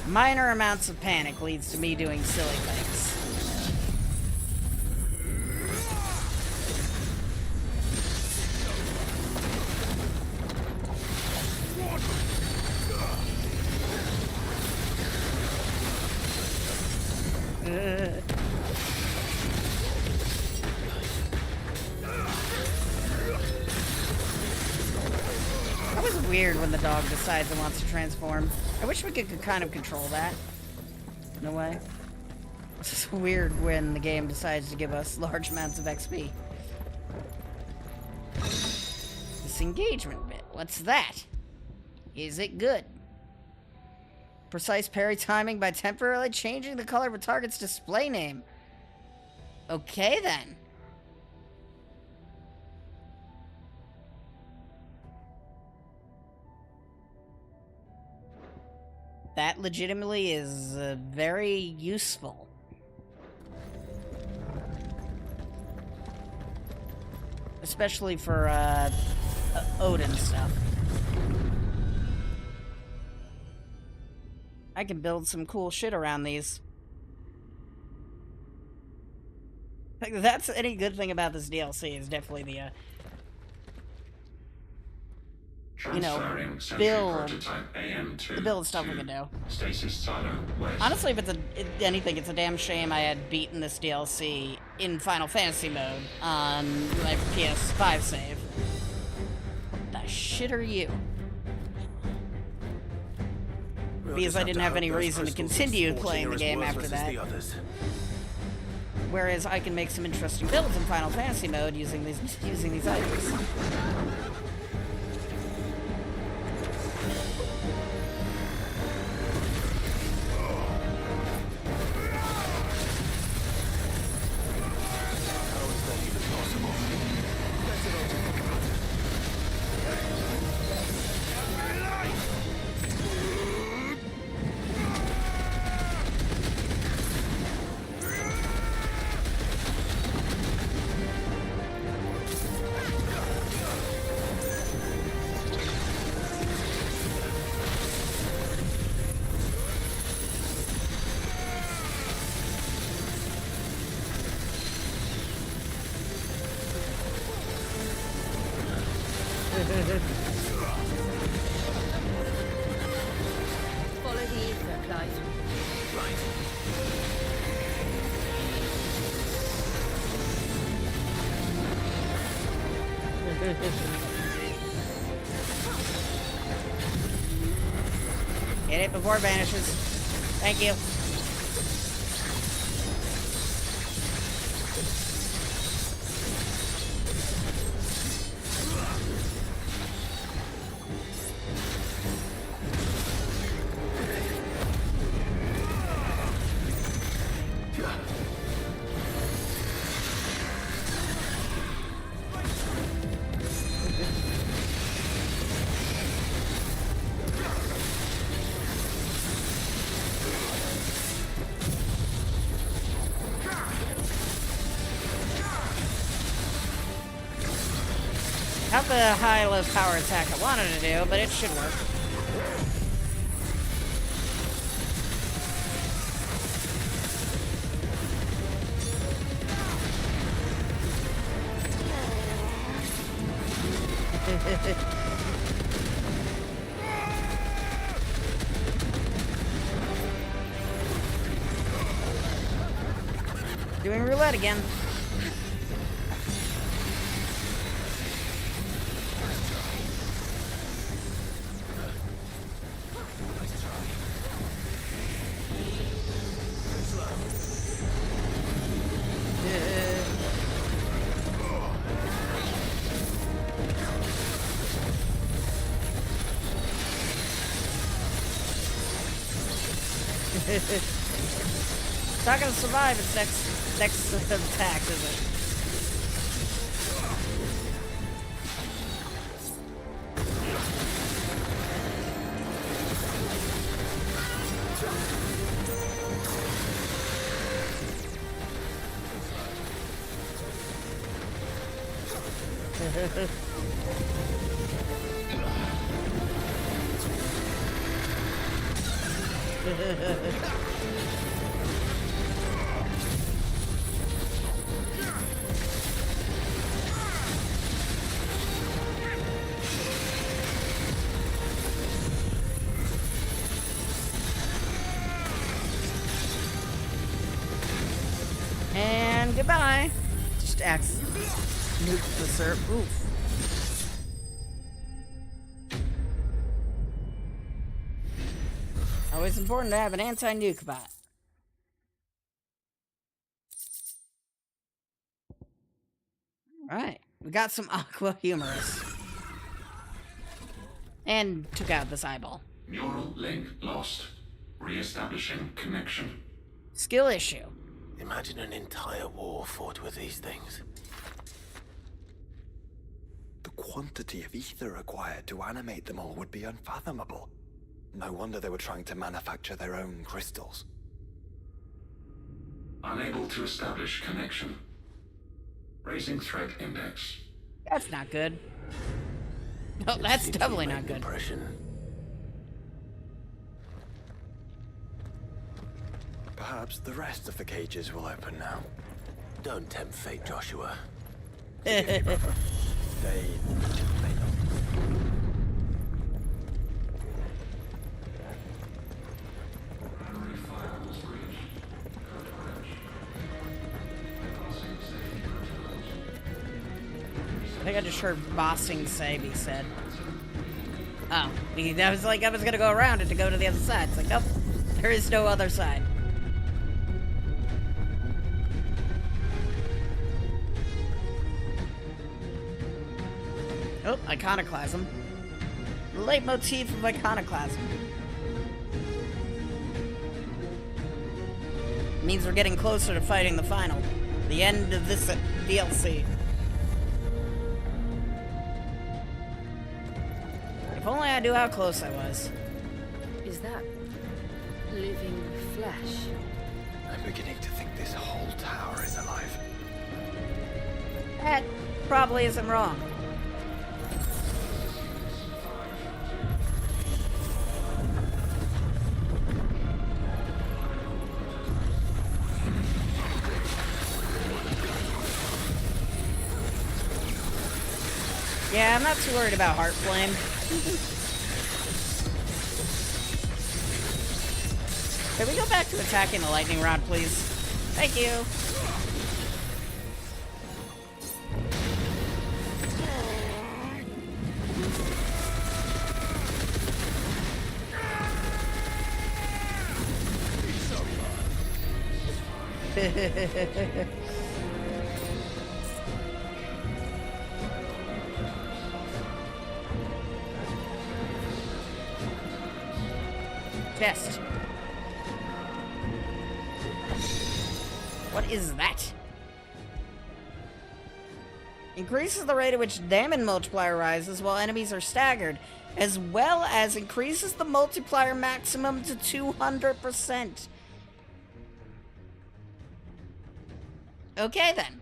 Minor amounts of panic leads to me doing silly things. That was weird when the dog decides it wants to transform. I wish we could kind of control that. In a way. It's just weird when the game decides to give us large amounts of XP. This engagement bit. What's that? Is it good? Precise parry timing by temporarily changing the color of a target's display name. Okay then. That legitimately is very useful. Especially for Odin stuff. I can build some cool shit around these. Like, that's any good thing about this DLC is definitely the you know, build the build stuff we can do. Honestly, if it's anything, it's a damn shame I had beaten this DLC in Final Fantasy mode on my PS5 save. What the shit are you? Because I didn't have any reason to continue playing the game after that. Whereas I can make some interesting builds in Final Fantasy mode using these items. Follow the ether, Clive. Right. Get it before it vanishes. Thank you. Not the high-low power attack I wanted to do, but it should work. Doing roulette again. It's not gonna survive its next attack, is it? And goodbye. Just nuke the syrup. Oof. Always important to have an anti-nuke bot. Alright, we got some Aqua Humorous. And took out this eyeball. Neural link lost. Re-establishing connection. Skill issue. Imagine an entire war fought with these things. The quantity of ether required to animate them all would be unfathomable. No wonder they were trying to manufacture their own crystals. Unable to establish connection. Raising threat index. That's not good. No, that's definitely not good. Perhaps the rest of the cages will open now. Don't tempt fate, Joshua. They may not. I think I just heard Bossing say, he said. Oh, I was like, I was gonna go around it to go to the other side. It's like, nope, there is no other side. Oh, iconoclasm. Leitmotif of iconoclasm. Means we're getting closer to fighting the final. The end of this DLC. If only I knew how close I was. Is that living flesh? I'm beginning to think this whole tower is alive. That probably isn't wrong. Yeah, I'm not too worried about Heart Flame. Can we go back to attacking the lightning rod, please? Thank you. Chest. What is that? Increases the rate at which damage multiplier rises while enemies are staggered, as well as increases the multiplier maximum to 200%. Okay then.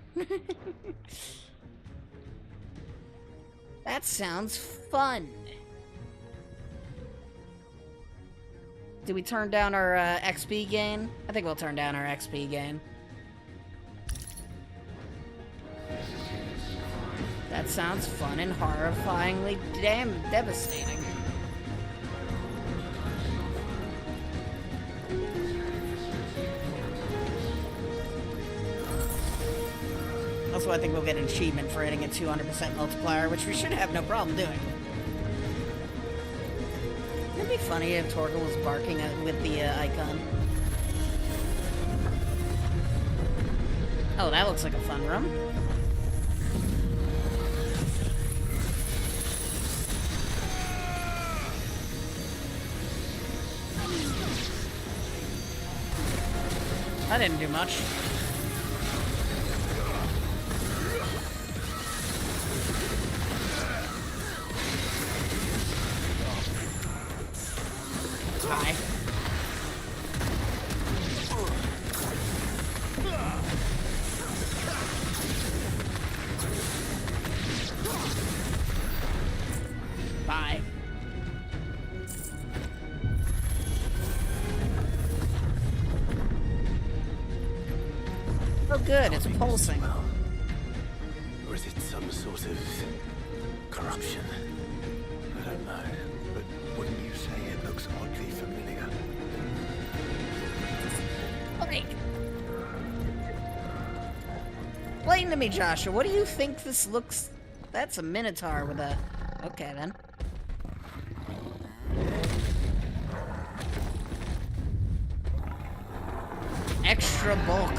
That sounds fun. Did we turn down our XP gain? I think we'll turn down our XP gain. That sounds fun and horrifyingly devastating. Also, I think we'll get an achievement for hitting a 200% multiplier, which we should have no problem doing. It'd be funny if Torgal was barking with the icon. Oh, that looks like a fun room. I didn't do much. Hi. Bye. Oh good, it's pulsing. Or is it some sort of corruption? I don't know, but wouldn't you say it looks oddly familiar? Okay. Explain to me, Joshua, what do you think this looks... That's a Minotaur with a... Okay, then. Extra bulk.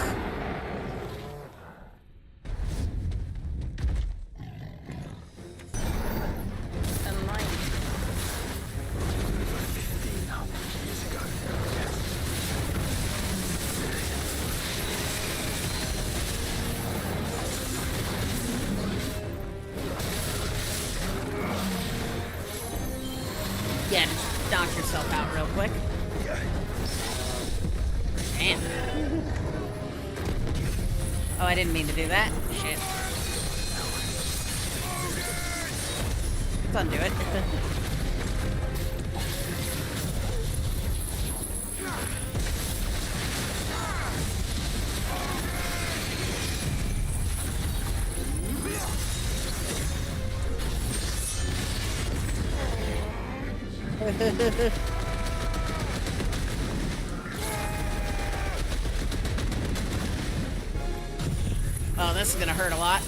Yeah, just knock yourself out real quick. Damn. Oh, I didn't mean to do that. Shit. Let's undo it. Oh, this is gonna hurt a lot.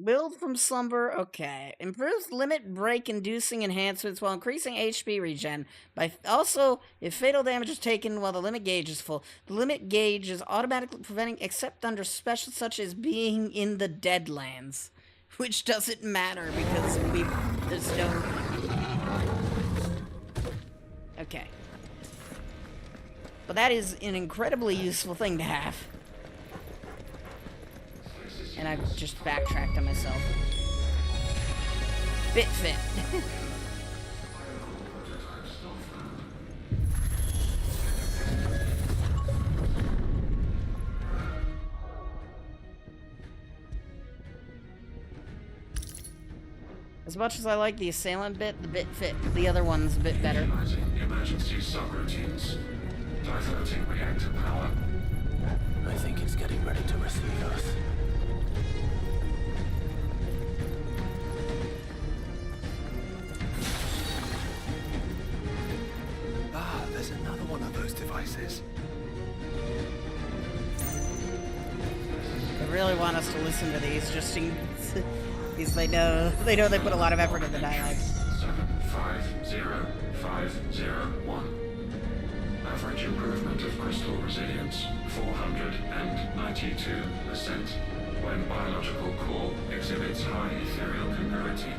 Build from slumber, okay. Improves limit break inducing enhancements while increasing HP regen. Also, if fatal damage is taken while the limit gauge is full, the limit gauge is automatically preventing except under special such as being in the Deadlands. Which doesn't matter because there's no... Okay. But that is an incredibly useful thing to have. And I've just backtracked on myself. Bit fit. As much as I like the assailant bit, the bit fit, the other one's a bit better. Emergency subroutines. Diverting reactor power. I think it's getting ready to receive us. There's another one of those devices. They really want us to listen to these, just in because they know they put a lot of effort into dialogue. 750501. Average improvement of crystal resilience 492% when biological core exhibits high ethereal congruity.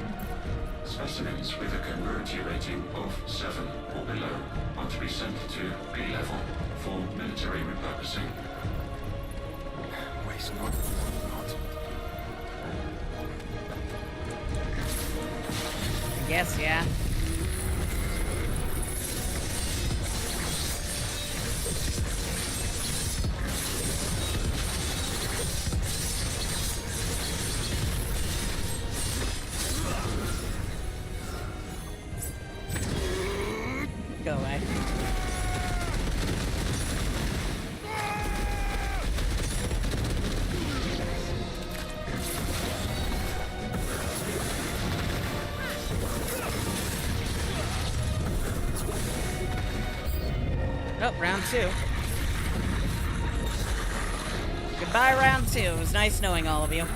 Specimens with a congruity rating of 7 or below are to be sent to B level for military repurposing. Waste not. I guess, yeah. Go away. Oh, round 2. Goodbye, round 2. It was nice knowing all of you.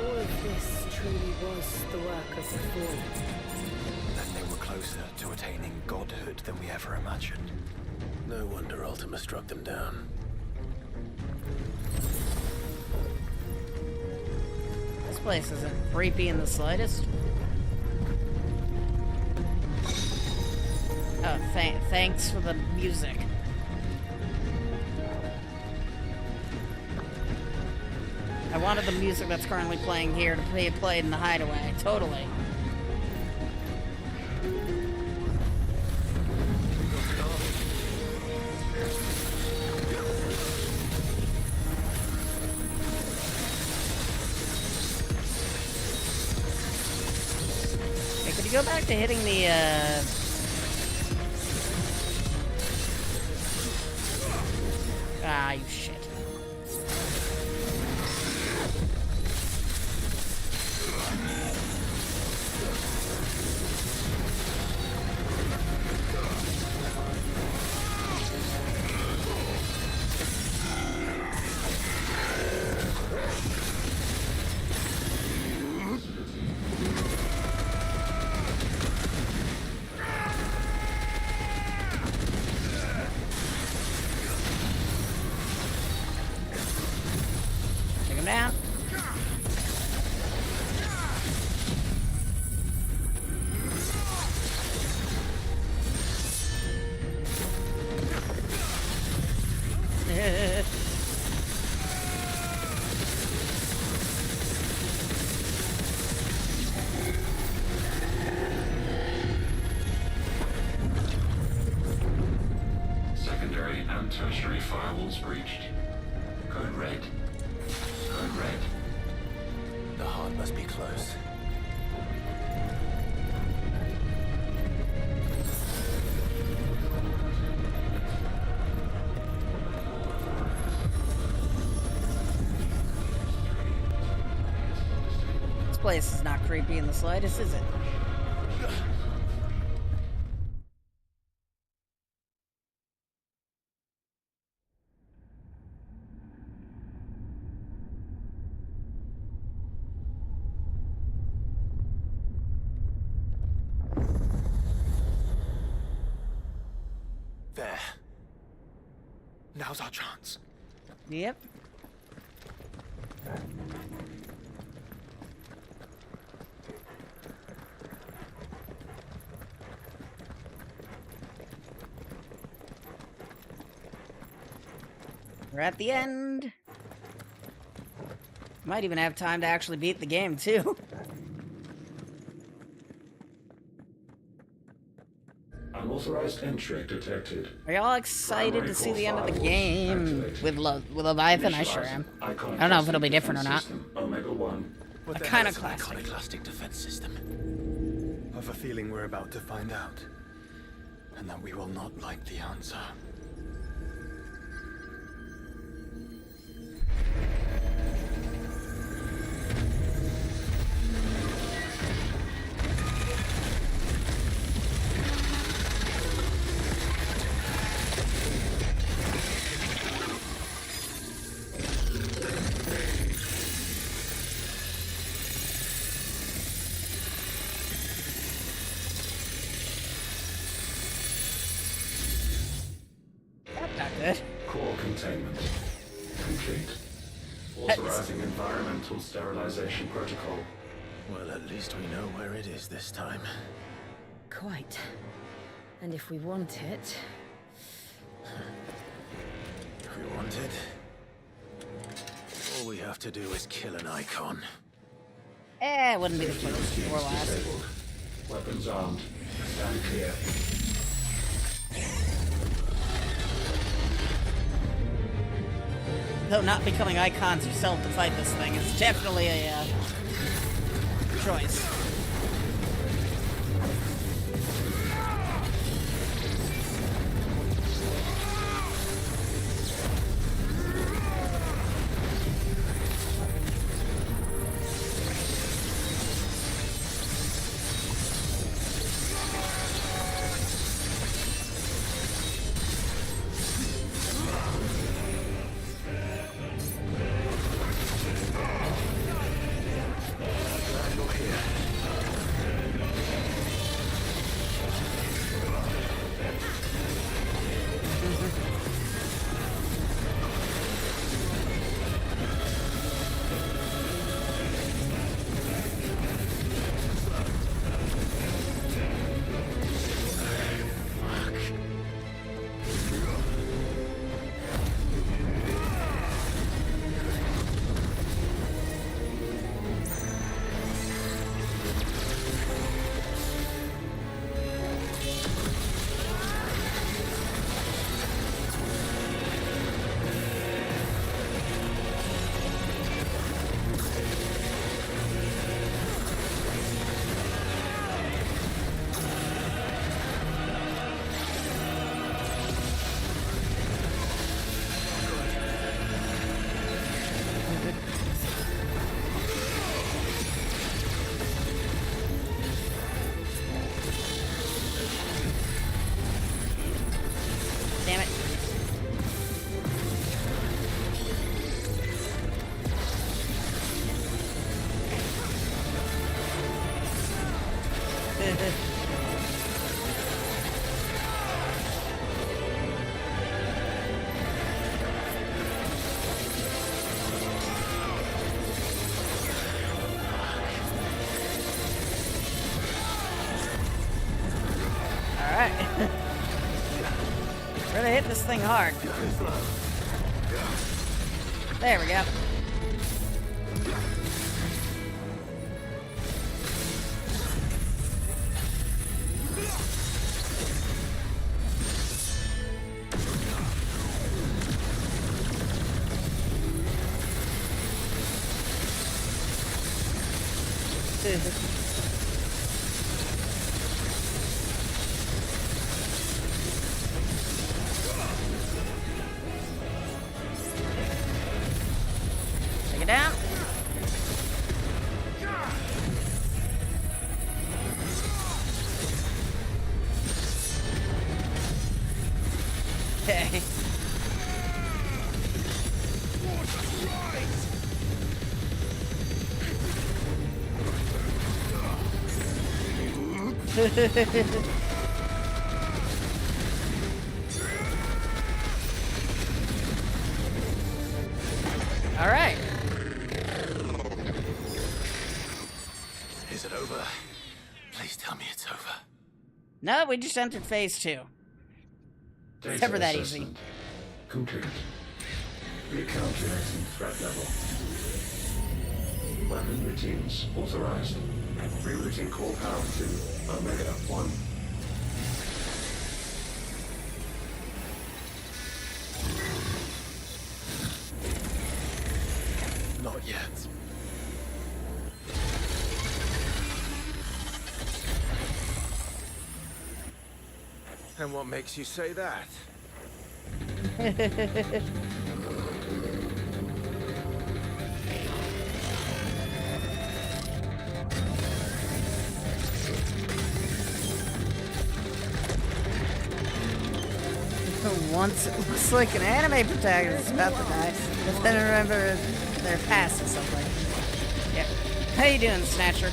all of this truly was the work of the Fall. Then they were closer to attaining godhood than we ever imagined. No wonder Ultima struck them down. This place isn't creepy in the slightest. Oh, thanks for the music. I wanted the music that's currently playing here to be played in the hideaway. Totally. Hey, could you go back to hitting the, Ah, you shit. Take him down. Secondary and tertiary firewalls breached. Code red. Code red. The heart must be close. This place is not creepy in the slightest, is it? There. Now's our chance. Yep. We're at the end. Might even have time to actually beat the game, too. Unauthorized entry detected. Are y'all excited to see the end of the game with Leviathan? I sure am. I don't know if it'll be different or not. Omega 1. A kind of classic. Iconoclastic defense system. I've a feeling we're about to find out. And that we will not like the answer. Core containment complete. Authorizing environmental sterilization protocol. Well, at least we know where it is this time. Quite. And if we want it... If we want it, all we have to do is kill an icon. It wouldn't be the first or last. Disabled. Weapons armed. Stand clear. Though not becoming icons yourself to fight this thing is definitely a choice. Really hit this thing hard. There we go. Take it down. Okay. All right. Is it over? Please tell me it's over. No, we just entered phase 2. It's never that easy. Complete. Recalculating threat level. Weapon routines authorized. Rerouting core power to Omega 1. Not yet. And what makes you say that? Once it looks like an anime protagonist is about to die, but then remember their past or something. Yeah. How you doing, Snatcher?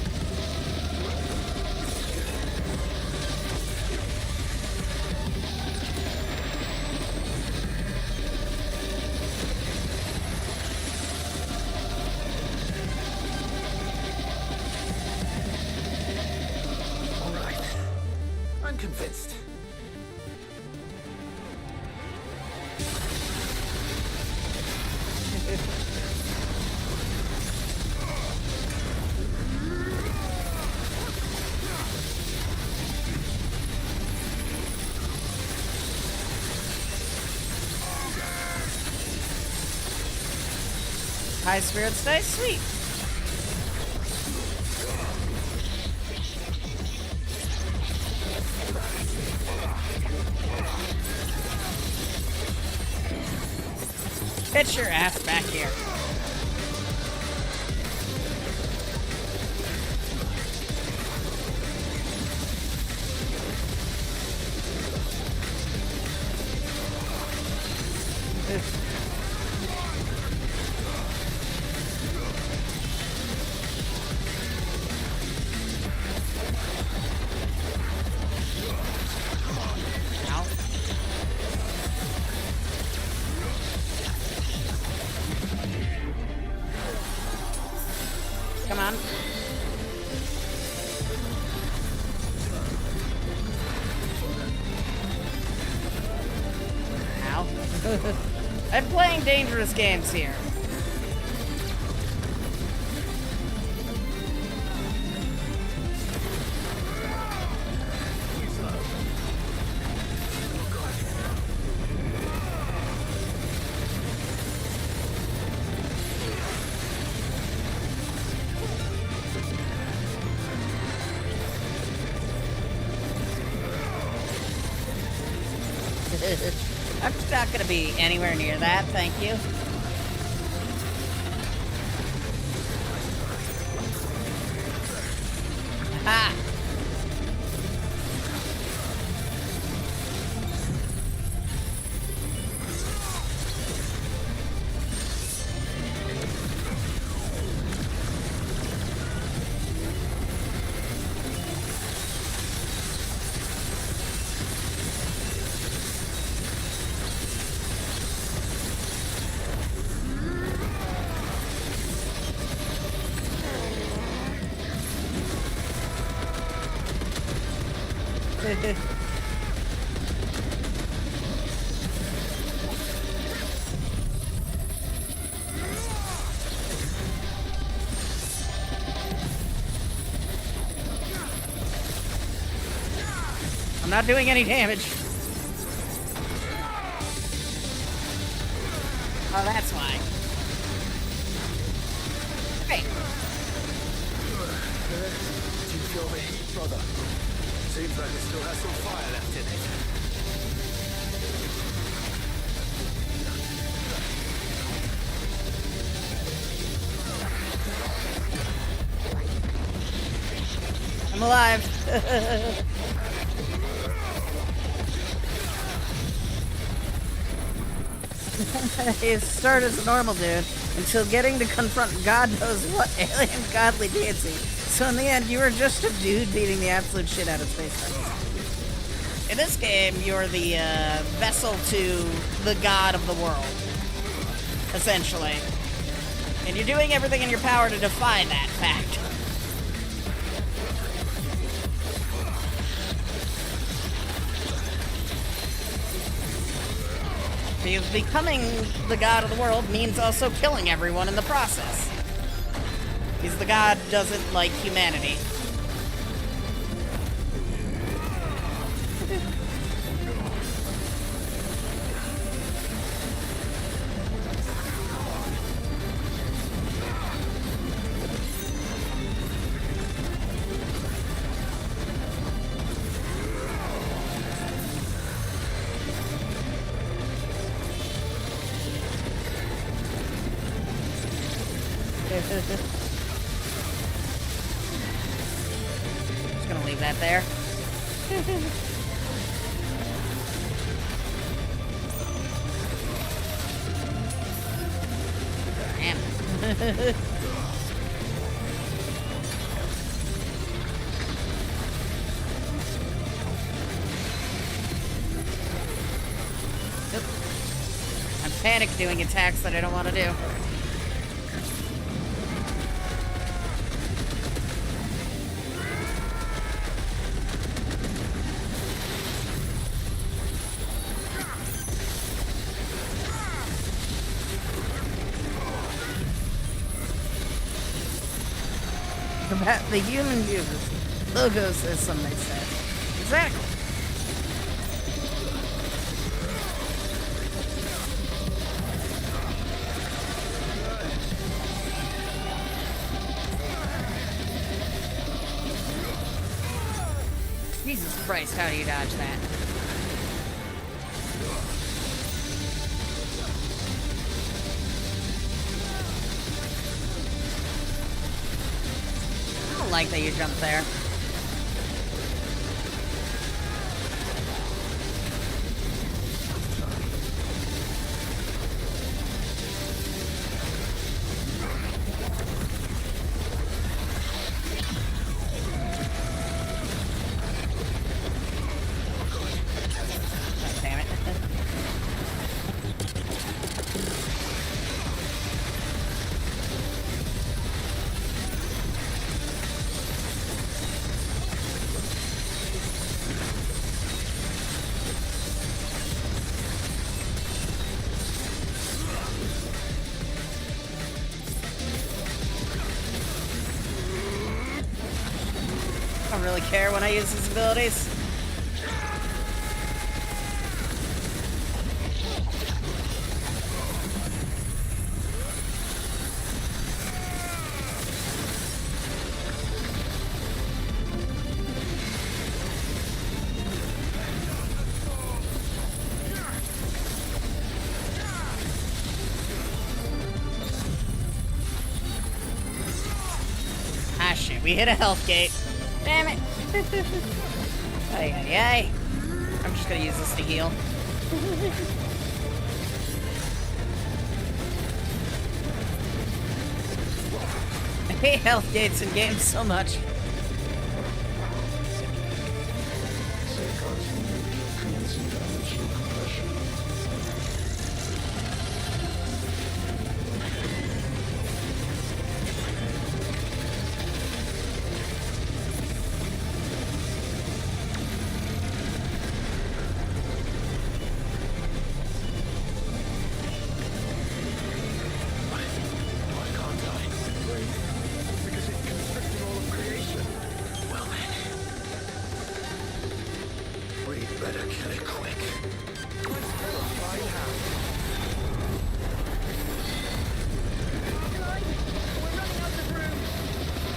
All right. I'm convinced. High spirits die, sweet. Get your ass back here. Come on. Ow. I'm playing dangerous games here. I'm just not gonna be anywhere near that, thank you. Ha! not doing any damage. Oh, that's why. Hey. Do you feel the heat, brother? Seems like it still has some fire left in it. I'm alive. He started as a normal dude until getting to confront God knows what alien godly deity. So in the end, you were just a dude beating the absolute shit out of space time. In this game, you're the vessel to the god of the world, essentially. And you're doing everything in your power to defy that fact. Because becoming the god of the world means also killing everyone in the process. Because the god doesn't like humanity. Just gonna leave that there. Damn. I'm panic doing attacks that I don't want to do. About the human viewers. Logo says something said. Exactly. Jesus Christ, how do you dodge that? I don't like that you jumped there. Damn it. I don't really care when I use his abilities. Ah shit, we hit a health gate. Damn it. Ay, ay, ay. I'm just gonna use this to heal. I hate health gates in games so much. Why can't I? Because it's constricting all of creation. Kill it quick.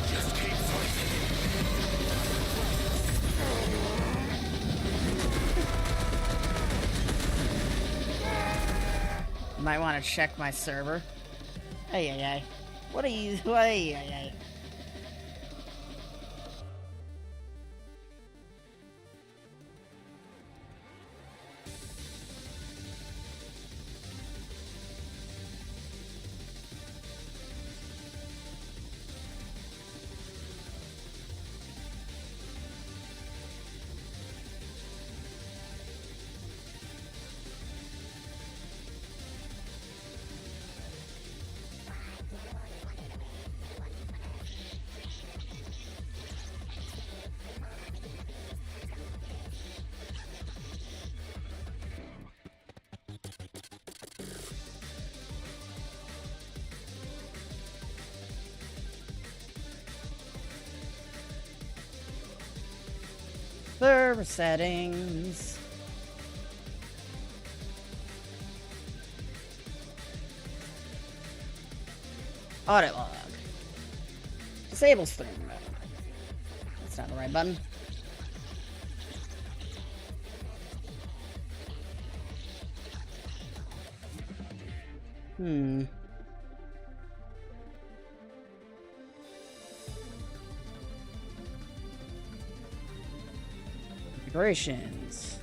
Just keep fighting. Might want to check my server. Ay ay ay. What are you? Ay ay ay. Server settings. Audit log. Disable stream mode. That's not the right button. Configurations.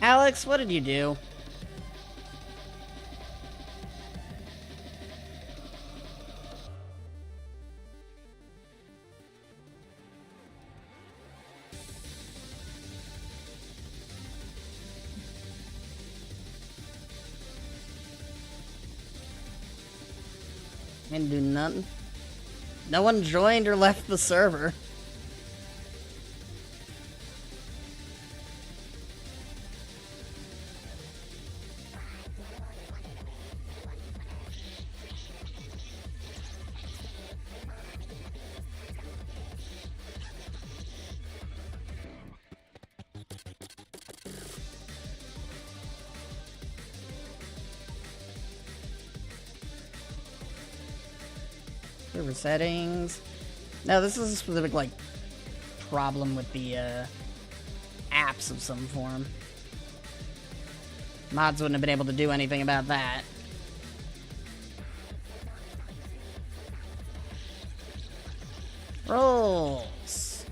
Alex, what did you do? Didn't do nothing. No one joined or left the server. Server settings. No, this is a specific, like, problem with the, apps of some form. Mods wouldn't have been able to do anything about that. Roles.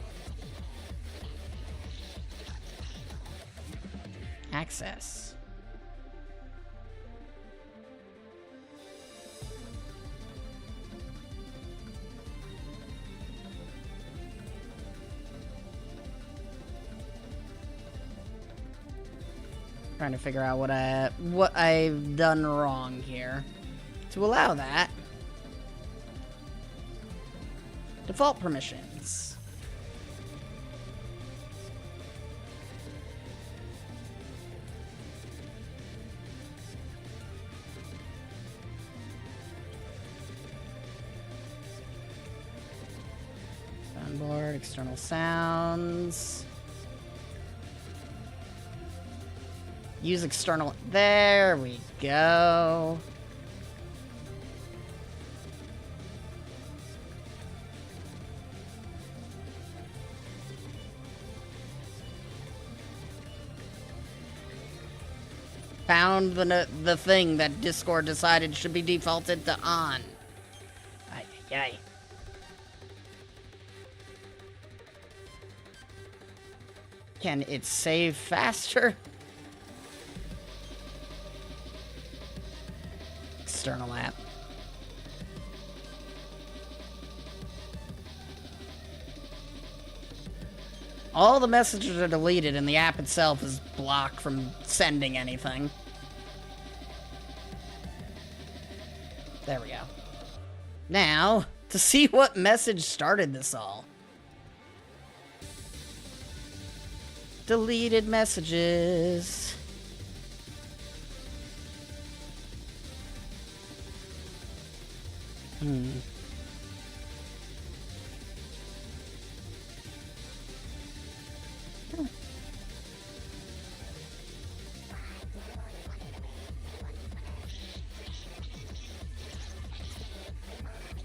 Access. Trying to figure out what I've done wrong here to allow that. Default permissions. Soundboard. required. External sounds. Use external... There we go. Found the thing that Discord decided should be defaulted to on. Ay, ay, ay. Can it save faster? External app. All the messages are deleted and the app itself is blocked from sending anything. There we go. Now, to see what message started this all. Deleted messages.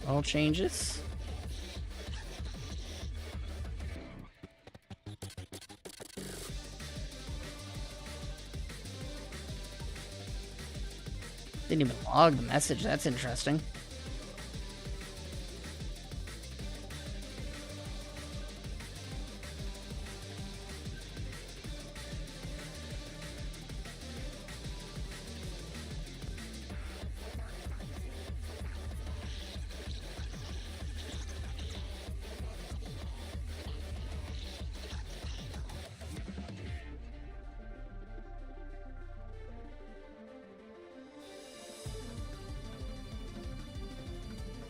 All changes. Didn't even log the message. That's interesting.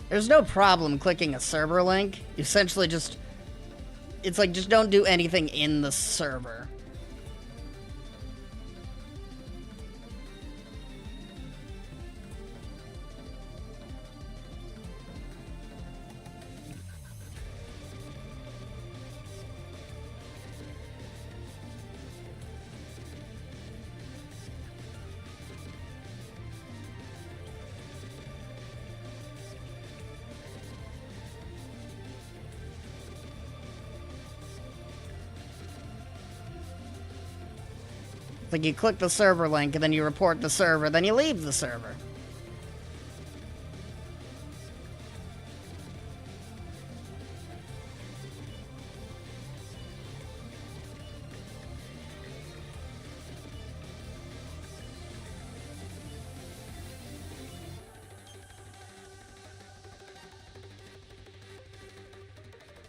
There's no problem clicking a server link. You essentially just... It's like, just don't do anything in the server. Like you click the server link and then you report the server, then you leave the server.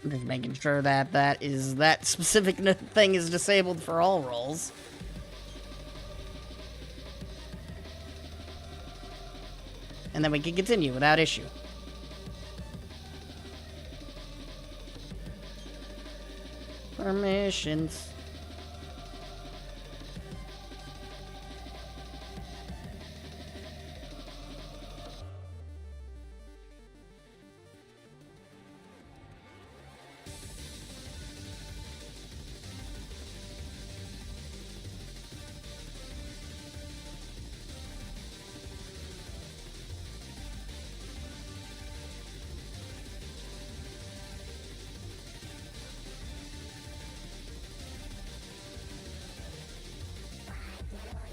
I'm just making sure that that specific thing is disabled for all roles. And then we can continue without issue. Permissions.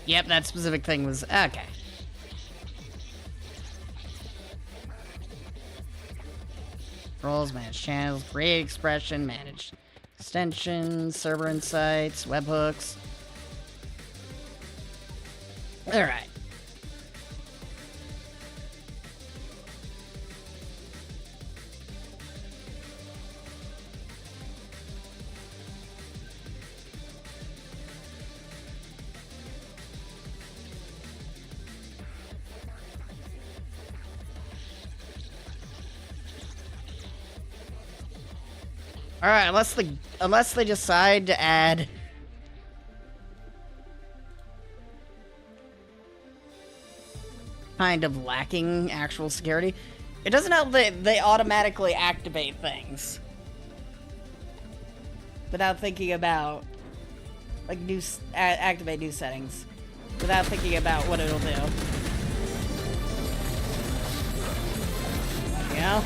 Yep, that specific thing was... Okay. Roles, manage channels, create expression, manage extensions, server insights, webhooks. Alright. Alright, unless they decide to add kind of lacking actual security. It doesn't help that they automatically activate things. without thinking about, like, activate new settings without thinking about what it'll do. You know?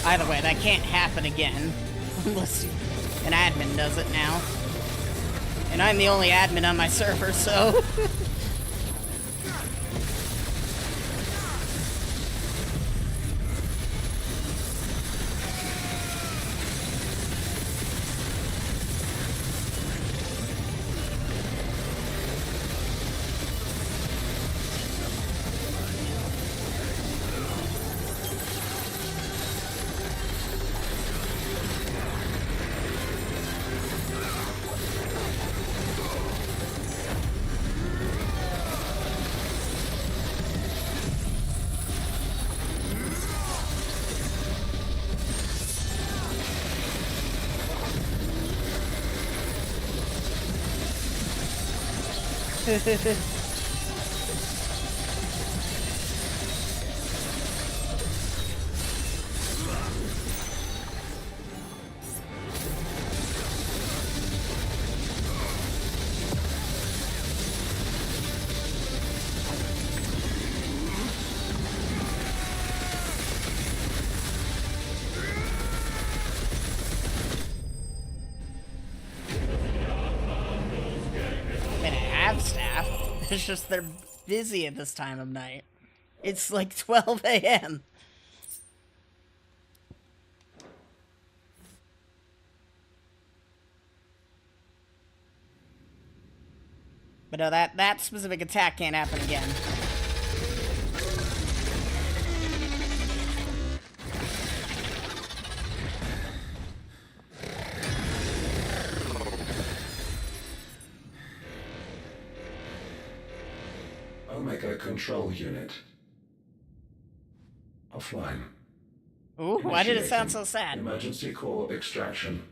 Either way, that can't happen again. Unless an admin does it now. And I'm the only admin on my server, so... It's just they're busy at this time of night. It's like 12 a.m. But no, that specific attack can't happen again. Omega Control Unit. Offline. Ooh, why did it sound so sad? Emergency core extraction.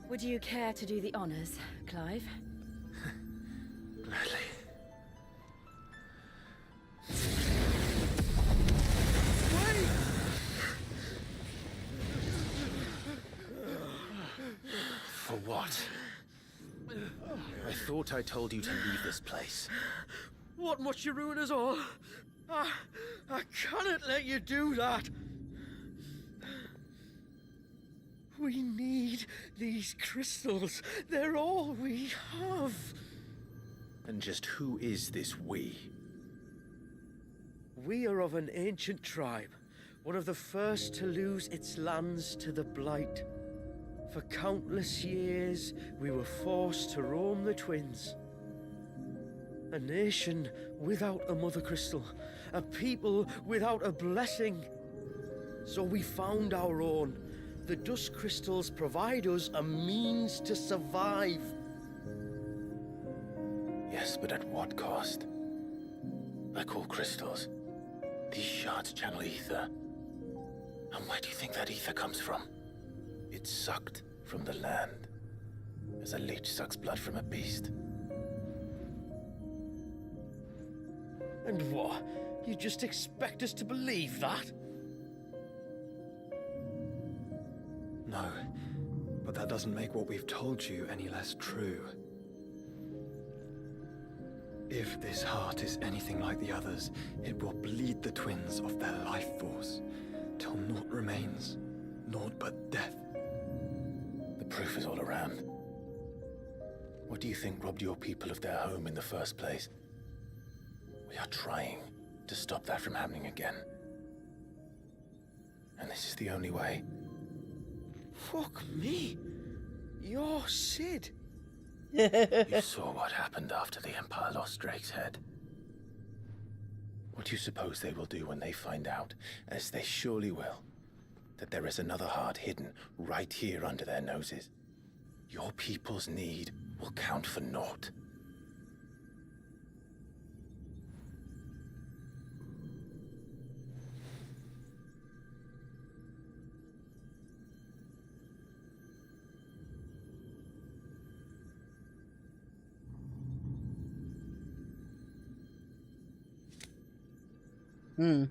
Would you care to do the honors, Clive? Gladly. For what? I thought I told you to leave this place. What must you ruin us all? I cannot let you do that. We need these crystals. They're all we have. And just who is this we? We are of an ancient tribe, one of the first to lose its lands to the Blight. For countless years, we were forced to roam the Twins. A nation without a mother crystal, a people without a blessing. So we found our own. The dust crystals provide us a means to survive. Yes, but at what cost? Like all crystals, these shards channel ether. And where do you think that ether comes from? It's sucked from the land, as a leech sucks blood from a beast. And what? You just expect us to believe that? No, but that doesn't make what we've told you any less true. If this heart is anything like the others, it will bleed the twins of their life force, till naught remains, naught but death. The proof is all around. What do you think robbed your people of their home in the first place? We are trying to stop that from happening again. And this is the only way. Fuck me. You're Sid. You saw what happened after the Empire lost Drake's head. What do you suppose they will do when they find out, as they surely will, that there is another heart hidden right here under their noses? Your people's need will count for naught. Damn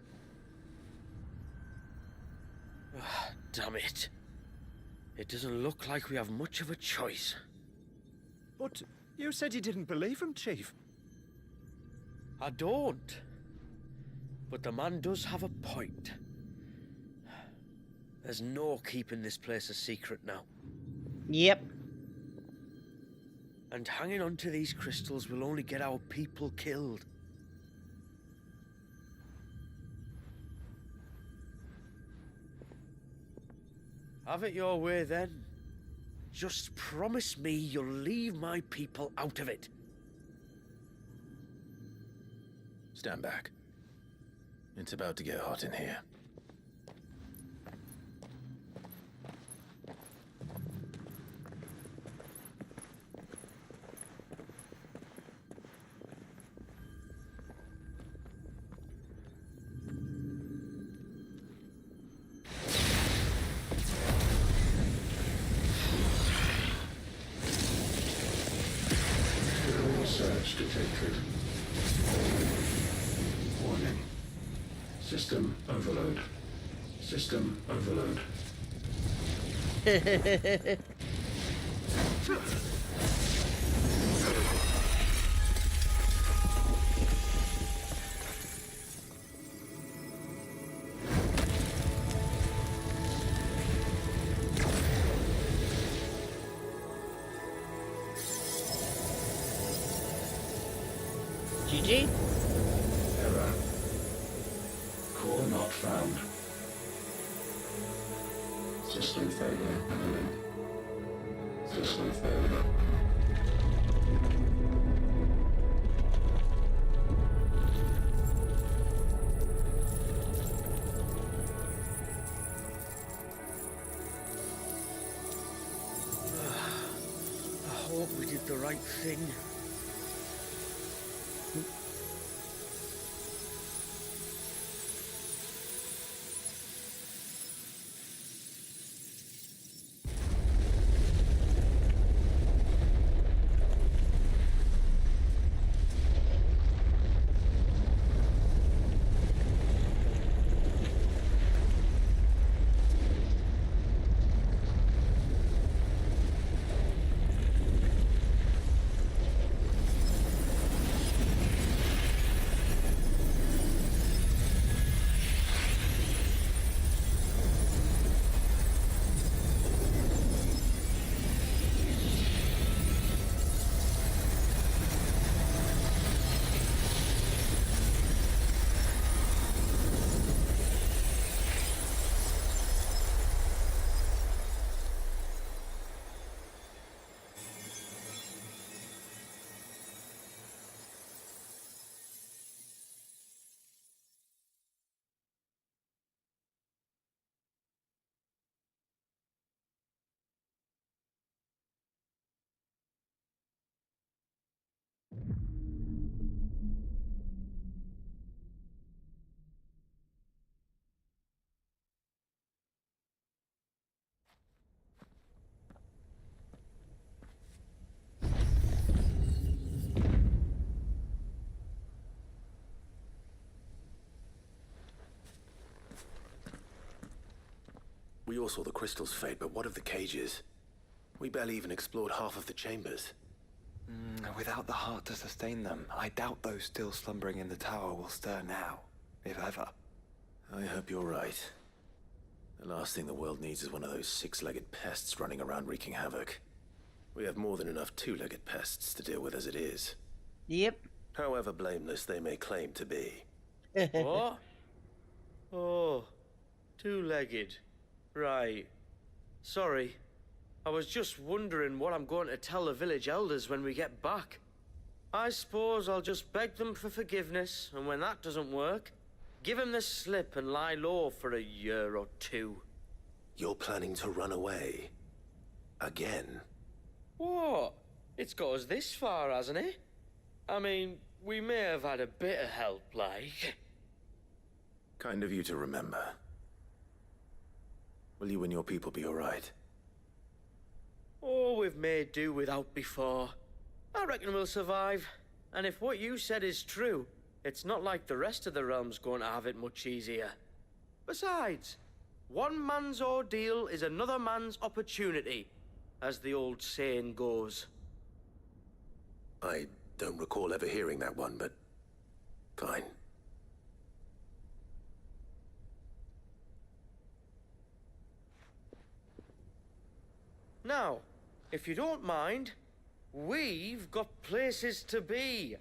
it. It doesn't look like we have much of a choice. But you said you didn't believe him, Chief. I don't. But the man does have a point. There's no keeping this place a secret now. Yep. And hanging on to these crystals will only get our people killed. Have it your way then. Just promise me you'll leave my people out of it. Stand back. It's about to get hot in here. Search detected. Warning. System overload. System overload. GG? Error. Core not found. System failure imminent. System failure. I hope we did the right thing. We all saw the crystals fade, but what of the cages? We barely even explored half of the chambers. Without the heart to sustain them, I doubt those still slumbering in the tower will stir now, if ever. I hope you're right. The last thing the world needs is one of those six-legged pests running around wreaking havoc. We have more than enough two-legged pests to deal with as it is. Yep. However blameless they may claim to be. What? Oh, two-legged. Right. Sorry. I was just wondering what I'm going to tell the village elders when we get back. I suppose I'll just beg them for forgiveness, and when that doesn't work, give them the slip and lie low for a year or two. You're planning to run away? Again? What? It's got us this far, hasn't it? I mean, we may have had a bit of help, like. Kind of you to remember. Will you and your people be alright? Oh, we've made do without before. I reckon we'll survive. And if what you said is true, It's not like the rest of the realm's going to have it much easier. Besides, one man's ordeal is another man's opportunity, as the old saying goes. I don't recall ever hearing that one, but fine. Now, if you don't mind, we've got places to be.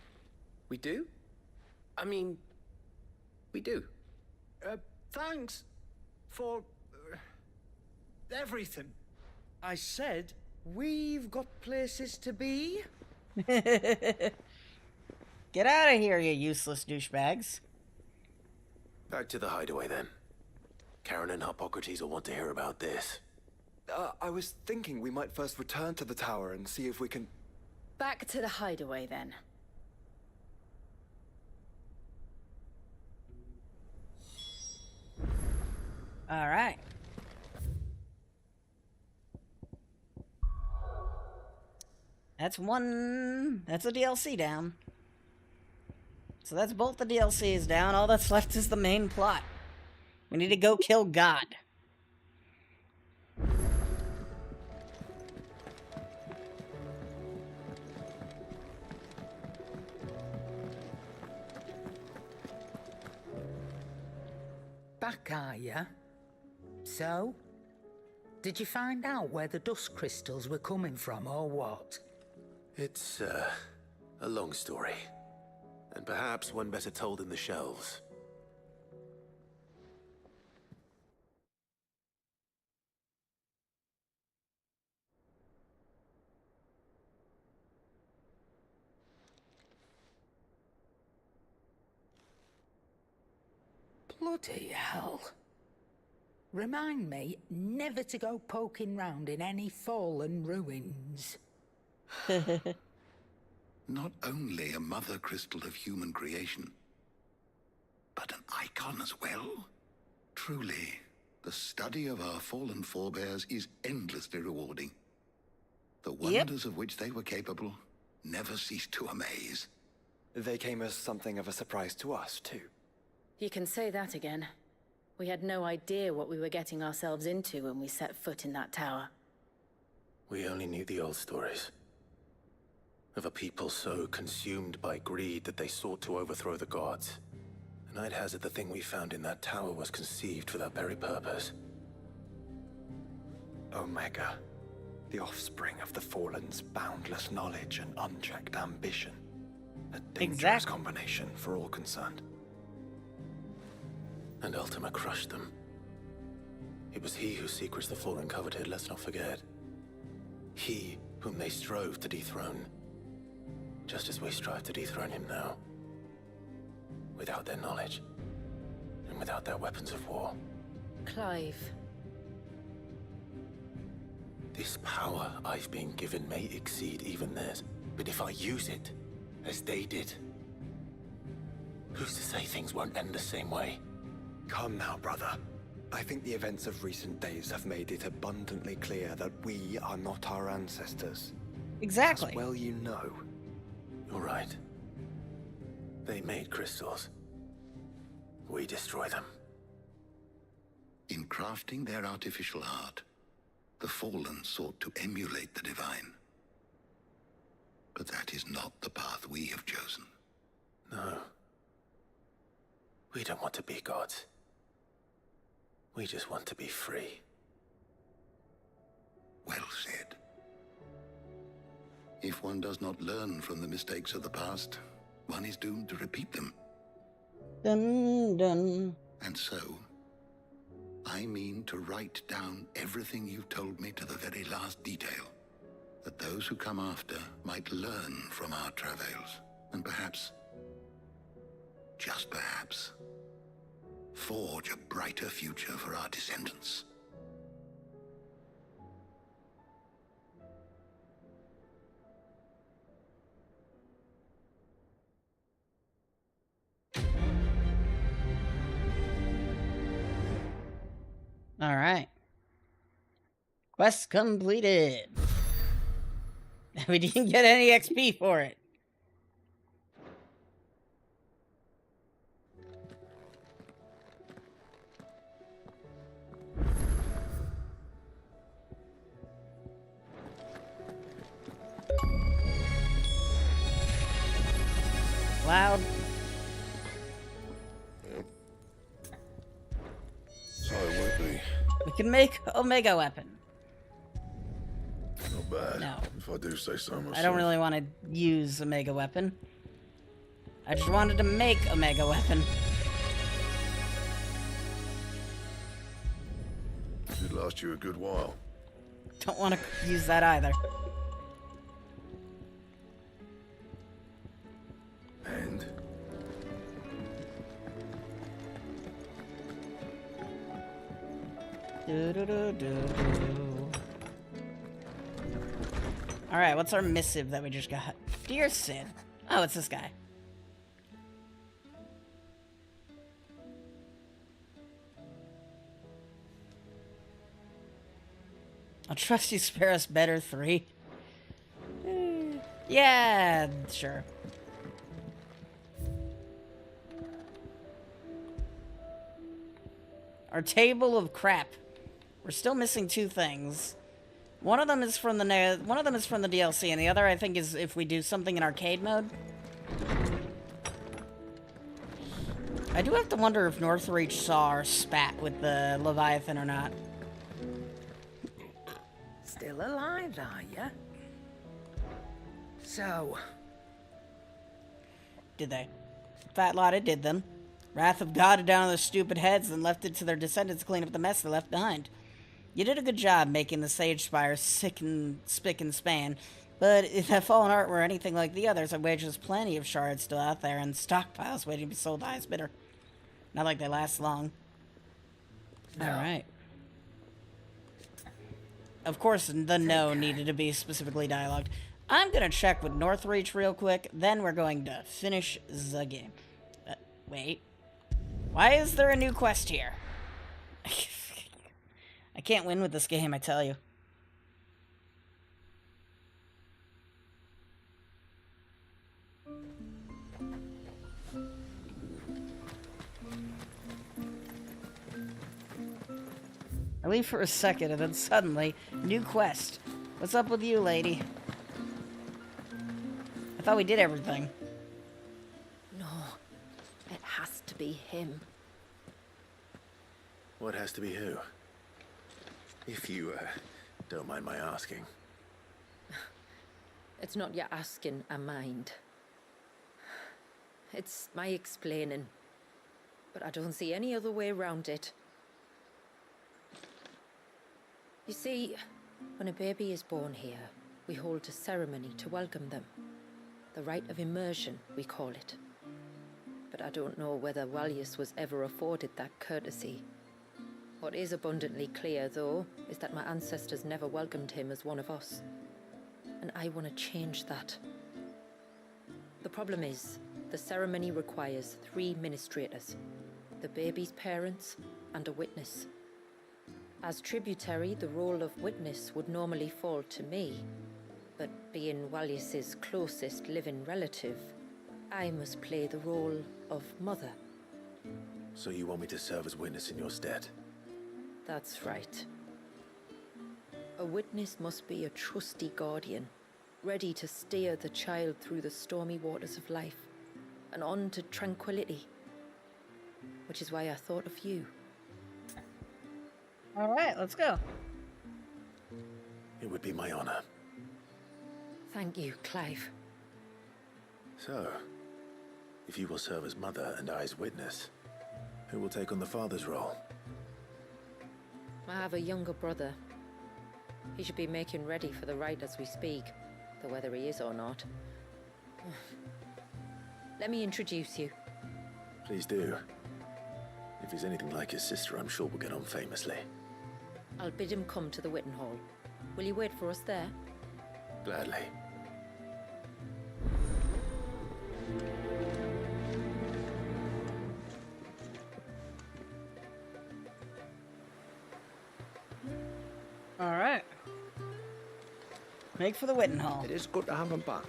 We do? I mean, we do. Thanks for everything. I said, we've got places to be. Get out of here, you useless douchebags. Back to the hideaway, then. Karen and Hippocrates will want to hear about this. I was thinking we might first return to the tower and see if we can... Back to the hideaway, then. All right. That's a DLC down. So that's both the DLCs down. All that's left is the main plot. We need to go kill God. Back, are ya? So? Did you find out where the dust crystals were coming from, or what? It's, a long story. And perhaps one better told in the shelves. Bloody hell. Remind me never to go poking round in any fallen ruins. Not only a mother crystal of human creation, but an icon as well. Truly, the study of our fallen forebears is endlessly rewarding. The wonders of which they were capable never cease to amaze. They came as something of a surprise to us, too. You can say that again. We had no idea what we were getting ourselves into when we set foot in that tower. We only knew the old stories. Of a people so consumed by greed that they sought to overthrow the gods. And I'd hazard the thing we found in that tower was conceived for that very purpose. Omega, the offspring of the Fallen's boundless knowledge and unchecked ambition. A dangerous combination for all concerned. And Ultima crushed them. It was he whose secrets the Fallen coveted, let's not forget. He whom they strove to dethrone. Just as we strive to dethrone him now. Without their knowledge. And without their weapons of war. Clive. This power I've been given may exceed even theirs. But if I use it, as they did, who's to say things won't end the same way? Come now, brother. I think the events of recent days have made it abundantly clear that we are not our ancestors. Exactly. As well you know. You're right. They made crystals. We destroy them. In crafting their artificial art, the Fallen sought to emulate the divine. But that is not the path we have chosen. No. We don't want to be gods. We just want to be free. Well said. If one does not learn from the mistakes of the past, one is doomed to repeat them. Dun dun. And so, I mean to write down everything you've told me to the very last detail, that those who come after might learn from our travails, and perhaps, just perhaps, forge a brighter future for our descendants. All right. Quest completed. We didn't get any XP for it. can make Omega Weapon. Not bad. No. If I do say so myself. I don't really want to use Omega Weapon. I just wanted to make Omega Weapon. Should last you a good while. Don't want to use that either. And? Alright, what's our missive that we just got? Dear Sid. Oh, it's this guy. I'll trust you spare us better 3. Yeah, sure. Our table of crap. We're still missing 2 things. One of them is from the DLC, and the other I think is if we do something in arcade mode. I do have to wonder if Northreach saw our spat with the Leviathan or not. Still alive, are ya? So... Did they? Fat lot it did them. Wrath of God down on their stupid heads and left it to their descendants to clean up the mess they left behind. You did a good job making the Sage Spire spick and span, but if that fallen art were anything like the others, I wager there's plenty of shards still out there and stockpiles waiting to be sold to the highest bidder. Not like they last long. No. Alright. Of course, the no needed to be specifically dialogued. I'm gonna check with Northreach real quick, then we're going to finish the game. Wait. Why is there a new quest here? I can't win with this game, I tell you. I leave for a second, and then suddenly, new quest. What's up with you, lady? I thought we did everything. No, it has to be him. What has to be who? If you, don't mind my asking. It's not your asking, I mind. It's my explaining. But I don't see any other way around it. You see, when a baby is born here, we hold a ceremony to welcome them. The rite of immersion, we call it. But I don't know whether Walius was ever afforded that courtesy. What is abundantly clear, though, is that my ancestors never welcomed him as one of us. And I want to change that. The problem is, the ceremony requires 3 ministrators. The baby's parents and a witness. As tributary, the role of witness would normally fall to me. But being Walius's closest living relative, I must play the role of mother. So you want me to serve as witness in your stead? That's right. A witness must be a trusty guardian, ready to steer the child through the stormy waters of life, and on to tranquility. Which is why I thought of you. Alright, let's go. It would be my honor. Thank you, Clive. So, if you will serve as mother and I as witness, who will take on the father's role? I have a younger brother. He should be making ready for the rite as we speak, though whether he is or not. Let me introduce you. Please do. If he's anything like his sister, I'm sure we'll get on famously. I'll bid him come to the Witten Hall. Will you wait for us there? Gladly. Alright. Make for the Witten Hall. It is good to have him back.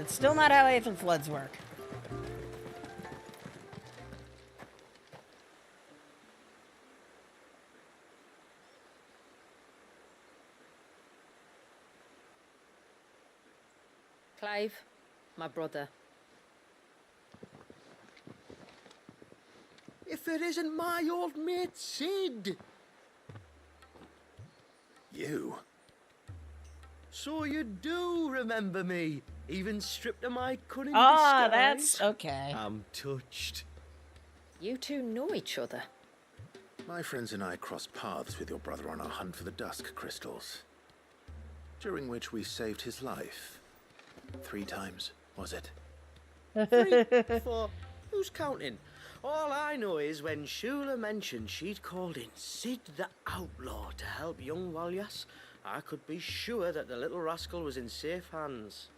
It's still not how Aether Floods work. Clive, my brother. if it isn't my old mate Sid. You? So you do remember me, even stripped of my cunning Ah, disguise? that's okay. I'm touched. You two know each other. My friends and I crossed paths with your brother on our hunt for the dusk crystals, during which we saved his life. 3 times, was it? 3, 4, who's counting? All I know is when Shula mentioned she'd called in Sid the Outlaw to help young Walyas, I could be sure that the little rascal was in safe hands.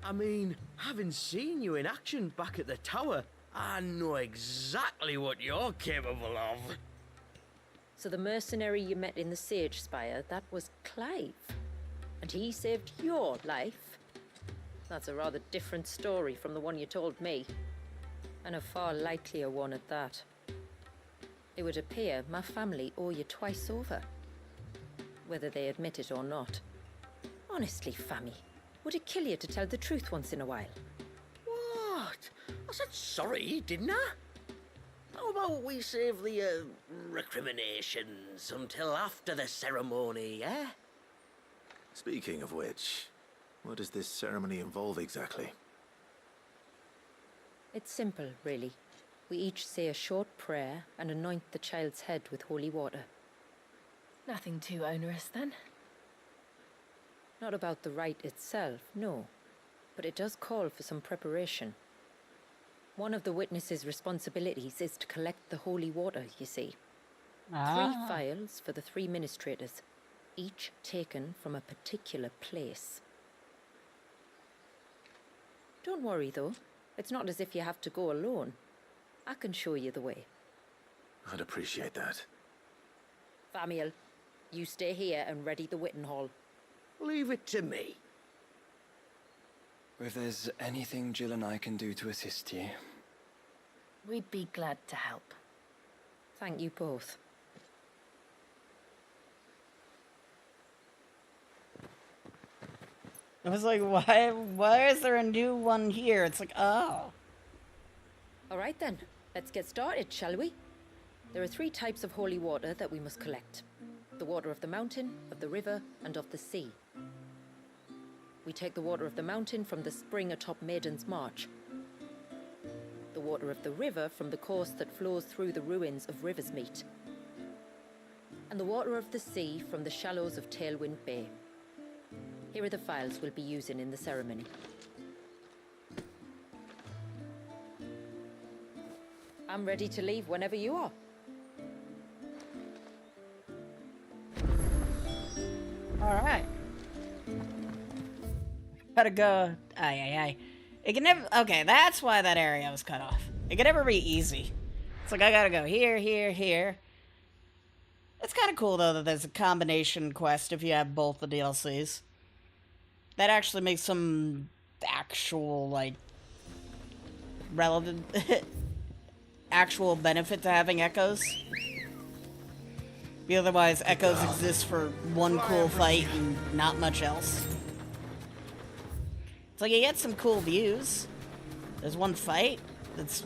I mean, having seen you in action back at the tower, I know exactly what you're capable of. So the mercenary you met in the Sage Spire, that was Clive. And he saved your life? That's a rather different story from the one you told me. And a far likelier one at that. It would appear my family owe you twice over. Whether they admit it or not. Honestly, Fammy, would it kill you to tell the truth once in a while? What? I said sorry, didn't I? How about we save the, recriminations until after the ceremony, eh? Speaking of which, what does this ceremony involve exactly? It's simple, really. We each say a short prayer and anoint the child's head with holy water. Nothing too onerous, then? Not about the rite itself, no. But it does call for some preparation. One of the witness's responsibilities is to collect the holy water, you see. 3 vials for the 3 ministrators, each taken from a particular place. Don't worry, though. It's not as if you have to go alone. I can show you the way. I'd appreciate that. Famiel, you stay here and ready the Witten Hall. Leave it to me. If there's anything Jill and I can do to assist you... We'd be glad to help. Thank you both. I was like, why is there a new one here? It's like, oh. All right then, let's get started, shall we? There are 3 types of holy water that we must collect. The water of the mountain, of the river, and of the sea. We take the water of the mountain from the spring atop Maiden's March. The water of the river from the course that flows through the ruins of Riversmeet. And the water of the sea from the shallows of Tailwind Bay. Here are the files we'll be using in the ceremony. I'm ready to leave whenever you are. Alright. Gotta go. Aye. It can never. Okay, that's why that area was cut off. It can never be easy. It's like I gotta go here, here, here. It's kind of cool though that there's a combination quest if you have both the DLCs. That actually makes some actual, like, relevant, actual benefit to having echoes. Otherwise, echoes exist for one cool fight and not much else. It's like you get some cool views. There's one fight that's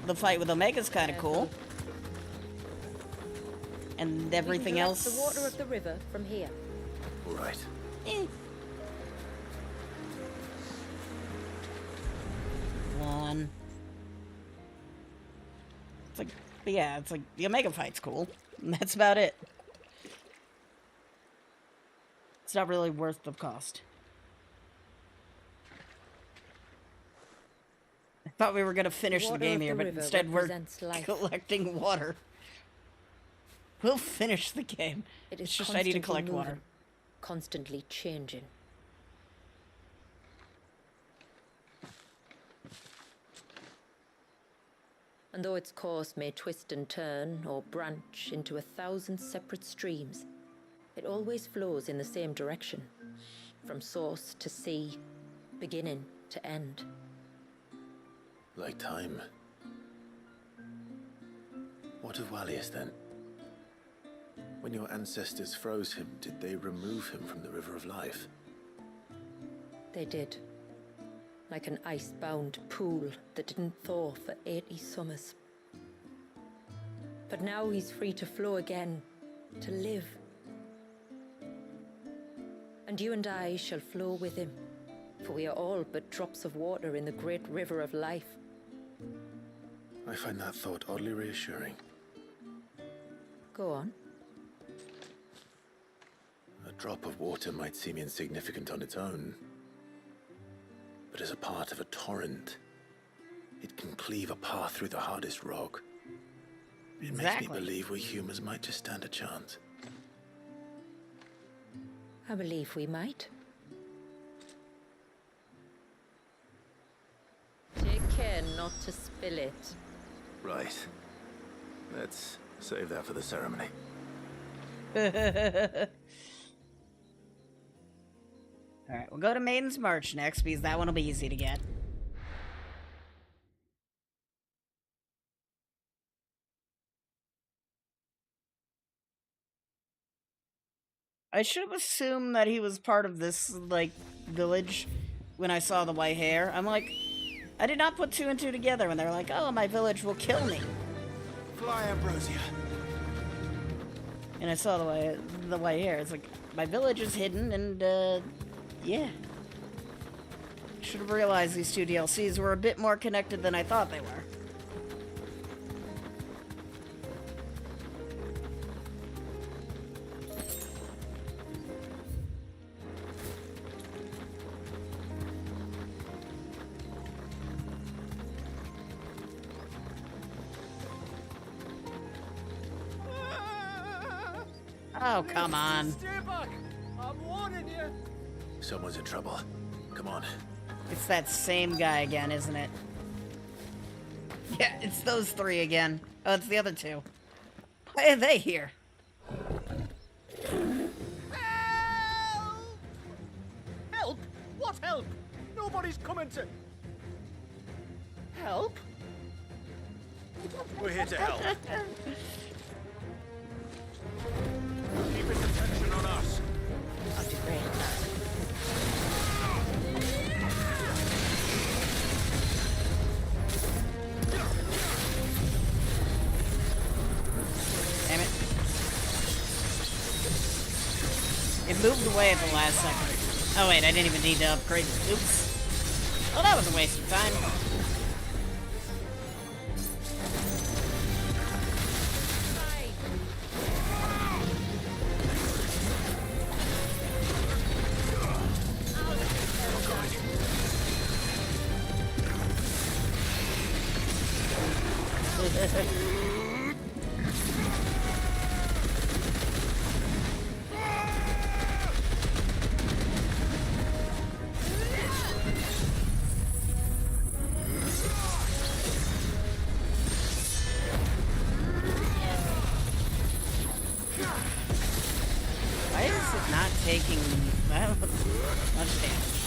the fight with Omega's kind of cool, and everything else. The water of the river from here. All right. One. It's like, but yeah, it's like the Omega fight's cool. And that's about it. It's not really worth the cost. I thought we were gonna finish the game here, but instead we're collecting water. We'll finish the game. It's just I need to collect water. Constantly changing. And though its course may twist and turn or branch into 1,000 separate streams, it always flows in the same direction, from source to sea, beginning to end. Like time. What of Walius then? When your ancestors froze him, did they remove him from the River of Life? They did. Like an ice-bound pool that didn't thaw for 80 summers. But now he's free to flow again, to live. And you and I shall flow with him, for we are all but drops of water in the great river of life. I find that thought oddly reassuring. Go on. A drop of water might seem insignificant on its own, but as a part of a torrent, it can cleave a path through the hardest rock. It makes me believe we humans might just stand a chance. I believe we might. Take care not to spill it. Right. Let's save that for the ceremony. Alright, we'll go to Maiden's March next, because that one will be easy to get. I should have assumed that he was part of this, like, village when I saw the white hair. I'm like, I did not put two and two together when they're like, oh, my village will kill me. Fly, Ambrosia. And I saw the white hair. It's like, my village is hidden, and, yeah. Should have realized these two DLCs were a bit more connected than I thought they were. Oh, come on. Stay back! I'm warning you! Someone's in trouble. Come on. It's that same guy again, isn't it? Yeah, it's those three again. Oh, it's the other two. Why are they here? Help! What help? Nobody's coming to... Help? We're here to help. Keep his attention on us. I'll do great. Damn it. It moved away at the last second. Oh wait, I didn't even need to upgrade. Oops. Well, that was a waste of time. Why is it not taking that much damage?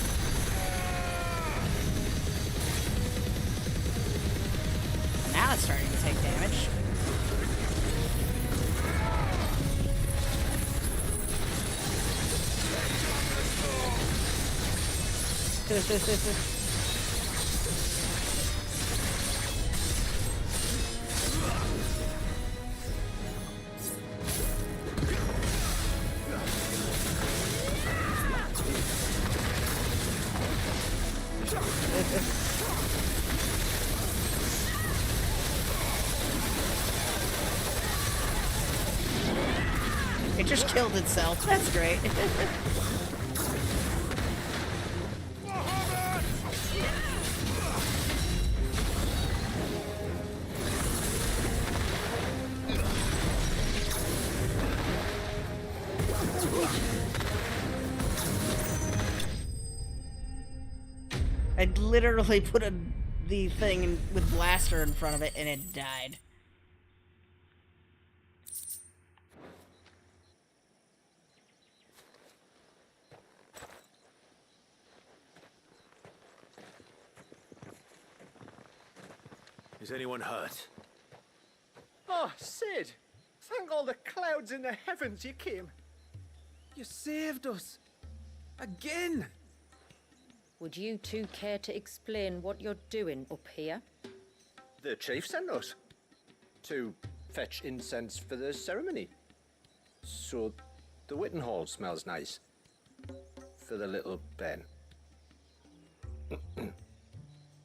Now it's starting to take damage. It just killed itself. That's great. I literally put the thing with blaster in front of it and it died. Is anyone hurt? Oh, Sid! Thank all the clouds in the heavens you came. You saved us. Again! Would you two care to explain what you're doing up here? The chief sent us. To fetch incense for the ceremony. So the Witten Hall smells nice. For the little Ben.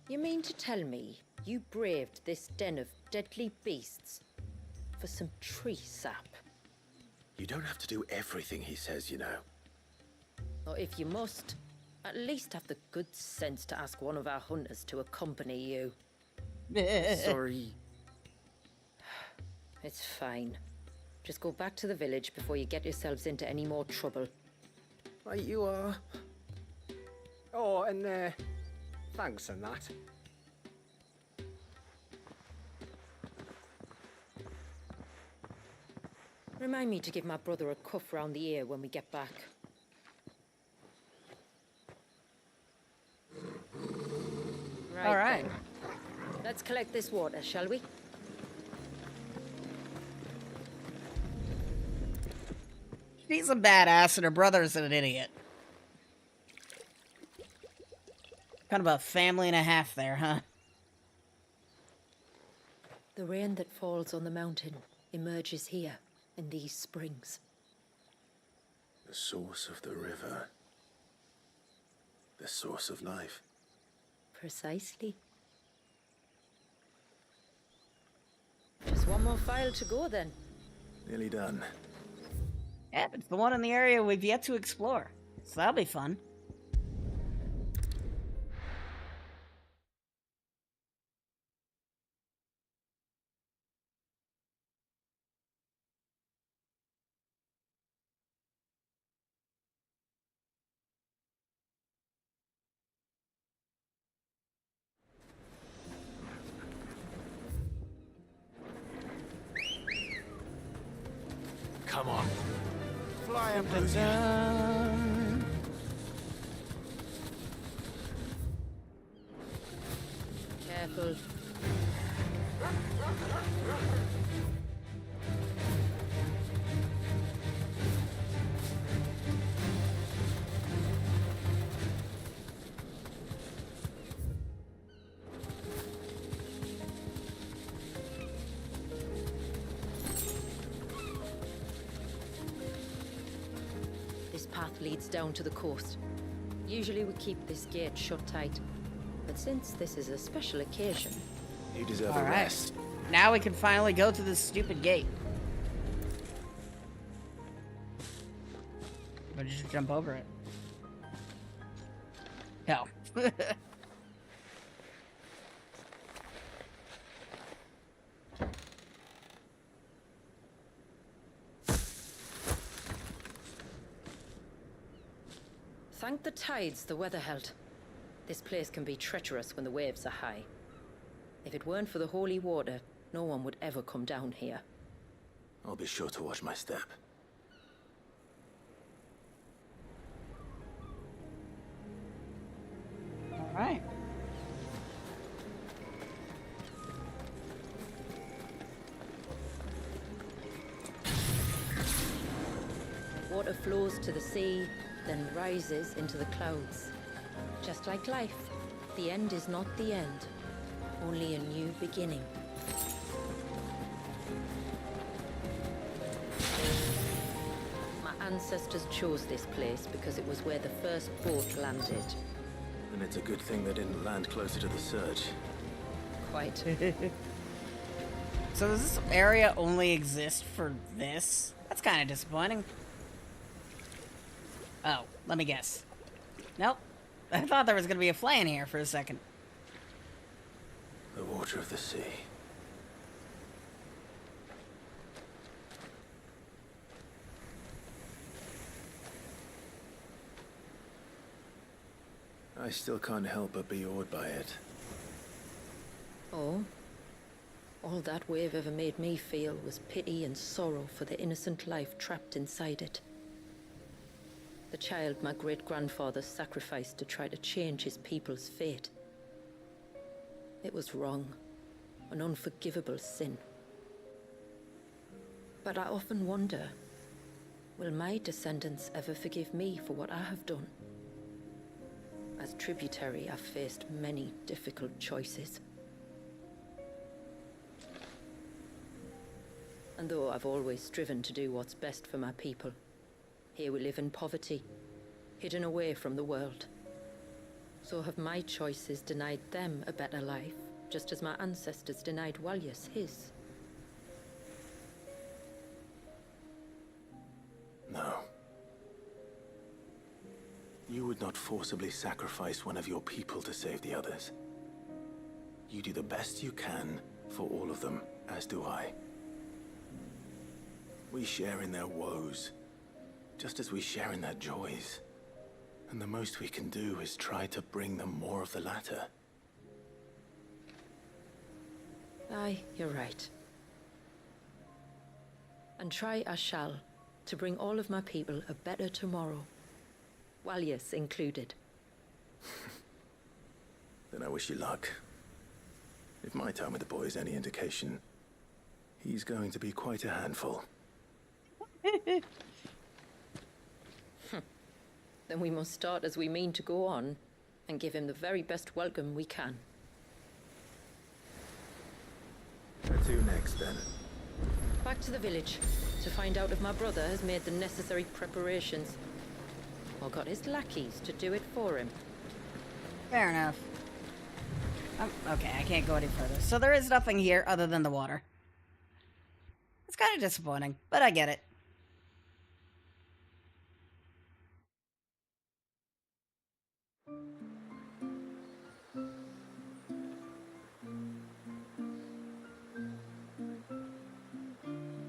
You mean to tell me you braved this den of deadly beasts for some tree sap? You don't have to do everything he says, you know. Or if you must, at least have the good sense to ask one of our hunters to accompany you. Sorry. It's fine. Just go back to the village before you get yourselves into any more trouble. Right you are. Oh, and thanks and that. Remind me to give my brother a cuff round the ear when we get back. All right. Then. Let's collect this water, shall we? She's a badass and her brother's an idiot. Kind of a family and a half there, huh? The rain that falls on the mountain emerges here in these springs. The source of the river. The source of life. Precisely. Just one more file to go then. Nearly done. Yep, it's the one in the area we've yet to explore. So that'll be fun. Come on. Fly up the zone. Careful. This path leads down to the coast. Usually we keep this gate shut tight, but since this is a special occasion... You deserve All a right. rest. Now we can finally go through this stupid gate. Or just jump over it. Hell. Thank the tides the weather held. This place can be treacherous when the waves are high. If it weren't for the holy water, no one would ever come down here. I'll be sure to watch my step. All right. Water flows to the sea, then rises into the clouds. Just like life, the end is not the end, only a new beginning. My ancestors chose this place because it was where the first boat landed. And it's a good thing they didn't land closer to the surge. Quite. So does this area only exist for this? That's kind of disappointing. Oh, let me guess. Nope. I thought there was going to be a fly in here for a second. The water of the sea. I still can't help but be awed by it. Oh? All that wave ever made me feel was pity and sorrow for the innocent life trapped inside it. The child my great-grandfather sacrificed to try to change his people's fate. It was wrong, an unforgivable sin. But I often wonder, will my descendants ever forgive me for what I have done? As tributary, I've faced many difficult choices. And though I've always striven to do what's best for my people, here we live in poverty, hidden away from the world. So have my choices denied them a better life, just as my ancestors denied Walyus his? No. You would not forcibly sacrifice one of your people to save the others. You do the best you can for all of them, as do I. We share in their woes, just as we share in their joys. And the most we can do is try to bring them more of the latter. Aye, you're right. And try I shall, to bring all of my people a better tomorrow. Walyus included. Then I wish you luck. If my time with the boy is any indication, he's going to be quite a handful. Then we must start as we mean to go on, and give him the very best welcome we can. Where to next, then? Back to the village, to find out if my brother has made the necessary preparations. Or got his lackeys to do it for him. Fair enough. Okay, I can't go any further. So there is nothing here other than the water. It's kind of disappointing, but I get it.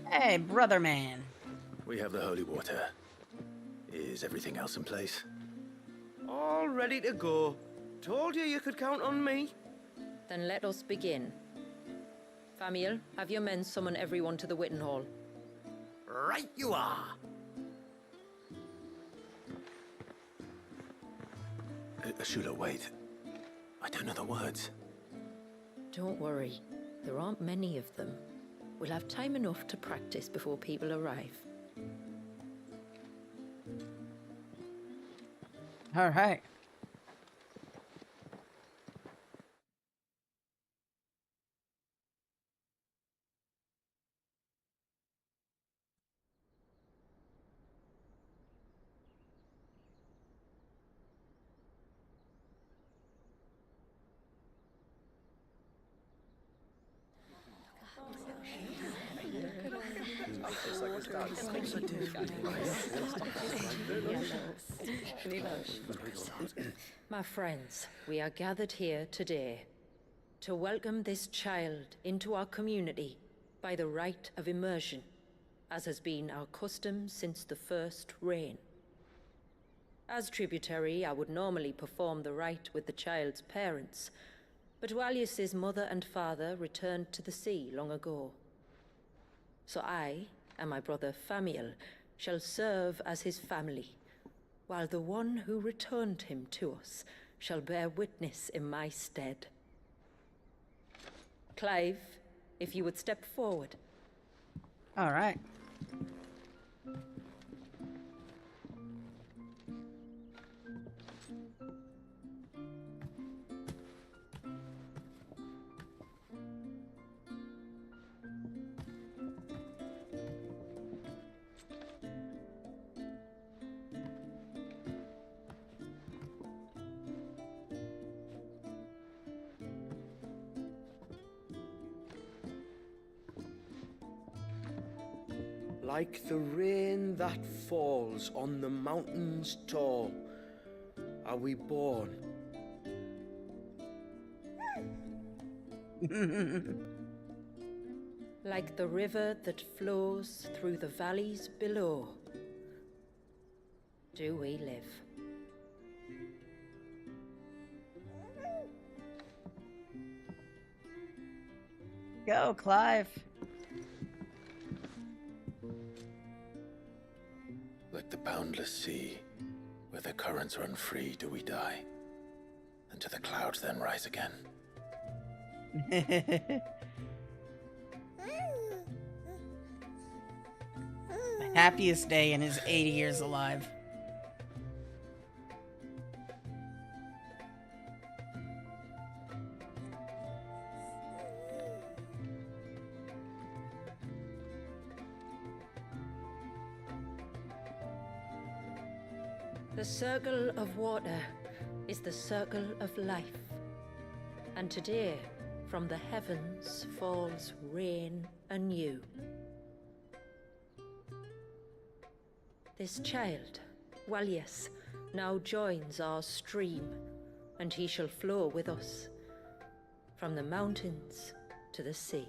Hey, brother man. We have the holy water. Is everything else in place? All ready to go. Told you could count on me. Then let us begin. Famiel, have your men summon everyone to the Witten Hall. Right you are. Ashula, wait. I don't know the words. Don't worry. There aren't many of them. We'll have time enough to practice before people arrive. All right. My friends, we are gathered here today to welcome this child into our community by the rite of immersion, as has been our custom since the first reign. As tributary, I would normally perform the rite with the child's parents, but Walyus's mother and father returned to the sea long ago. So I and my brother Famiel shall serve as his family, while the one who returned him to us shall bear witness in my stead. Clive, if you would step forward. All right. Like the rain that falls on the mountains tall, are we born. Like the river that flows through the valleys below, do we live. Go, Clive. Like the boundless sea, where the currents run free, do we die, and to the clouds then rise again. Happiest day in his 80 years alive. The circle of water is the circle of life. And today, from the heavens falls rain anew. This child, Walius, now joins our stream, and he shall flow with us from the mountains to the sea.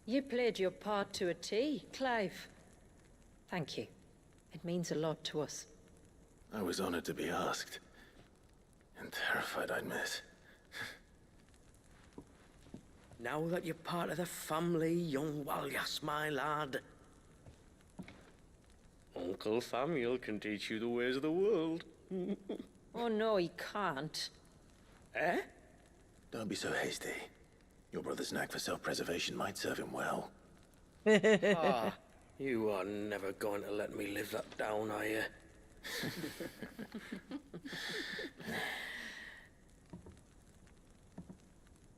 You played your part to a T, Clive. Thank you. It means a lot to us. I was honored to be asked. And terrified I'd miss. Now that you're part of the family, young Walyas, my lad. Uncle Samuel can teach you the ways of the world. Oh no, he can't. Eh? Don't be so hasty. Your brother's knack for self-preservation might serve him well. Ah, you are never going to let me live that down, are you?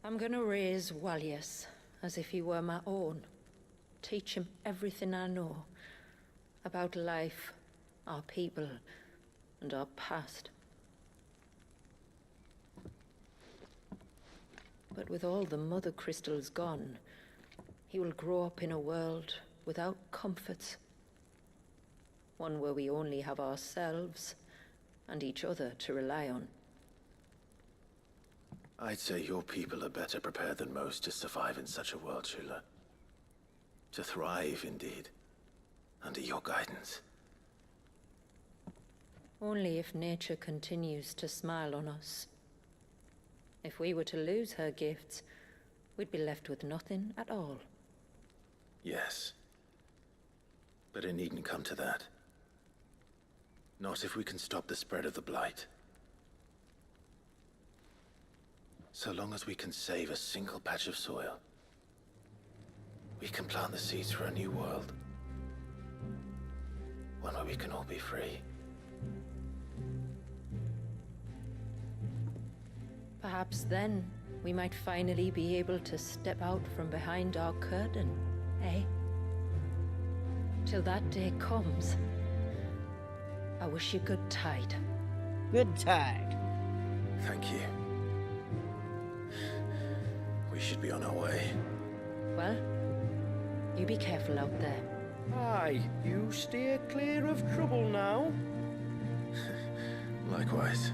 I'm gonna raise Walius as if he were my own. Teach him everything I know about life, our people, and our past. But with all the mother crystals gone, he will grow up in a world without comforts. One where we only have ourselves and each other to rely on. I'd say your people are better prepared than most to survive in such a world, Shula. To thrive, indeed, under your guidance. Only if nature continues to smile on us. If we were to lose her gifts, we'd be left with nothing at all. Yes. But it needn't come to that. Not if we can stop the spread of the Blight. So long as we can save a single patch of soil, we can plant the seeds for a new world. One where we can all be free. Perhaps then we might finally be able to step out from behind our curtain, eh? Till that day comes, I wish you good tide. Good tide. Thank you. We should be on our way. Well, you be careful out there. Aye, you steer clear of trouble now. Likewise.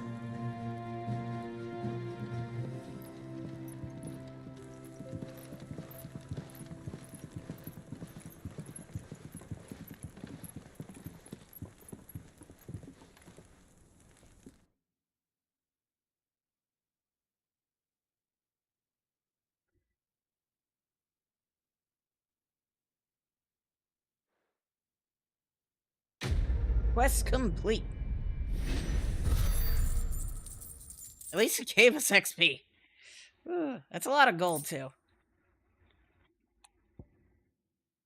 Quest complete. At least it gave us XP. That's a lot of gold, too.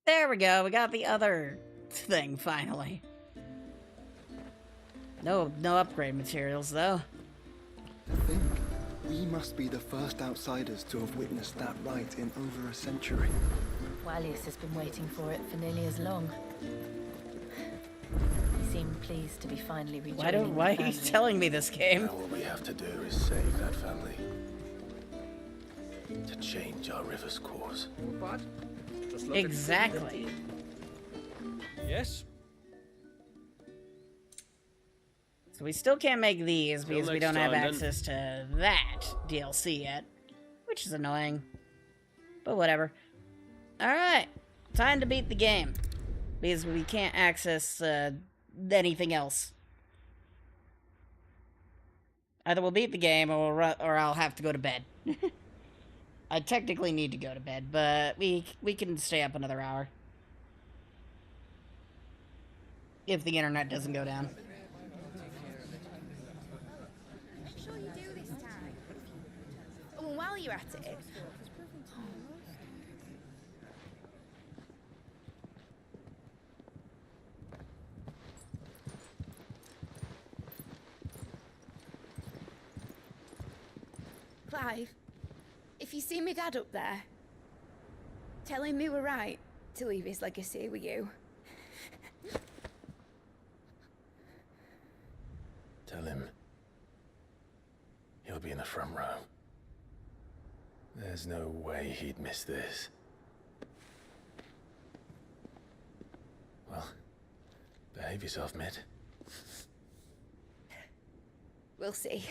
There we go. We got the other thing, finally. No upgrade materials, though. To think, we must be the first outsiders to have witnessed that rite in over a century. Walius has been waiting for it for nearly as long. He seemed pleased to be finally rejoining Why are you telling me this game? Now all we have to do is save that family. To change our river's course. Bad. Just look Exactly. Yes. So we still can't make these Till because we next don't have time, then. access to that DLC yet. Which is annoying. But whatever. Alright. Time to beat the game. Because we can't access anything else. Either we'll beat the game or I'll have to go to bed. I technically need to go to bed, but we can stay up another hour. If the internet doesn't go down. Make sure you you at it. Clive, if you see me dad up there, tell him we were right to leave his legacy with you. Tell him he'll be in the front row. There's no way he'd miss this. Well, behave yourself, Mitt. We'll see.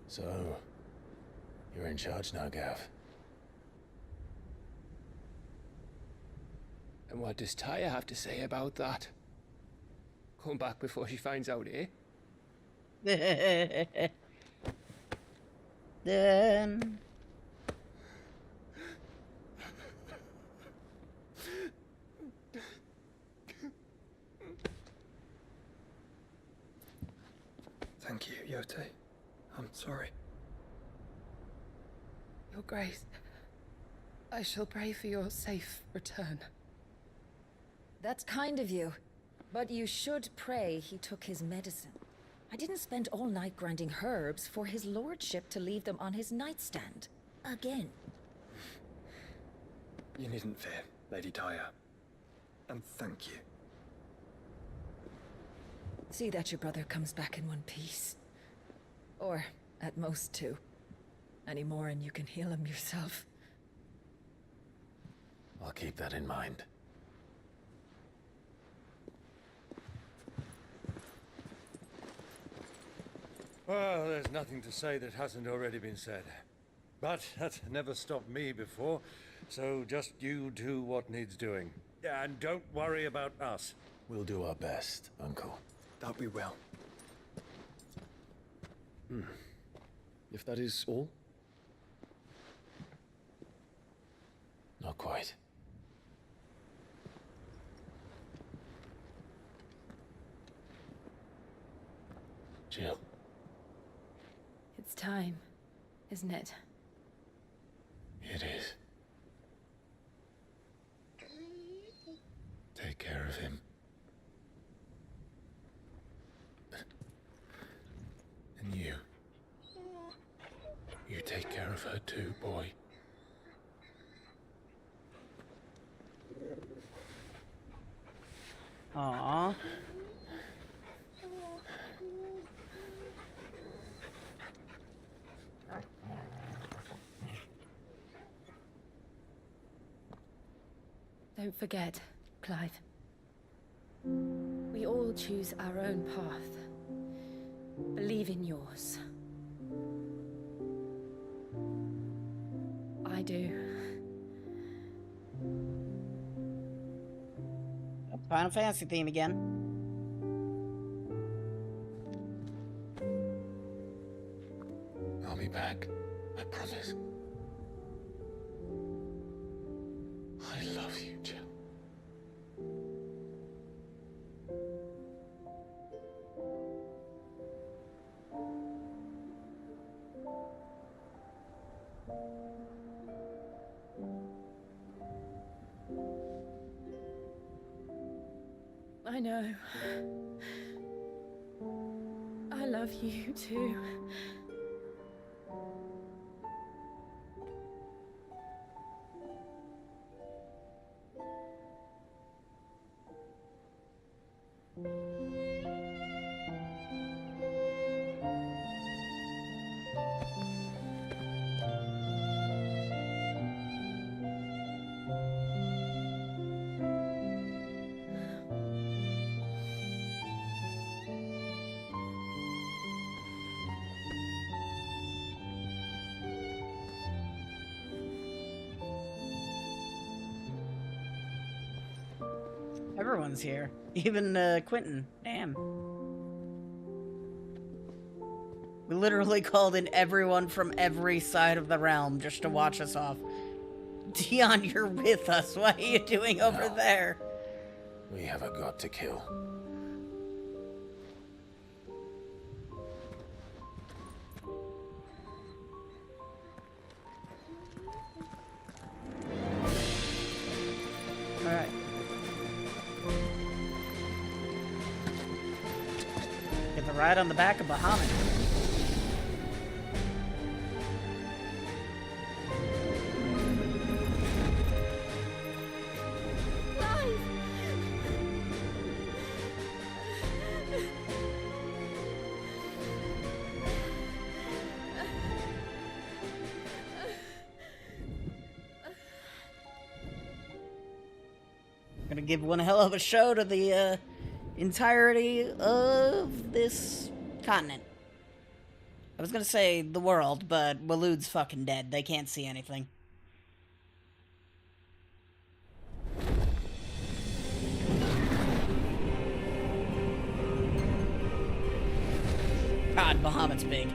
So, you're in charge now, Gav. And what does Taya have to say about that? Come back before she finds out, eh? Then... Thank you, Yote. I'm sorry. Your Grace, I shall pray for your safe return. That's kind of you. But you should pray he took his medicine. I didn't spend all night grinding herbs for his lordship to leave them on his nightstand. Again. You needn't fear, Lady Taya. And thank you. See that your brother comes back in one piece. Or, at most, two. Any more and you can heal him yourself. I'll keep that in mind. Well, there's nothing to say that hasn't already been said. But that's never stopped me before, so just you do what needs doing. And don't worry about us. We'll do our best, Uncle. That we will. If that is all? Not quite. Jill. It's time, isn't it? It is. Take care of him. And you. You take care of her too, boy. Aww. Don't forget, Clive. We all choose our own path. Believe in yours. I do. Final Fantasy theme again. I'll be back. I promise. I love you, Jill. I know. I love you too. Everyone's here. Even Quentin. Damn. Damn. We literally called in everyone from every side of the realm just to watch us off. Dion, you're with us. What are you doing over there? We have a god to kill. Alright. Get the ride on the back of Bahamut. Gonna give one hell of a show to the entirety of this continent. I was gonna say the world, but Waloed's fucking dead. They can't see anything. God, Bahamut's big.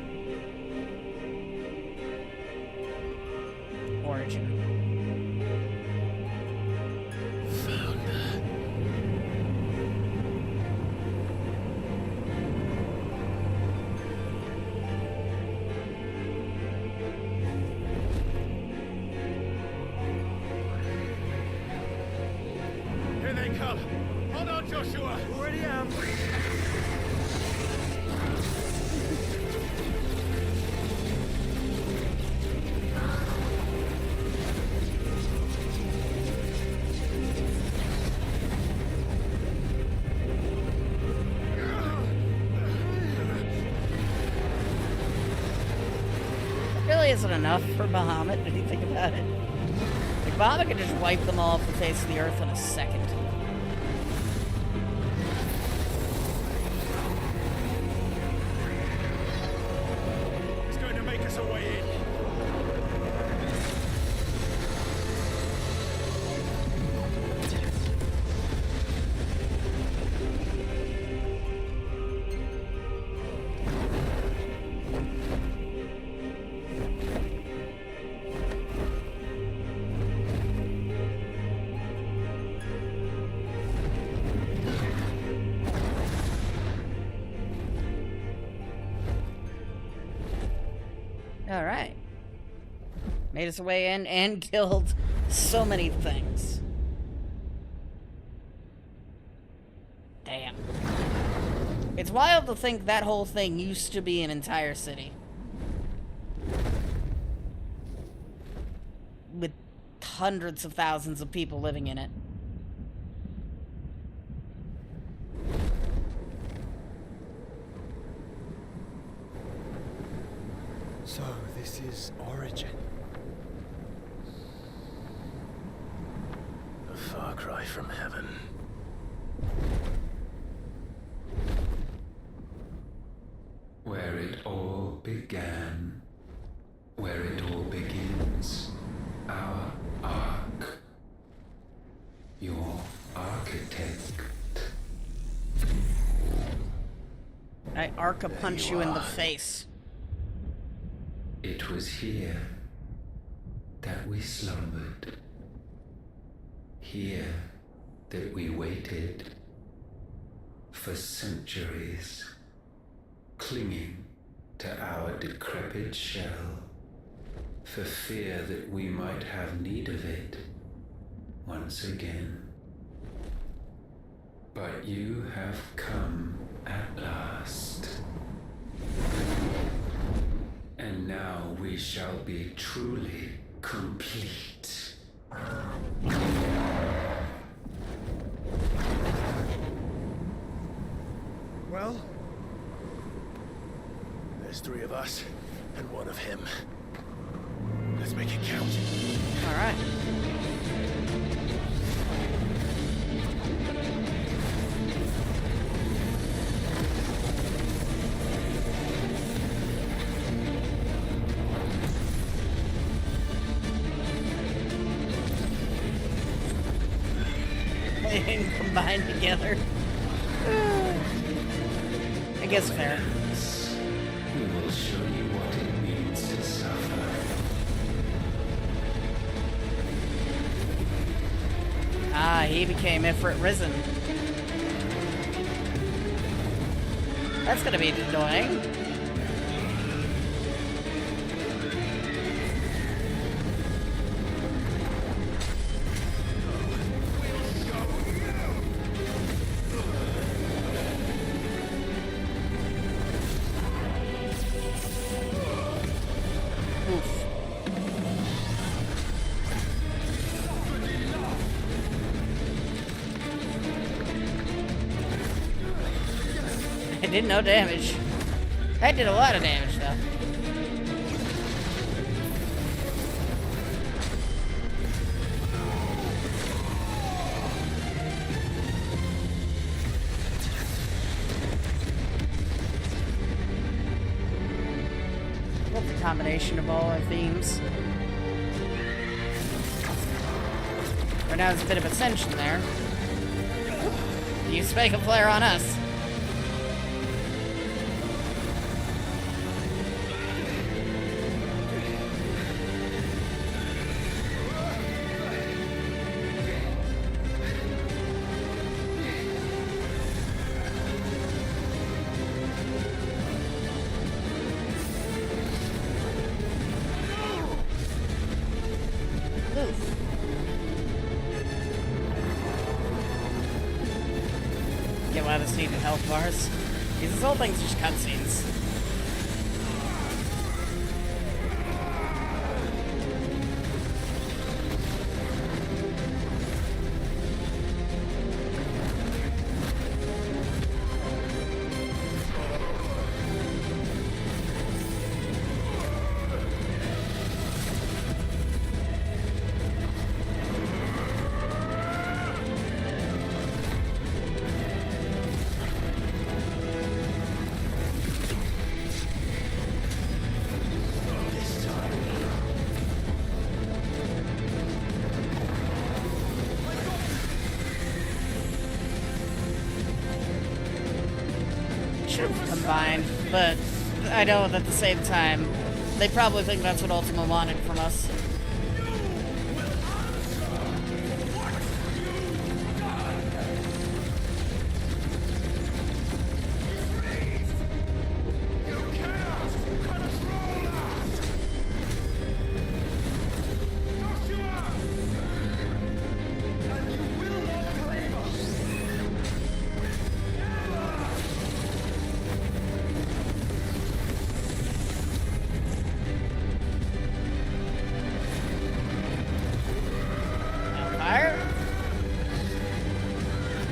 Origin. Here they come. Hold on, Joshua. Already am. Really isn't enough for Bahamut, when you think about it. Like, Bahamut could just wipe them all off the face of the earth in a second. He's going to make us a way in. Alright. Made us way in and killed so many things. Damn. It's wild to think that whole thing used to be an entire city. With hundreds of thousands of people living in it. So, this is Origin. A far cry from heaven. Where it all began. Where it all begins. Our arc. Your architect. I arca punch you in the face. It was here that we slumbered. Here that we waited for centuries, clinging to our decrepit shell, for fear that we might have need of it once again. But you have come at last. And now we shall be truly complete. Well, there's 3 of us and 1 of him. Let's make it count. All right. They didn't combine together. I guess fair. We will show you what it means to suffer. Ah, he became Ifrit Risen. That's gonna be annoying. I did no damage. I did a lot of damage though. What's the combination of all our themes? Right now there's a bit of ascension there. Use Spake a Flare on us. Get why this needed health bars. Because this whole thing's just cutscenes. Should have combined, but I know that at the same time, they probably think that's what Ultima wanted from us.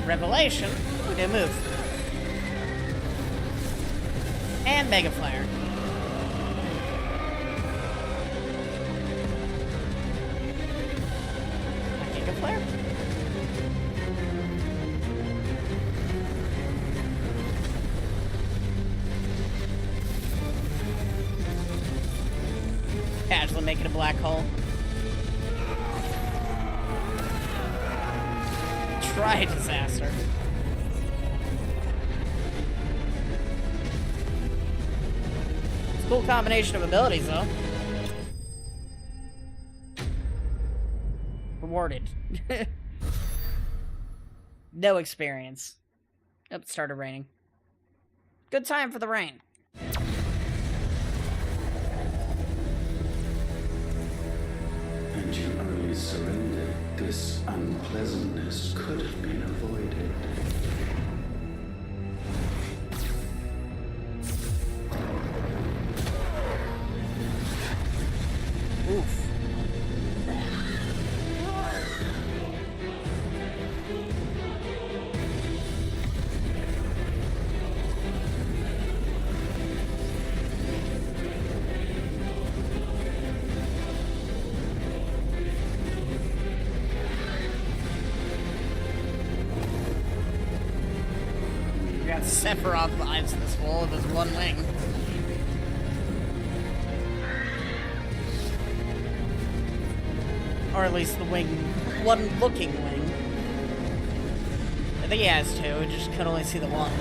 Revelation, we do move. And Mega Flare. Mega Flare? Casually make it a black hole. Try disaster. It's a cool combination of abilities, though. Rewarded. No experience. Oh, it started raining. Good time for the rain. And you only surrendered. This unpleasantness could have been avoided. Oof. Sephiroth vibes in this wall with his one wing. Or at least the wing, one looking wing. I think he has two, we just could only see the one.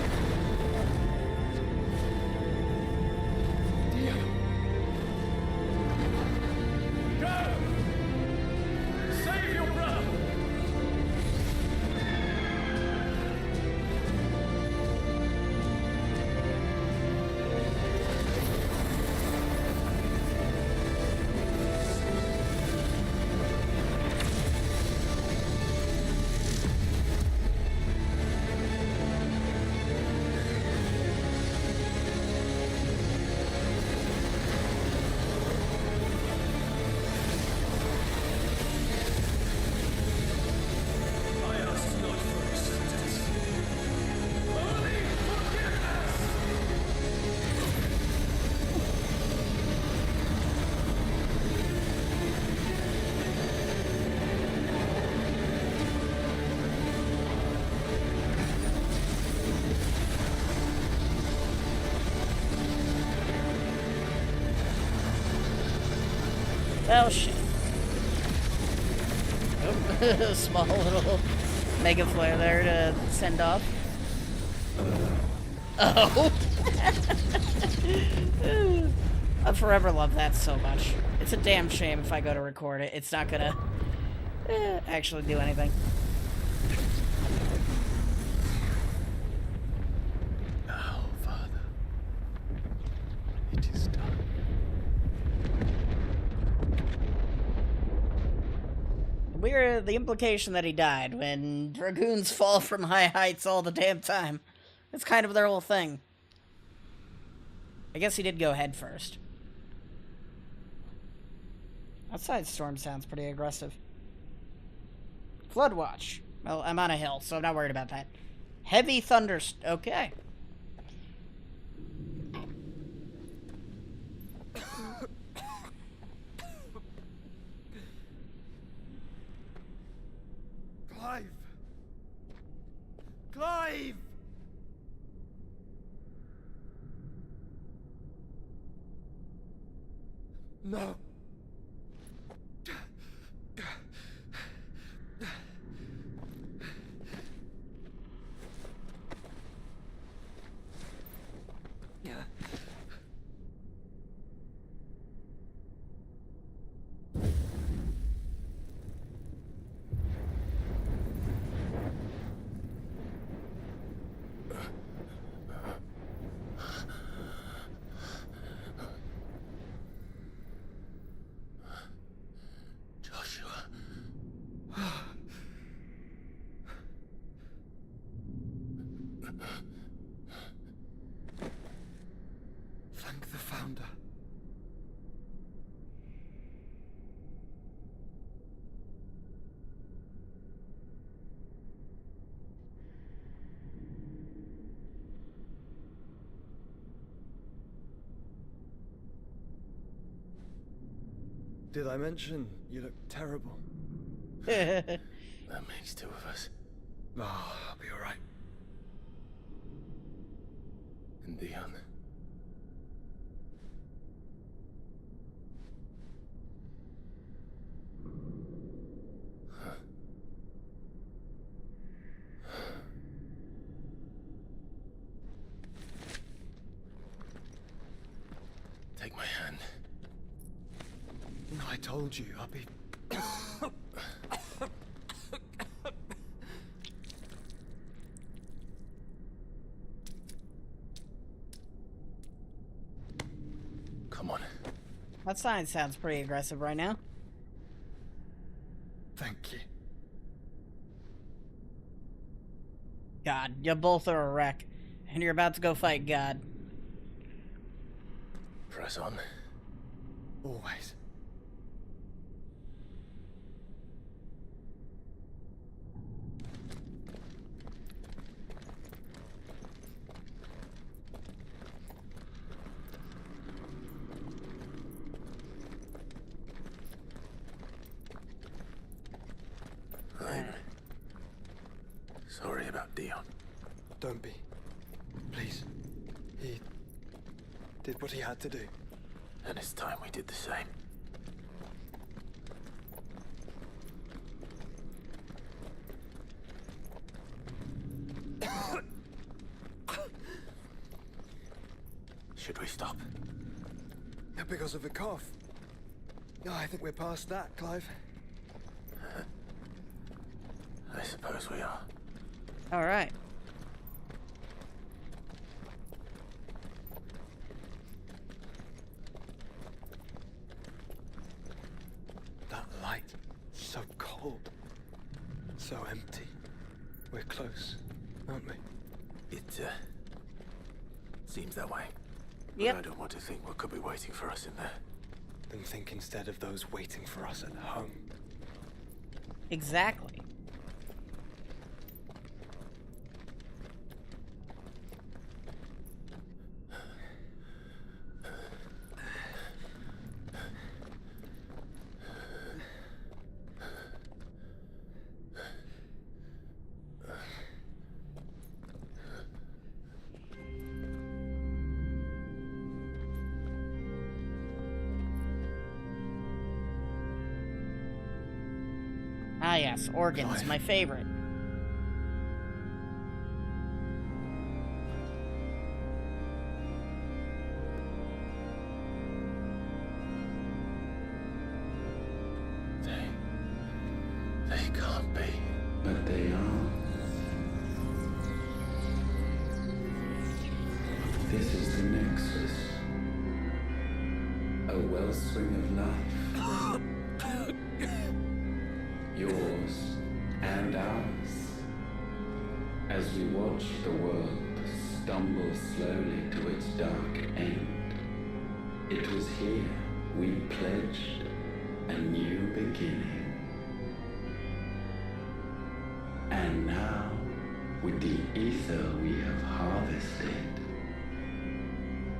Oh, shit. Oh, small little mega flare there to send off. Oh! I forever love that so much. It's a damn shame if I go to record it. It's not gonna actually do anything. Now, Father, it is done. Weird, the implication that he died when dragoons fall from high heights all the damn time. That's kind of their whole thing. I guess he did go head first. Outside storm sounds pretty aggressive. Flood watch. Well, I'm on a hill, so I'm not worried about that. Heavy thunder. Okay. Clive! Clive! No. Thank the Founder. Did I mention you look terrible? That makes two of us. Oh, I'll be alright. And Dion. Take my hand. I told you, I'll be... Come on. That sign sounds pretty aggressive right now. Thank you. God, you both are a wreck. And you're about to go fight God. Press on. Always. I'm sorry about Dion. Don't be. Please. He did what he had to do. And it's time we did the same. Should we stop? Because of the cough. No, I think we're past that, Clive. I suppose we are. All right. That light, so cold, so empty. We're close, aren't we? It seems that way. Yep. But I don't want to think what could be waiting for us in there. Then think instead of those waiting for us at home. Exactly. Ah, yes, organs, my favorite. They can't be. But they are. This is the Nexus. A wellspring of life. Yours and ours. As we watch the world stumble slowly to its dark end, it was here we pledged a new beginning. And now, with the ether we have harvested,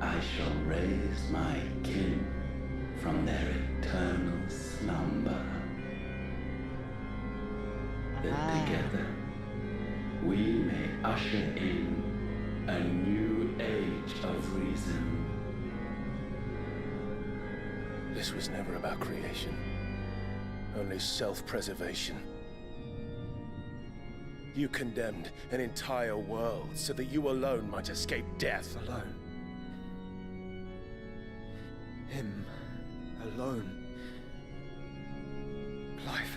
I shall raise my kin from their eternal slumber. That together, we may usher in a new age of reason. This was never about creation. Only self-preservation. You condemned an entire world so that you alone might escape death. Alone. Him. Alone. Clive.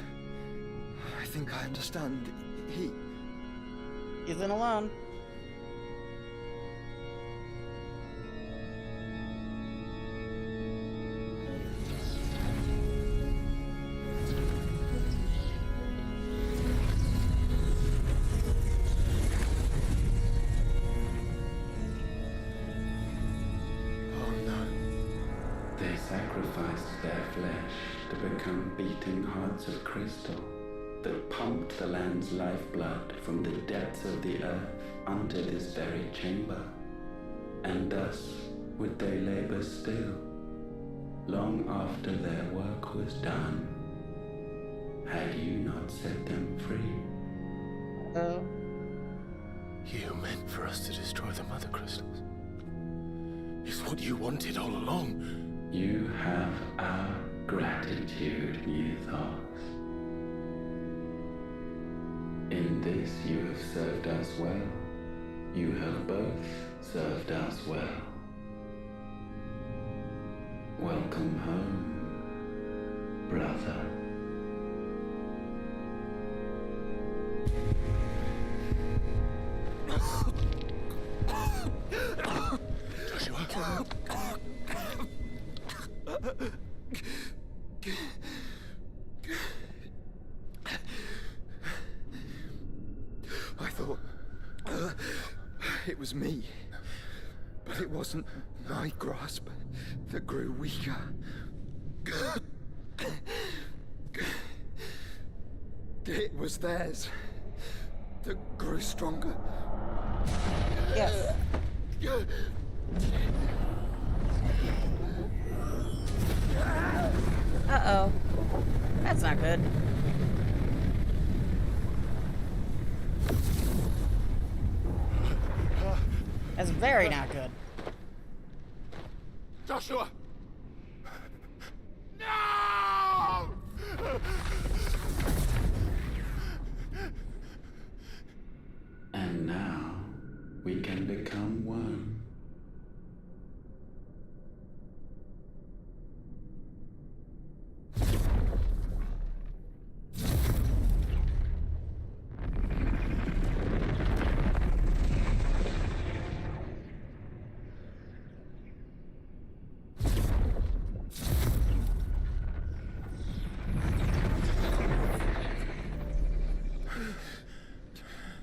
I think I understand. He isn't alone. Sacrificed their flesh to become beating hearts of crystal that pumped the land's lifeblood from the depths of the earth unto this very chamber. And thus would they labor still, long after their work was done, had you not set them free. You meant for us to destroy the mother crystals. It's what you wanted all along. You have our gratitude, Muthos. In this you have served us well. You have both served us well. Welcome home, brother. Joshua. I thought it was me, but it wasn't my grasp that grew weaker. It was theirs that grew stronger. Yes. Uh-oh. That's not good. That's very not good. Joshua! No! And now we can become one.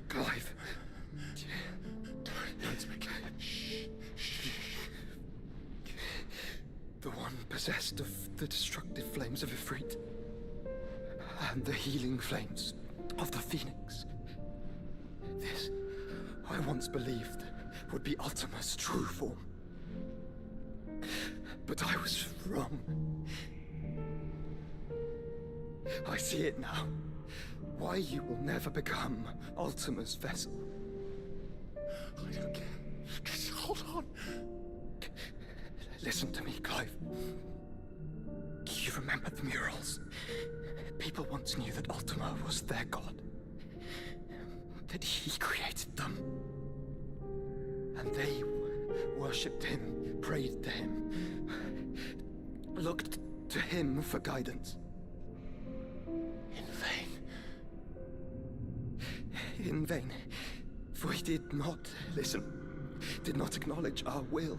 Clive. The one possessed of the destructive flames of Ifrit, and the healing flames of the Phoenix. This, I once believed, would be Ultima's true form. But I was wrong. I see it now. Why you will never become Ultima's vessel. I don't care. Just hold on. Listen to me, Clive. You you remember the murals? People once knew that Ultima was their god. That he created them. And they worshipped him, prayed to him, looked to him for guidance. In vain. In vain. For he did not listen, did not acknowledge our will,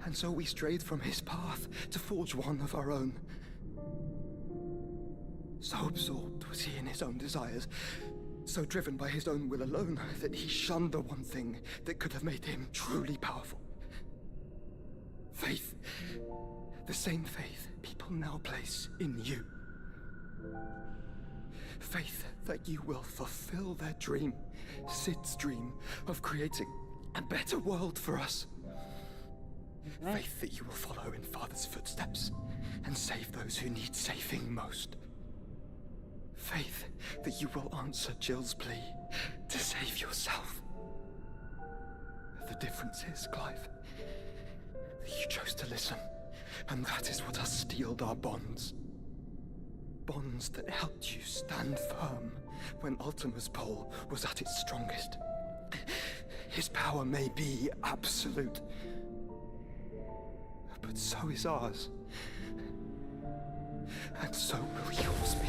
and so we strayed from his path to forge one of our own. So absorbed was he in his own desires, so driven by his own will alone, that he shunned the one thing that could have made him truly powerful. Faith. The same faith people now place in you. Faith that you will fulfill their dream, Sid's dream, of creating a better world for us. Faith that you will follow in Father's footsteps and save those who need saving most. Faith that you will answer Jill's plea to save yourself. The difference is, Clive, that you chose to listen, and that is what has steeled our bonds. Bonds that helped you stand firm when Ultima's pull was at its strongest. His power may be absolute, but so is ours. And so will yours be.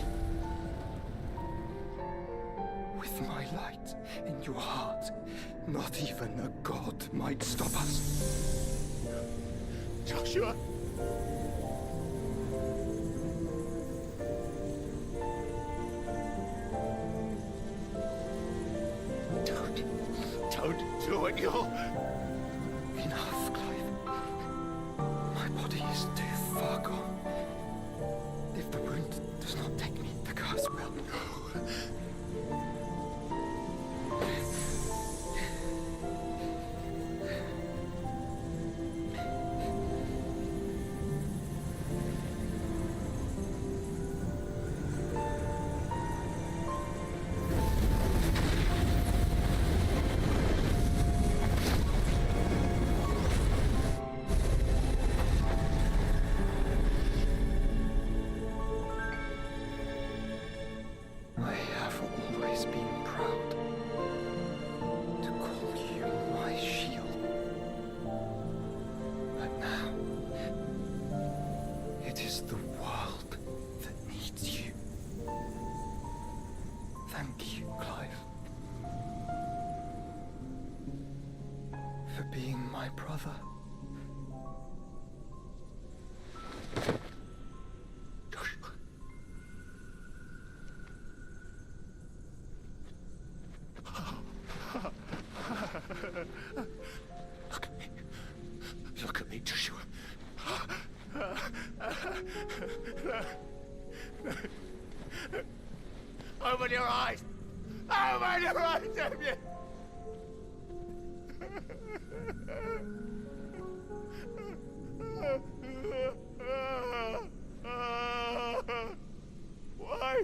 With my light in your heart, not even a god might stop us. Joshua! Don't do it, you'll... Enough, Clive. My body is too far gone. If the wound does not take me, the curse will. Look at me, Joshua. Open your eyes! Open your eyes, Damien! Why?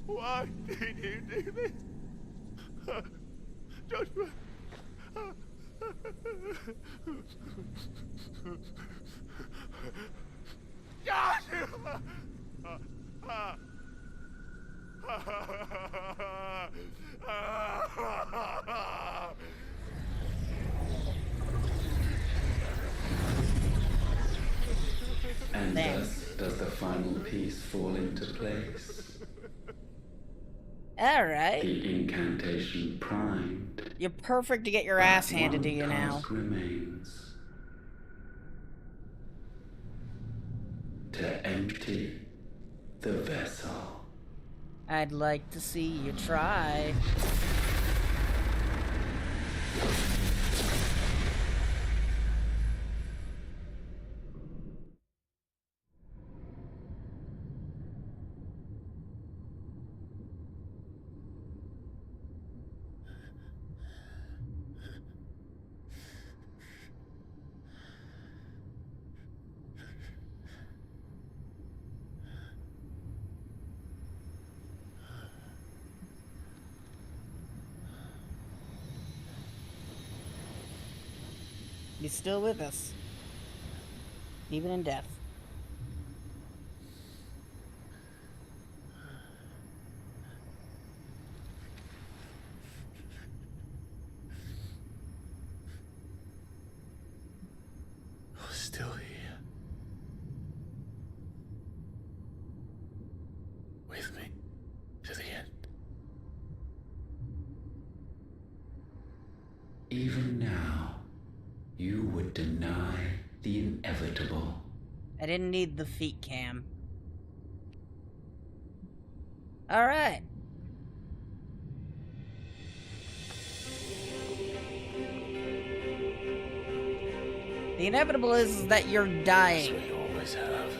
Why did you do this? Joshua! Joshua! And thus does the final piece fall into place. Alright. The incantation primed. You're perfect to get your ass handed to you now. Remains to empty the vessel. I'd like to see you try. He's still with us. Even in death. inevitable. I didn't need the feet cam. Alright. The inevitable is that you're dying. As we always have.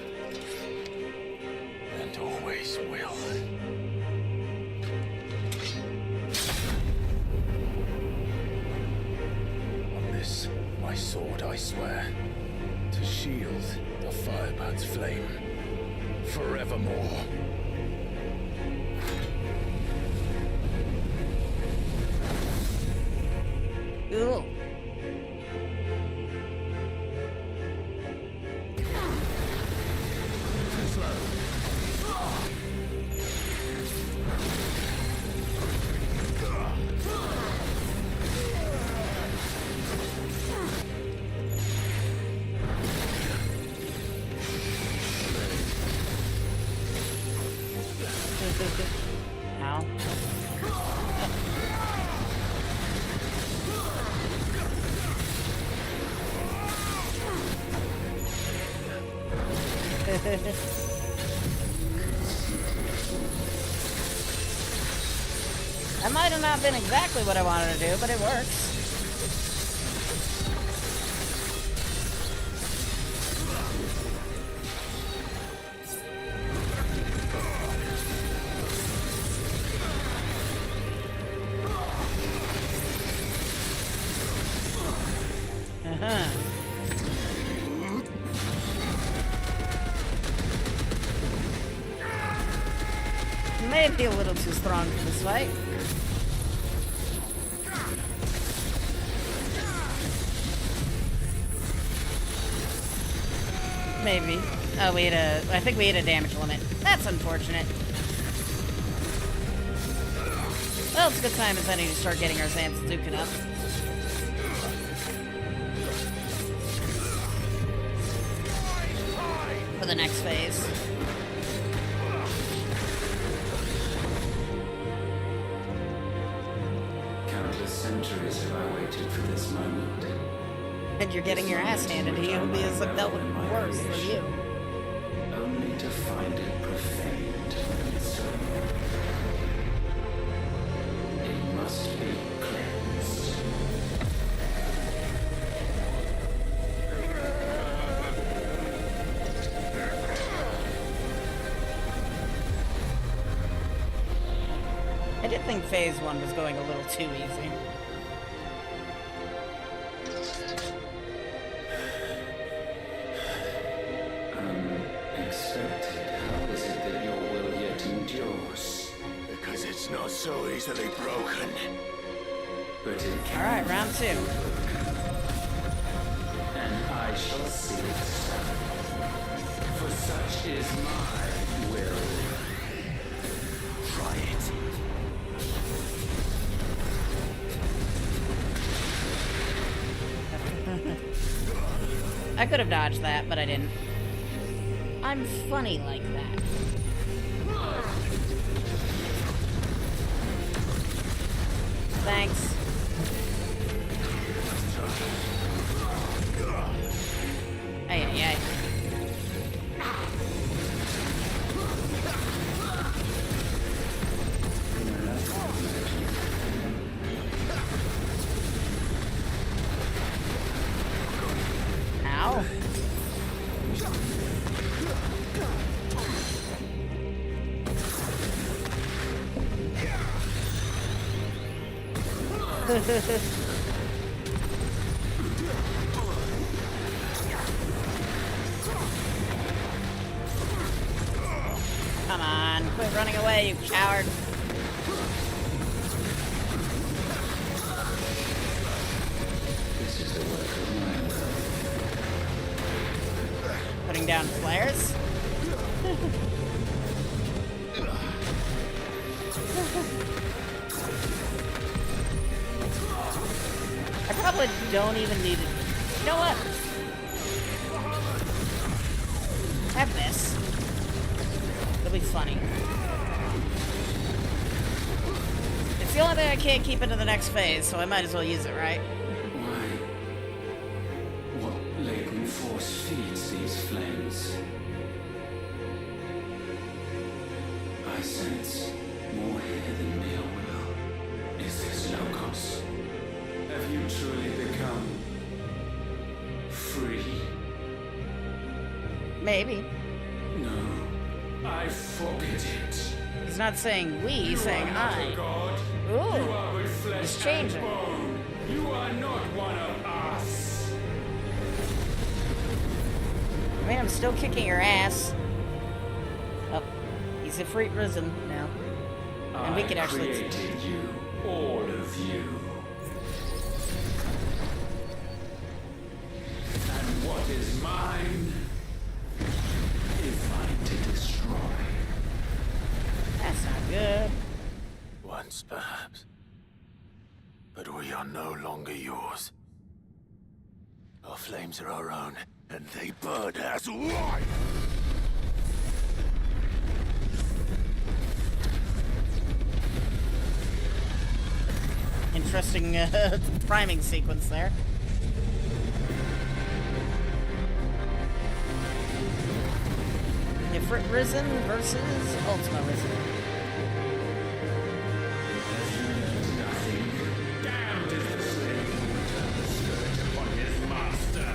And always will. On this, my sword, I swear, to shield the Firebird's flame forevermore. Cool. Ow. That might have not been exactly what I wanted to do, but it works. Maybe a little too strong for this fight. Maybe. Oh, I think we hit a damage limit. That's unfortunate. Well, it's a good time as any to start getting our Zanzukin up. For the next phase. Countless centuries have I waited for this moment. And you're getting your ass handed to you because I've dealt with worse than you. Only to find it profaned and so. It must be cleansed. I did think phase 1 was going a little too easy. Unexpected. How is it that your will yet endures? Because it's not so easily broken. But it can. Alright, round 2. And I shall see it so. For such is my will. Try it. I could have dodged that, but I didn't. I'm funny like that. Thanks. Ay, ay, ay. Ow. Come on, quit running away, you coward. This is the work of my will. Putting down flares. I probably don't even need it. You know what? Have this. It'll be funny. It's the only thing I can't keep into the next phase, so I might as well use it, right? Why? What latent force feeds sense more here than mere will. Is this Logos? Have you truly become free? Maybe. No, I forbid it. He's not saying we, he's saying I. God. Ooh, You are with flesh he's changing. and bone. You are not one of us. I mean, I'm still kicking your ass. Oh, he's a freak risen now. And we can actually... I created you, all of you. And what is mine is mine to destroy. That's not good. Once, perhaps. But we are no longer yours. Our flames are our own, and they burn as one! Interesting priming sequence there. Ifrit Risen versus Ultima Risen. Damned is the slave who turned the scourge upon his master.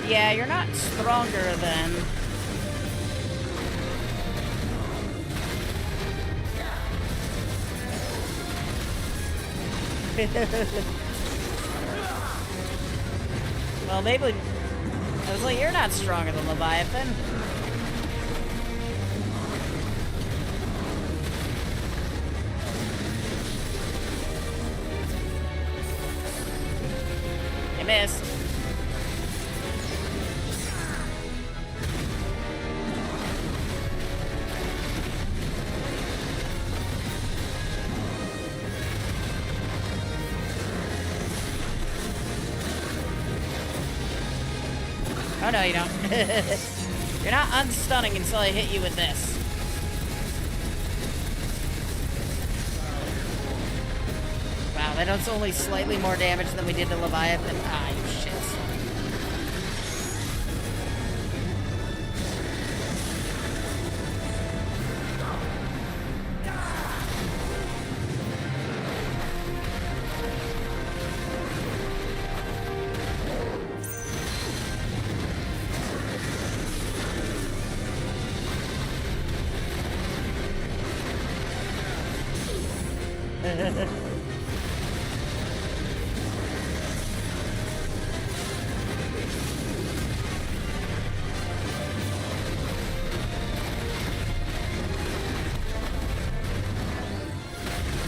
Yeah, you're not stronger than... Well, maybe... I was like, you're not stronger than Leviathan. You missed. Oh no, you don't. You're not unstunning until I hit you with this. Wow, that does only slightly more damage than we did to Leviathan. Ah, you shits.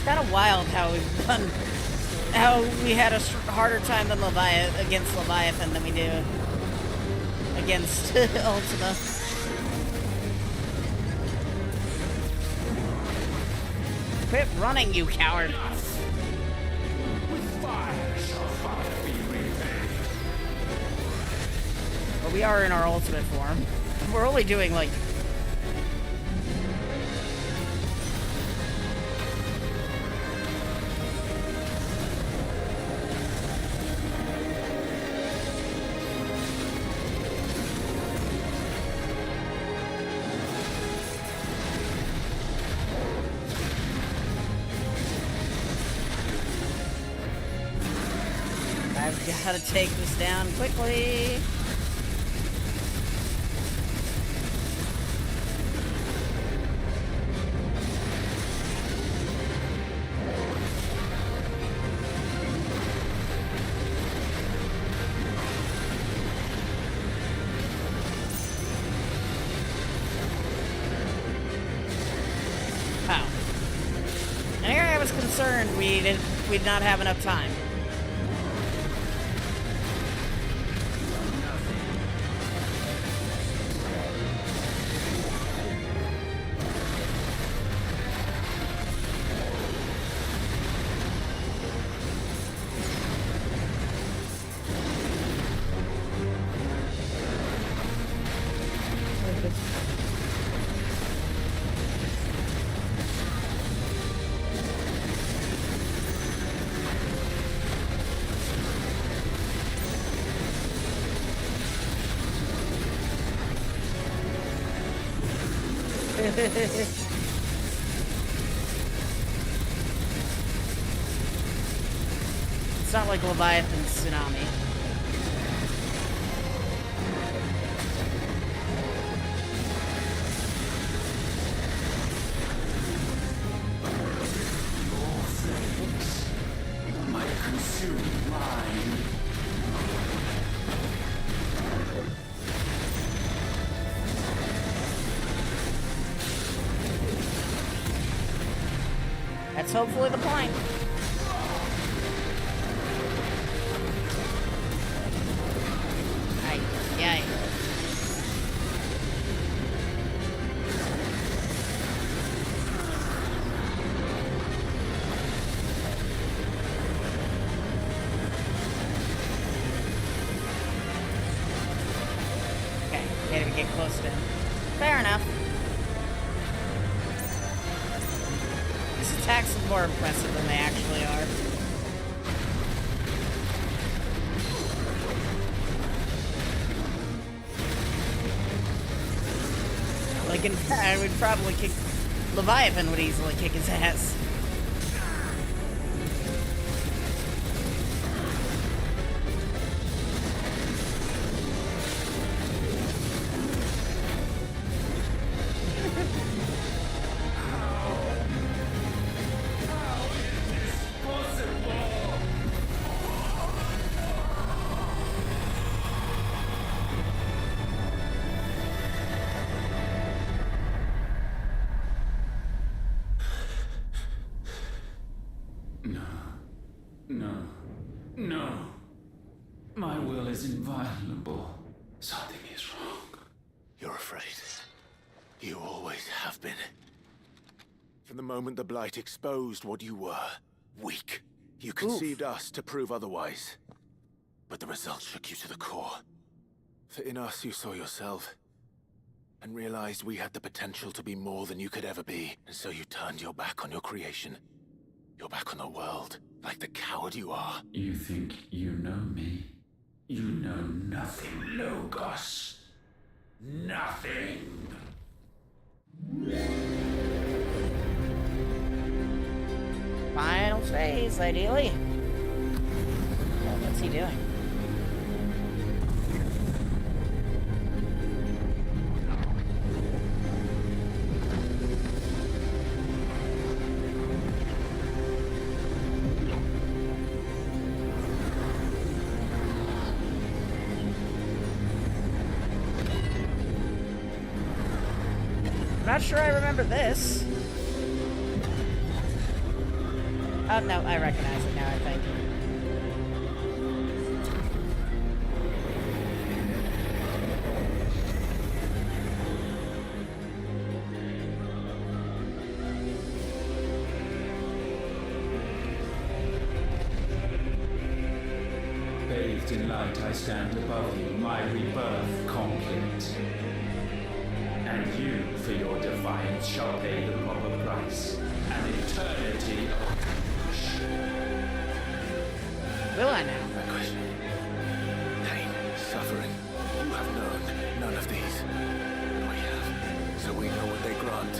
Kind of wild how we've done, how we had a harder time than against Leviathan than we do against Ultima. Quit running, you coward! With fire shall fire be repaid. Well, we are in our ultimate form. We're only doing like... I've got to take this down quickly. Wow. And here I was concerned we'd not have enough time. It's not like Leviathan Tsunami. Might consume mine. That's hopefully the point. Yay. Okay, can't even get close to him. Fair enough. These attacks are more impressive than they actually are. Like, in fact, I would probably kick... Leviathan would easily kick his ass. No. My will is inviolable. Something is wrong. You're afraid. You always have been. From the moment the Blight exposed what you were, weak, you conceived us to prove otherwise. But the results shook you to the core. For in us you saw yourself, and realized we had the potential to be more than you could ever be. And so you turned your back on your creation. Your back on the world, like the coward you are. You think you know me? You know nothing, Logos. Nothing. Final phase, ideally. Well, what's he doing? Not sure I remember this. Oh, no, I recognize it now, I think. Bathed in light, I stand above you, my rebirth complete. And you, for your defiance, shall pay the proper price. An eternity of anguish. Will I now? That question. Pain, suffering. You have known none of these. But we have. So we know what they grant.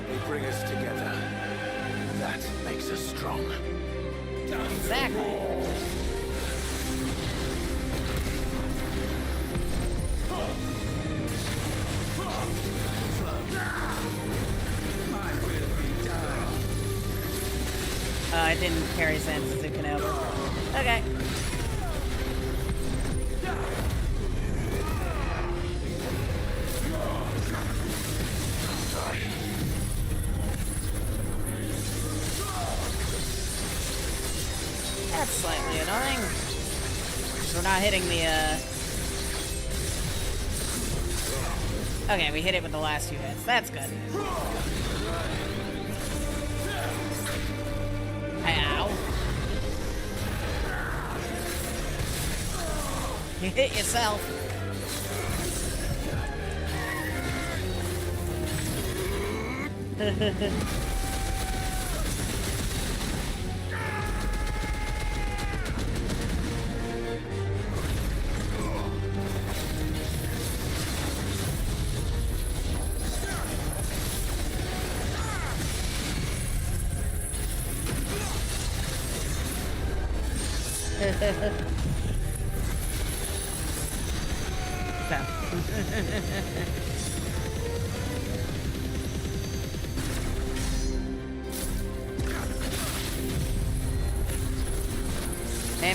They bring us together. That makes us strong. Exactly. I didn't carry Zanzukan over. Okay. That's slightly annoying. We're not hitting the, Okay, we hit it with the last few hits. That's good. Ow. You hit yourself. Damn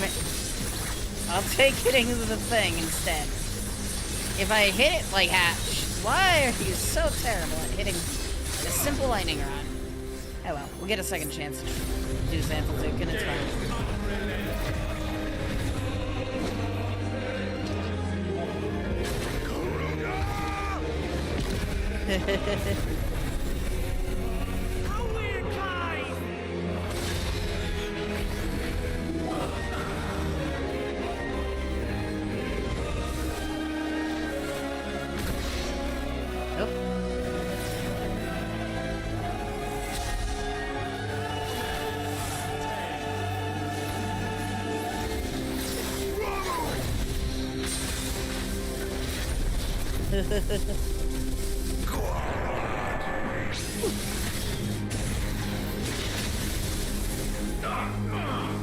it. I'll take hitting the thing instead. If I hit it like Hatch, why are you so terrible at hitting a simple lightning rod? Oh well, we'll get a second chance to do Sample Duke, and it's fine.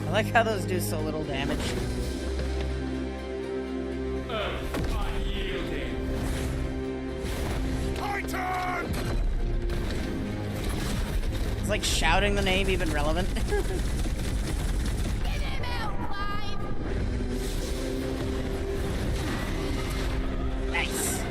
I like how those do so little damage. It's like shouting the name even relevant. Nice.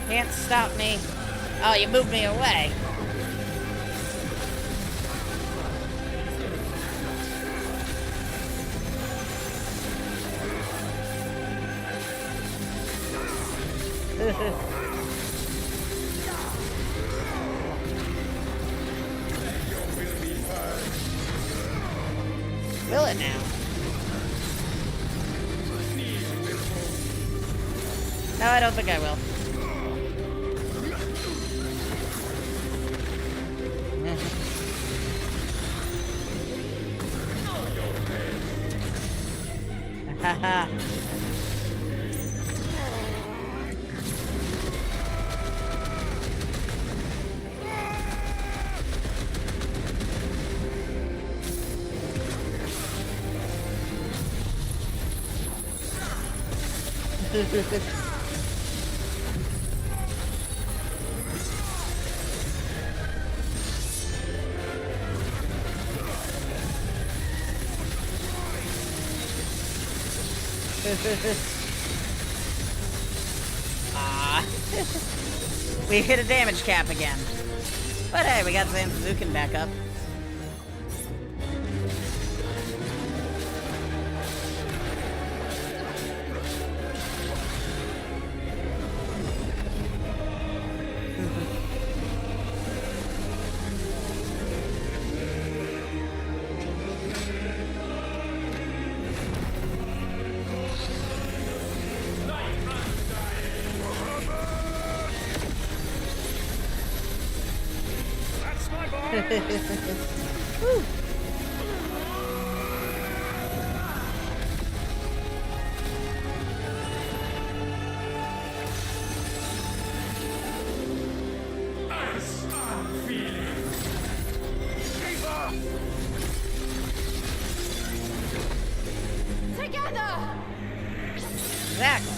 Can't stop me. Oh, you moved me away. Will it now? No, I don't think I will. Haha. Ah. We hit a damage cap again. But hey, we got Zanzukin back up. Woo. Together! Exactly.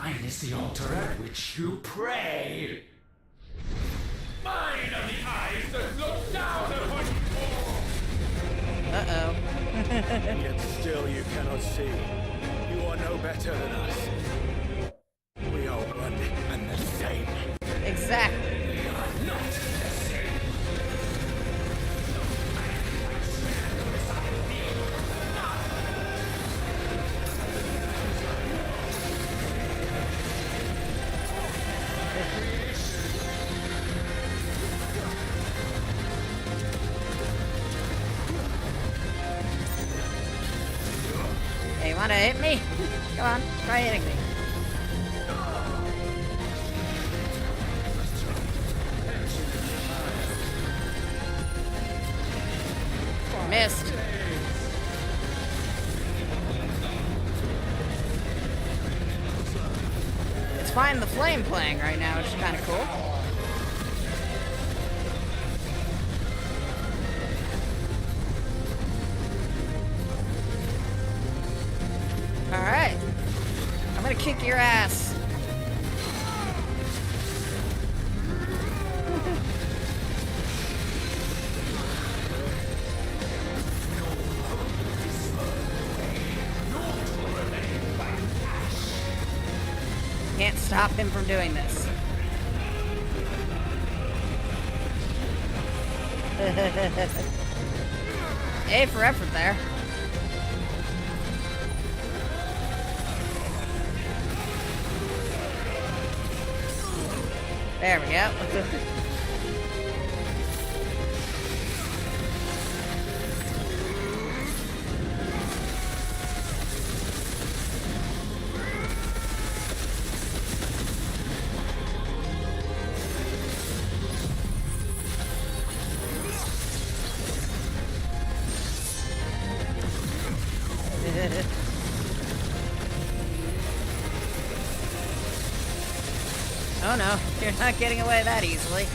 Mine is the altar at which you pray. Mine are the eyes that look down upon you. Uh-oh. Yet still you cannot see. You are no better than us. We are one and the same. Exactly. We are not the same. Hey, you wanna hit me? Come on, try hitting me. Missed. It's Find the Flame playing right now, which is kind of cool. Alright. I'm gonna kick your ass. Can't stop him from doing this. A for effort there. There we go. Oh no, you're not getting away that easily.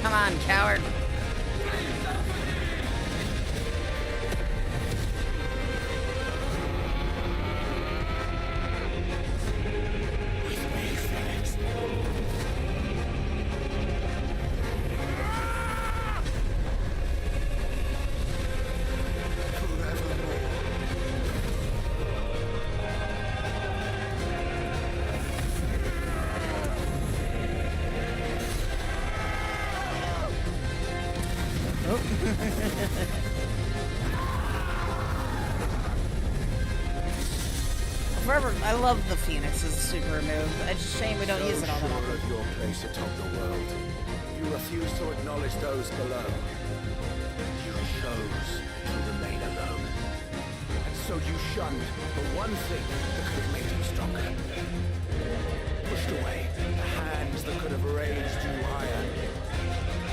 Come on, coward. Forever, I love the Phoenix's super move. It's a shame we don't use it all the time. Sure of your place atop the world, you refuse to acknowledge those below. You chose to remain alone. And so you shunned the one thing that could have made you stronger. Pushed away the hands that could have raised you higher.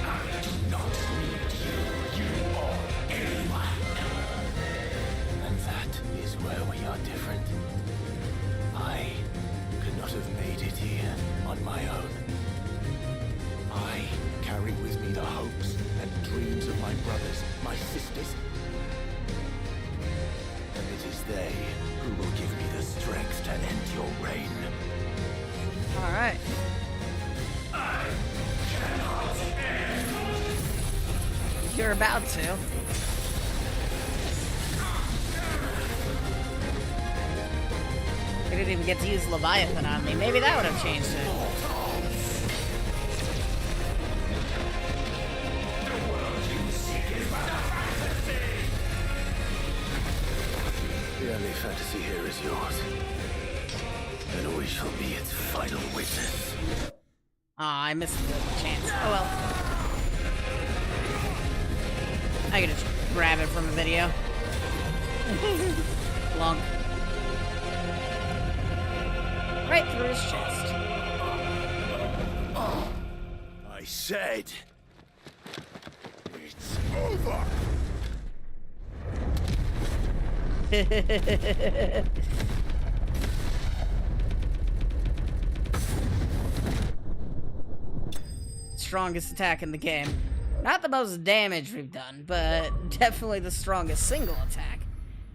I do not need you. You or anyone. And that is where we are different. I could not have made it here on my own. I carry with me the hopes and dreams of my brothers, my sisters. And it is they who will give me the strength to end your reign. Alright. I cannot end. You're about to. I didn't even get to use Leviathan on me. Maybe that would have changed it. The world you seek is but a fantasy. The only fantasy here is yours. And we shall be its final witness. Aw, I missed the chance. Oh well. I could just grab it from a video. Long. Right through his chest. I said, it's over. Strongest attack in the game. Not the most damage we've done, but definitely the strongest single attack.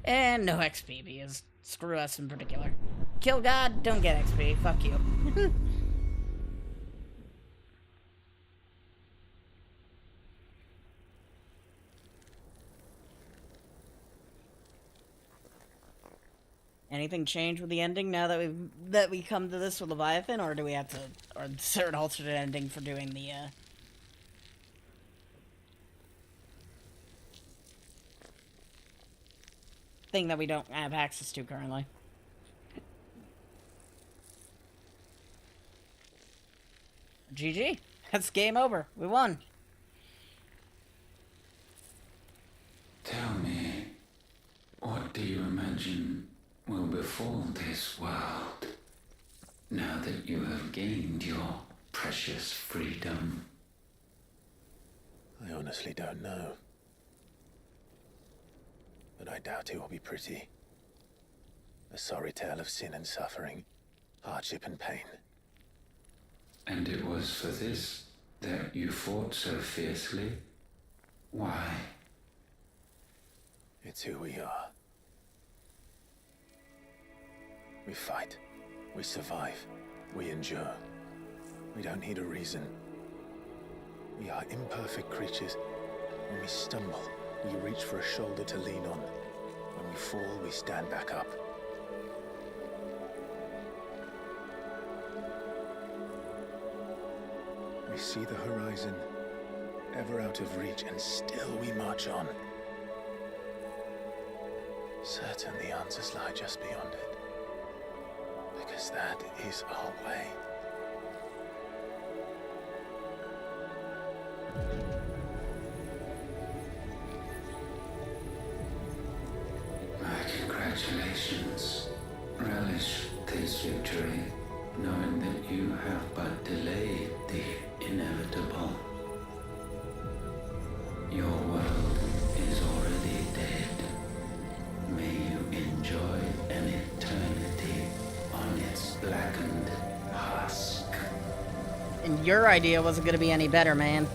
And no XP, because screw us in particular. Kill God, don't get XP. Fuck you. Anything change with the ending now that we come to this with Leviathan, or do we have to, or is there an alternate ending for doing the thing that we don't have access to currently? GG. That's game over. We won. Tell me, what do you imagine will befall this world now that you have gained your precious freedom? I honestly don't know. But I doubt it will be pretty. A sorry tale of sin and suffering, hardship and pain. And it was for this that you fought so fiercely? Why? It's who we are. We fight. We survive. We endure. We don't need a reason. We are imperfect creatures. When we stumble, we reach for a shoulder to lean on. When we fall, we stand back up. We see the horizon, ever out of reach, and still we march on. Certain the answers lie just beyond it. Because that is our way. My congratulations. Relish this victory, knowing that you have but delayed the inevitable. Your world is already dead. May you enjoy an eternity on its blackened husk. And your idea wasn't gonna be any better, man.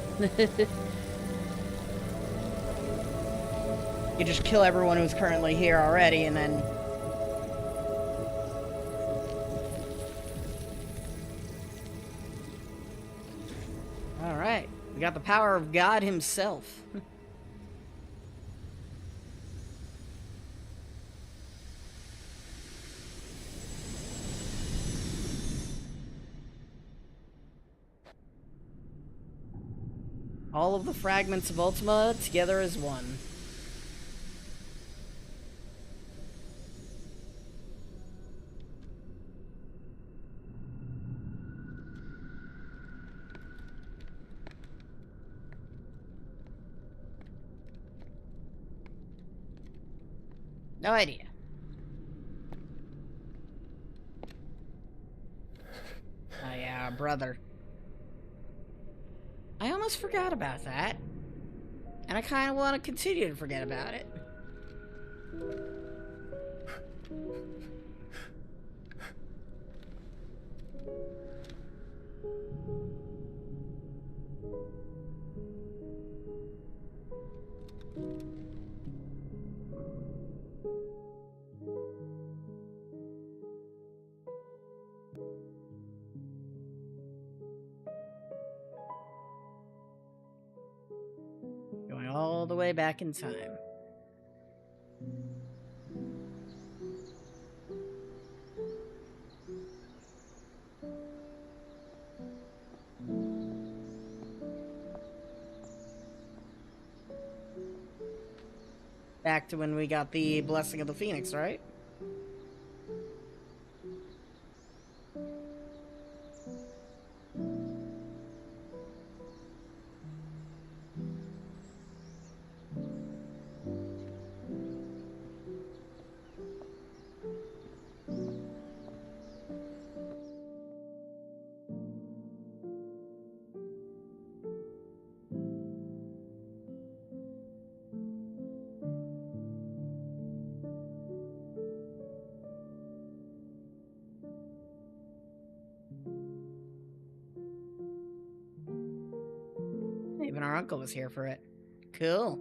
You just kill everyone who's currently here already, and then... Alright, we got the power of God himself. All of the fragments of Ultima together as one. No idea. Oh yeah, our brother. I almost forgot about that. And I kind of want to continue to forget about it. Going all the way back in time. Back to when we got the Blessing of the Phoenix, right? uncle was here for it. Cool.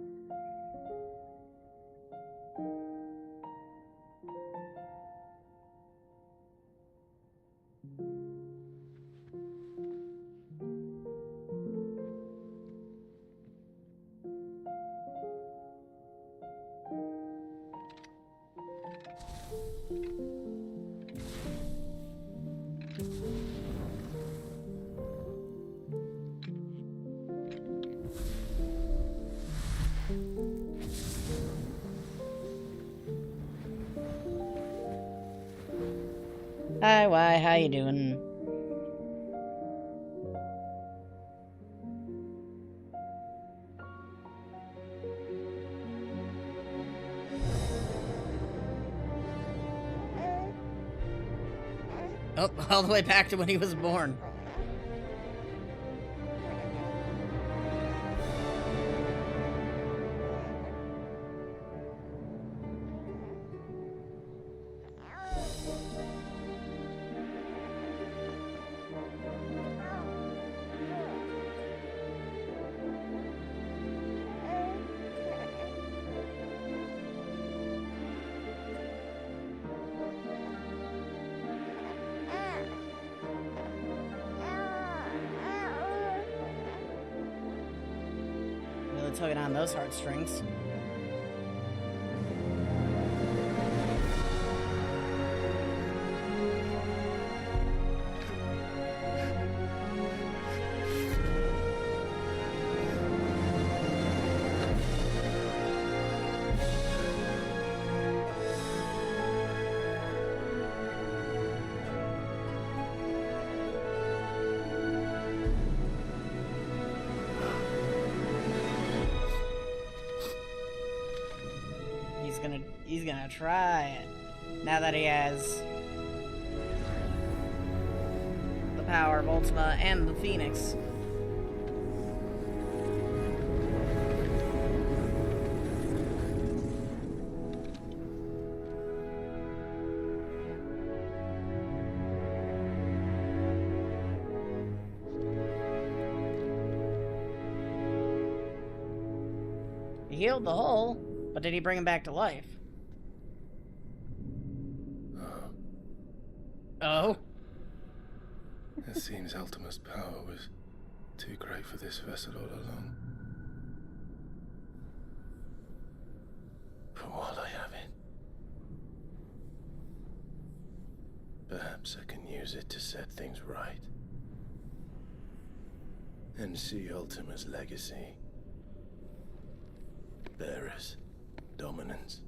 Hi, why? How you doing? Oh, all the way back to when he was born. Tugging on those heartstrings. He's gonna try it. Now that he has the power of Ultima and the Phoenix. He healed the hole, but did he bring him back to life? Oh? It seems Ultima's power was too great for this vessel all along. But while I have it, perhaps I can use it to set things right. And see Ultima's legacy. Bearers, dominance,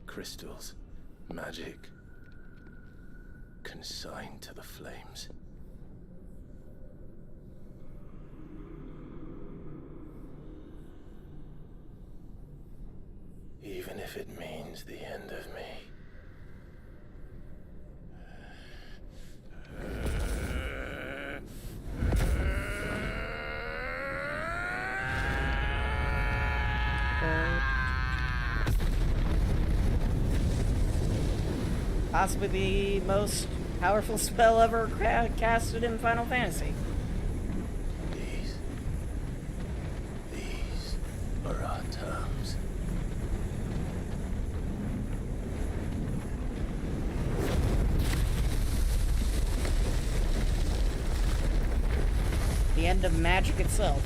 crystals, magic, consigned to the flames. Even if it means the end of me. Possibly the most powerful spell ever casted in Final Fantasy. These are our terms. The end of magic itself.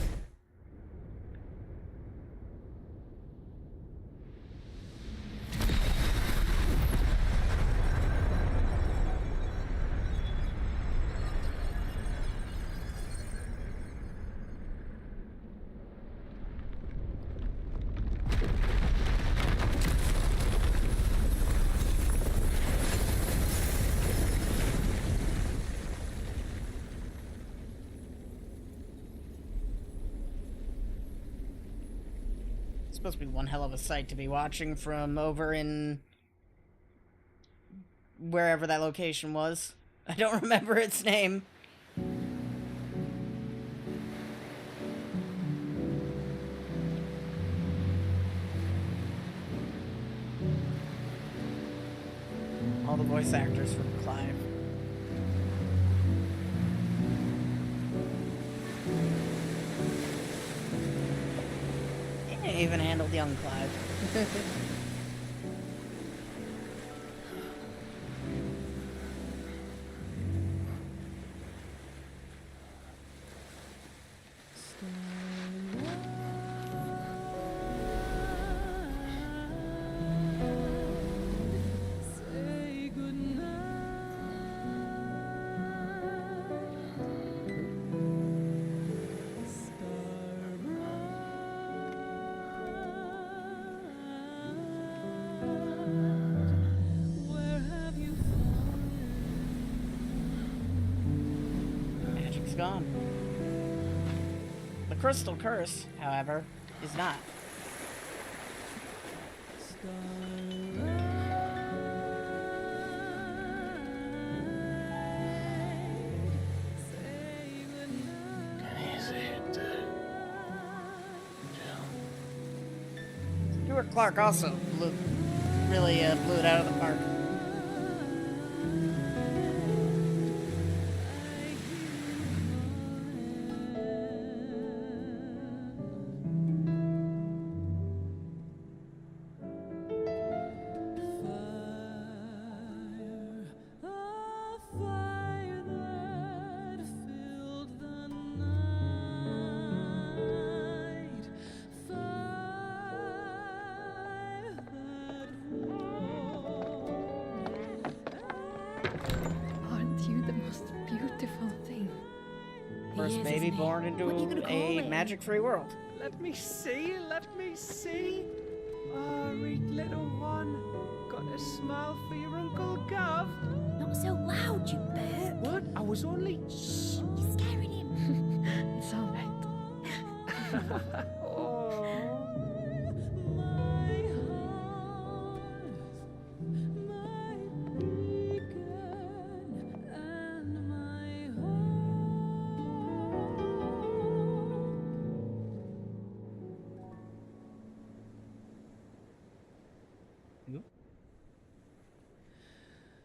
Supposed to be one hell of a sight to be watching from over in wherever that location was. I don't remember its name. All the voice actors from Clive. even handled young Clive. Gone. The crystal curse, however, is not. Stuart Clark also really blew it out of the park. First baby born into a magic-free world. Let me see, let me see. Oh, read little one. Got a smile for your Uncle Gav. Not so loud, you burp. What? I was only... Shh, you're scaring him. It's all right.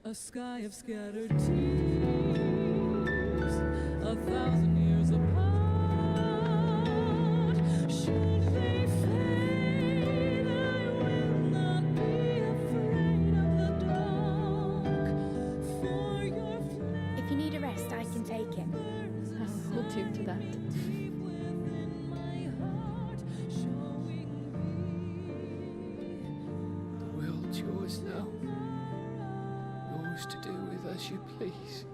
A sky of scattered tears, 1,000 years apart. Should they fade, I will not be afraid of the dark. For your flame. If you need a rest, I can take him. I'll hold you to that. The world's yours now. To do with as you please.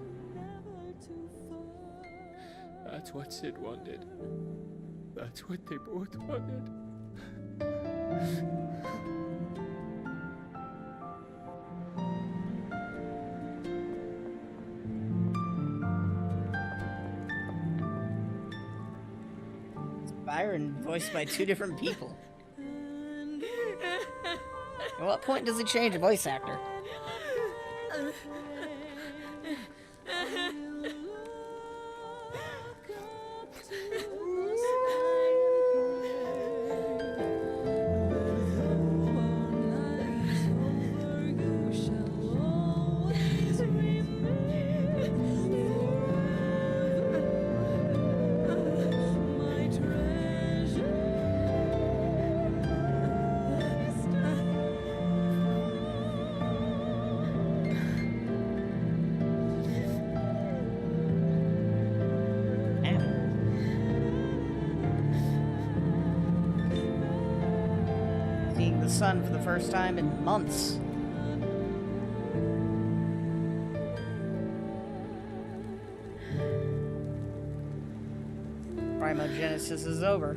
That's what Sid wanted. That's what they both wanted. Byron voiced by two different people. At what point does he change a voice actor? Son for the first time in months. Primogenesis is over.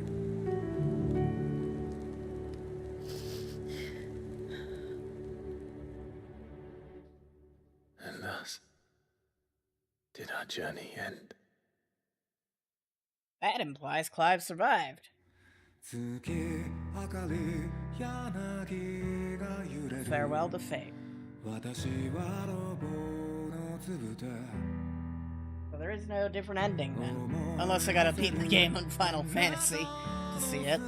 And thus did our journey end. That implies Clive survived. Farewell to fate. Well, there is no different ending then. Unless I gotta beat the game on Final Fantasy to see it.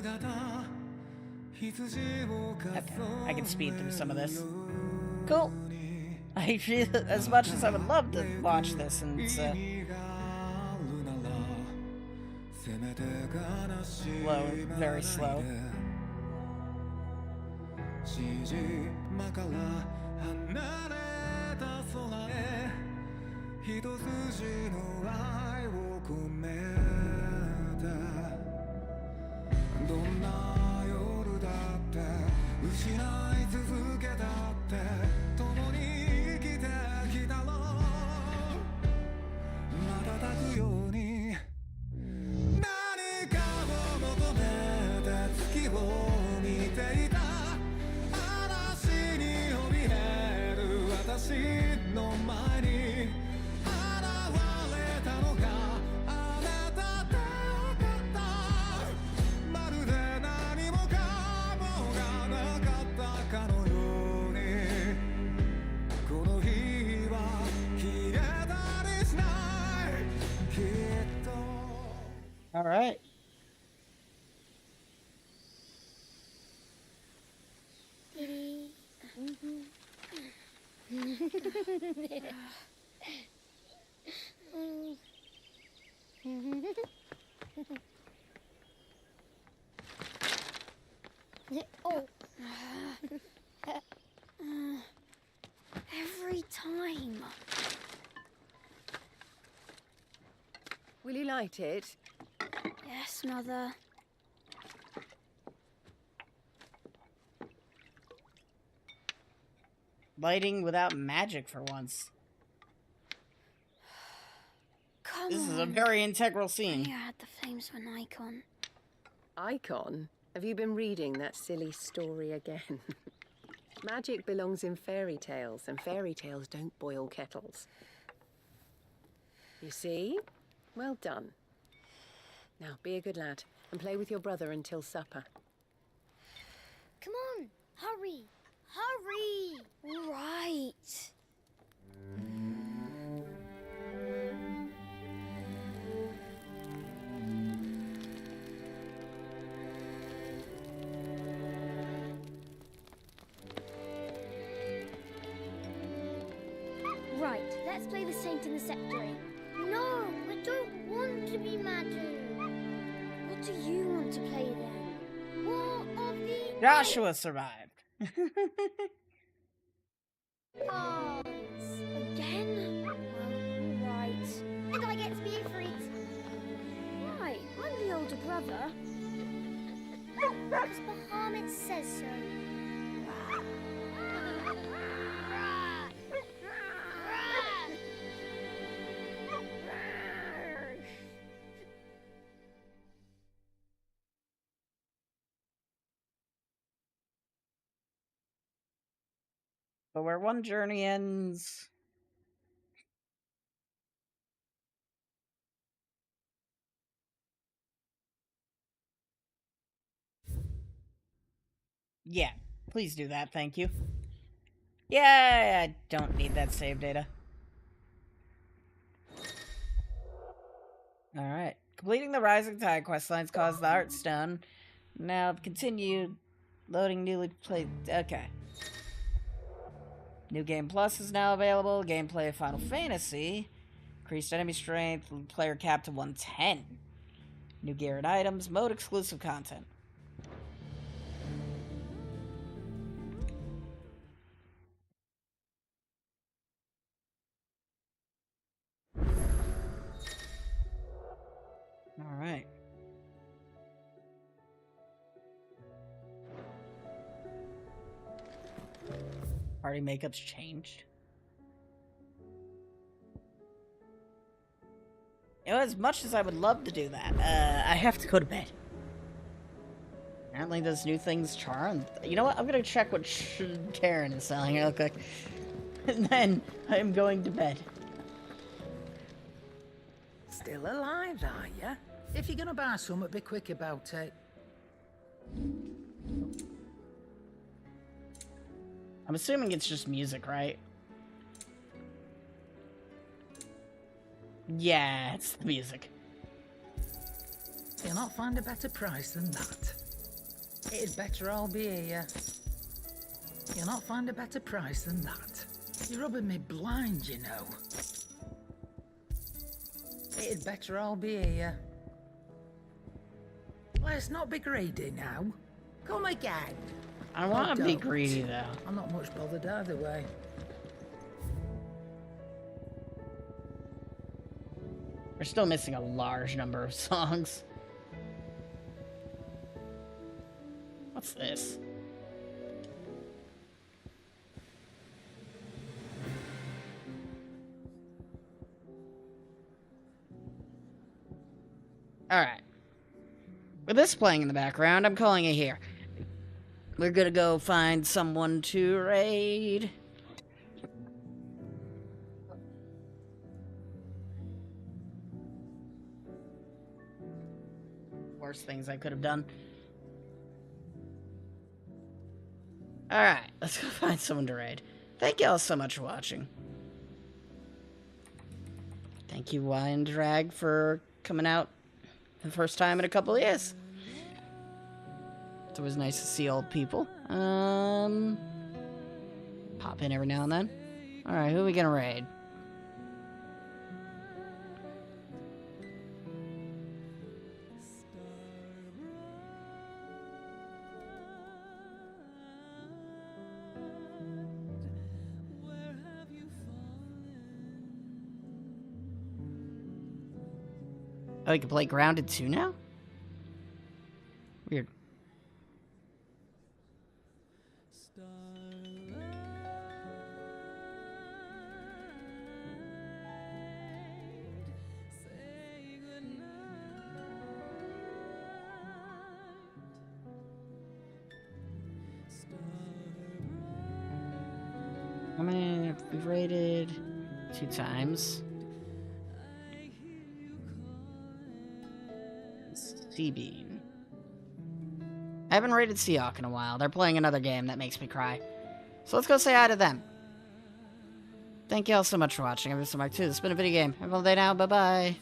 Okay, I can speed through some of this. Cool. I feel as much as I would love to watch this and slow, very slow. 島から離れた空へ一筋の愛を込めてどんな夜だって失い続けたって共に生きてきたろ瞬くように何かを求めて月を見ていた嵐に怯える私の前に現れたのがあなたでよかったまるで何もかもがなかったかのようにこの日は消えたりしないきっと All right. Oh. Every time. Will you light it? Yes, Mother. Lighting without magic for once. Come This on. is a very integral scene. You had the flames for an icon. Icon? Have you been reading that silly story again? Magic belongs in fairy tales, and fairy tales don't boil kettles. You see? Well done. Now, be a good lad, and play with your brother until supper. Come on, hurry. Hurry! All right. Right, let's play the Saint in the Secretary. No, I don't want to be Madu. What do you want to play then? War of the... Joshua survived. Oh, again? Well, right. The guy gets me for it. Right, I'm the older brother. Because Bahamut says so. But where one journey ends... Yeah, please do that, thank you. Yeah, I don't need that save data. Alright. Completing the Rising Tide questlines caused the art stone. Now continue loading newly played... Okay. New Game Plus is now available. Gameplay of Final Fantasy. Increased enemy strength. Player cap to 110. New gear and items. Mode exclusive content. Alright. Party makeup's changed. You know, as much as I would love to do that, I have to go to bed. Apparently those new things charm. You know what? I'm gonna check what Karen is selling real quick. And then I'm going to bed. Still alive, are ya? If you're gonna buy something, be quick about it. I'm assuming it's just music, right? Yeah, it's the music. You'll not find a better price than that. It'd better all be here. You'll not find a better price than that. You're rubbing me blind, you know. It'd better all be here. Let's not be greedy now. Come again. I want to be greedy, though. I'm not much bothered either way. We're still missing a large number of songs. What's this? Alright. With this playing in the background, I'm calling it here. We're gonna go find someone to raid. Worst things I could have done. Alright, let's go find someone to raid. Thank you all so much for watching. Thank you, Wine Drag, for coming out the first time in a couple of years. It's always nice to see old people. Pop in every now and then. Alright, who are we gonna raid? Oh, you can play Grounded 2 now? Weird. How many have we rated? 2 times. Bean. I haven't rated Seahawk in a while. They're playing another game that makes me cry. So let's go say hi to them. Thank you all so much for watching. I'm Evis Art By 2. This has been a video game. Have a good day now. Bye-bye.